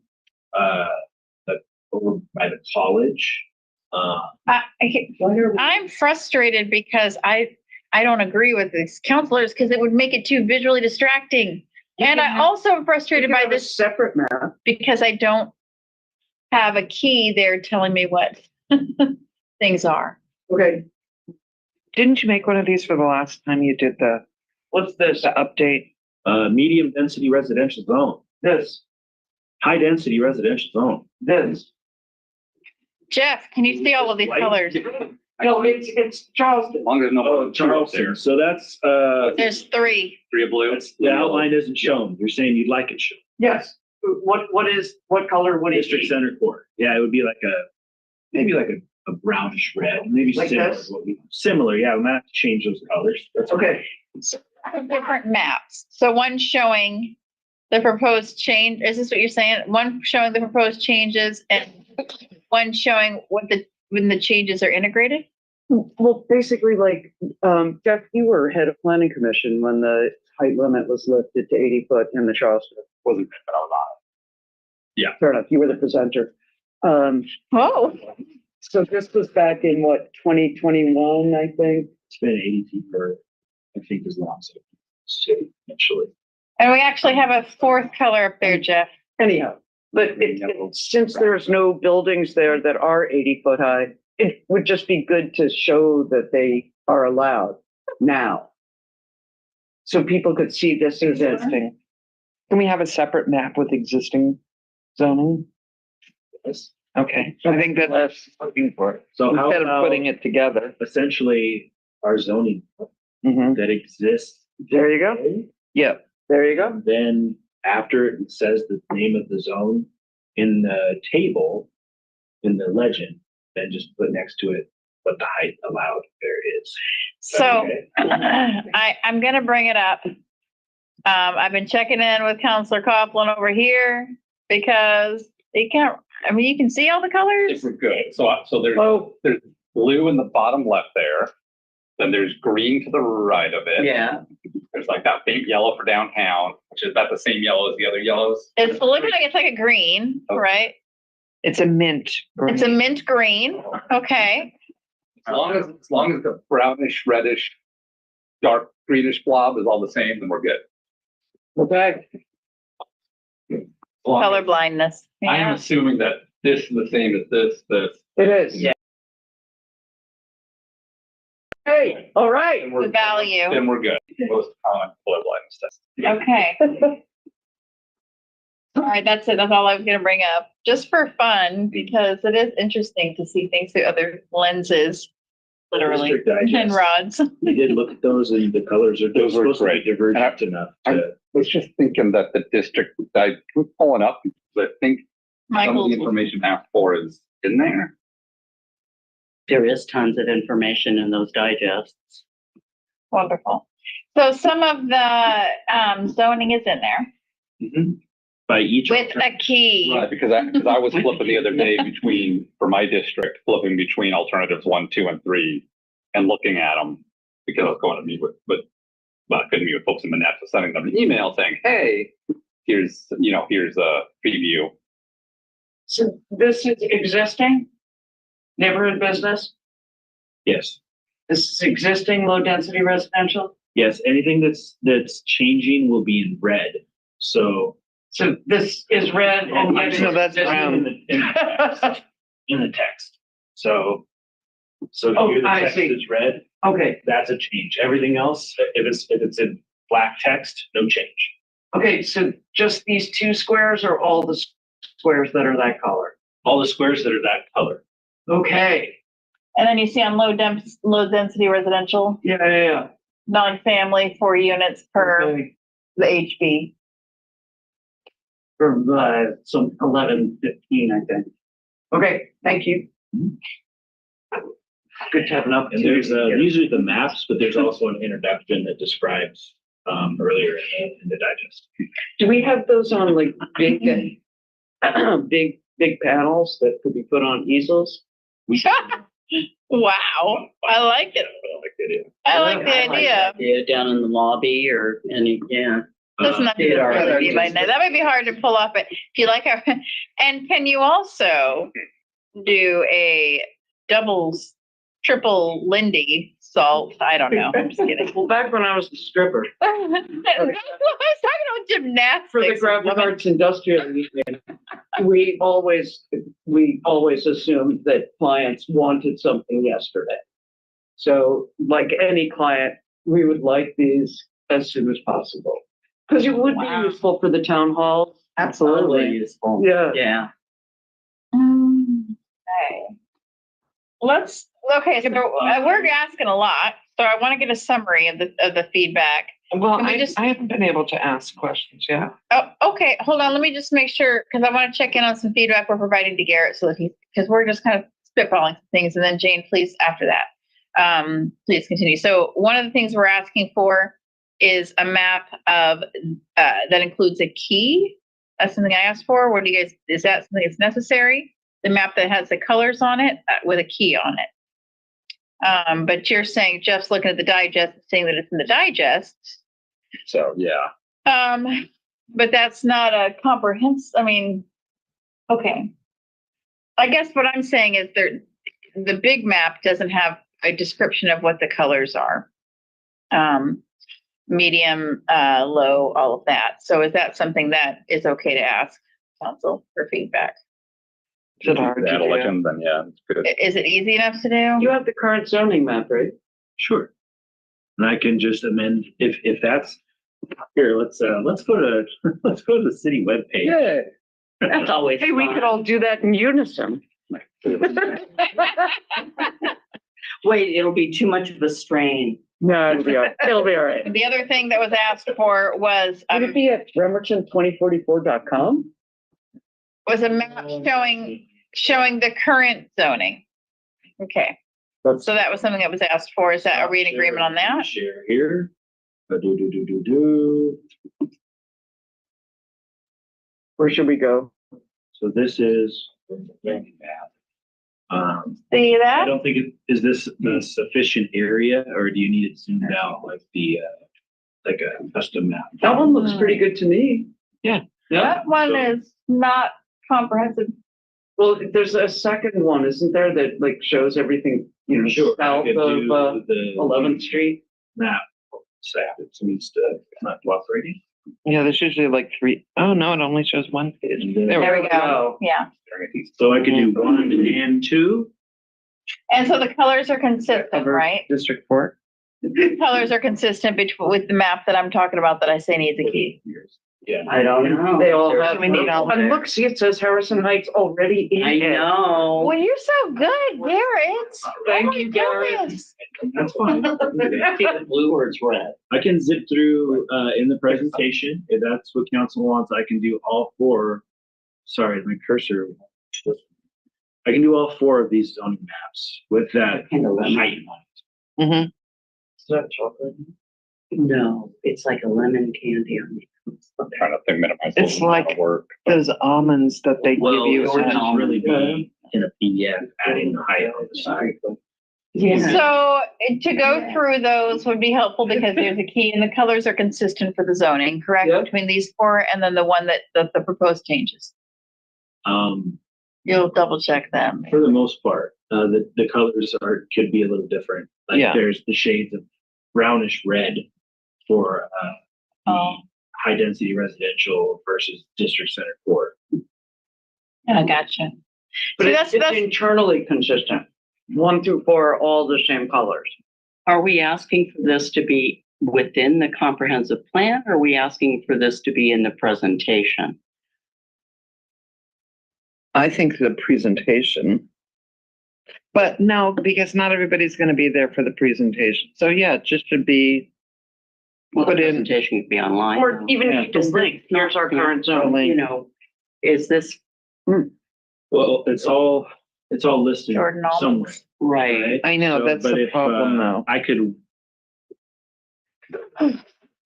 [SPEAKER 17] over by the college.
[SPEAKER 16] I'm frustrated because I don't agree with these counselors because it would make it too visually distracting. And I also am frustrated by this
[SPEAKER 5] separate map
[SPEAKER 16] because I don't have a key there telling me what things are.
[SPEAKER 5] Okay.
[SPEAKER 8] Didn't you make one of these for the last time you did
[SPEAKER 5] what's this?
[SPEAKER 8] The update?
[SPEAKER 17] Medium density residential zone.
[SPEAKER 5] This.
[SPEAKER 17] High density residential zone.
[SPEAKER 5] This.
[SPEAKER 16] Jeff, can you see all of these colors?
[SPEAKER 5] No, it's Charleston.
[SPEAKER 4] As long as no
[SPEAKER 17] Charleston. So that's
[SPEAKER 16] There's 3.
[SPEAKER 4] 3 of blue.
[SPEAKER 17] the outline isn't shown. You're saying you'd like it shown.
[SPEAKER 5] Yes. What color would it
[SPEAKER 17] District
[SPEAKER 5] be?
[SPEAKER 17] center core. Yeah, it would be maybe a brownish red, maybe
[SPEAKER 5] Like
[SPEAKER 17] similar.
[SPEAKER 5] this?
[SPEAKER 17] Similar, yeah. We might have to change those colors. That's
[SPEAKER 5] Okay.
[SPEAKER 16] Different maps. So one showing the proposed change. Is this what you're saying? One showing the proposed changes and one showing when the changes are integrated?
[SPEAKER 5] Well, basically, Jeff, you were head of planning commission when the height limit was lifted to 80 foot in the Charleston.
[SPEAKER 4] Wasn't a lot.
[SPEAKER 17] Yeah.
[SPEAKER 5] Fair enough. You were the presenter.
[SPEAKER 16] Oh.
[SPEAKER 5] So this was back in 2021, I think.
[SPEAKER 17] It's been 80 feet for, I think, as long as it actually.
[SPEAKER 16] And we actually have a 4th color up there, Jeff.
[SPEAKER 5] Anyhow, but since there's no buildings there that are 80 foot high, it would just be good to show that they are allowed now. So people could see this as
[SPEAKER 8] Existing. Can we have a separate map with existing zoning?
[SPEAKER 17] Yes.
[SPEAKER 8] Okay, I think that's looking for it.
[SPEAKER 17] So how
[SPEAKER 8] Instead of
[SPEAKER 17] about
[SPEAKER 8] putting it together.
[SPEAKER 17] essentially our zoning that exists?
[SPEAKER 5] There you go.
[SPEAKER 8] Yep.
[SPEAKER 5] There you go.
[SPEAKER 17] Then after it says the name of the zone in the table, in the legend, then just put next to it what the height allowed there is.
[SPEAKER 16] So
[SPEAKER 17] Okay.
[SPEAKER 16] I'm gonna bring it up. I've been checking in with Counselor Coughlin over here because you can't, I mean, you can see all the colors.
[SPEAKER 4] If we're good. So there's blue in the bottom left there. Then there's green to the right of it.
[SPEAKER 5] Yeah.
[SPEAKER 4] There's like that faint yellow for downtown, which is about the same yellow as the other yellows.
[SPEAKER 16] It's looking like it's like a green, right?
[SPEAKER 8] It's a mint. green.
[SPEAKER 16] It's a mint green. Okay.
[SPEAKER 4] As long as the brownish, reddish, dark greenish blob is all the same, then we're good.
[SPEAKER 5] Okay.
[SPEAKER 16] Color blindness.
[SPEAKER 4] I am assuming that this is the same as this.
[SPEAKER 5] It is.
[SPEAKER 4] Yeah.
[SPEAKER 5] Hey, all right.
[SPEAKER 16] The value.
[SPEAKER 4] Then we're good. Most common color blindness test.
[SPEAKER 16] Okay. All right, that's it. That's all I was gonna bring up, just for fun, because it is interesting to see things through other lenses, literally,
[SPEAKER 17] District Digest.
[SPEAKER 16] and rods.
[SPEAKER 17] We did look at those, and the colors are
[SPEAKER 4] Those were
[SPEAKER 17] supposed to be
[SPEAKER 4] great.
[SPEAKER 17] divergent enough
[SPEAKER 4] I
[SPEAKER 17] to.
[SPEAKER 4] was just thinking that the district, I was pulling up, but I think some of
[SPEAKER 16] Michael,
[SPEAKER 4] the information asked for is in there.
[SPEAKER 7] There is tons of information in those digests.
[SPEAKER 16] wonderful. So some of the zoning is in there
[SPEAKER 17] Mhm. By each.
[SPEAKER 16] with a key.
[SPEAKER 4] Right, because I was flipping the other day for my district, flipping between alternatives 1, 2, and 3 and looking at them because I was going to meet with, I couldn't meet with folks in Manette, so sending them an email saying, hey, here's a preview.
[SPEAKER 5] So this is existing neighborhood business?
[SPEAKER 17] Yes.
[SPEAKER 5] This is existing low density residential?
[SPEAKER 17] Yes, anything that's changing will be in red. So.
[SPEAKER 5] So this is red and yet
[SPEAKER 8] So that's
[SPEAKER 5] it's
[SPEAKER 8] brown.
[SPEAKER 17] In the text. So
[SPEAKER 5] Oh,
[SPEAKER 17] here the
[SPEAKER 5] I
[SPEAKER 17] text
[SPEAKER 5] see.
[SPEAKER 17] is red,
[SPEAKER 5] Okay,
[SPEAKER 17] that's a change. Everything else, if it's in black text, no change.
[SPEAKER 5] okay, so just these two squares or all the squares that are that color?
[SPEAKER 17] All the squares that are that color.
[SPEAKER 5] Okay,
[SPEAKER 16] And then you see on low density residential,
[SPEAKER 5] yeah.
[SPEAKER 16] non-family, 4 units per
[SPEAKER 5] Okay.
[SPEAKER 16] the HB.
[SPEAKER 5] From some 11:15, I think. Okay, thank you. Good to have an
[SPEAKER 17] And
[SPEAKER 5] opportunity.
[SPEAKER 17] there's usually the maps, but there's also an introduction that describes earlier in the digest.
[SPEAKER 5] Do we have those on like big, big panels that could be put on easels?
[SPEAKER 16] Wow, I like it. I like the idea.
[SPEAKER 7] Yeah, down in the lobby or any, yeah.
[SPEAKER 16] Doesn't have to
[SPEAKER 5] Yeah,
[SPEAKER 16] really be like that. That might be hard to pull off, but if you like our, and can you also do a triple Lindy salt? I don't know. I'm just kidding.
[SPEAKER 5] Well, back when I was a stripper
[SPEAKER 16] I was talking about gymnastics.
[SPEAKER 5] for the Graphic Arts Industrial Union, we always assumed that clients wanted something yesterday. So like any client, we would like these as soon as possible. Because it would be useful for the town hall.
[SPEAKER 7] Absolutely useful.
[SPEAKER 5] Yeah.
[SPEAKER 7] Yeah.
[SPEAKER 16] Okay. Okay, so we're asking a lot, so I want to get a summary of the feedback.
[SPEAKER 8] Well,
[SPEAKER 16] Can we
[SPEAKER 8] I
[SPEAKER 16] just-
[SPEAKER 8] haven't been able to ask questions yet.
[SPEAKER 16] Oh, okay, hold on, let me just make sure, because I want to check in on some feedback we're providing to Garrett, so that because we're just kind of spitballing some things, and then Jane, please, after that, please continue. So one of the things we're asking for is a map of, that includes a key. That's something I asked for. What do you guys, is that something that's necessary? The map that has the colors on it with a key on it. But you're saying, Jeff's looking at the digest, saying that it's in the digest.
[SPEAKER 4] So, yeah.
[SPEAKER 16] But that's not a comprehensive, I mean, okay. I guess what I'm saying is the big map doesn't have a description of what the colors are. Medium, low, all of that. So is that something that is okay to ask council for feedback?
[SPEAKER 8] Is it hard to
[SPEAKER 4] That'll
[SPEAKER 8] do?
[SPEAKER 4] let them, then yeah, it's good.
[SPEAKER 16] Is it easy enough to do?
[SPEAKER 5] You have the current zoning map, right?
[SPEAKER 17] Sure. And I can just amend if that's here. Let's go to the city webpage.
[SPEAKER 5] Yeah.
[SPEAKER 7] That's always
[SPEAKER 5] Hey, we
[SPEAKER 7] fun.
[SPEAKER 5] could all do that in unison.
[SPEAKER 7] Wait, it'll be too much of a strain.
[SPEAKER 5] No, it'll be all right. It'll be all right.
[SPEAKER 16] The other thing that was asked for was,
[SPEAKER 5] Would it be at bremerton2044.com?
[SPEAKER 16] was a map showing the current zoning. Okay. So that was something that was asked for. Is that, are we in agreement on that?
[SPEAKER 17] Share here. Do.
[SPEAKER 5] Where should we go?
[SPEAKER 17] So this is map.
[SPEAKER 16] See
[SPEAKER 17] I
[SPEAKER 16] that?
[SPEAKER 17] don't think is this the sufficient area, or do you need it zoomed out like the like a custom map?
[SPEAKER 5] That one looks pretty good to me.
[SPEAKER 16] That one is not comprehensive.
[SPEAKER 5] Well, there's a second one, isn't there, that like shows everything, you know,
[SPEAKER 17] Sure, I
[SPEAKER 5] south
[SPEAKER 17] could
[SPEAKER 5] of
[SPEAKER 17] do the
[SPEAKER 5] 11th Street?
[SPEAKER 17] map. Staff, it seems to not cooperating.
[SPEAKER 8] Yeah, there's usually like three. Oh, no, it only shows one page.
[SPEAKER 17] And then-
[SPEAKER 16] There we go. Yeah.
[SPEAKER 17] So I could do 1 and 2.
[SPEAKER 16] And so the colors are consistent,
[SPEAKER 8] Cover
[SPEAKER 16] right?
[SPEAKER 8] District 4.
[SPEAKER 16] Colors are consistent with the map that I'm talking about that I say needs a key.
[SPEAKER 17] Yeah.
[SPEAKER 5] I don't know. They all have.
[SPEAKER 8] We need all
[SPEAKER 5] And
[SPEAKER 8] of it.
[SPEAKER 5] look, see, it says Harrison Heights already in
[SPEAKER 7] I
[SPEAKER 5] it.
[SPEAKER 7] know.
[SPEAKER 16] Well, you're so good, Garrett.
[SPEAKER 5] Thank you, Garrett.
[SPEAKER 16] Goodness.
[SPEAKER 17] That's fine.
[SPEAKER 7] The blue or it's red.
[SPEAKER 17] I can zip through in the presentation. If that's what council wants, I can do all 4. Sorry, my cursor. I can do all 4 of these zoning maps with that height on it.
[SPEAKER 8] Mm-hmm.
[SPEAKER 5] Is that chocolate?
[SPEAKER 7] No, it's like a lemon candy on it.
[SPEAKER 4] I'm trying to minimize.
[SPEAKER 8] It's
[SPEAKER 4] the amount
[SPEAKER 8] like
[SPEAKER 4] of work.
[SPEAKER 8] those almonds that they
[SPEAKER 17] Well,
[SPEAKER 8] give you.
[SPEAKER 17] it should
[SPEAKER 8] at-
[SPEAKER 17] just really be in a PDF, adding the height on the side.
[SPEAKER 7] Yeah.
[SPEAKER 16] So to go through those would be helpful because there's a key and the colors are consistent for the zoning, correct?
[SPEAKER 5] Yep.
[SPEAKER 16] Between these 4 and then the one that the proposed changes. You'll double check them.
[SPEAKER 17] For the most part, the colors could be a little different. Like
[SPEAKER 8] Yeah.
[SPEAKER 17] there's the shades of brownish red for
[SPEAKER 16] Oh.
[SPEAKER 17] high density residential versus district center core.
[SPEAKER 16] I gotcha.
[SPEAKER 5] But
[SPEAKER 16] See,
[SPEAKER 5] it's internally consistent. 1 through 4 are all the same colors.
[SPEAKER 7] Are we asking for this to be within the comprehensive plan? Or are we asking for this to be in the presentation?
[SPEAKER 8] I think the presentation. But no, because not everybody's going to be there for the presentation. So yeah, it just should be
[SPEAKER 7] Well, the
[SPEAKER 8] put in.
[SPEAKER 7] presentation could be online.
[SPEAKER 5] Or
[SPEAKER 7] though.
[SPEAKER 5] even
[SPEAKER 8] Yeah.
[SPEAKER 5] if you think, here's our current zone.
[SPEAKER 7] You know, is this
[SPEAKER 17] Well, it's all listed
[SPEAKER 16] Jordan
[SPEAKER 17] somewhere.
[SPEAKER 7] right?
[SPEAKER 8] I know, that's
[SPEAKER 17] but
[SPEAKER 8] the
[SPEAKER 17] if,
[SPEAKER 8] problem though.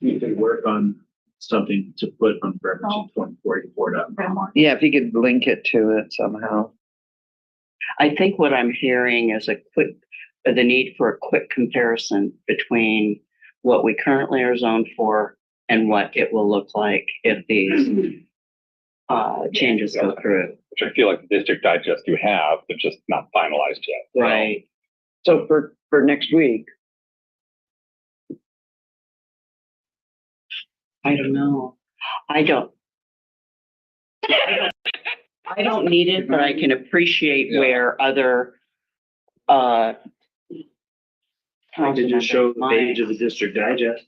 [SPEAKER 17] You could work on something to put on Bremerton 2044.
[SPEAKER 8] Yeah, if you could link it to it somehow.
[SPEAKER 7] I think what I'm hearing is the need for a quick comparison between what we currently are zoned for and what it will look like if these changes go through.
[SPEAKER 4] Which I feel like the district digest you have, but just not finalized yet.
[SPEAKER 7] Right.
[SPEAKER 5] So for next week,
[SPEAKER 7] I don't know. I don't need it, but I can appreciate where other,
[SPEAKER 17] I could just show the page of the district digest.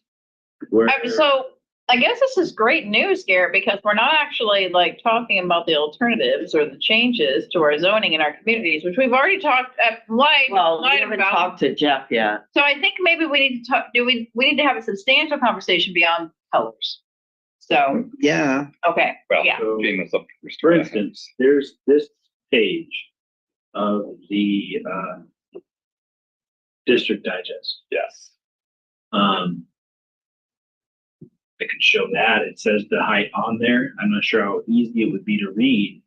[SPEAKER 17] Where
[SPEAKER 16] So I guess this is great news, Garrett, because we're not actually like talking about the alternatives or the changes to our zoning in our communities, which we've already talked at light
[SPEAKER 7] well, we haven't
[SPEAKER 16] about.
[SPEAKER 7] talked to Jeff yet.
[SPEAKER 16] So I think maybe we need to talk, we need to have a substantial conversation beyond colors. So,
[SPEAKER 8] Yeah.
[SPEAKER 16] okay,
[SPEAKER 4] Well,
[SPEAKER 16] yeah.
[SPEAKER 17] So,
[SPEAKER 4] being this up.
[SPEAKER 17] for instance, there's this page of the district digest.
[SPEAKER 4] Yes.
[SPEAKER 17] I could show that. It says the height on there. I'm not sure how easy it would be to read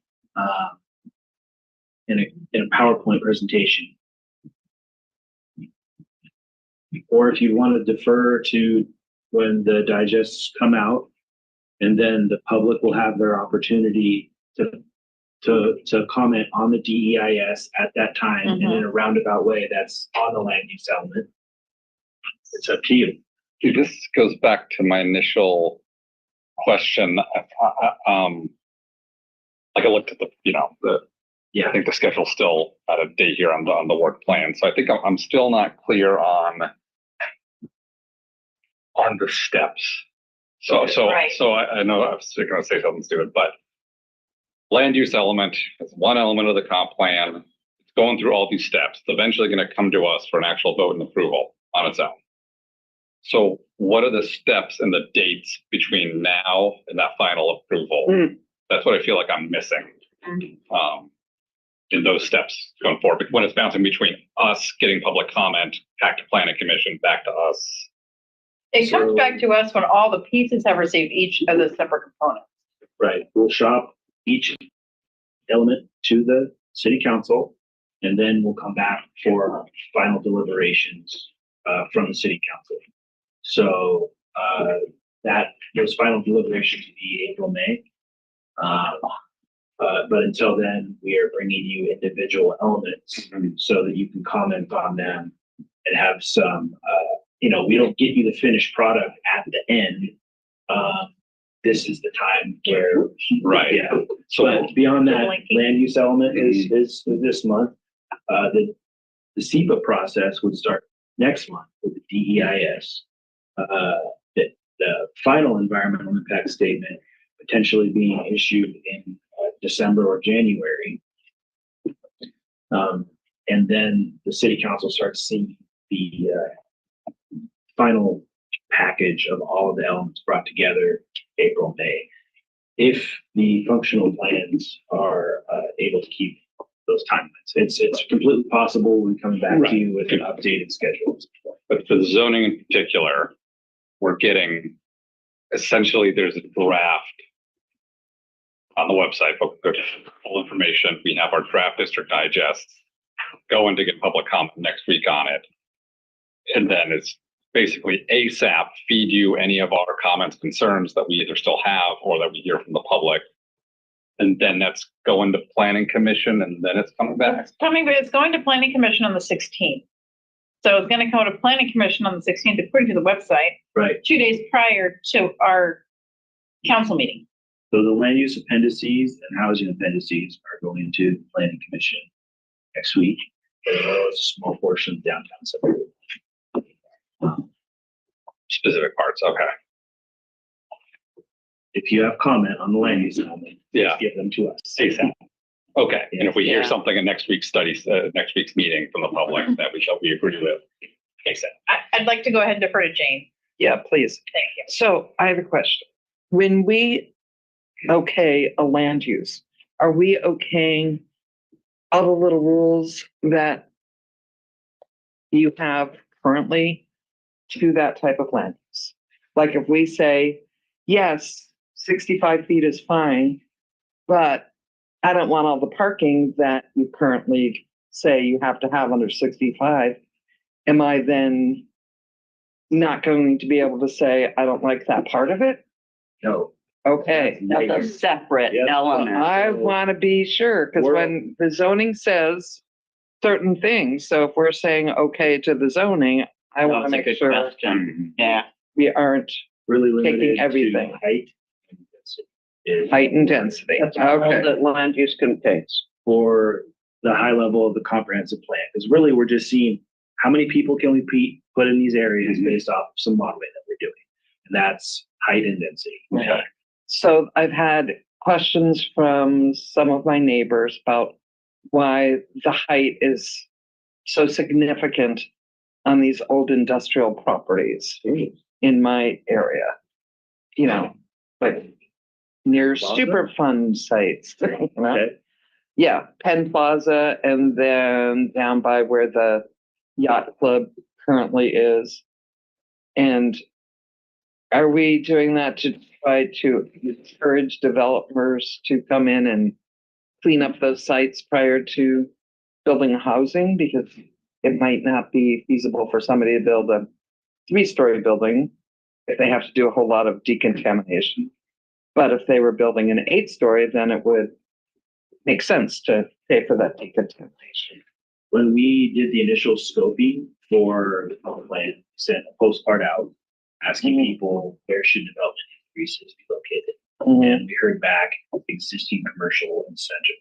[SPEAKER 17] in a PowerPoint presentation. Or if you want to defer to when the digests come out, and then the public will have their opportunity to comment on the DEIS at that time, and in a roundabout way that's on the land use element. It's up to you.
[SPEAKER 4] See, this goes back to my initial question. Like I looked at I think the schedule's still out of date here on the work plan. So I think I'm still not clear on the steps. So I know I was going to say something stupid, but land use element is one element of the comp plan. It's going through all these steps. It's eventually going to come to us for an actual vote and approval on its own. So what are the steps and the dates between now and that final approval? That's what I feel like I'm missing. in those steps going forward. But when it's bouncing between us getting public comment, back to planning commission, back to us.
[SPEAKER 16] It comes back to us when all the pieces have received each of the separate components.
[SPEAKER 17] Right, we'll shop each element to the city council, and then we'll come back for final deliberations from the city council. So those final deliberations will be April, May. But until then, we are bringing you individual elements so that you can comment on them and have some, we don't get you the finished product at the end. This is the time where,
[SPEAKER 4] right.
[SPEAKER 17] Yeah. So beyond that, land use element is this month. The SEPA process would start next month with the DEIS. The final environmental impact statement potentially being issued in December or January. And then the city council starts seeing the final package of all of the elements brought together April, May. If the functional plans are able to keep those timelines, it's completely possible we're coming back to you with an updated schedule.
[SPEAKER 4] But for the zoning in particular, we're getting, essentially there's a draft on the website, but go to full information. We have our draft district digest going to get public comment next week on it. And then it's basically ASAP feed you any of our comments, concerns that we either still have or that we hear from the public. And then that's going to planning commission, and then it's coming back.
[SPEAKER 16] It's going to planning commission on the 16th. So it's going to come to planning commission on the 16th, according to the website,
[SPEAKER 17] Right.
[SPEAKER 16] 2 days prior to our council meeting.
[SPEAKER 17] So the land use appendices and housing appendices are going to the planning commission next week, as well as a small portion of downtown suburb.
[SPEAKER 4] Specific parts, okay.
[SPEAKER 17] If you have comment on the land use element,
[SPEAKER 4] Yeah.
[SPEAKER 17] give them to us.
[SPEAKER 4] ASAP. Okay, and if we hear
[SPEAKER 7] Yeah.
[SPEAKER 4] something in next week's studies, next week's meeting from the public that we agree with, ASAP.
[SPEAKER 16] I'd like to go ahead and defer to Jane.
[SPEAKER 8] Yeah, please.
[SPEAKER 16] Thank you.
[SPEAKER 8] So I have a question. When we okay a land use, are we okaying all the little rules that you have currently to that type of land use? Like if we say, yes, 65 feet is fine, but I don't want all the parking that you currently say you have to have under 65. Am I then not going to be able to say, I don't like that part of it?
[SPEAKER 17] No.
[SPEAKER 8] Okay.
[SPEAKER 7] That's a separate element.
[SPEAKER 8] I want to be sure, because when the zoning says certain things, so if we're saying okay to the zoning, I want to make sure
[SPEAKER 7] Yeah.
[SPEAKER 8] we aren't
[SPEAKER 17] Really limited
[SPEAKER 8] taking
[SPEAKER 17] to
[SPEAKER 8] everything.
[SPEAKER 17] height
[SPEAKER 8] and density.
[SPEAKER 5] That's all
[SPEAKER 8] Okay.
[SPEAKER 5] that land use contains.
[SPEAKER 17] for the high level of the comprehensive plan. Because really, we're just seeing how many people can we put in these areas based off of some modeling that we're doing. And that's height and density.
[SPEAKER 8] Okay. So I've had questions from some of my neighbors about why the height is so significant on these old industrial properties in my area. You know, like near
[SPEAKER 17] Plaza?
[SPEAKER 8] Superfund sites. You know?
[SPEAKER 17] Okay.
[SPEAKER 8] Yeah, Penn Plaza, and then down by where the yacht club currently is. And are we doing that to try to encourage developers to come in and clean up those sites prior to building housing? Because it might not be feasible for somebody to build a 3-story building if they have to do a whole lot of decontamination. But if they were building an 8-story, then it would make sense to pay for that decontamination.
[SPEAKER 17] When we did the initial scoping for the plan, we sent a postcard out asking people where should development increases be located. And we heard back existing commercial and center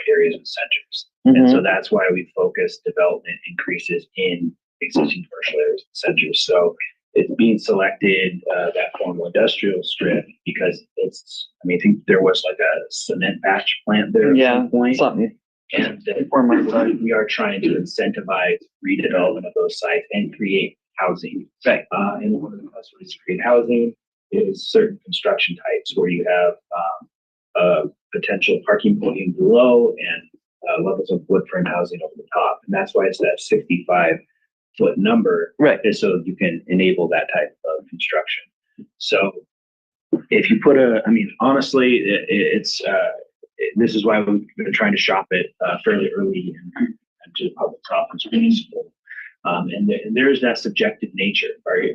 [SPEAKER 17] areas and centers. And so that's why we focused development increases in existing commercial areas and centers. So it's being selected, that formal industrial strip, because it's, I mean, I think there was like a cement batch plant there at some point.
[SPEAKER 8] Something.
[SPEAKER 17] And we are trying to incentivize redevelopment of those sites and create housing.
[SPEAKER 8] Right.
[SPEAKER 17] And one of the best ways to create housing is certain construction types where you have a potential parking podium below and levels of wood frame housing over the top. And that's why it's that 65-foot number.
[SPEAKER 8] Right.
[SPEAKER 17] Is so you can enable that type of construction. So if you put honestly, this is why we've been trying to shop it fairly early into the public office. And there is that subjective nature.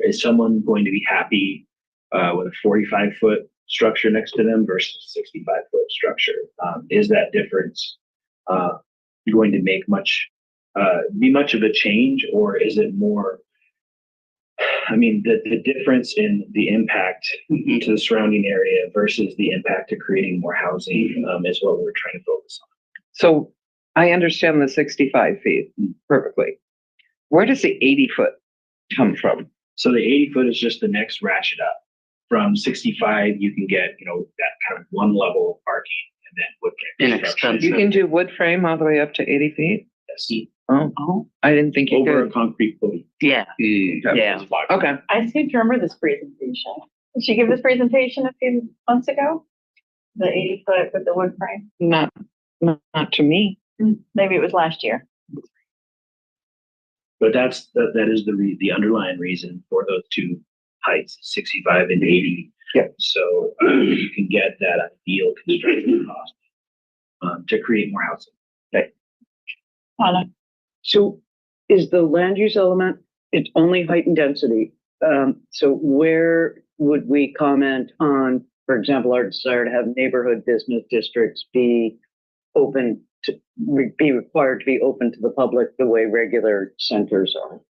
[SPEAKER 17] Is someone going to be happy with a 45-foot structure next to them versus a 65-foot structure? Is that difference going to make be much of a change, or is it more? The difference in the impact to the surrounding area versus the impact to creating more housing is what we're trying to focus on.
[SPEAKER 8] So I understand the 65 feet perfectly. Where does the 80-foot come from?
[SPEAKER 17] So the 80-foot is just the next ratchet up. From 65, you can get, that kind of one level of parking and then wood frame.
[SPEAKER 7] Inexpensive.
[SPEAKER 8] You can do wood frame all the way up to 80 feet?
[SPEAKER 17] Yes.
[SPEAKER 8] Oh, I didn't think you
[SPEAKER 17] Over
[SPEAKER 8] could.
[SPEAKER 17] a concrete pavilion.
[SPEAKER 7] Yeah. Yeah.
[SPEAKER 8] Okay.
[SPEAKER 16] I seem to remember this presentation. Did she give this presentation a few months ago? The 80-foot with the wood frame?
[SPEAKER 8] Not to me.
[SPEAKER 16] Maybe it was last year.
[SPEAKER 17] But that is the underlying reason for those two heights, 65 and 80.
[SPEAKER 8] Yeah.
[SPEAKER 17] So you can get that ideal construction cost to create more housing.
[SPEAKER 8] Okay.
[SPEAKER 16] Anna?
[SPEAKER 5] So is the land use element, it's only height and density. So where would we comment on, for example, our desire to have neighborhood business districts be required to be open to the public the way regular centers are?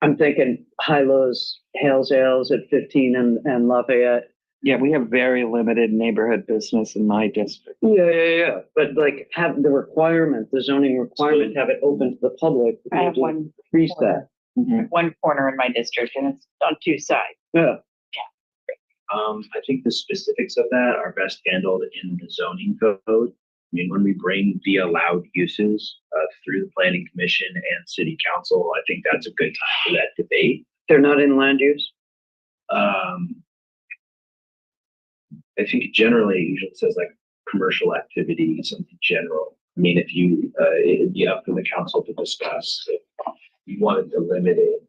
[SPEAKER 5] I'm thinking Hilo's, Hales Ales at 15 and Lafayette.
[SPEAKER 8] Yeah, we have very limited neighborhood business in my district.
[SPEAKER 5] Yeah. But like have the requirement, the zoning requirement, have it open to the public.
[SPEAKER 16] I have one
[SPEAKER 5] Reset.
[SPEAKER 16] one corner in my district and it's on two sides.
[SPEAKER 5] Yeah.
[SPEAKER 17] I think the specifics of that are best handled in the zoning code. When we bring the allowed uses through the planning commission and city council, I think that's a good time for that debate.
[SPEAKER 5] They're not in land use?
[SPEAKER 17] I think generally, it usually says like commercial activity, something general. It'd be up to the council to discuss if you wanted to limit it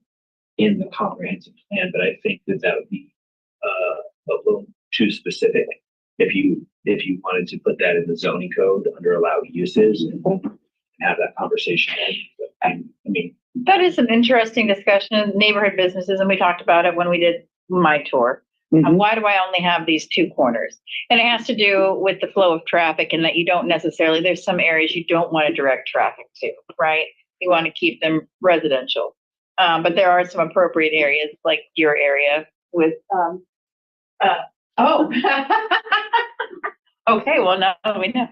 [SPEAKER 17] in the comprehensive plan, but I think that would be a little too specific if you wanted to put that in the zoning code under allowed uses and have that conversation.
[SPEAKER 16] That is an interesting discussion of neighborhood businesses, and we talked about it when we did my tour. Why do I only have these two corners? And it has to do with the flow of traffic and that you don't necessarily, there's some areas you don't want to direct traffic to, right? You want to keep them residential. But there are some appropriate areas like your area with, okay, well, now we know.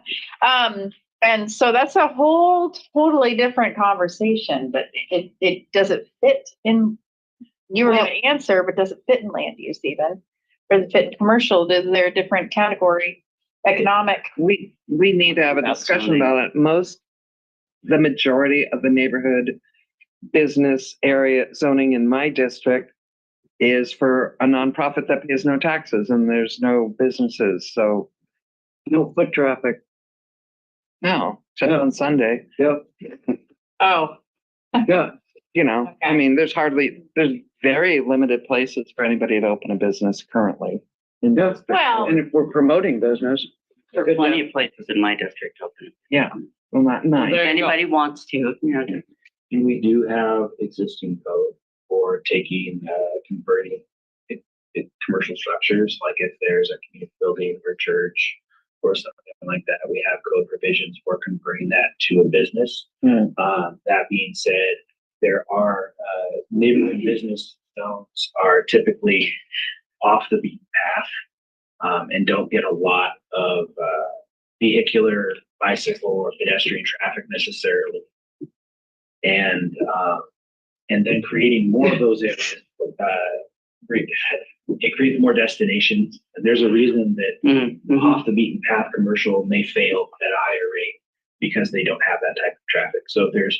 [SPEAKER 16] And so that's a whole totally different conversation, but it doesn't fit in, you were going to answer, but does it fit in land use even? Or does it fit in commercial? Is there a different category, economic?
[SPEAKER 8] We need to have a discussion about it. The majority of the neighborhood business area zoning in my district is for a nonprofit that pays no taxes and there's no businesses. So
[SPEAKER 5] no foot traffic.
[SPEAKER 8] No, except on Sunday.
[SPEAKER 5] Yep.
[SPEAKER 16] Oh.
[SPEAKER 5] Yeah.
[SPEAKER 16] Okay.
[SPEAKER 8] There's very limited places for anybody to open a business currently.
[SPEAKER 16] Well,
[SPEAKER 5] and if we're promoting business,
[SPEAKER 7] there are plenty of places in my district open.
[SPEAKER 8] Yeah. Well, not nice.
[SPEAKER 7] If anybody wants to,
[SPEAKER 17] And we do have existing code for converting commercial structures, like if there's a community building or church or something like that, we have code provisions for converting that to a business. That being said, there are neighborhood business zones are typically off the beaten path and don't get a lot of vehicular, bicycle, or pedestrian traffic necessarily. And then creating more of those areas, it creates more destinations. And there's a reason that off the beaten path commercial may fail at a higher rate because they don't have that type of traffic. So if there's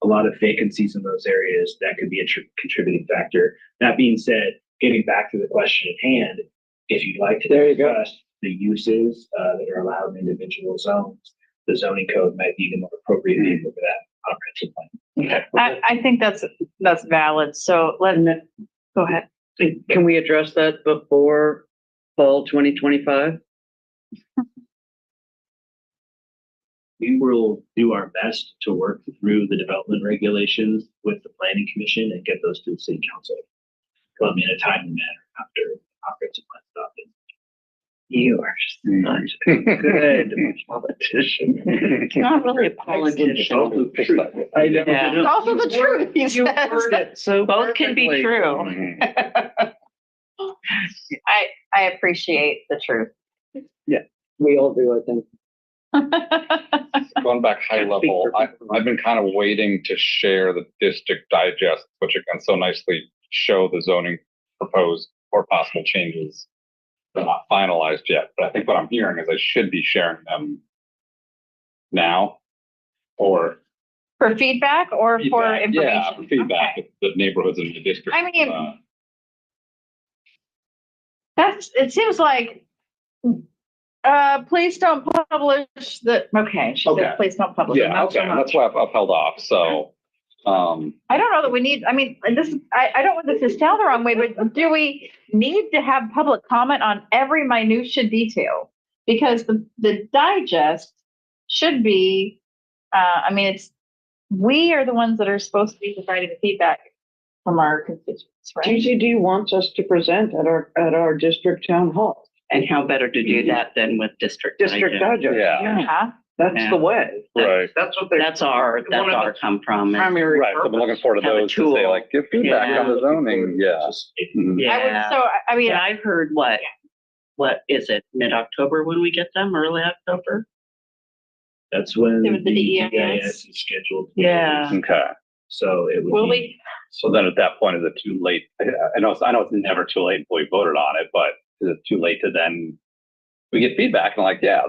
[SPEAKER 17] a lot of vacancies in those areas, that could be a contributing factor. That being said, getting back to the question at hand, if you'd like to discuss the uses that are allowed in individual zones, the zoning code might be the more appropriate vehicle for that comprehensive plan.
[SPEAKER 8] Okay.
[SPEAKER 16] I think that's valid. So go ahead.
[SPEAKER 5] Can we address that before fall 2025?
[SPEAKER 17] We will do our best to work through the development regulations with the planning commission and get those to the city council. In a timely manner after the comprehensive plan stuff.
[SPEAKER 5] You are such a good politician.
[SPEAKER 7] Not really a politician.
[SPEAKER 17] I know.
[SPEAKER 7] Yeah.
[SPEAKER 16] It's also the truth, he
[SPEAKER 8] You
[SPEAKER 16] says.
[SPEAKER 8] word it so
[SPEAKER 7] Both can be
[SPEAKER 8] perfectly.
[SPEAKER 7] true.
[SPEAKER 16] I appreciate the truth.
[SPEAKER 5] We all do, I think.
[SPEAKER 4] Going back high level, I've been kind of waiting to share the district digest, which again so nicely show the zoning proposed or possible changes. They're not finalized yet, but I think what I'm hearing is I should be sharing them now or
[SPEAKER 16] For feedback or for
[SPEAKER 4] feedback.
[SPEAKER 16] information?
[SPEAKER 4] Yeah, for feedback,
[SPEAKER 16] Okay.
[SPEAKER 4] the neighborhoods in the district.
[SPEAKER 16] I mean, it seems like, please don't publish the, okay, she
[SPEAKER 4] Okay.
[SPEAKER 16] said, please don't publish. it,
[SPEAKER 4] Yeah,
[SPEAKER 16] not so
[SPEAKER 4] okay,
[SPEAKER 16] much.
[SPEAKER 4] that's why I've held off, so,
[SPEAKER 16] I don't know that we need, I mean, I don't want this to sound the wrong way, but do we need to have public comment on every minutia detail? Because the digest should be, I mean, we are the ones that are supposed to be providing the feedback from our constituents, right?
[SPEAKER 5] TCD wants us to present at our district town hall.
[SPEAKER 7] And how better to do that than with district.
[SPEAKER 5] District digest.
[SPEAKER 16] Yeah.
[SPEAKER 5] That's
[SPEAKER 7] Yeah.
[SPEAKER 5] the way.
[SPEAKER 4] right.
[SPEAKER 5] That's what they're.
[SPEAKER 7] That's our come from.
[SPEAKER 5] Primary.
[SPEAKER 4] Right, so I'm looking forward to
[SPEAKER 7] Have a
[SPEAKER 4] those to say
[SPEAKER 7] tool.
[SPEAKER 4] like, give feedback
[SPEAKER 7] Yeah.
[SPEAKER 4] on the zoning, yeah. Mhm.
[SPEAKER 7] Yeah.
[SPEAKER 16] I mean,
[SPEAKER 7] And I've heard what is it, mid-October when we get them, early October?
[SPEAKER 17] That's when
[SPEAKER 16] It was the
[SPEAKER 17] the
[SPEAKER 16] DEIS.
[SPEAKER 17] DEIS is scheduled.
[SPEAKER 7] Yeah.
[SPEAKER 4] Okay,
[SPEAKER 17] So it would
[SPEAKER 16] will
[SPEAKER 17] be,
[SPEAKER 16] we,
[SPEAKER 4] so then at that point, is it too late? I know it's never too late until we voted on it, but is it too late to then, we get feedback and like, yeah,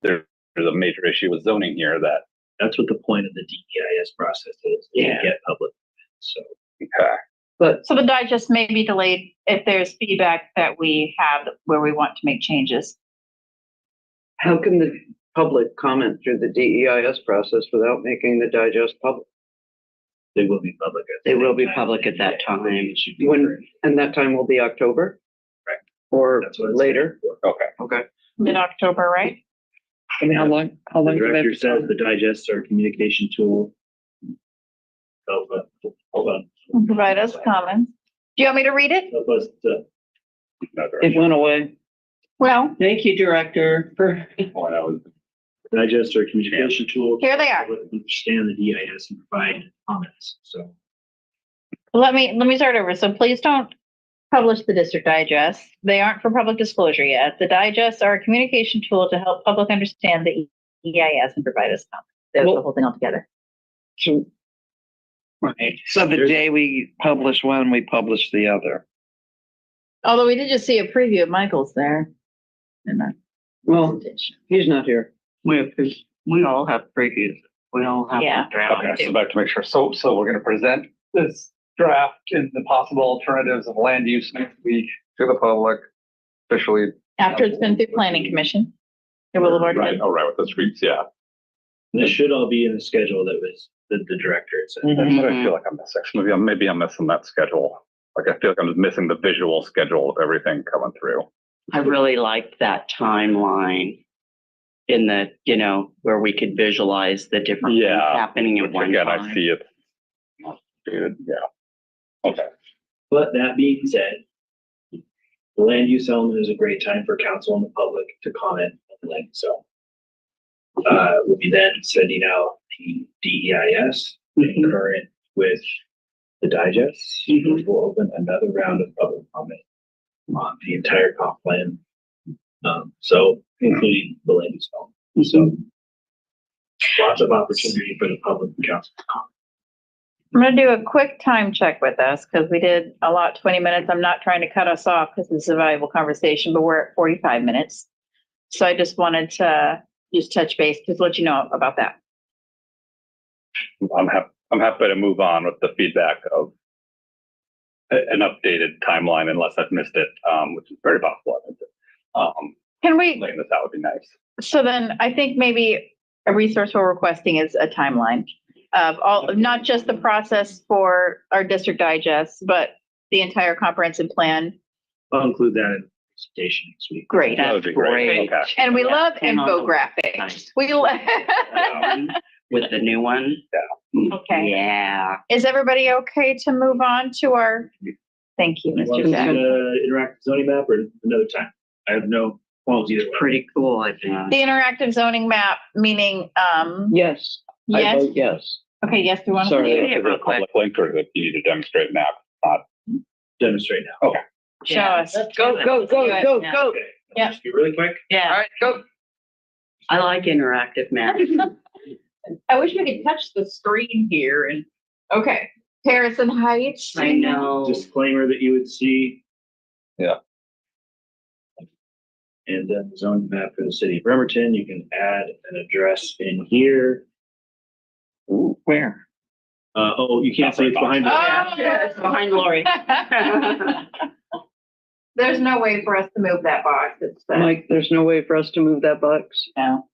[SPEAKER 4] there's a major issue with zoning here that,
[SPEAKER 17] that's what the point of the DEIS process is, to
[SPEAKER 7] Yeah.
[SPEAKER 17] get public. So
[SPEAKER 4] okay.
[SPEAKER 16] so the digest may be delayed if there's feedback that we have where we want to make changes.
[SPEAKER 5] How can the public comment through the DEIS process without making the digest public?
[SPEAKER 17] they will be public.
[SPEAKER 7] They will be public at that time.
[SPEAKER 17] It should be
[SPEAKER 5] When,
[SPEAKER 17] great.
[SPEAKER 5] and that time will be October?
[SPEAKER 17] Right.
[SPEAKER 5] Or
[SPEAKER 17] That's what it's
[SPEAKER 5] later?
[SPEAKER 4] Okay.
[SPEAKER 5] Okay.
[SPEAKER 16] Mid-October, right?
[SPEAKER 8] And how long
[SPEAKER 17] The
[SPEAKER 8] do
[SPEAKER 17] director
[SPEAKER 8] they?
[SPEAKER 17] says the digests are a communication tool. Hold on.
[SPEAKER 16] Provide us comments. Do you want me to read it?
[SPEAKER 17] Help us to
[SPEAKER 5] It went away.
[SPEAKER 16] Well,
[SPEAKER 7] Thank you, Director, for.
[SPEAKER 17] digest or communication tool.
[SPEAKER 16] Here they are.
[SPEAKER 17] To understand the DIS and provide comments. So
[SPEAKER 16] let me start over. So please don't publish the district digests. They aren't for public disclosure yet. The digests are a communication tool to help public understand the EIS and provide us comments. There's the whole thing altogether.
[SPEAKER 8] So,
[SPEAKER 7] Right.
[SPEAKER 8] so the day we publish one, we publish the other.
[SPEAKER 16] Although we did just see a preview of Michael's there. In that
[SPEAKER 5] Well,
[SPEAKER 16] presentation.
[SPEAKER 5] he's not here.
[SPEAKER 7] We all have previews. We all have
[SPEAKER 16] Yeah.
[SPEAKER 7] a draft.
[SPEAKER 4] Okay, so back to make sure. So we're gonna present this draft and the possible alternatives of land use next week to the public officially.
[SPEAKER 16] After it's been through planning commission. It will have already
[SPEAKER 4] Right,
[SPEAKER 16] been.
[SPEAKER 4] all right, with the streets, yeah.
[SPEAKER 17] this should all be in the schedule that was the director had said.
[SPEAKER 4] That's what I feel like I'm missing. Maybe I'm missing that schedule. Like, I feel like I'm just missing the visual schedule of everything coming through.
[SPEAKER 7] I really liked that timeline in the, where we could visualize the different things
[SPEAKER 4] Yeah.
[SPEAKER 7] happening at
[SPEAKER 4] Which
[SPEAKER 7] one
[SPEAKER 4] again,
[SPEAKER 7] time.
[SPEAKER 4] I see it. Dude, yeah. Okay.
[SPEAKER 17] But that being said, the land use element is a great time for council and the public to comment on the land. So we'll be then sending out the DEIS concurrent with the digest. We'll open another round of public comment on the entire comp plan. So including the land use element. So lots of opportunity for the public and council to comment.
[SPEAKER 16] I'm going to do a quick time check with us because we did a lot, 20 minutes. I'm not trying to cut us off because this is a valuable conversation, but we're at 45 minutes. So I just wanted to just touch base, just let you know about that.
[SPEAKER 4] I'm happy to move on with the feedback of an updated timeline unless I've missed it, which is very possible.
[SPEAKER 16] Can we,
[SPEAKER 4] Laying this out would be nice.
[SPEAKER 16] so then I think maybe a resource we're requesting is a timeline of all, not just the process for our district digest, but the entire comprehensive plan.
[SPEAKER 17] I'll include that in the presentation next week.
[SPEAKER 16] Great.
[SPEAKER 4] That would be great. Okay.
[SPEAKER 16] And we love
[SPEAKER 7] And on the
[SPEAKER 16] infographics.
[SPEAKER 7] website.
[SPEAKER 16] We,
[SPEAKER 7] With the new one.
[SPEAKER 16] okay.
[SPEAKER 7] Yeah.
[SPEAKER 16] Is everybody okay to move on to our, thank you,
[SPEAKER 17] Want
[SPEAKER 16] Mr.
[SPEAKER 17] to
[SPEAKER 16] Jack.
[SPEAKER 17] see the interactive zoning map or another time? I have no qualms either way.
[SPEAKER 7] Pretty cool, I think.
[SPEAKER 16] The interactive zoning map, meaning,
[SPEAKER 5] Yes, I
[SPEAKER 16] yes,
[SPEAKER 5] vote yes.
[SPEAKER 16] okay, yes, we want to
[SPEAKER 5] Sorry.
[SPEAKER 16] see
[SPEAKER 4] Is
[SPEAKER 16] it.
[SPEAKER 4] it a public link or do you need to demonstrate now?
[SPEAKER 17] Demonstrate now. Okay.
[SPEAKER 16] Show us.
[SPEAKER 5] Go, go, go, go, go.
[SPEAKER 17] Okay.
[SPEAKER 16] Yeah.
[SPEAKER 17] Just be really quick.
[SPEAKER 7] Yeah.
[SPEAKER 5] All right, go.
[SPEAKER 7] I like interactive maps.
[SPEAKER 16] I wish we could touch the screen here and, okay. Harrison Heights.
[SPEAKER 7] I know.
[SPEAKER 17] Disclaimer that you would see.
[SPEAKER 4] Yeah.
[SPEAKER 17] And then the zoning map for the city of Bremerton, you can add an address in here.
[SPEAKER 8] Ooh, where?
[SPEAKER 17] You can't say it's behind.
[SPEAKER 16] Oh.
[SPEAKER 7] Yeah, it's behind Lori.
[SPEAKER 16] There's no way for us to move that box. It's,
[SPEAKER 5] Mike, there's no way for us to move that box.
[SPEAKER 16] no.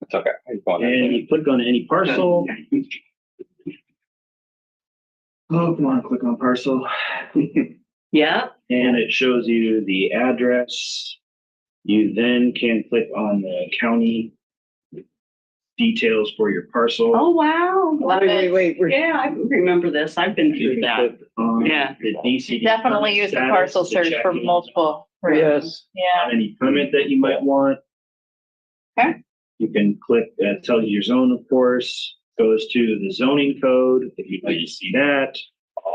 [SPEAKER 4] It's okay.
[SPEAKER 17] And you click on any parcel. Oh, come on, click on parcel.
[SPEAKER 7] Yeah.
[SPEAKER 17] And it shows you the address. You then can click on the county details for your parcel.
[SPEAKER 7] Oh, wow.
[SPEAKER 5] Wait.
[SPEAKER 7] Yeah, I remember this. I've been
[SPEAKER 17] You
[SPEAKER 7] through
[SPEAKER 17] can
[SPEAKER 7] that.
[SPEAKER 17] click on
[SPEAKER 7] Yeah.
[SPEAKER 17] the DCD.
[SPEAKER 16] Definitely use the
[SPEAKER 17] status
[SPEAKER 16] parcel
[SPEAKER 17] to
[SPEAKER 16] search
[SPEAKER 17] check
[SPEAKER 16] for
[SPEAKER 17] in
[SPEAKER 16] multiple.
[SPEAKER 5] Yes.
[SPEAKER 16] Yeah.
[SPEAKER 17] Any permit that you might want.
[SPEAKER 16] Okay.
[SPEAKER 17] You can click, tells you your zone, of course, goes to the zoning code, if you'd like to see that.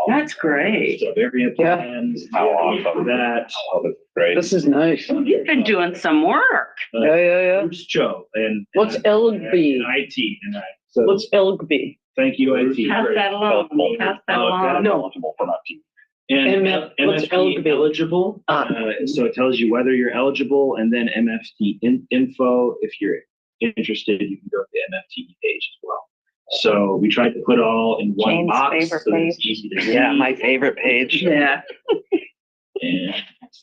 [SPEAKER 7] That's great.
[SPEAKER 17] So area plans,
[SPEAKER 4] How awesome.
[SPEAKER 17] that.
[SPEAKER 4] Oh, that's great.
[SPEAKER 5] This is nice.
[SPEAKER 7] You've been doing some work.
[SPEAKER 5] Yeah.
[SPEAKER 17] Who's Joe? And
[SPEAKER 5] What's LB?
[SPEAKER 17] IT, and so
[SPEAKER 5] What's LB?
[SPEAKER 17] thank you, IT.
[SPEAKER 7] Pass that along. Pass that along.
[SPEAKER 17] No.
[SPEAKER 4] Eligible for my team.
[SPEAKER 17] And
[SPEAKER 5] What's
[SPEAKER 17] MFT
[SPEAKER 5] LB?
[SPEAKER 17] eligible, so it tells you whether you're eligible, and then MFT info. If you're interested, you can go to the MFT page as well. So we tried to put it all in one
[SPEAKER 16] Jane's
[SPEAKER 17] box,
[SPEAKER 16] favorite
[SPEAKER 17] so it's
[SPEAKER 16] page.
[SPEAKER 17] easy to see.
[SPEAKER 8] Yeah, my favorite page.
[SPEAKER 7] Yeah.
[SPEAKER 17] And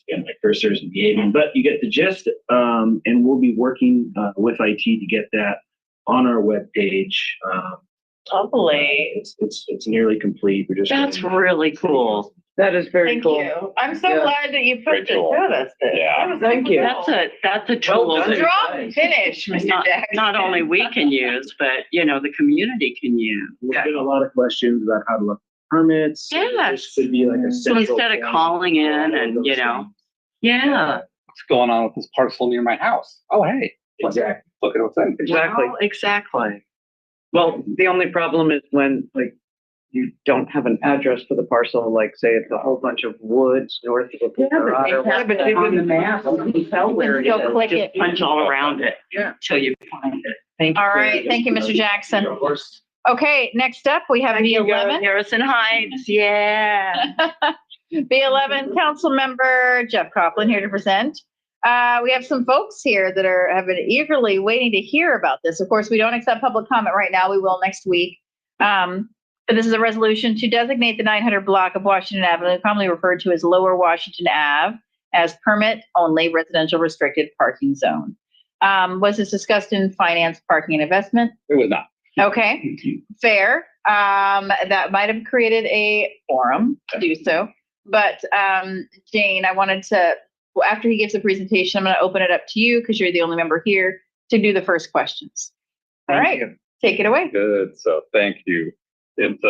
[SPEAKER 17] again, my cursor isn't behaving, but you get the gist. And we'll be working with IT to get that on our webpage.
[SPEAKER 16] Lovely.
[SPEAKER 17] It's nearly complete. We're just
[SPEAKER 7] That's really cool.
[SPEAKER 5] That is very
[SPEAKER 16] Thank
[SPEAKER 5] cool.
[SPEAKER 16] you. I'm so
[SPEAKER 5] Yeah.
[SPEAKER 16] glad that you put
[SPEAKER 4] Great
[SPEAKER 16] this
[SPEAKER 4] tool.
[SPEAKER 16] to us.
[SPEAKER 4] Yeah.
[SPEAKER 5] Thank you.
[SPEAKER 7] That's a tool
[SPEAKER 5] Well done.
[SPEAKER 7] that
[SPEAKER 16] Strong finish, Mr.
[SPEAKER 7] not,
[SPEAKER 16] Jack.
[SPEAKER 7] not only we can use, but the community can use.
[SPEAKER 17] There's been a lot of questions about how to look for permits.
[SPEAKER 7] Yes.
[SPEAKER 17] This could be like a
[SPEAKER 7] So
[SPEAKER 17] central
[SPEAKER 7] instead of
[SPEAKER 17] point
[SPEAKER 7] calling
[SPEAKER 17] for
[SPEAKER 7] in
[SPEAKER 17] all of
[SPEAKER 7] and,
[SPEAKER 17] those things.
[SPEAKER 7] yeah.
[SPEAKER 4] What's going on with this parcel near my house? Oh, hey.
[SPEAKER 17] Exactly.
[SPEAKER 4] Look at what's in.
[SPEAKER 5] Exactly.
[SPEAKER 7] Well, exactly.
[SPEAKER 5] Well, the only problem is when you don't have an address for the parcel, like say it's a whole bunch of woods north of the.
[SPEAKER 7] On the map, you can tell where it is.
[SPEAKER 16] Go click
[SPEAKER 7] Just
[SPEAKER 16] it.
[SPEAKER 7] punch all around it.
[SPEAKER 5] Yeah.
[SPEAKER 7] Till you find it. Thank you.
[SPEAKER 16] All right. Thank you, Mr. Jackson.
[SPEAKER 17] Of course.
[SPEAKER 16] Okay, next up, we have
[SPEAKER 7] You go,
[SPEAKER 16] B11.
[SPEAKER 7] Harrison Heights, yeah.
[SPEAKER 16] B11 Council Member Jeff Coughlin here to present. We have some folks here that have been eagerly waiting to hear about this. Of course, we don't accept public comment right now. We will next week. But this is a resolution to designate the 900 block of Washington Avenue, commonly referred to as Lower Washington Ave, as permit-only residential restricted parking zone. Was this discussed in finance, parking, and investment?
[SPEAKER 4] It was not.
[SPEAKER 16] Okay, fair. That might have created a forum to do so. But Jane, I wanted to, after he gives the presentation, I'm going to open it up to you because you're the only member here to do the first questions. All right, take it away.
[SPEAKER 4] Good. So thank you. It's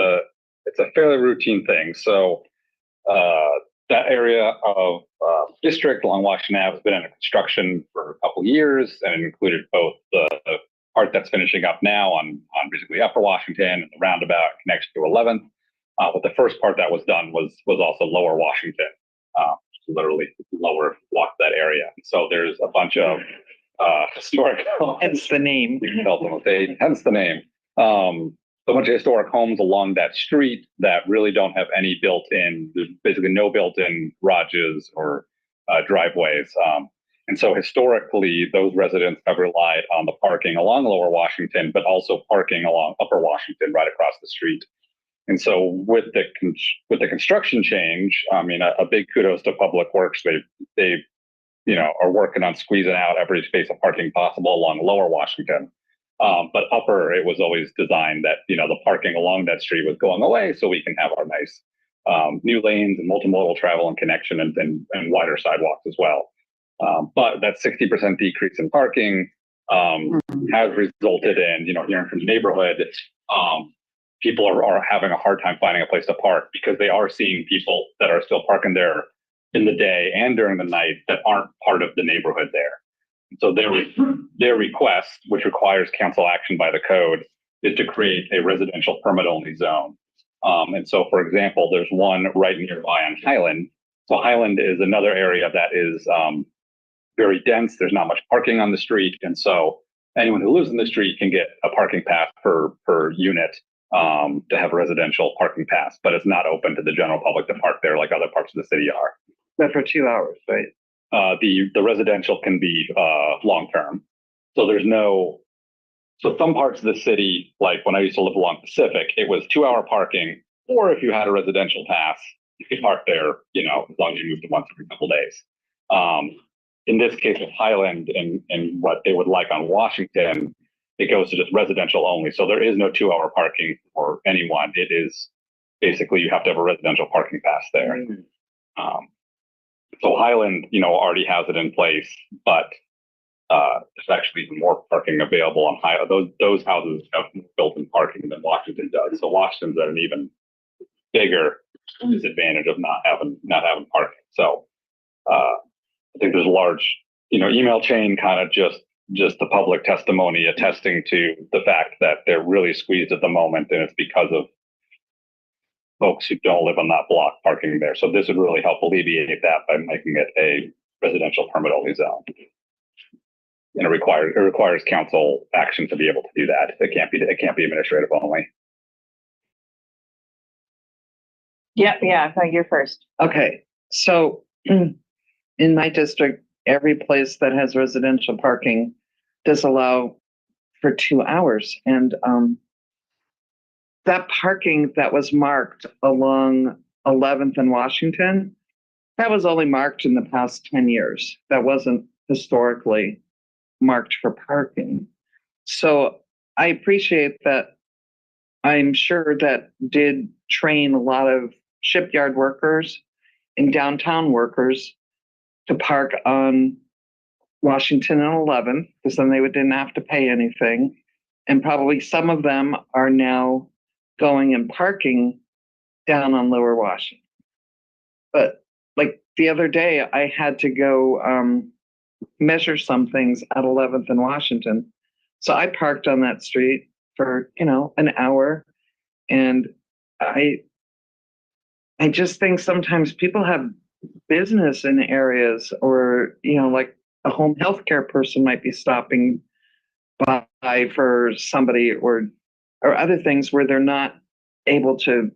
[SPEAKER 4] a fairly routine thing. So that area of district along Washington Ave has been under construction for a couple of years, and it included both the part that's finishing up now on basically Upper Washington and the roundabout connection to 11th. But the first part that was done was also Lower Washington, literally lower walk that area. So there's a bunch of historic.
[SPEAKER 8] Hence the name.
[SPEAKER 4] Hence the name. A bunch of historic homes along that street that really don't have any built-in, there's basically no built-in garages or driveways. And so historically, those residents have relied on the parking along Lower Washington, but also parking along Upper Washington right across the street. And so with the construction change, I mean, a big kudos to Public Works. They are working on squeezing out every space of parking possible along Lower Washington. But upper, it was always designed that, the parking along that street was going away so we can have our nice new lanes and multimodal travel and connection and wider sidewalks as well. But that 60% decrease in parking has resulted in, hearing from the neighborhood, people are having a hard time finding a place to park because they are seeing people that are still parking there in the day and during the night that aren't part of the neighborhood there. So their request, which requires council action by the code, is to create a residential permit-only zone. And so, for example, there's one right nearby on Highland. So Highland is another area that is very dense. There's not much parking on the street. And so anyone who lives in the street can get a parking pass per unit to have a residential parking pass, but it's not open to the general public to park there like other parts of the city are.
[SPEAKER 8] But for 2 hours, right?
[SPEAKER 4] The residential can be long-term. So so some parts of the city, like when I used to live along Pacific, it was 2-hour parking, or if you had a residential pass, you could park there, as long as you moved once every couple days. In this case with Highland and what they would like on Washington, it goes to just residential only. So there is no 2-hour parking for anyone. It is basically you have to have a residential parking pass there. So Highland, already has it in place, but there's actually even more parking available on those houses have built-in parking than Washington does. So Washington's at an even bigger disadvantage of not having parking. So I think there's a large, email chain, kind of just the public testimony attesting to the fact that they're really squeezed at the moment, and it's because of folks who don't live on that block parking there. So this would really help alleviate that by making it a residential permit-only zone. And it requires council action to be able to do that. It can't be administrative only.
[SPEAKER 16] Yep, yeah, you're first.
[SPEAKER 8] Okay, so in my district, every place that has residential parking does allow for 2 hours. And that parking that was marked along 11th and Washington, that was only marked in the past 10 years. That wasn't historically marked for parking. So I appreciate that. I'm sure that did train a lot of shipyard workers and downtown workers to park on Washington and 11th, because then they didn't have to pay anything. And probably some of them are now going and parking down on Lower Washington. But like the other day, I had to go measure some things at 11th and Washington. So I parked on that street for, an hour. And I just think sometimes people have business in areas, or, like a home healthcare person might be stopping by for somebody, or other things where they're not able to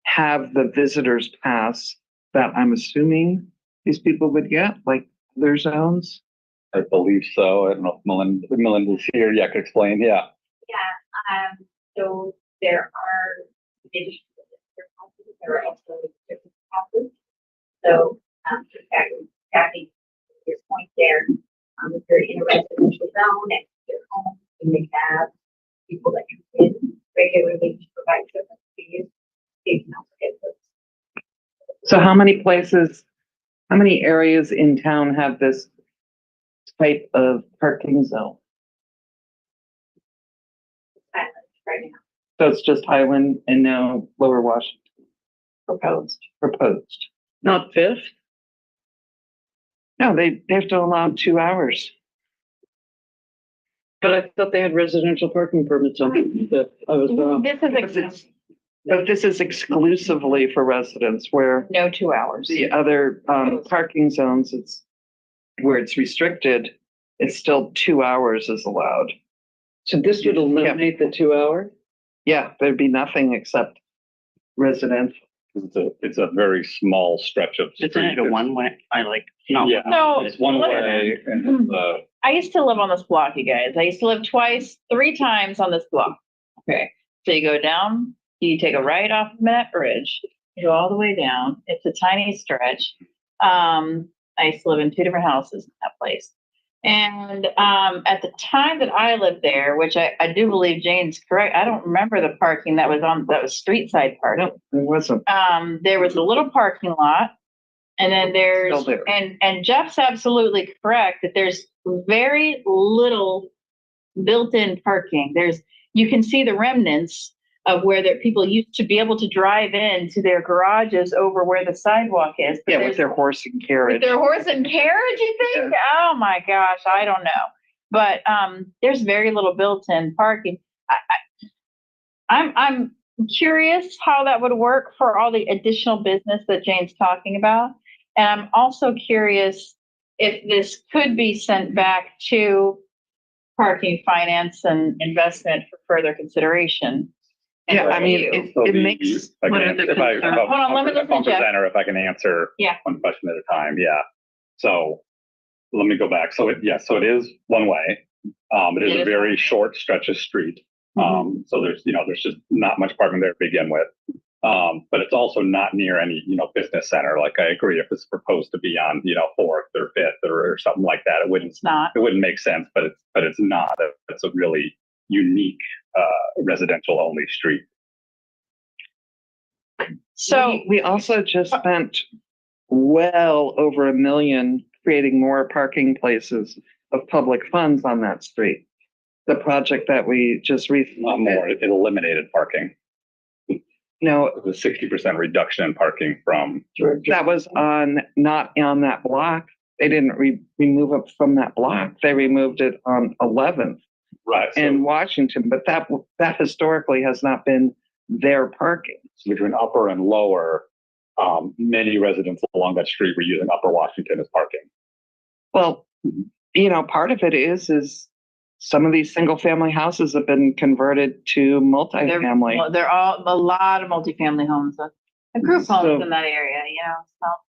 [SPEAKER 8] have the visitor's pass that I'm assuming these people would get, like their zones.
[SPEAKER 4] I believe so. I don't know if Melinda's here. Yeah, I could explain. Yeah.
[SPEAKER 10] Yeah. So there are also different passes. So, Kathy, your point there, if you're in a residential zone at your home, you may have people that come in regularly to provide service to you. You can also get those.
[SPEAKER 8] So how many areas in town have this type of parking zone?
[SPEAKER 10] Right now.
[SPEAKER 8] So it's just Highland and now Lower Washington. Proposed.
[SPEAKER 5] Not Fifth?
[SPEAKER 8] No, they have to allow 2 hours.
[SPEAKER 5] But I thought they had residential parking permits on Fifth. I was wrong.
[SPEAKER 8] But this is exclusively for residents, where
[SPEAKER 16] No 2 hours.
[SPEAKER 8] the other parking zones, it's where it's restricted, it's still 2 hours is allowed.
[SPEAKER 5] So this would eliminate the 2 hour?
[SPEAKER 8] Yeah, there'd be nothing except residential.
[SPEAKER 4] It's a very small stretch of street.
[SPEAKER 7] Isn't it a one-way?
[SPEAKER 16] No,
[SPEAKER 4] It's one way, and
[SPEAKER 16] I used to live on this block, you guys. I used to live 3 times on this block. Okay. So you go down, you take a right off of Minette Bridge, you go all the way down. It's a tiny stretch. I used to live in 2 different houses in that place. And at the time that I lived there, which I do believe Jane's correct, I don't remember the parking that was street side parking.
[SPEAKER 8] There wasn't.
[SPEAKER 16] There was a little parking lot, and then
[SPEAKER 8] Still there.
[SPEAKER 16] and Jeff's absolutely correct that there's very little built-in parking. You can see the remnants of where people used to be able to drive into their garages over where the sidewalk is. But
[SPEAKER 8] Yeah, with their horse and carriage.
[SPEAKER 16] with their horse and carriage, you think?
[SPEAKER 8] Yeah.
[SPEAKER 16] Oh my gosh, I don't know. But there's very little built-in parking. I'm curious how that would work for all the additional business that Jane's talking about. And I'm also curious if this could be sent back to parking finance and investment for further consideration. And
[SPEAKER 8] Yeah, I mean,
[SPEAKER 16] review.
[SPEAKER 8] it makes.
[SPEAKER 4] Hold
[SPEAKER 16] on, let me listen to Jeff.
[SPEAKER 4] Presenter, if I can answer
[SPEAKER 16] Yeah.
[SPEAKER 4] one question at a time, yeah. So let me go back. So it is one way. It is a very short stretch of street. So there's just not much parking there to begin with. But it's also not near any, business center. Like I agree, if it's proposed to be on, 4th or 5th or something like that, it wouldn't make sense, but it's not. It's a really unique, residential only street.
[SPEAKER 16] So
[SPEAKER 8] we also just spent well over $1 million creating more parking places of public funds on that street. The project that we just recently.
[SPEAKER 4] More, it eliminated parking.
[SPEAKER 8] No,
[SPEAKER 4] it was a 60% reduction in parking from.
[SPEAKER 8] That was not on that block. They didn't remove it from that block. They removed it on 11th.
[SPEAKER 4] Right.
[SPEAKER 8] In Washington, but that historically has not been their parking.
[SPEAKER 4] So between upper and lower, many residents along that street were using Upper Washington as parking.
[SPEAKER 8] Well, part of it is some of these single family houses have been converted to multifamily.
[SPEAKER 16] They're all a lot of multifamily homes, a group homes in that area,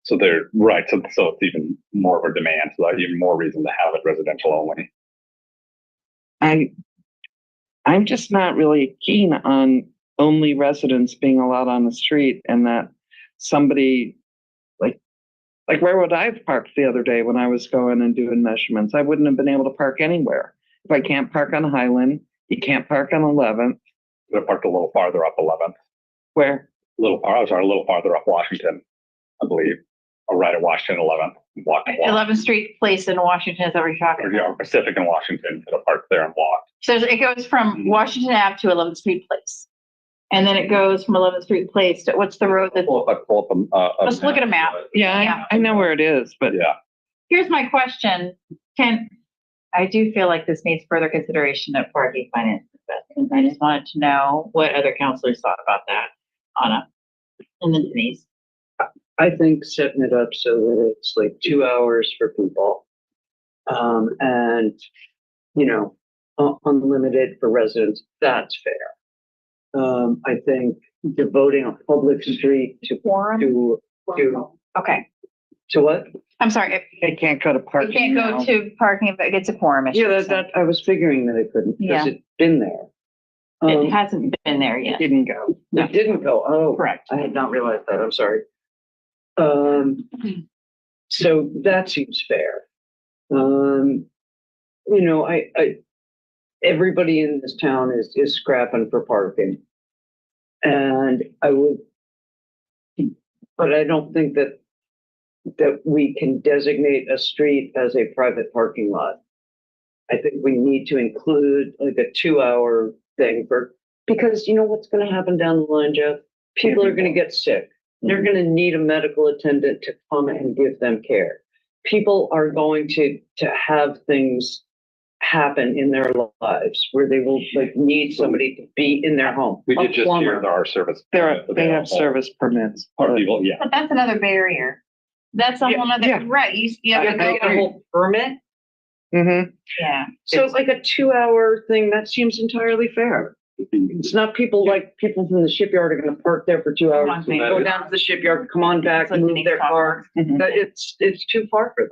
[SPEAKER 4] So they're right. So it's even more of a demand. So that's even more reason to have it residential only.
[SPEAKER 8] I'm just not really keen on only residents being allowed on the street, and that somebody like where would I have parked the other day when I was going and doing measurements? I wouldn't have been able to park anywhere. If I can't park on Highland, you can't park on 11th.
[SPEAKER 4] I parked a little farther up 11th.
[SPEAKER 8] Where?
[SPEAKER 4] A little farther up Washington, I believe. Or right at Washington 11th. Walk.
[SPEAKER 16] 11th Street Place in Washington is that what you're talking about?
[SPEAKER 4] Yeah, Pacific in Washington. Could have parked there and walked.
[SPEAKER 16] So it goes from Washington Ave to 11th Street Place. And then it goes from 11th Street Place to what's the road that? Let's look at a map.
[SPEAKER 8] Yeah, I know where it is, but
[SPEAKER 4] yeah.
[SPEAKER 16] Here's my question. I do feel like this needs further consideration of parking finance investment. I just wanted to know what other counselors thought about that, Anna, and then Denise.
[SPEAKER 5] I think setting it up so that it's like 2 hours for people, and unlimited for residents. That's fair. I think devoting a public street to
[SPEAKER 16] Okay.
[SPEAKER 5] To what?
[SPEAKER 16] I'm sorry.
[SPEAKER 8] It can't go to parking.
[SPEAKER 16] It can't go to parking if it gets a quorum.
[SPEAKER 5] Yeah, that I was figuring that it couldn't because it's been there.
[SPEAKER 16] It hasn't been there yet.
[SPEAKER 8] It didn't go.
[SPEAKER 5] It didn't go. Oh,
[SPEAKER 16] correct.
[SPEAKER 5] I had not realized that. I'm sorry. So that seems fair. Everybody in this town is scrapping for parking. And but I don't think that we can designate a street as a private parking lot. I think we need to include like a 2-hour thing because you know what's going to happen down the line, Jeff? People are going to get sick. They're going to need a medical attendant to come and give them care. People are going to have things happen in their lives where they will need somebody to be in their home.
[SPEAKER 4] We did just hear there are service.
[SPEAKER 8] They have service permits.
[SPEAKER 4] People, yeah.
[SPEAKER 16] But that's another barrier. That's a whole other, right? You have to
[SPEAKER 5] make a whole permit.
[SPEAKER 8] Mm-hmm.
[SPEAKER 16] Yeah.
[SPEAKER 5] So it's like a 2-hour thing. That seems entirely fair. It's not people from the shipyard are going to park there for 2 hours, go down to the shipyard, come on back, move their car. It's too far for them.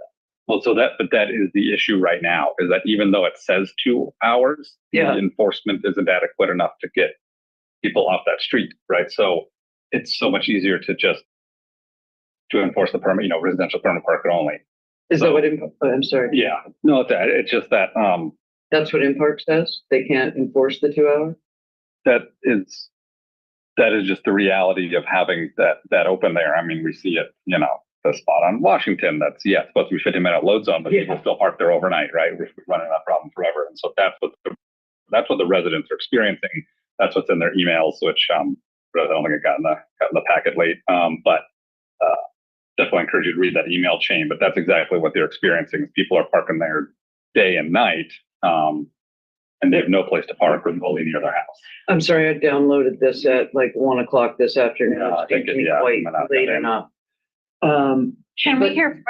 [SPEAKER 4] Well, but that is the issue right now, is that even though it says 2 hours, the enforcement isn't adequate enough to get people off that street, right? So it's so much easier to enforce the permit, residential permit parking only.
[SPEAKER 5] Is that what, I'm sorry.
[SPEAKER 4] Yeah, no, it's just that,
[SPEAKER 5] That's what Impark says? They can't enforce the 2 hour?
[SPEAKER 4] that is just the reality of having that open there. I mean, we see it, the spot on Washington, that's, supposed to be 50-minute load zone, but people still park there overnight, right? We're running that problem forever. And so that's what the residents are experiencing. That's what's in their emails, which, I don't think it got in the packet late. But definitely encourage you to read that email chain, but that's exactly what they're experiencing. People are parking there day and night, and they have no place to park remotely near their house.
[SPEAKER 5] I'm sorry, I downloaded this at like 1 o'clock this afternoon.
[SPEAKER 4] I think
[SPEAKER 5] It's quite late enough.
[SPEAKER 16] Can we hear,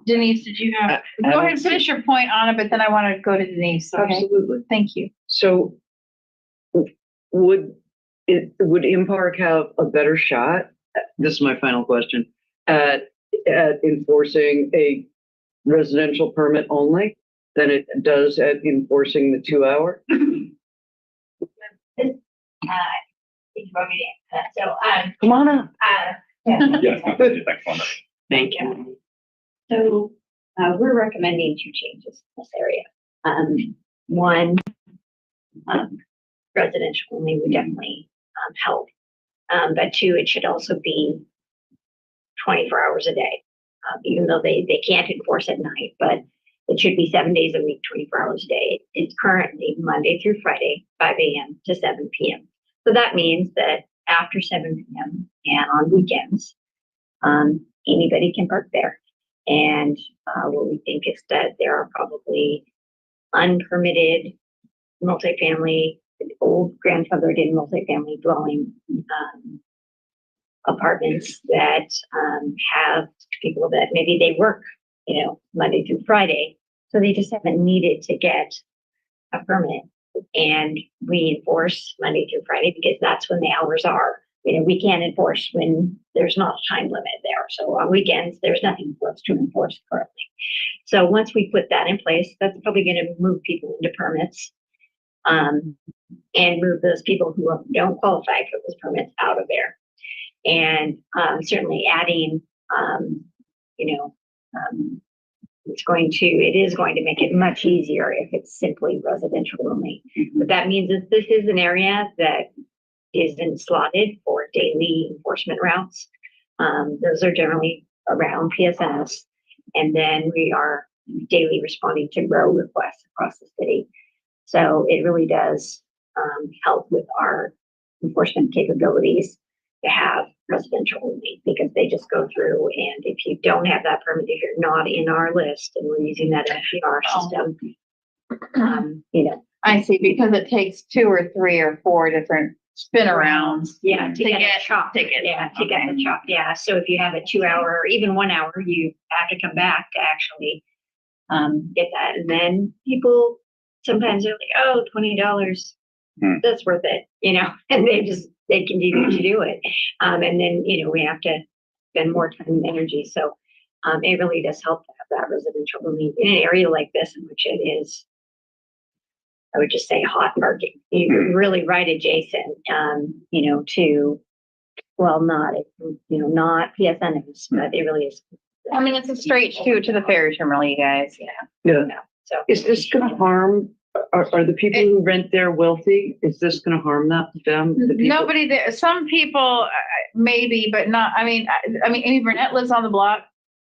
[SPEAKER 16] Denise, did you have, go ahead and finish your point on it, but then I want to go to Denise. Okay?
[SPEAKER 5] Absolutely.
[SPEAKER 16] Thank you.
[SPEAKER 5] So would Impark have a better shot? This is my final question at enforcing a residential permit only than it does at enforcing the 2 hour? Come on up.
[SPEAKER 10] Yeah.
[SPEAKER 4] Yes,
[SPEAKER 10] Thank you. So we're recommending 2 changes in this area. One, residential only would definitely help. But 2, it should also be 24 hours a day, even though they can't enforce at night, but it should be 7 days a week, 24 hours a day. It's currently Monday through Friday, 5 a.m. to 7 p.m. So that means that after 7 p.m. and on weekends, anybody can park there. And what we think is that there are probably unpermitted multifamily, old grandfathered in multifamily dwelling apartments that have people that maybe they work, Monday through Friday. So they just haven't needed to get a permit. And we enforce Monday through Friday because that's when the hours are. We can't enforce when there's not a time limit there. So on weekends, there's nothing for us to enforce currently. So once we put that in place, that's probably going to move people into permits and move those people who don't qualify for those permits out of there. And certainly adding, it is going to make it much easier if it's simply residential only. But that means that this is an area that isn't slotted for daily enforcement routes. Those are generally around PSNS. And then we are daily responding to row requests across the city. So it really does help with our enforcement capabilities to have residential only, because they just go through, and if you don't have that permit, if you're not in our list, and we're using that FDR system,
[SPEAKER 16] I see, because it takes 2 or 3 or 4 different spin arounds.
[SPEAKER 10] Yeah, to get a shop ticket. Yeah, to get the shop. Yeah, so if you have a 2 hour or even 1 hour, you have to come back to actually get that. And then people sometimes are like, oh, $20, that's worth it, and they continue to do it. And then, we have to spend more time and energy. So it really does help to have that residential only in an area like this, in which it is, I would just say, hot parking. You're really right adjacent, to, well, not PSNs, but it really is.
[SPEAKER 16] I mean, it's a straight shoot to the ferry terminal, you guys.
[SPEAKER 5] Yeah.
[SPEAKER 10] So
[SPEAKER 5] is this going to harm? Are the people who rent there wealthy? Is this going to harm them?
[SPEAKER 16] Nobody there. Some people maybe, but not. I mean, Amy Burnett lives on the block,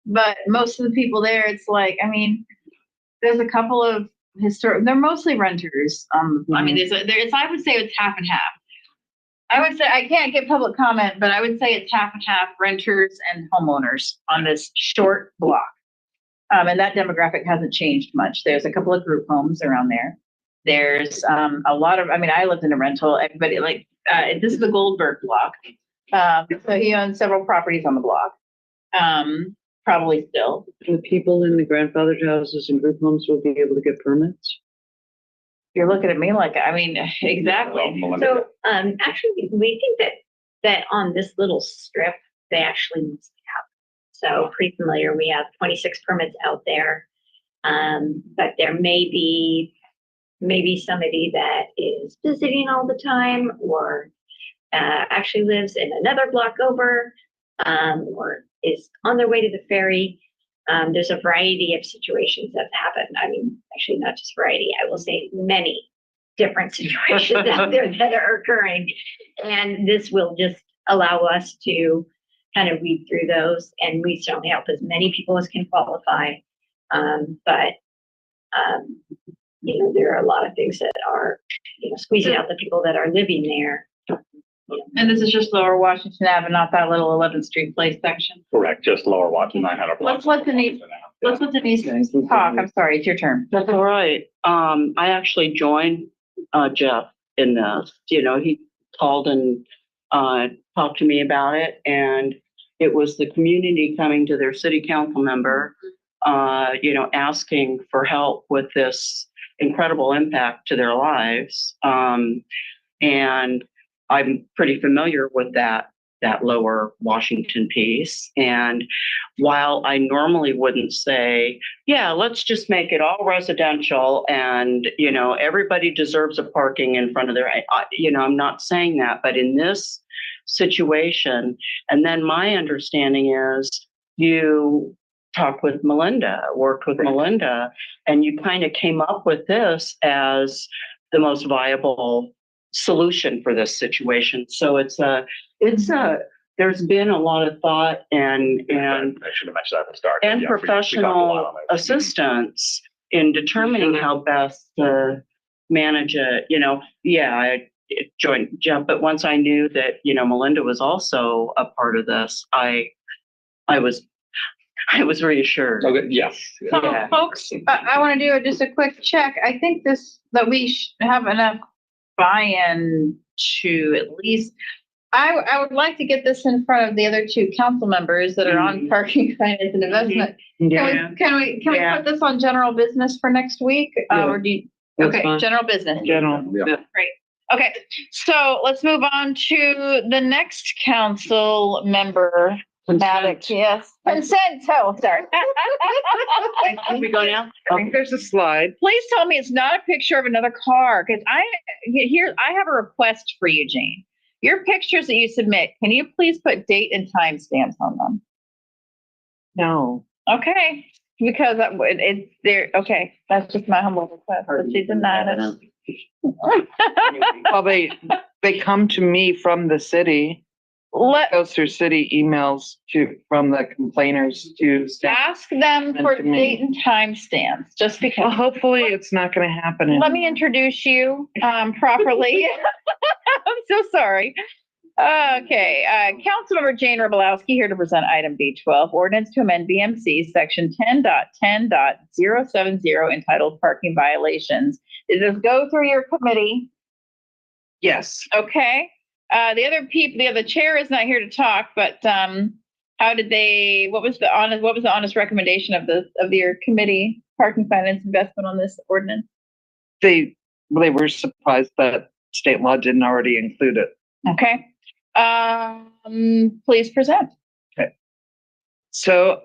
[SPEAKER 16] but most of the people there, it's like, there's a couple of historic. They're mostly renters. I mean, there's. I would say it's half and half. I would say I can't get public comment, but I would say it's half and half renters and homeowners on this short block. And that demographic hasn't changed much. There's a couple of group homes around there. There's a lot of, I lived in a rental, everybody this is the Goldberg block. So he owns several properties on the block. Probably still.
[SPEAKER 5] The people in the grandfathered houses and group homes will be able to get permits?
[SPEAKER 16] You're looking at me like, exactly.
[SPEAKER 10] So actually, we think that on this little strip, they actually must have. So pretty familiar. We have 26 permits out there, but there may be somebody that is visiting all the time, or actually lives in another block over, or is on their way to the ferry. There's a variety of situations that happened. I mean, actually not just variety, I will say many different situations out there that are occurring. And this will just allow us to kind of weed through those, and we certainly help as many people as can qualify. But there are a lot of things that are, squeezing out the people that are living there.
[SPEAKER 16] And this is just Lower Washington Ave and not that little 11th Street Place section.
[SPEAKER 4] Correct, just Lower Washington, 900 blocks.
[SPEAKER 16] Let's let Denise talk. I'm sorry, it's your turn.
[SPEAKER 7] That's all right. I actually joined Jeff in this. He called and talked to me about it, and it was the community coming to their city council member, asking for help with this incredible impact to their lives. And I'm pretty familiar with that Lower Washington piece. And while I normally wouldn't say, yeah, let's just make it all residential and, everybody deserves a parking in front of their, I'm not saying that, but in this situation, and then my understanding is you worked with Melinda, and you kind of came up with this as the most viable solution for this situation. So there's been a lot of thought and
[SPEAKER 4] I should have mentioned that at the start.
[SPEAKER 7] and
[SPEAKER 4] Yeah, we talked a lot
[SPEAKER 7] professional
[SPEAKER 4] on it.
[SPEAKER 7] assistance in determining how best to manage it. I joined Jeff, but once I knew that, Melinda was also a part of this, I was reassured.
[SPEAKER 4] Okay, yes.
[SPEAKER 16] So,
[SPEAKER 7] Yeah.
[SPEAKER 16] folks, I want to do just a quick check. I think that we have enough buy-in to at least, I would like to get this in front of the other two council members that are on parking, finance, and investment.
[SPEAKER 7] Yeah.
[SPEAKER 16] Can we put this on general business for next week? Or do you?
[SPEAKER 8] That's
[SPEAKER 16] Okay,
[SPEAKER 8] fine.
[SPEAKER 16] general business.
[SPEAKER 8] General.
[SPEAKER 4] Yeah.
[SPEAKER 16] Great. Okay, so let's move on to the next council member. Maddox, yes. Consent, oh, sorry.
[SPEAKER 7] Can we go now?
[SPEAKER 8] I think there's a slide.
[SPEAKER 16] Please tell me it's not a picture of another car, because I have a request for you, Jane. Your pictures that you submit, can you please put date and time stamps on them?
[SPEAKER 8] No.
[SPEAKER 16] Okay, because it's there. Okay, that's just my humble request. But she denied it.
[SPEAKER 8] Well, they come to me from the city. Goes through city emails from the complainers to staff.
[SPEAKER 16] Ask them for
[SPEAKER 8] to me.
[SPEAKER 16] date and time stamps, just because.
[SPEAKER 8] Well, hopefully it's not going to happen.
[SPEAKER 16] Let me introduce you properly. I'm so sorry. Okay, Councilmember Jane Robelowski here to present item B12, ordinance to amend BMC section 10.10.070 entitled parking violations. Did this go through your committee?
[SPEAKER 8] Yes.
[SPEAKER 16] Okay. The other chair is not here to talk, but what was the honest recommendation of your committee, parking finance investment, on this ordinance?
[SPEAKER 8] They were surprised that state law didn't already include it.
[SPEAKER 16] Okay. Please present.
[SPEAKER 8] Okay. So,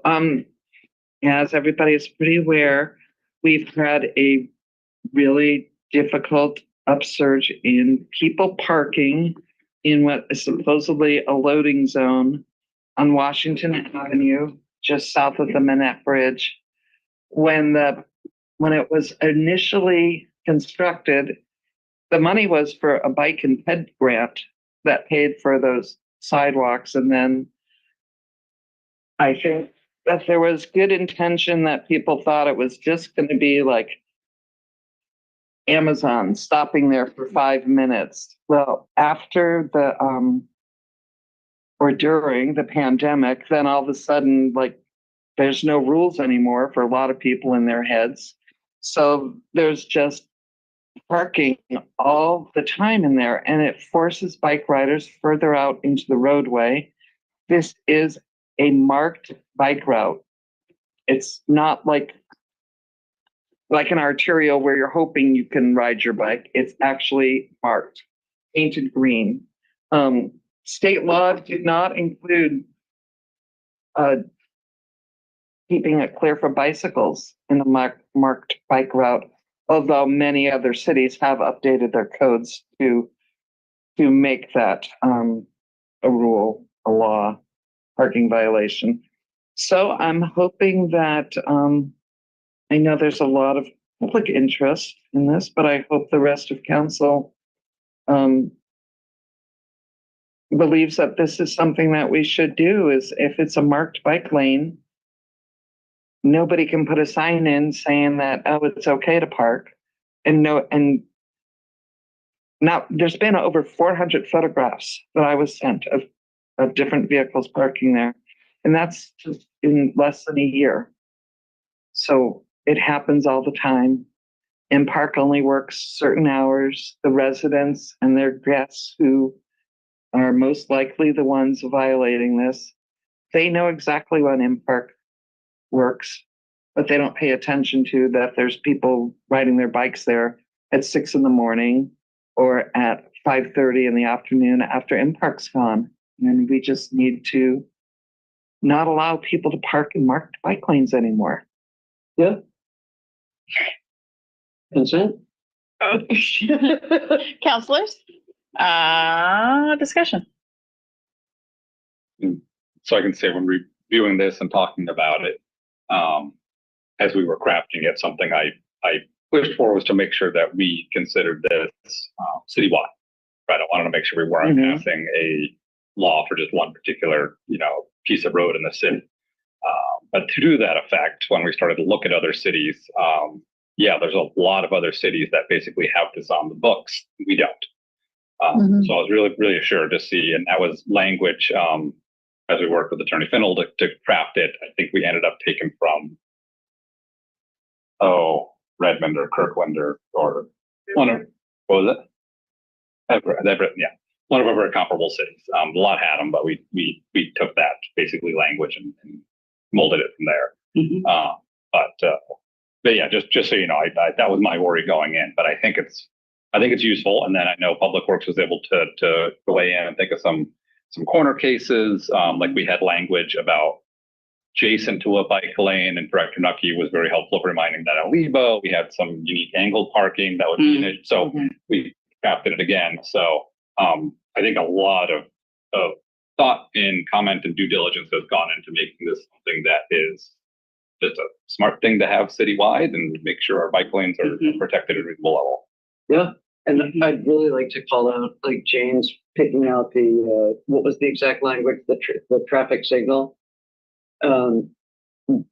[SPEAKER 8] as everybody is pretty aware, we've had a really difficult upsurge in people parking in what is supposedly a loading zone on Washington Avenue, just south of the Manette Bridge. When it was initially constructed, the money was for a bike and ped grant that paid for those sidewalks. And then I think that there was good intention that people thought it was just going to be like Amazon stopping there for 5 minutes. Well, after during the pandemic, then all of a sudden, there's no rules anymore for a lot of people in their heads. So there's just parking all the time in there, and it forces bike riders further out into the roadway. This is a marked bike route. It's not like an arterial where you're hoping you can ride your bike. It's actually marked, painted green. State law did not include keeping it clear for bicycles in the marked bike route, although many other cities have updated their codes to make that a rule, a law, parking violation. So I'm hoping that, I know there's a lot of public interest in this, but I hope the rest of council, believes that this is something that we should do. Is if it's a marked bike lane, nobody can put a sign in saying that, oh, it's okay to park. And now there's been over 400 photographs that I was sent of different vehicles parking there. And that's just in less than a year. So it happens all the time. And park only works certain hours. The residents and their guests who are most likely the ones violating this, they know exactly when M-Park works, but they don't pay attention to that there's people riding their bikes there at 6 a.m. or at 5:30 in the afternoon after M-Park's gone. And we just need to not allow people to park in marked bike lanes anymore.
[SPEAKER 5] Yeah. Consent?
[SPEAKER 16] Counselors? Discussion.
[SPEAKER 4] So I can say when reviewing this and talking about it, as we were crafting it, something I pushed for was to make sure that we considered this citywide. Right, I wanted to make sure we weren't passing a law for just one particular, piece of road in the city. But to do that effect, when we started to look at other cities, there's a lot of other cities that basically have this on the books. We don't. So I was really, really assured to see, and that was language as we worked with Attorney Fennell to craft it. I think we ended up taking from, Redmond or Kirkland or one of, what was it? Everett, yeah. One of our very comparable cities. A lot had them, but we took that basically language and molded it from there. But yeah, just so you know, I that was my worry going in. But I think it's useful. And then I know Public Works was able to weigh in and think of some corner cases. Like we had language about adjacent to a bike lane, and Director Nucky was very helpful reminding that at Lebo we had some unique angled parking that would be in it. So we crafted it again. So I think a lot of thought and comment and due diligence has gone into making this something that is just a smart thing to have citywide and make sure our bike lanes are protected at a reasonable level.
[SPEAKER 5] Yeah. And I'd really like to call out, like Jane's picking out the, what was the exact language, the traffic signal.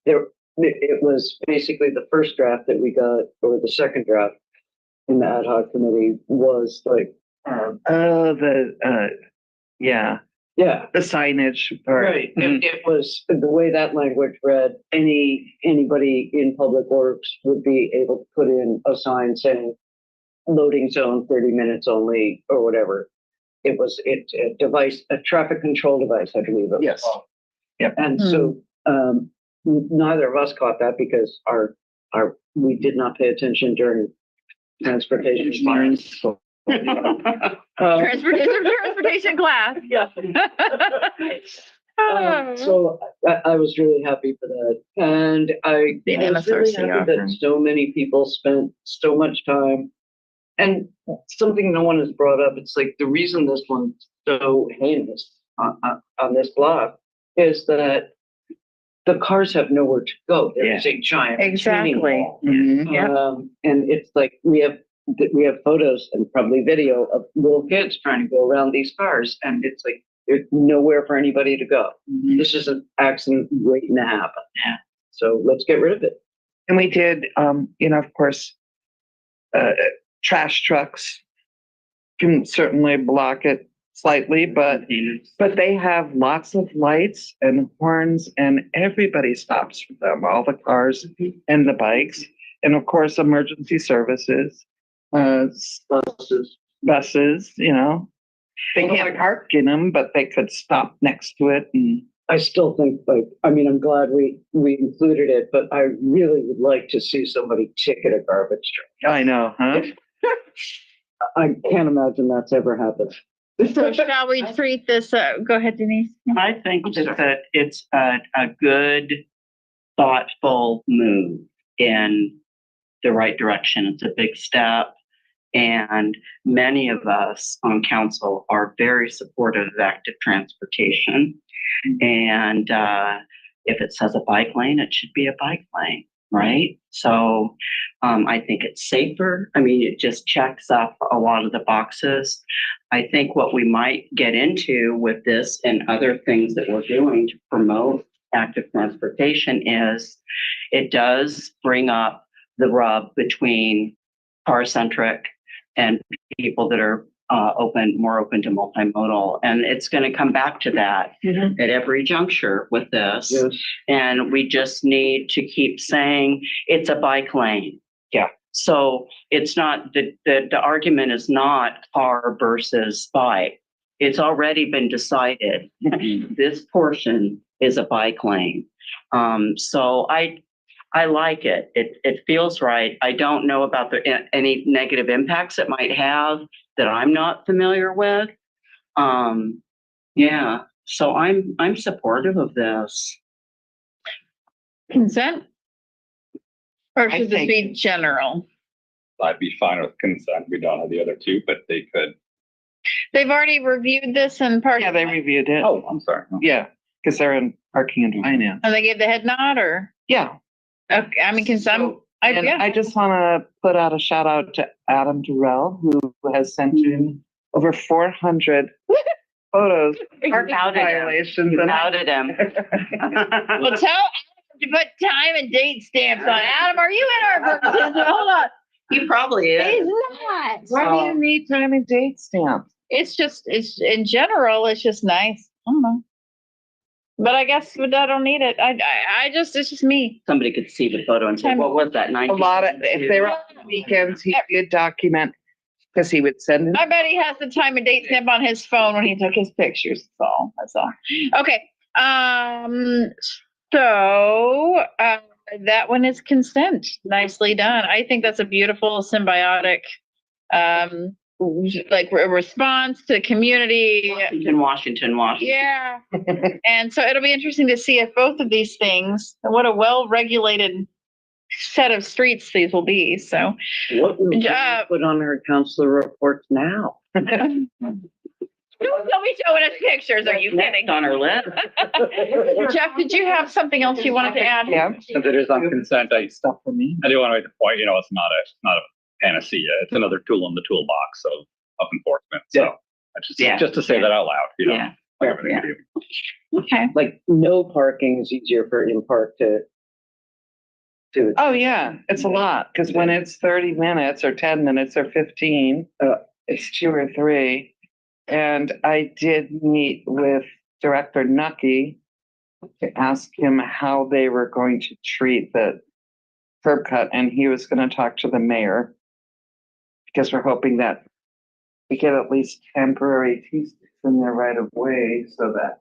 [SPEAKER 5] It was basically the first draft that we got, or the second draft in the ad hoc committee was like, the signage part. Right. It was the way that language read. Anybody in Public Works would be able to put in a sign saying loading zone 30 minutes only or whatever. It was a device, a traffic control device, I believe it was.
[SPEAKER 8] Yes.
[SPEAKER 5] Yep. And so neither of us caught that because we did not pay attention during transportation lines.
[SPEAKER 16] Transportation class.
[SPEAKER 5] Yeah. So I was really happy for that. And I was really happy that so many people spent so much time. And something no one has brought up, it's like the reason this one's so heinous on this block is that the cars have nowhere to go. There's a giant retaining wall. And it's like we have photos and probably video of little kids trying to go around these cars, and it's like there's nowhere for anybody to go. This is an accident waiting to happen. So let's get rid of it.
[SPEAKER 8] And we did, of course, trash trucks can certainly block it slightly, but they have lots of lights and horns, and everybody stops for them, all the cars and the bikes, and of course emergency services, buses, they can't park in them, but they could stop next to it. And
[SPEAKER 5] I still think, I'm glad we included it, but I really would like to see somebody ticket a garbage truck.
[SPEAKER 8] I know, huh?
[SPEAKER 5] I can't imagine that's ever happened.
[SPEAKER 16] So shall we treat this? Go ahead, Denise.
[SPEAKER 7] I think that it's a good, thoughtful move in the right direction. It's a big step. And many of us on council are very supportive of active transportation. And if it says a bike lane, it should be a bike lane, right? So I think it's safer. I mean, it just checks off a lot of the boxes. I think what we might get into with this and other things that we're doing to promote active transportation is it does bring up the rub between car-centric and people that are more open to multimodal. And it's going to come back to that at every juncture with this.
[SPEAKER 5] Yes.
[SPEAKER 7] And we just need to keep saying it's a bike lane.
[SPEAKER 8] Yeah.
[SPEAKER 7] So it's not, the argument is not car versus bike. It's already been decided. This portion is a bike lane. So I like it. It feels right. I don't know about any negative impacts it might have that I'm not familiar with. Yeah. So I'm supportive of this.
[SPEAKER 16] Consent? Or
[SPEAKER 8] I
[SPEAKER 16] should this
[SPEAKER 8] think-
[SPEAKER 16] be general?
[SPEAKER 4] I'd be fine with consent. We don't have the other two, but they could.
[SPEAKER 16] They've already reviewed this and part.
[SPEAKER 8] Yeah, they reviewed it.
[SPEAKER 4] Oh, I'm sorry.
[SPEAKER 8] Yeah, because they're in parking and finance.
[SPEAKER 16] And they gave the head nod or?
[SPEAKER 8] Yeah.
[SPEAKER 16] Okay, I mean, consent.
[SPEAKER 8] And
[SPEAKER 16] Yeah.
[SPEAKER 8] I just want to put out a shout out to Adam Durrell, who has sent in over 400 photos. Parking violations.
[SPEAKER 7] You
[SPEAKER 8] and-
[SPEAKER 7] outed him.
[SPEAKER 16] Well, tell Adam to put time and date stamps on. Adam, are you in our Bremerton? Hold on.
[SPEAKER 7] He probably
[SPEAKER 16] He's
[SPEAKER 7] is.
[SPEAKER 16] not.
[SPEAKER 8] Why do you need time and date stamps?
[SPEAKER 16] It's in general, it's just nice. I don't know. But I guess I don't need it. It's just me.
[SPEAKER 7] Somebody could see the photo and say, what was that?
[SPEAKER 8] A lot of, if they were on weekends, he would document, because he would send in.
[SPEAKER 16] I bet he has the time and date stamp on his phone when he took his pictures. That's all. Okay. So that one is consent. Nicely done. I think that's a beautiful symbiotic, like a response to community.
[SPEAKER 7] Washington.
[SPEAKER 16] Yeah. And so it'll be interesting to see if both of these things, what a well-regulated set of streets these will be. So
[SPEAKER 5] What will we put on our counselor reports now?
[SPEAKER 16] don't be showing us pictures. Are you kidding?
[SPEAKER 7] On our list.
[SPEAKER 16] Jeff, did you have something else you wanted to add?
[SPEAKER 8] Yeah.
[SPEAKER 4] Since it is on consent,
[SPEAKER 8] Stuff for me.
[SPEAKER 4] I do want to make the point, it's not a panacea. It's another tool in the toolbox of enforcement. So just to say that out loud,
[SPEAKER 7] Yeah.
[SPEAKER 4] like everything we do.
[SPEAKER 16] Okay.
[SPEAKER 5] Like no parking is easier for in park to.
[SPEAKER 8] Oh, yeah, it's a lot, because when it's 30 minutes or 10 minutes or 15, it's 2 or 3. And I did meet with Director Nucky to ask him how they were going to treat the curb cut, and he was going to talk to the mayor, because we're hoping that we get at least temporary T-sticks in there right of way, so that,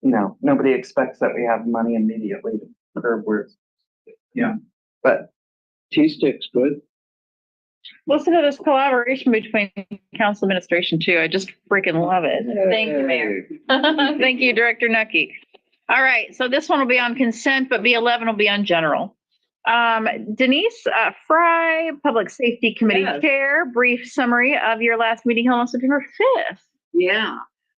[SPEAKER 8] nobody expects that we have money immediately to curb where. Yeah, but
[SPEAKER 5] T-sticks, good.
[SPEAKER 16] Listen to this collaboration between council administration too. I just freaking love it. Thank you, Mayor. Thank you, Director Nucky. All right, so this one will be on consent, but B11 will be on general. Denise Fry, Public Safety Committee Chair, brief summary of your last meeting held on September 5th.
[SPEAKER 7] Yeah.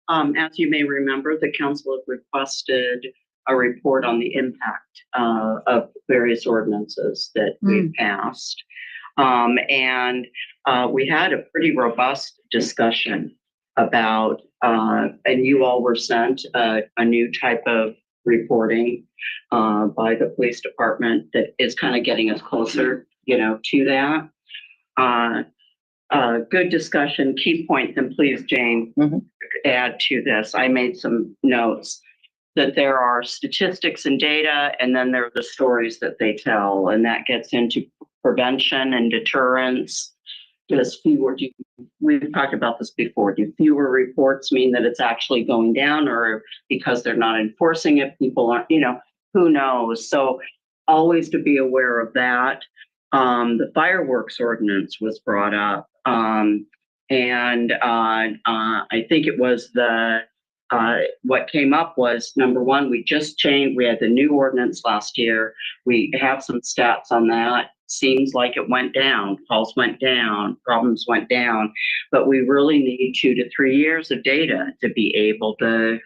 [SPEAKER 7] As you may remember, the council had requested a report on the impact of various ordinances that we've passed. And we had a pretty robust discussion about, and you all were sent a new type of reporting by the police department that is kind of getting us closer, to that. Good discussion. Key point, then please, Jane, add to this. I made some notes that there are statistics and data, and then there are the stories that they tell, and that gets into prevention and deterrence. We've talked about this before. Do fewer reports mean that it's actually going down, or because they're not enforcing it, people aren't, who knows? So always to be aware of that. The fireworks ordinance was brought up. And I think it was what came up was, number one, we just changed, we had the new ordinance last year. We have some stats on that. Seems like it went down, calls went down, problems went down, but we really need 2 to 3 years of data to be able to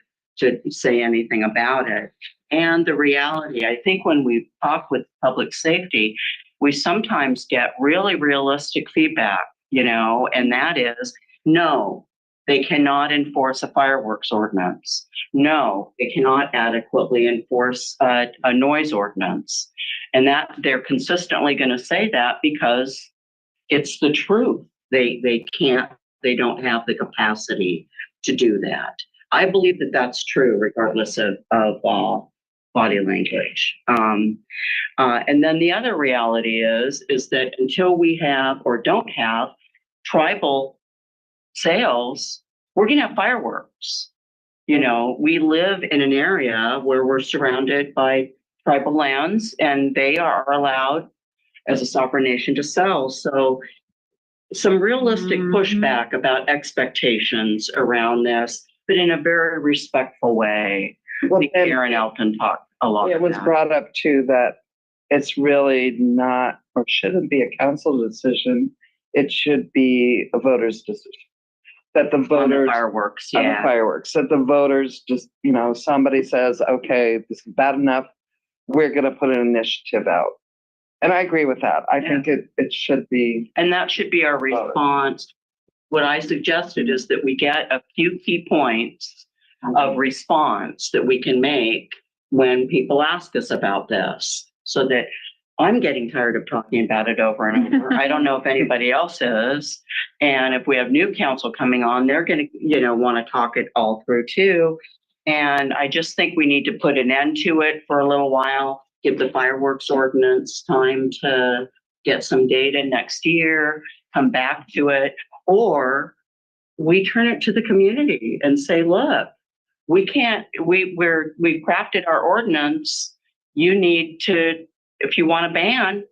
[SPEAKER 7] say anything about it. and the reality. I think when we talk with public safety, we sometimes get really realistic feedback, and that is, no, they cannot enforce a fireworks ordinance. No, they cannot adequately enforce a noise ordinance. And that they're consistently going to say that because it's the truth. They can't, they don't have the capacity to do that. I believe that that's true, regardless of body language. And then the other reality is that until we have or don't have tribal sales, we're going to have fireworks. We live in an area where we're surrounded by tribal lands, and they are allowed as a sovereign nation to sell. So some realistic pushback about expectations around this, but in a very respectful way. I think Aaron Elton talked a lot.
[SPEAKER 8] It was brought up too that it's really not or shouldn't be a council decision. It should be a voter's decision. That the voters
[SPEAKER 7] on the fireworks,
[SPEAKER 8] on the fireworks, that the voters just, somebody says, okay, this is bad enough. We're going to put an initiative out. And I agree with that. I think it should be.
[SPEAKER 7] And that should be our response. What I suggested is that we get a few key points of response that we can make when people ask us about this, so that I'm getting tired of talking about it over and over. I don't know if anybody else is. And if we have new council coming on, they're going to, want to talk it all through too. And I just think we need to put an end to it for a little while, give the fireworks ordinance time to get some data next year, come back to it, or we turn it to the community and say, look, we've crafted our ordinance. You need to, if you want a ban,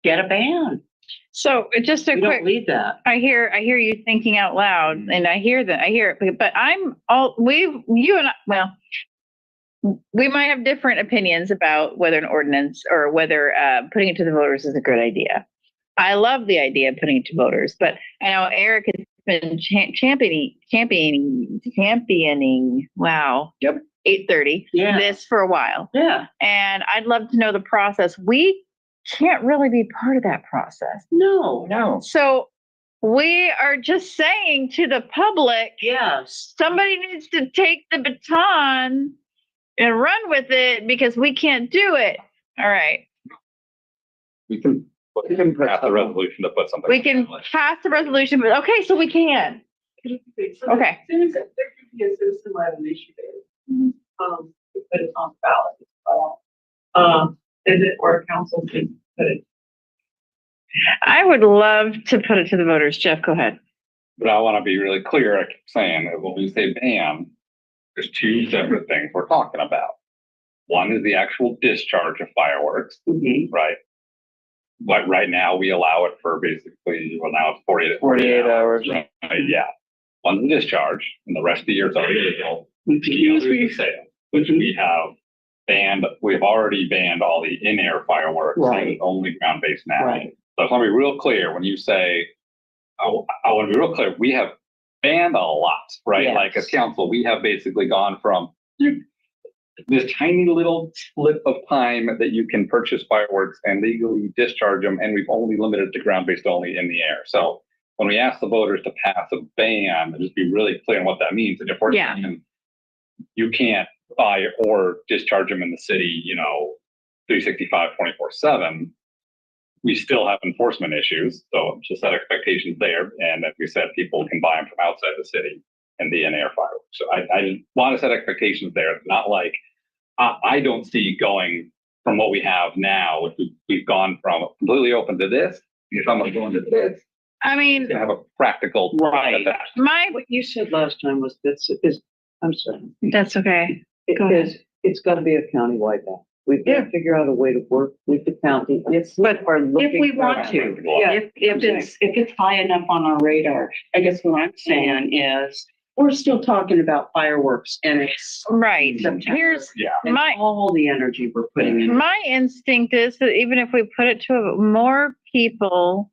[SPEAKER 7] get a ban.
[SPEAKER 16] So just a
[SPEAKER 7] We
[SPEAKER 16] quick,
[SPEAKER 7] don't leave that.
[SPEAKER 16] I hear you thinking out loud, and I hear it, but we might have different opinions about whether an ordinance or whether putting it to the voters is a good idea. I love the idea of putting it to voters, but I know Eric has been championing. Wow.
[SPEAKER 7] Yep.
[SPEAKER 16] 8:30.
[SPEAKER 7] Yeah.
[SPEAKER 16] This for a while.
[SPEAKER 7] Yeah.
[SPEAKER 16] And I'd love to know the process. We can't really be part of that process.
[SPEAKER 7] No.
[SPEAKER 16] So we are just saying to the public,
[SPEAKER 7] yes,
[SPEAKER 16] somebody needs to take the baton and run with it because we can't do it. All right.
[SPEAKER 4] We can pass the resolution to put something.
[SPEAKER 16] We can pass the resolution, but okay, so we can. Okay.
[SPEAKER 13] There could be a citizen-led initiative. To put it on the ballot as well. Is it, or council could put it?
[SPEAKER 16] I would love to put it to the voters. Jeff, go ahead.
[SPEAKER 4] But I want to be really clear. I keep saying that when we say ban, there's two separate things we're talking about. One is the actual discharge of fireworks, right? But right now we allow it for basically, well, now it's
[SPEAKER 8] 48 hours.
[SPEAKER 4] Right? Yeah. One's the discharge, and the rest of the year is already legal.
[SPEAKER 13] Excuse me.
[SPEAKER 4] Which we have banned. We've already banned all the in-air fireworks.
[SPEAKER 7] Right.
[SPEAKER 4] It's only ground-based now.
[SPEAKER 7] Right.
[SPEAKER 4] So I want to be real clear when you say, I want to be real clear. We have banned a lot, right?
[SPEAKER 7] Yes.
[SPEAKER 4] Like as council, we have basically gone from this tiny little slip of time that you can purchase fireworks and legally discharge them, and we've only limited to ground-based only in the air. So when we ask the voters to pass a ban, just be really clear on what that means. And if we're saying you can't buy or discharge them in the city, 365, 24/7, we still have enforcement issues. So just set expectations there. And as we said, people can buy them from outside the city and the in-air fireworks. So I want to set expectations there. It's not like, I don't see going from what we have now, if we've gone from completely open to this, if someone's going to this,
[SPEAKER 16] I mean,
[SPEAKER 4] to have a practical
[SPEAKER 7] Right.
[SPEAKER 5] What you said last time was I'm sorry.
[SPEAKER 16] That's okay. Go ahead.
[SPEAKER 5] It's got to be a countywide ban. We've got to figure out a way to work with the county. If
[SPEAKER 7] we want to, if it's high enough on our radar. I guess what I'm saying is we're still talking about fireworks, and it's
[SPEAKER 16] right.
[SPEAKER 7] September.
[SPEAKER 16] Here's
[SPEAKER 7] all the energy we're putting in.
[SPEAKER 16] My instinct is that even if we put it to more people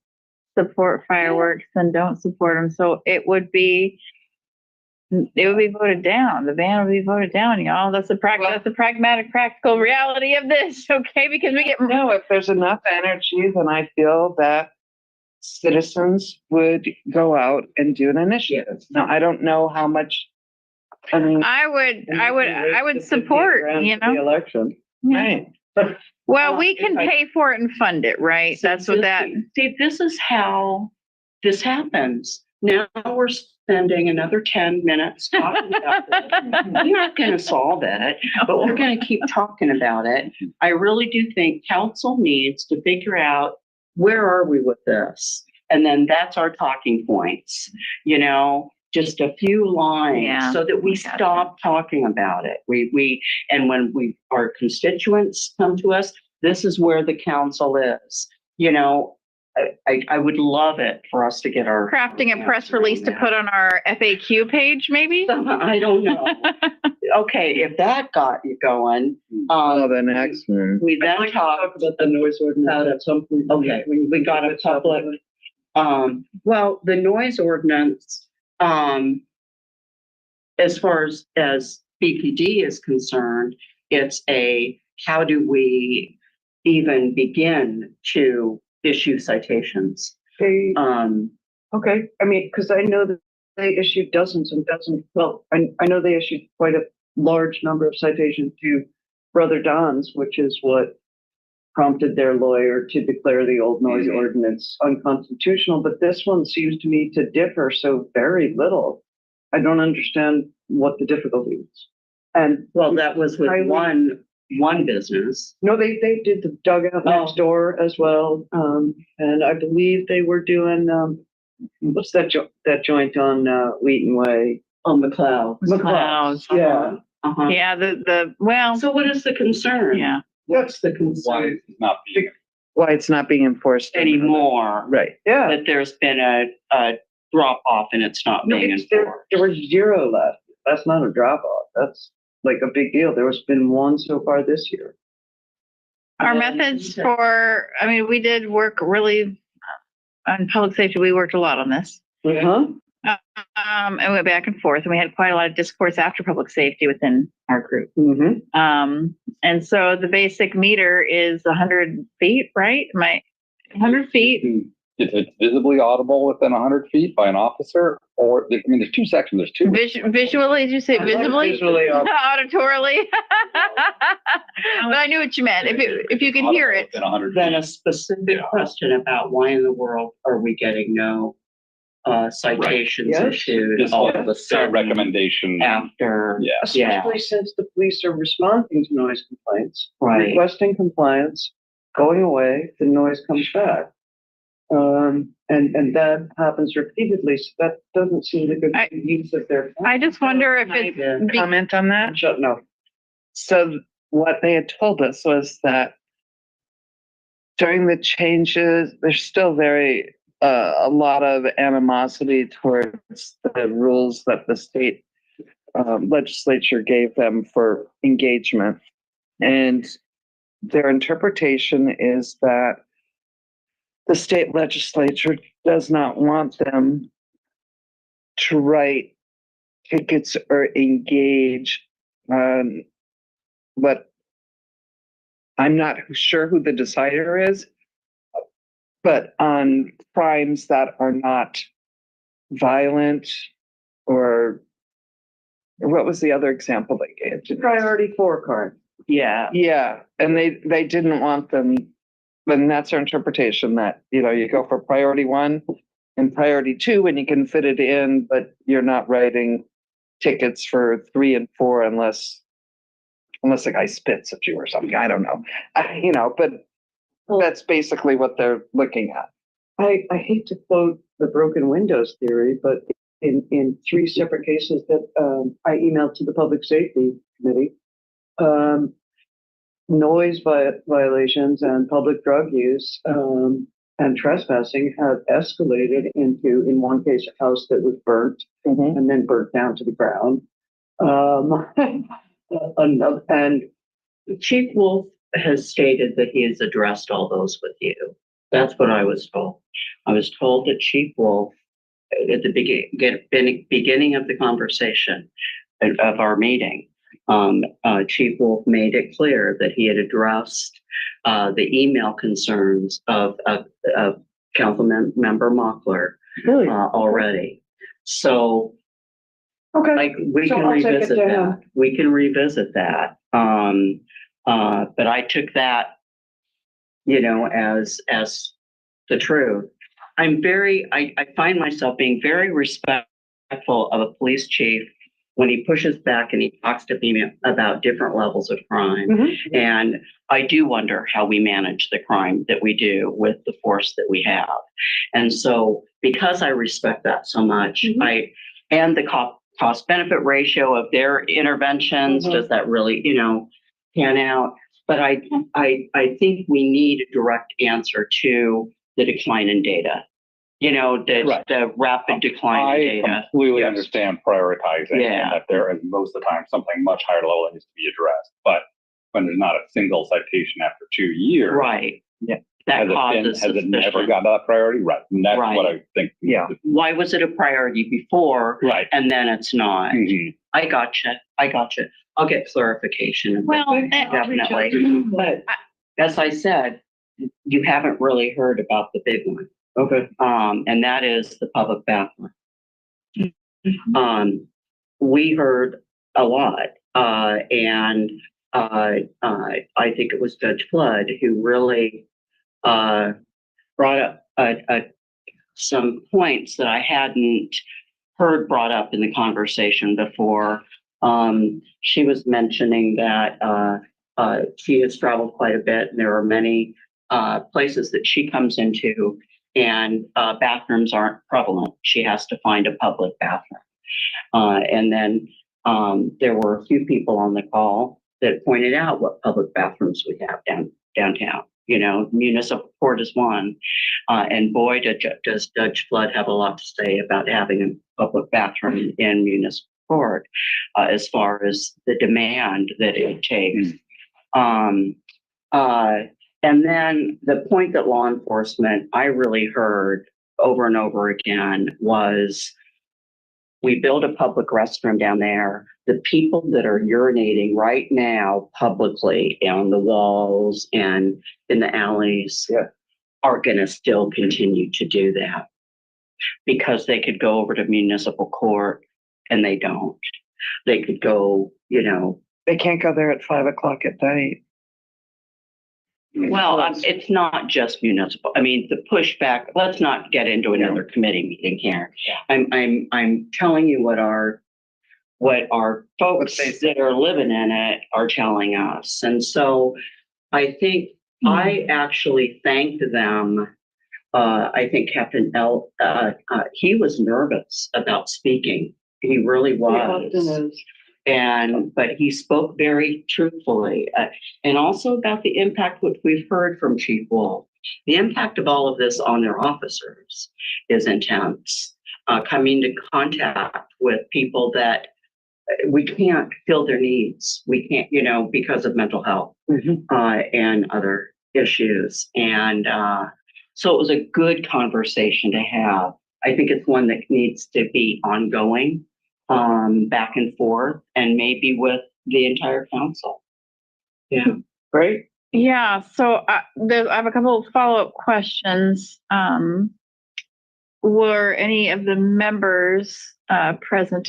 [SPEAKER 16] support fireworks than don't support them, so it would be it would be voted down. The ban would be voted down, y'all. That's the pragmatic, practical reality of this, okay? Because we get
[SPEAKER 8] No, if there's enough energy, then I feel that citizens would go out and do an initiative. Now, I don't know how much, I mean.
[SPEAKER 16] I would support, you
[SPEAKER 5] The
[SPEAKER 16] know?
[SPEAKER 5] election.
[SPEAKER 8] Right.
[SPEAKER 16] Well, we can pay for it and fund it, right? That's what that.
[SPEAKER 7] See, this is how this happens. Now we're spending another 10 minutes talking about it. We're not going to solve it, but we're going to keep talking about it. I really do think council needs to figure out where are we with this? And then that's our talking points, you know, just a few lines so that we stop talking about it. And when our constituents come to us, this is where the council is, you know. I would love it for us to get our
[SPEAKER 16] Crafting a press release to put on our FAQ page, maybe?
[SPEAKER 7] I don't know. Okay, if that got you going,
[SPEAKER 8] The next one.
[SPEAKER 7] we then
[SPEAKER 5] I'd like to
[SPEAKER 7] talk
[SPEAKER 5] talk about the noise ordinance at some point.
[SPEAKER 7] Okay, we got a public, well, the noise ordinance, as far as BPD is concerned, it's how do we even begin to issue citations?
[SPEAKER 5] Okay, I mean, because I know that they issued dozens and dozens. Well, I know they issued quite a large number of citations to Brother Don's, which is what prompted their lawyer to declare the old noise ordinance unconstitutional. But this one seems to me to differ so very little. I don't understand what the difficulty is. And
[SPEAKER 7] well, that was with one business.
[SPEAKER 5] No, they did the dugout next door as well. And I believe they were doing, what's that joint on, Wheaton Way?
[SPEAKER 7] On McLeod.
[SPEAKER 16] McLeod's.
[SPEAKER 5] Yeah.
[SPEAKER 16] Yeah, well.
[SPEAKER 7] So what is the concern?
[SPEAKER 16] Yeah.
[SPEAKER 5] What's the
[SPEAKER 4] Why
[SPEAKER 5] concern?
[SPEAKER 4] it's not being
[SPEAKER 8] Why it's not being enforced
[SPEAKER 7] Anymore.
[SPEAKER 8] Right.
[SPEAKER 5] Yeah.
[SPEAKER 7] That there's been a drop off and it's not being enforced.
[SPEAKER 5] There were 0 left. That's not a drop off. That's like a big deal. There has been 1 so far this year.
[SPEAKER 16] Our methods we did work really on public safety. We worked a lot on this.
[SPEAKER 5] Uh-huh.
[SPEAKER 16] And went back and forth, and we had quite a lot of discourse after public safety within our group.
[SPEAKER 5] Mm-hmm.
[SPEAKER 16] And so the basic meter is 100 feet, right? 100 feet.
[SPEAKER 4] It's visibly audible within 100 feet by an officer, or I mean, there's 2 sections. There's 2.
[SPEAKER 16] Visually, did you say visibly?
[SPEAKER 5] Visually
[SPEAKER 16] auditorily. But I knew what you meant. If you can hear it.
[SPEAKER 7] Then a specific question about why in the world are we getting no citations issued
[SPEAKER 4] Just
[SPEAKER 7] all of a sudden
[SPEAKER 4] recommendation
[SPEAKER 7] after.
[SPEAKER 5] Especially since the police are responding to noise complaints,
[SPEAKER 7] Right.
[SPEAKER 5] requesting compliance, going away, the noise comes back. And that happens repeatedly. So that doesn't seem like a good use of their time.
[SPEAKER 16] I just wonder if it's
[SPEAKER 8] comment on that.
[SPEAKER 5] No.
[SPEAKER 8] So what they had told us was that during the changes, there's still a lot of animosity towards the rules that the state legislature gave them for engagement. And their interpretation is that the state legislature does not want them to write tickets or engage on what I'm not sure who the decider is, but on crimes that are not violent or what was the other example they gave?
[SPEAKER 5] Priority 4 card.
[SPEAKER 8] Yeah. Yeah. And they didn't want them. And that's our interpretation that, you go for priority 1 and priority 2 and you can fit it in, but you're not writing tickets for 3 and 4 unless the guy spits at you or something. I don't know. But that's basically what they're looking at.
[SPEAKER 5] I hate to quote the broken windows theory, but in 3 separate cases that I emailed to the Public Safety Committee, noise violations and public drug use and trespassing have escalated into, in one case, a house that was burnt and then burnt down to the ground. And
[SPEAKER 7] Chief Wolf has stated that he has addressed all those with you. That's what I was told. I was told that Chief Wolf at the beginning of the conversation of our meeting, Chief Wolf made it clear that he had addressed the email concerns of Councilmember Mockler
[SPEAKER 5] Really?
[SPEAKER 7] already. So
[SPEAKER 5] Okay.
[SPEAKER 7] like we
[SPEAKER 5] So
[SPEAKER 7] can
[SPEAKER 5] I'll take it
[SPEAKER 7] revisit
[SPEAKER 5] to
[SPEAKER 7] that.
[SPEAKER 5] him.
[SPEAKER 7] We can revisit that. But I took that, you know, as the truth. I find myself being very respectful of a police chief when he pushes back and he talks to me about different levels of crime.
[SPEAKER 5] Mm-hmm.
[SPEAKER 7] And I do wonder how we manage the crime that we do with the force that we have. And so because I respect that so much, and the cost benefit ratio of their interventions, does that really, you know, pan out? But I think we need a direct answer to the decline in data. You know, the rapid decline in data.
[SPEAKER 4] I completely understand prioritizing
[SPEAKER 7] Yeah.
[SPEAKER 4] and that there is most of the time something much higher level that needs to be addressed. But when there's not a single citation after 2 years,
[SPEAKER 7] Right.
[SPEAKER 4] Yeah.
[SPEAKER 7] That
[SPEAKER 4] has
[SPEAKER 7] causes
[SPEAKER 4] it never
[SPEAKER 7] suspicion.
[SPEAKER 4] got that priority? Right. And that's
[SPEAKER 7] Right.
[SPEAKER 4] what I think.
[SPEAKER 5] Yeah.
[SPEAKER 7] Why was it a priority before?
[SPEAKER 4] Right.
[SPEAKER 7] And then it's not. I gotcha. I'll get clarification.
[SPEAKER 3] Well,
[SPEAKER 7] Definitely. But as I said, you haven't really heard about the big one.
[SPEAKER 5] Okay.
[SPEAKER 7] And that is the public bathroom. We heard a lot, and I think it was Judge Flood who really brought up some points that I hadn't heard brought up in the conversation before. She was mentioning that she has traveled quite a bit, and there are many places that she comes into, and bathrooms aren't prevalent. She has to find a public bathroom. And then there were a few people on the call that pointed out what public bathrooms we have downtown. You know, municipal court is one. And boy, does Judge Flood have a lot to say about having a public bathroom in municipal court as far as the demand that it takes. And then the point that law enforcement, I really heard over and over again was, we build a public restroom down there. The people that are urinating right now publicly on the walls and in the alleys are going to still continue to do that because they could go over to municipal court and they don't. They could go, you know.
[SPEAKER 8] They can't go there at 5 o'clock at night.
[SPEAKER 7] Well, it's not just municipal. I mean, the pushback, let's not get into another committee meeting here. I'm telling you what our folks that are living in it are telling us. And so I think I actually thanked them. I think Captain L, he was nervous about speaking. He really was. But he spoke very truthfully, and also about the impact which we've heard from Chief Wolf. The impact of all of this on their officers is intense. Coming into contact with people that we can't fill their needs. We can't, you know, because of mental health and other issues. And so it was a good conversation to have. I think it's one that needs to be ongoing. Back and forth, and maybe with the entire council. Yeah.
[SPEAKER 5] Great.
[SPEAKER 16] Yeah. So I have a couple of follow-up questions. Were any of the members present?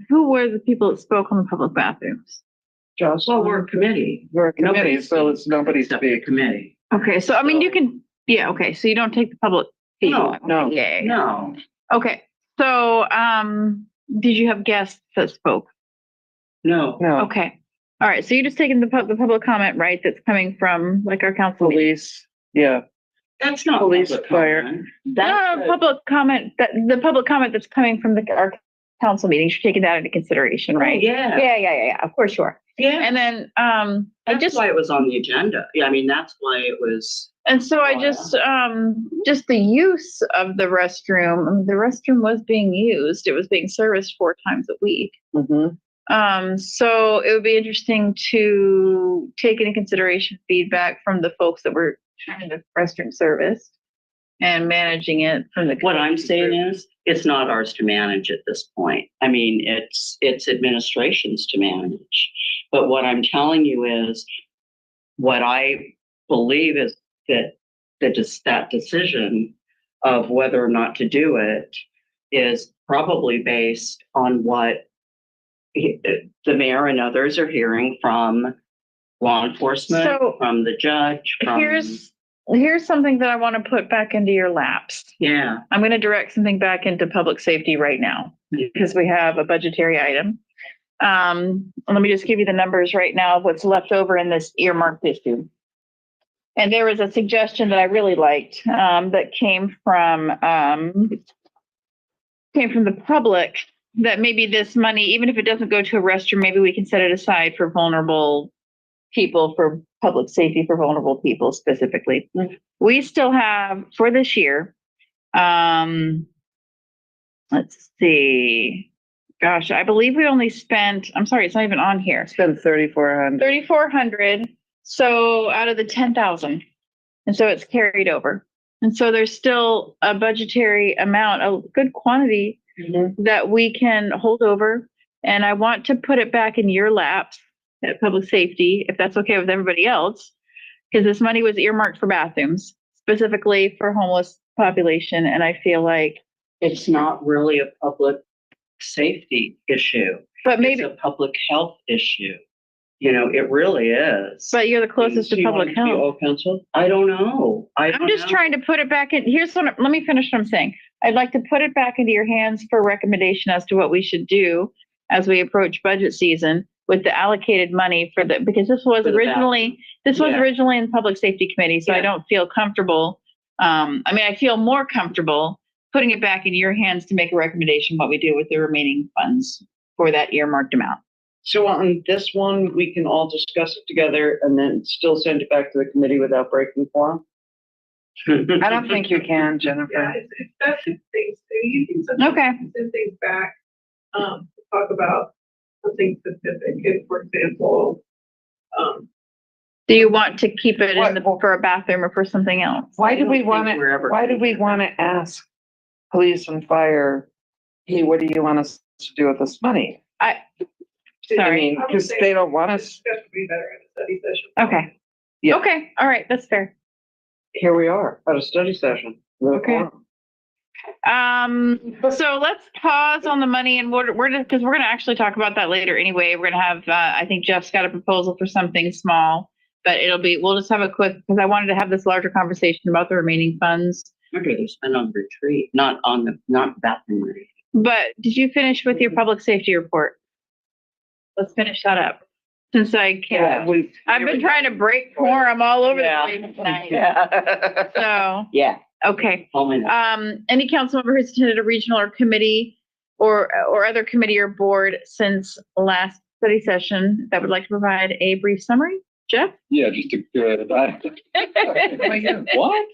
[SPEAKER 16] Who were the people that spoke on the public bathrooms?
[SPEAKER 5] Josh.
[SPEAKER 7] Well, we're a committee.
[SPEAKER 8] We're a committee, so it's nobody's
[SPEAKER 7] Except a committee.
[SPEAKER 16] Okay. So, I mean, you can, okay. So you don't take the public feedback?
[SPEAKER 7] No.
[SPEAKER 16] Yeah.
[SPEAKER 7] No.
[SPEAKER 16] Okay. So, did you have guests that spoke?
[SPEAKER 7] No.
[SPEAKER 16] Okay. All right. So you're just taking the public comment, right? That's coming from like our council.
[SPEAKER 8] Police. Yeah.
[SPEAKER 7] That's not
[SPEAKER 8] police,
[SPEAKER 7] public
[SPEAKER 8] fire.
[SPEAKER 7] comment.
[SPEAKER 16] No, public comment. The public comment that's coming from our council meetings. You're taking that into consideration, right?
[SPEAKER 7] Oh, yeah.
[SPEAKER 16] Yeah. Of course you are.
[SPEAKER 7] Yeah.
[SPEAKER 16] And then,
[SPEAKER 7] that's why it was on the agenda. Yeah. I mean, that's why it was.
[SPEAKER 16] And so I just the use of the restroom. I mean, the restroom was being used. It was being serviced 4 times a week. So it would be interesting to take into consideration feedback from the folks that were having the restroom serviced. and managing it from the.
[SPEAKER 7] What I'm saying is, it's not ours to manage at this point. I mean, it's administration's to manage. But what I'm telling you is, what I believe is that that decision of whether or not to do it is probably based on what the mayor and others are hearing from law enforcement,
[SPEAKER 16] So,
[SPEAKER 7] from the judge. From,
[SPEAKER 16] Here's something that I want to put back into your laps.
[SPEAKER 7] yeah.
[SPEAKER 16] I'm going to direct something back into public safety right now because we have a budgetary item. Let me just give you the numbers right now of what's left over in this earmarked issue. And there was a suggestion that I really liked that came from the public, that maybe this money, even if it doesn't go to a restroom, maybe we can set it aside for vulnerable people, for public safety for vulnerable people specifically. We still have for this year, let's see, gosh, I believe we only spent, I'm sorry, it's not even on here.
[SPEAKER 8] Spend 3,400.
[SPEAKER 16] 3,400. So out of the 10,000. And so it's carried over. And so there's still a budgetary amount, a good quantity that we can hold over. And I want to put it back in your laps at public safety, if that's okay with everybody else, because this money was earmarked for bathrooms, specifically for homeless population. And I feel like
[SPEAKER 7] it's not really a public safety issue,
[SPEAKER 16] but maybe
[SPEAKER 7] it's a public health issue. You know, it really is.
[SPEAKER 16] But you're the closest to public health.
[SPEAKER 7] All council? I don't know.
[SPEAKER 16] I'm just trying to put it back in. Let me finish what I'm saying. I'd like to put it back into your hands for recommendation as to what we should do as we approach budget season with the allocated money because this was originally in public safety committee. So I don't feel comfortable. I feel more comfortable putting it back in your hands to make a recommendation what we do with the remaining funds for that earmarked amount.
[SPEAKER 5] So on this one, we can all discuss it together and then still send it back to the committee without breaking quorum?
[SPEAKER 8] I don't think you can, Jennifer.
[SPEAKER 13] Yeah, it's best if things, you can send things back, to talk about something specific. If, for example,
[SPEAKER 16] do you want to keep it for a bathroom or for something else?
[SPEAKER 8] Why do we want to ask police and fire, hey, what do you want us to do with this money?
[SPEAKER 16] Sorry.
[SPEAKER 8] Because they don't want us.
[SPEAKER 13] Discussion would be better in a study session.
[SPEAKER 16] Okay.
[SPEAKER 8] Yeah.
[SPEAKER 16] Okay. All right. That's fair.
[SPEAKER 5] Here we are at a study session.
[SPEAKER 16] Okay. So let's pause on the money, and we're just, because we're going to actually talk about that later anyway. We're going to have, I think Jeff's got a proposal for something small, but we'll just have a quick, because I wanted to have this larger conversation about the remaining funds.
[SPEAKER 7] Remember, they spent on retreat, not bathroom retreat.
[SPEAKER 16] But did you finish with your public safety report? Let's finish that up. Since I can't, I've been trying to break quorum all over the place tonight.
[SPEAKER 7] Yeah.
[SPEAKER 16] So.
[SPEAKER 7] Yeah.
[SPEAKER 16] Okay. Any council member who's attended a regional or committee or other committee or board since last study session that would like to provide a brief summary? Jeff?
[SPEAKER 4] Yeah, just a good. What?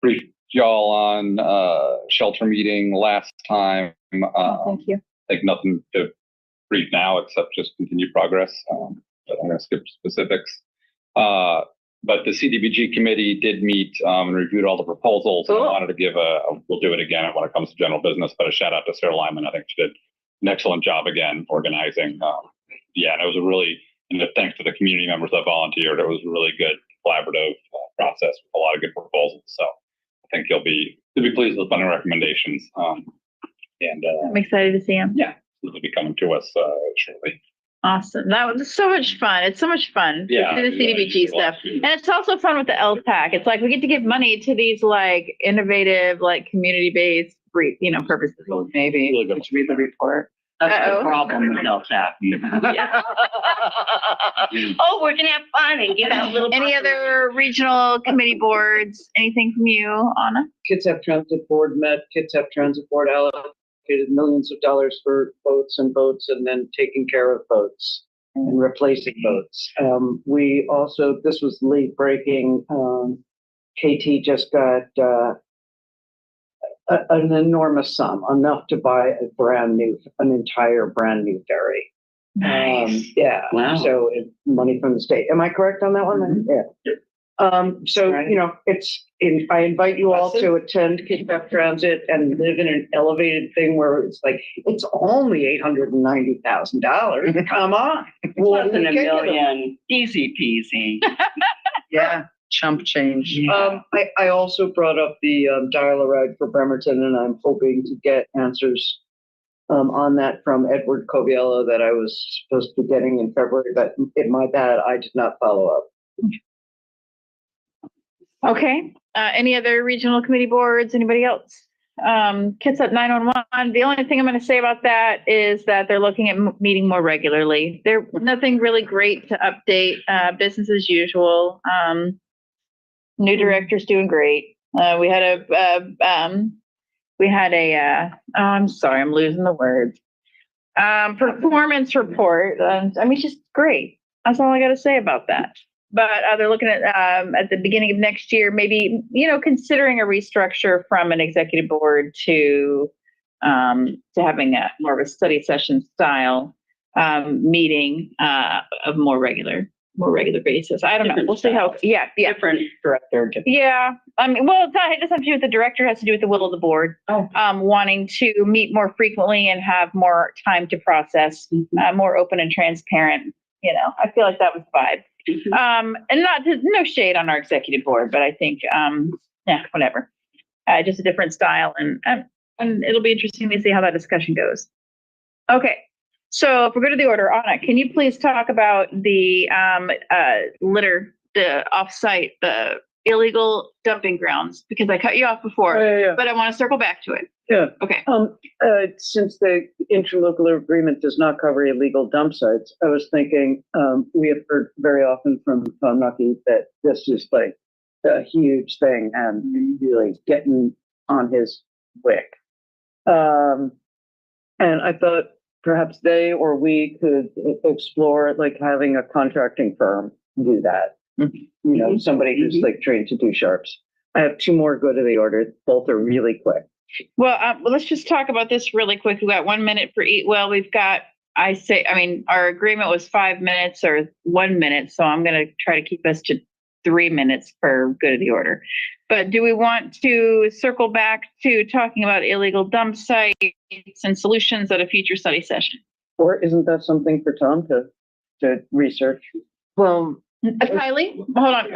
[SPEAKER 4] Brief y'all on shelter meeting last time.
[SPEAKER 16] Thank you.
[SPEAKER 4] I think nothing to brief now except just continued progress. But I'm going to skip specifics. But the CDBG committee did meet and reviewed all the proposals. Cool. And I wanted to give we'll do it again when it comes to general business, but a shout out to Sarah Lyman. I think she did an excellent job again organizing. And it was and thanks to the community members that volunteered. It was a really good collaborative process with a lot of good proposals. So I think you'll be pleased with my recommendations. I'm
[SPEAKER 16] excited to see them.
[SPEAKER 4] Yeah, they'll be coming to us shortly.
[SPEAKER 16] Awesome. That was so much fun. It's so much fun to do the CDBG stuff. And it's also fun with the LTAC. It's like we get to give money to these like innovative, like community-based, purposes.
[SPEAKER 8] Maybe let's read the report.
[SPEAKER 7] That's the problem with LTAC. Oh, we're going to have fun and give out little.
[SPEAKER 16] Any other regional committee boards? Anything from you, Anna?
[SPEAKER 5] Kitsap Transit Board met. Kitsap Transit Board allocated millions of dollars for boats and then taking care of boats and replacing boats. We also, this was late breaking, KT just got an enormous sum, enough to buy an entire brand new ferry.
[SPEAKER 16] Nice.
[SPEAKER 5] Wow. So money from the state. Am I correct on that one?
[SPEAKER 16] Mm-hmm.
[SPEAKER 5] Yeah. So,
[SPEAKER 8] right.
[SPEAKER 5] it's I invite you all to attend Kitsap Transit and live in an elevated thing where it's like, it's only $890,000. Come on.
[SPEAKER 7] Less than a
[SPEAKER 5] Ridiculous.
[SPEAKER 7] million, easy peasy.
[SPEAKER 5] Yeah.
[SPEAKER 8] Chump change.
[SPEAKER 5] I also brought up the dial-a-ride for Bremerton, and I'm hoping to get answers on that from Edward Coviello that I was supposed to be getting in February, but my bad, I did not follow up.
[SPEAKER 16] Okay, any other regional committee boards, anybody else? Kitsap 911, the only thing I'm going to say about that is that they're looking at meeting more regularly. There's nothing really great to update, business as usual. New director's doing great. We had a, I'm sorry, I'm losing the words. Performance report. I mean, just great. That's all I got to say about that. But they're looking at the beginning of next year, maybe, considering a restructure from an executive board to having a more of a study session style meeting of more regular basis. I don't know. We'll see how. Yeah.
[SPEAKER 7] Different director.
[SPEAKER 16] Yeah. I mean, well, it doesn't have to do with the director. It has to do with the will of the board. Wanting to meet more frequently and have more time to process, more open and transparent. I feel like that was the vibe. And no shade on our executive board, but I think, whatever. Just a different style, and it'll be interesting to see how that discussion goes. Okay. So if we're going to the order, Anna, can you please talk about the litter, the offsite, the illegal dumping grounds? Because I cut you off before, but I want to circle back to it.
[SPEAKER 5] Yeah.
[SPEAKER 16] Okay.
[SPEAKER 5] Since the interlocal agreement does not cover illegal dump sites, I was thinking, we have heard very often from Tom Nucky that this is like a huge thing and really getting on his wick. And I thought perhaps they or we could explore like having a contracting firm do that. Somebody who's like trained to do sharps. I have two more go to the order. Both are really quick.
[SPEAKER 16] Well, let's just talk about this really quick. We've got 1 minute for each. Well, we've got, our agreement was 5 minutes or 1 minute. So I'm going to try to keep us to 3 minutes per go to the order. But do we want to circle back to talking about illegal dump sites and solutions at a future study session?
[SPEAKER 5] Or isn't that something for Tom to research?
[SPEAKER 8] Well,
[SPEAKER 16] Kylie, hold on.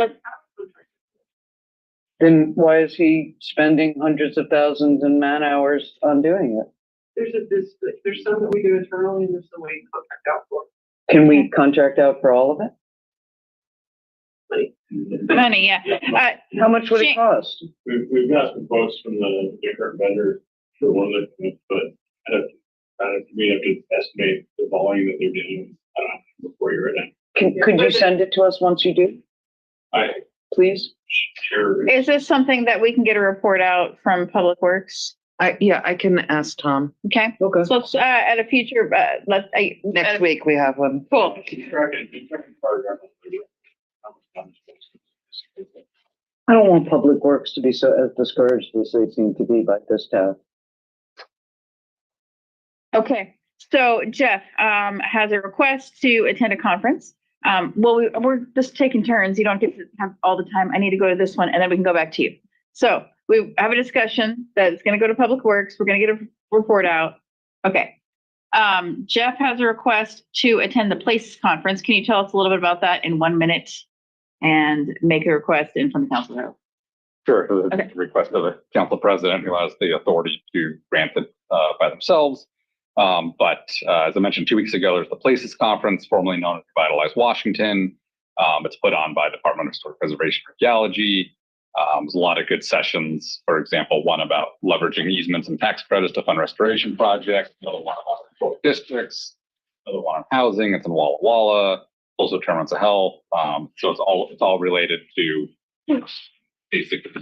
[SPEAKER 5] Then why is he spending hundreds of thousands in man hours on doing it?
[SPEAKER 13] There's some that we do internally and there's some we contract out for.
[SPEAKER 5] Can we contract out for all of it?
[SPEAKER 16] Money, yeah.
[SPEAKER 5] How much would it cost?
[SPEAKER 1] We've got some quotes from the different vendor for one of the, but we have to estimate the volume that they're doing before you're ready.
[SPEAKER 5] Could you send it to us once you do? Please.
[SPEAKER 1] Sure.
[SPEAKER 16] Is this something that we can get a report out from Public Works?
[SPEAKER 8] I can ask Tom.
[SPEAKER 16] Okay.
[SPEAKER 5] Okay.
[SPEAKER 16] So let's at a future,
[SPEAKER 8] Next week we have one.
[SPEAKER 16] Cool.
[SPEAKER 5] I don't want Public Works to be so as discouraged as they seem to be by this task.
[SPEAKER 16] Okay. So Jeff has a request to attend a conference. We're just taking turns. You don't get to have all the time. I need to go to this one and then we can go back to you. So we have a discussion that's going to go to Public Works. We're going to get a report out. Okay. Jeff has a request to attend the Places Conference. Can you tell us a little bit about that in 1 minute and make a request in from the council?
[SPEAKER 4] Sure. The request of the council president who has the authority to grant it by themselves. But as I mentioned 2 weeks ago, there's the Places Conference, formerly known as Revitalize Washington. It's put on by Department of Historic Preservation and Archaeology. There's a lot of good sessions. For example, one about leveraging easements and tax credits to fund restoration projects. Another one about historic districts. Another one on housing. It's in Walla Walla. Also determinants of health. So it's all related to basically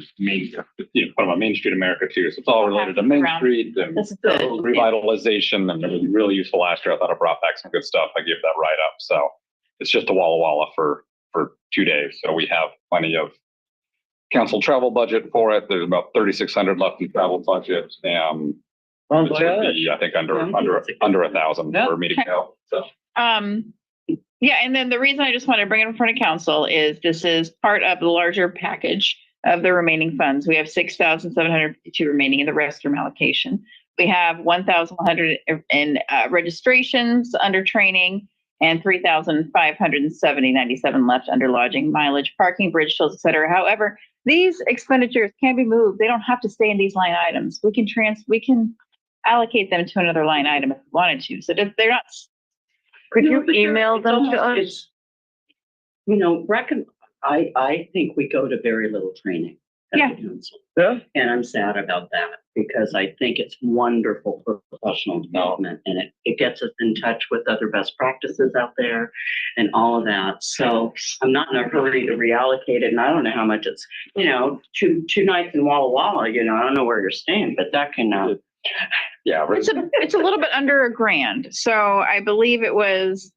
[SPEAKER 4] put on Main Street America too. So it's all related to Main Street and revitalization, and it was really useful last year. I thought it brought back some good stuff. I gave that write up. So it's just a Walla Walla for 2 days. So we have plenty of council travel budget for it. There's about 3,600 left in travel budget. This would be, I think, under 1,000 for me to go. So.
[SPEAKER 16] Yeah, and then the reason I just wanted to bring it in front of council is this is part of the larger package of the remaining funds. We have 6,752 remaining in the restroom allocation. We have 1,100 in registrations under training and 3,597 left under lodging, mileage, parking, bridge tolls, et cetera. However, these expenditures can be moved. They don't have to stay in these line items. We can allocate them to another line item if we wanted to. So they're not.
[SPEAKER 5] Could you email them to us?
[SPEAKER 7] You know, I think we go to very little training at
[SPEAKER 16] Yeah.
[SPEAKER 7] the council. Yeah. And I'm sad about that because I think it's wonderful for professional development and it gets us in touch with other best practices out there and all of that. So I'm not in a hurry to reallocate it. And I don't know how much it's, you know, two nights in Walla Walla, you know, I don't know where you're staying, but that can,
[SPEAKER 4] Yeah.
[SPEAKER 16] It's a little bit under $1,000. So I believe it was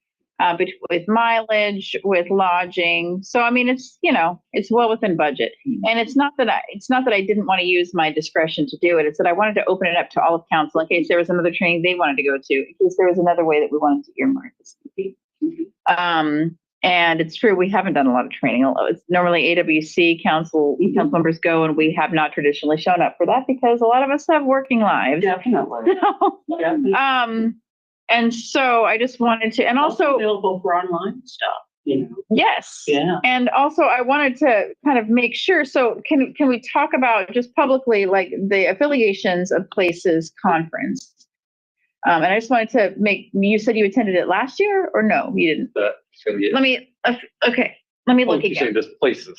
[SPEAKER 16] with mileage, with lodging. So I mean, it's, you know, it's well within budget. And it's not that I didn't want to use my discretion to do it. It's that I wanted to open it up to all of council in case there was another training they wanted to go to, in case there was another way that we wanted to earmark this. And it's true, we haven't done a lot of training. It's normally AWC council members go, and we have not traditionally shown up for that because a lot of us have working lives.
[SPEAKER 7] definitely.
[SPEAKER 16] And so I just wanted to, and also
[SPEAKER 7] available for online stuff, you know.
[SPEAKER 16] yes.
[SPEAKER 7] Yeah.
[SPEAKER 16] And also I wanted to kind of make sure, so can we talk about just publicly, like the affiliations of places conference? And I just wanted to you said you attended it last year or no, you didn't? Let me look again.
[SPEAKER 4] Just places.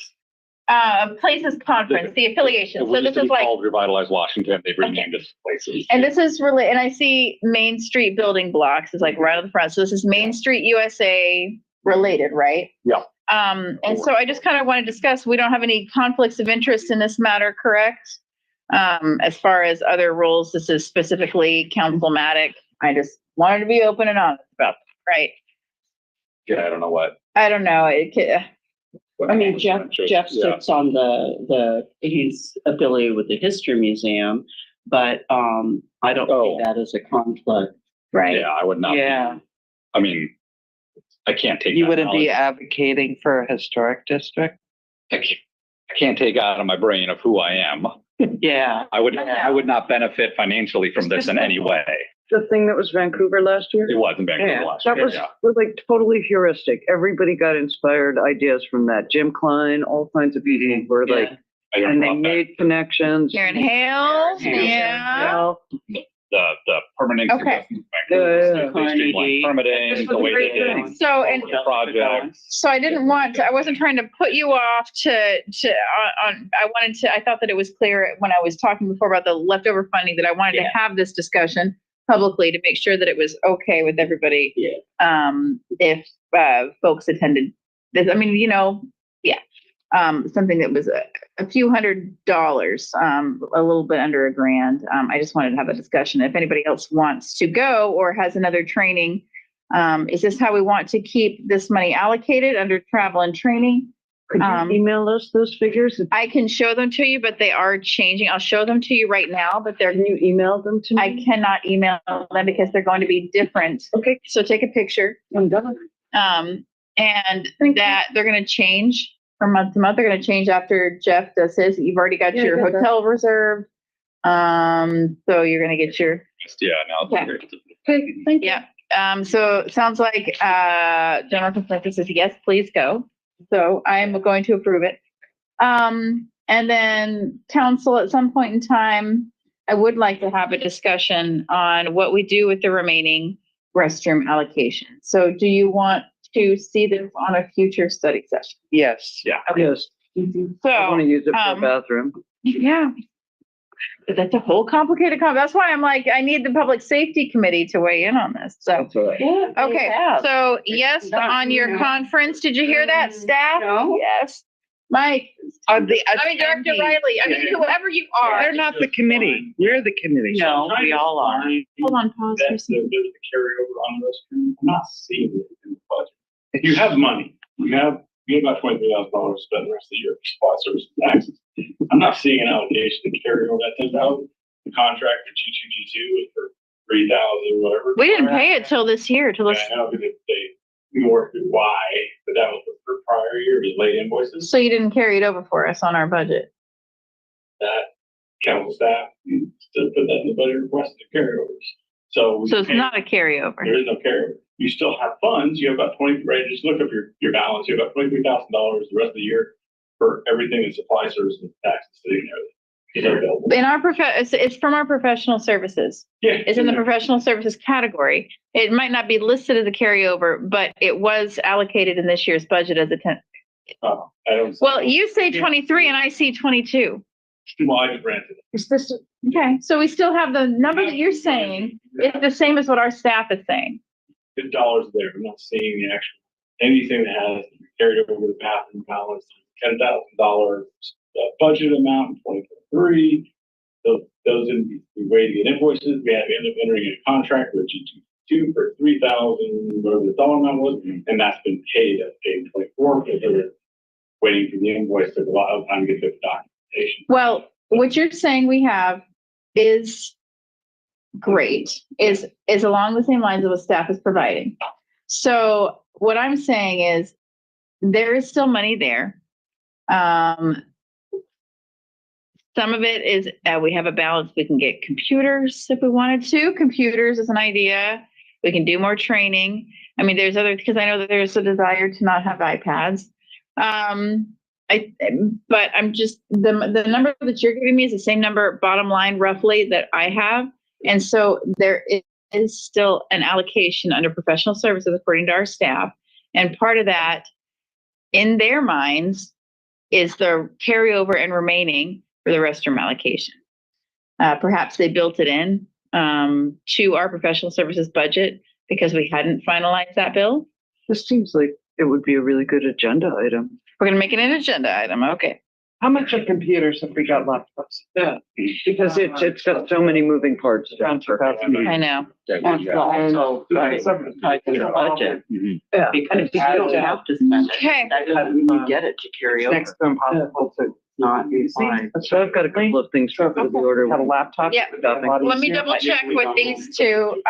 [SPEAKER 16] Places conference, the affiliation. So this is like
[SPEAKER 4] called Revitalize Washington. They renamed it places.
[SPEAKER 16] And this is really, and I see Main Street building blocks is like right on the front. So this is Main Street USA related, right?
[SPEAKER 4] Yeah.
[SPEAKER 16] And so I just kind of want to discuss, we don't have any conflicts of interest in this matter, correct? As far as other rules, this is specifically councilmatic. I just wanted to be open and honest about that, right?
[SPEAKER 4] Yeah, I don't know what.
[SPEAKER 16] I don't know.
[SPEAKER 7] I mean, Jeff sits on he's affiliated with the History Museum, but I don't see that as a conflict.
[SPEAKER 16] Right.
[SPEAKER 4] Yeah, I would not.
[SPEAKER 7] Yeah.
[SPEAKER 4] I mean, I can't take.
[SPEAKER 8] You wouldn't be advocating for a historic district?
[SPEAKER 4] I can't take out of my brain of who I am.
[SPEAKER 7] Yeah.
[SPEAKER 4] I would not benefit financially from this in any way.
[SPEAKER 5] The thing that was Vancouver last year?
[SPEAKER 4] It was in Vancouver last year.
[SPEAKER 5] That was like totally heuristic. Everybody got inspired ideas from that. Jim Klein, all kinds of people were like, and they made connections.
[SPEAKER 16] Here in Hales, yeah.
[SPEAKER 4] The permanent.
[SPEAKER 16] Okay.
[SPEAKER 4] Permitting, the way they did.
[SPEAKER 16] So, and
[SPEAKER 4] the project.
[SPEAKER 16] so I didn't want to, I wasn't trying to put you off I thought that it was clear when I was talking before about the leftover funding that I wanted to have this discussion publicly to make sure that it was okay with everybody. If folks attended this, I mean, you know, something that was a few $100, a little bit under $1,000. I just wanted to have a discussion. If anybody else wants to go or has another training, is this how we want to keep this money allocated under travel and training?
[SPEAKER 5] Could you email us those figures?
[SPEAKER 16] I can show them to you, but they are changing. I'll show them to you right now, but
[SPEAKER 5] Can you email them to me?
[SPEAKER 16] I cannot email them because they're going to be different.
[SPEAKER 5] Okay.
[SPEAKER 16] So take a picture.
[SPEAKER 5] I'm done.
[SPEAKER 16] And that they're going to change from month to month. They're going to change after Jeff does his. You've already got your hotel reserved. So you're going to get your.
[SPEAKER 4] Okay.
[SPEAKER 16] Okay. Thank you. Yeah. So it sounds like general consensus is yes, please go. So I am going to approve it. And then council, at some point in time, I would like to have a discussion on what we do with the remaining restroom allocation. So do you want to see this on a future study session?
[SPEAKER 8] Yes.
[SPEAKER 4] Yeah.
[SPEAKER 5] Yes.
[SPEAKER 16] So
[SPEAKER 5] I want to use it for a bathroom.
[SPEAKER 16] Yeah. But that's a whole complicated That's why I'm like, I need the public safety committee to weigh in on this. So, okay. So yes, on your conference, did you hear that, staff?
[SPEAKER 7] No.
[SPEAKER 16] Yes. Mike, Director Riley, whoever you are.
[SPEAKER 8] They're not the committee. You're the committee.
[SPEAKER 7] No, we all are.
[SPEAKER 16] Hold on, pause for a second.
[SPEAKER 1] There's the carryover on the restroom. I'm not seeing it in the budget. If you have money, you have about $23,000 to spend the rest of the year for spot service and taxes. I'm not seeing an allocation to carry over that $10,000. The contract for G2G2 is for $3,000 or whatever.
[SPEAKER 16] We didn't pay it till this year.
[SPEAKER 1] I know they more why, but that was for prior year, it was late invoices.
[SPEAKER 16] So you didn't carry it over for us on our budget.
[SPEAKER 1] that council staff needs to put that in the budget request to carryovers. So
[SPEAKER 16] it's not a carryover.
[SPEAKER 1] there is no carryover. You still have funds. You have about 20, right? Just look up your balance. You have about $23,000 the rest of the year for everything in supply services and taxes sitting there. Is available.
[SPEAKER 16] In our it's from our professional services.
[SPEAKER 1] Yeah.
[SPEAKER 16] It's in the professional services category. It might not be listed as a carryover, but it was allocated in this year's budget as a 10.
[SPEAKER 1] Oh, I don't.
[SPEAKER 16] Well, you say 23 and I see 22.
[SPEAKER 1] Well, I just ran to it.
[SPEAKER 16] Is this okay? So we still have the number that you're saying is the same as what our staff is saying.
[SPEAKER 1] Good dollars there. I'm not seeing the actual anything that has carried over the bathroom balance. $10,000 budget amount in 2023. Those in the way to get invoices. We had to end up entering a contract with G2 for $3,000, whatever the dollar amount was, and that's been paid. That's paid in 24 because they're waiting for the invoice. Took a lot of time to get the documentation.
[SPEAKER 16] Well, what you're saying we have is great, is along the same lines of what staff is providing. So what I'm saying is there is still money there. Some of it is we have a balance. We can get computers if we wanted to. Computers is an idea. We can do more training. I mean, there's other, because I know that there's a desire to not have iPads. But I'm just, the number that you're giving me is the same number, bottom line, roughly, that I have. And so there is still an allocation under professional services according to our staff. And part of that, in their minds, is the carryover and remaining for the restroom allocation. Perhaps they built it in to our professional services budget because we hadn't finalized that bill.
[SPEAKER 5] This seems like it would be a really good agenda item.
[SPEAKER 16] We're going to make it an agenda item. Okay.
[SPEAKER 8] How much of computers have we got laptops?
[SPEAKER 5] Yeah, because it's got so many moving parts.
[SPEAKER 16] I know.
[SPEAKER 7] Also, tied to the budget.
[SPEAKER 5] Yeah.
[SPEAKER 7] Because you don't have to spend it.
[SPEAKER 16] Okay.
[SPEAKER 7] That's how you get it to carry over.
[SPEAKER 8] Next to impossible to
[SPEAKER 7] Not be fine.
[SPEAKER 5] So I've got a couple of things for the order.
[SPEAKER 8] have a laptop.
[SPEAKER 16] Yeah. Let me double check with these two.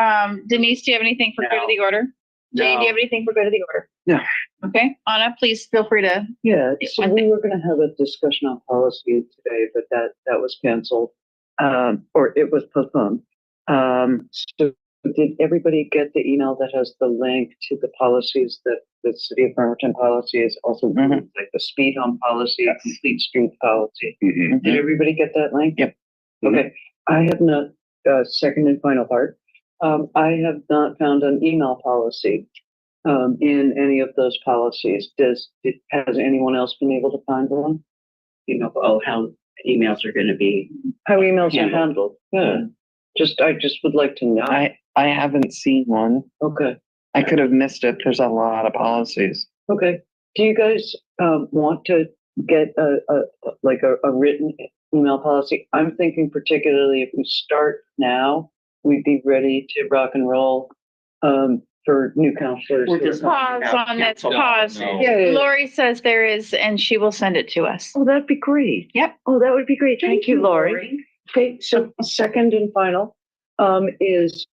[SPEAKER 16] Denise, do you have anything for good of the order? Jane, do you have anything for good of the order?
[SPEAKER 5] No.
[SPEAKER 16] Okay. Anna, please feel free to.
[SPEAKER 5] Yeah, so we were gonna have a discussion on policy today, but that was canceled, or it was postponed. So did everybody get the email that has the link to the policies that the city of Bremerton policy is also like the speed hump policy, complete street policy? Did everybody get that link?
[SPEAKER 8] Yep.
[SPEAKER 5] Okay, I have not, second and final part. I have not found an email policy in any of those policies. Has anyone else been able to find one?
[SPEAKER 7] You know, how emails are gonna be.
[SPEAKER 5] How emails are handled? Yeah. I just would like to know.
[SPEAKER 8] I haven't seen one.
[SPEAKER 5] Okay.
[SPEAKER 8] I could have missed it. There's a lot of policies.
[SPEAKER 5] Okay. Do you guys want to get a written email policy? I'm thinking particularly if we start now, we'd be ready to rock and roll for new counselors.
[SPEAKER 7] We're just
[SPEAKER 16] Pause on this. Pause.
[SPEAKER 5] Yeah.
[SPEAKER 16] Lori says there is, and she will send it to us.
[SPEAKER 5] Oh, that'd be great.
[SPEAKER 16] Yep.
[SPEAKER 5] Oh, that would be great. Thank you, Lori. Okay, so second and final is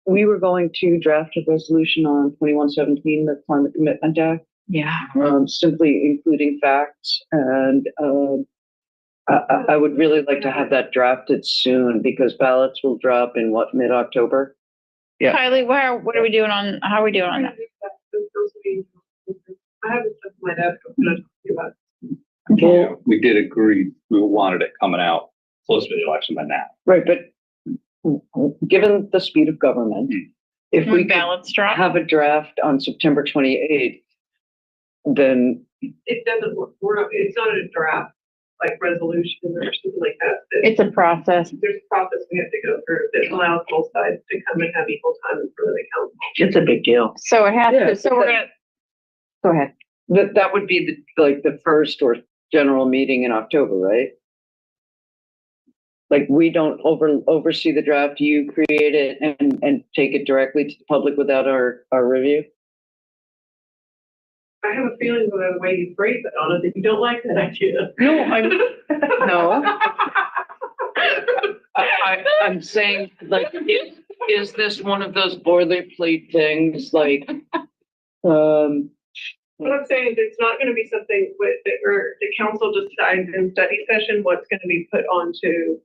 [SPEAKER 5] we were going to draft a resolution on 2117, the Climate Commitment Act.
[SPEAKER 16] Yeah.
[SPEAKER 5] Simply including facts, and I would really like to have that drafted soon because ballots will drop in mid-October.
[SPEAKER 8] Yeah.
[SPEAKER 16] Kylie, what are we doing on, how are we doing on that?
[SPEAKER 13] I haven't took my desk.
[SPEAKER 4] Yeah, we did agree, we wanted it coming out close to the election by now.
[SPEAKER 5] Right, but given the speed of government, if we
[SPEAKER 16] ballots drop,
[SPEAKER 5] have a draft on September 28th, then
[SPEAKER 13] It doesn't, it's not a draft, like resolution or something like that.
[SPEAKER 16] it's a process.
[SPEAKER 13] There's a process we have to go through that allows both sides to come and have equal time in front of the council.
[SPEAKER 7] It's a big deal.
[SPEAKER 16] So it has to, so we're gonna, go ahead.
[SPEAKER 5] that would be the first or general meeting in October, right? Like we don't oversee the draft, you create it and take it directly to the public without our review?
[SPEAKER 13] I have a feeling by the way you phrase it, Anna, that you don't like that idea.
[SPEAKER 5] No, I'm saying, like, is this one of those boilerplate things, like,
[SPEAKER 13] What I'm saying is it's not gonna be something with, or the council decides in study session what's gonna be put onto,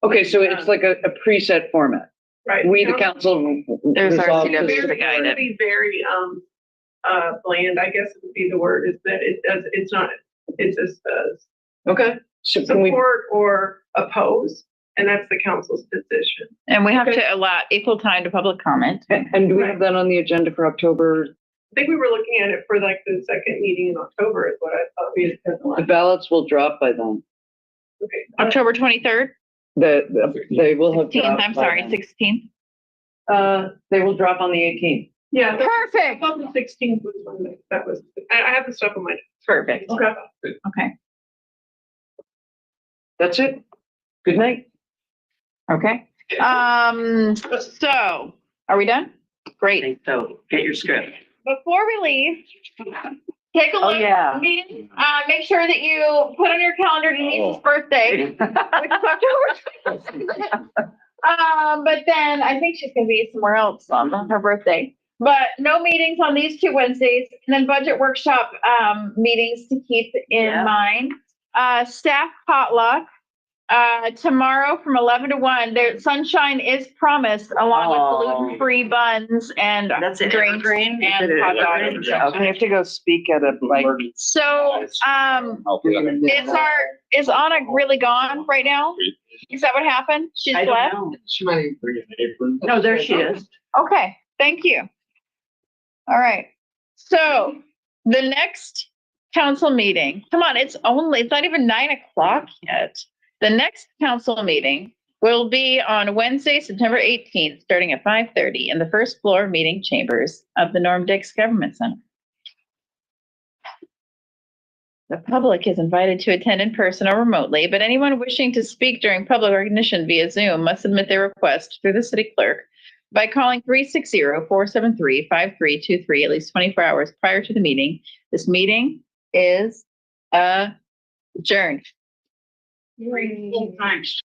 [SPEAKER 5] Okay, so it's like a preset format.
[SPEAKER 13] right?
[SPEAKER 5] We, the council.
[SPEAKER 16] There's our
[SPEAKER 5] resolve
[SPEAKER 16] CW
[SPEAKER 5] this-
[SPEAKER 16] to guide
[SPEAKER 13] It's gonna
[SPEAKER 16] it.
[SPEAKER 13] be very, bland, I guess would be the word, is that it's not, it just says
[SPEAKER 5] Okay, so can we,
[SPEAKER 13] support or oppose, and that's the council's position.
[SPEAKER 16] And we have to allow equal time to public comment.
[SPEAKER 5] and do we have that on the agenda for October?
[SPEAKER 13] I think we were looking at it for like the second meeting in October is what I thought we had said the
[SPEAKER 5] The
[SPEAKER 13] last.
[SPEAKER 5] ballots will drop by then.
[SPEAKER 13] Okay.
[SPEAKER 16] October 23rd,
[SPEAKER 5] They will have
[SPEAKER 16] 16th,
[SPEAKER 5] dropped.
[SPEAKER 16] I'm
[SPEAKER 5] by
[SPEAKER 16] sorry,
[SPEAKER 5] then.
[SPEAKER 16] 16th.
[SPEAKER 5] They will drop on the 18th.
[SPEAKER 13] Yeah.
[SPEAKER 16] Perfect.
[SPEAKER 13] I thought the 16th was when that was, I have the stuff on my.
[SPEAKER 16] Perfect.
[SPEAKER 13] Okay.
[SPEAKER 16] Okay.
[SPEAKER 5] That's it. Good night.
[SPEAKER 16] Okay. So are we done? Great.
[SPEAKER 7] So get your script.
[SPEAKER 16] Before we leave, take a
[SPEAKER 7] Oh,
[SPEAKER 16] look.
[SPEAKER 7] yeah.
[SPEAKER 16] Meeting, make sure that you put on your calendar Denise's birthday, which is October. But then I think she's gonna be somewhere else on her birthday. But no meetings on these 2 Wednesdays, and then budget workshop meetings to keep in
[SPEAKER 7] Yeah.
[SPEAKER 16] mind. Staff potluck tomorrow from 11 to 1. There, sunshine is promised, along with gluten-free buns and
[SPEAKER 7] That's it.
[SPEAKER 16] drinks
[SPEAKER 7] Evergreen? Is
[SPEAKER 16] and
[SPEAKER 7] it
[SPEAKER 16] hot dogs.
[SPEAKER 7] Evergreen?
[SPEAKER 16] and stuff.
[SPEAKER 8] I have to go speak at a, like,
[SPEAKER 16] So, is Anna really gone right now? Is that what happened? She's
[SPEAKER 7] I don't
[SPEAKER 16] left?
[SPEAKER 7] know.
[SPEAKER 1] She might even bring an apron.
[SPEAKER 7] No, there she is.
[SPEAKER 16] Okay, thank you. All right, so the next council meeting, come on, it's not even 9 o'clock yet. The next council meeting will be on Wednesday, September 18th, starting at 5:30 in the first floor meeting chambers of the Norm Dix Government Center. The public is invited to attend in person or remotely, but anyone wishing to speak during public recognition via Zoom must submit their request through the city clerk by calling 360-473-5323 at least 24 hours prior to the meeting. This meeting is adjourned.
[SPEAKER 7] Full times.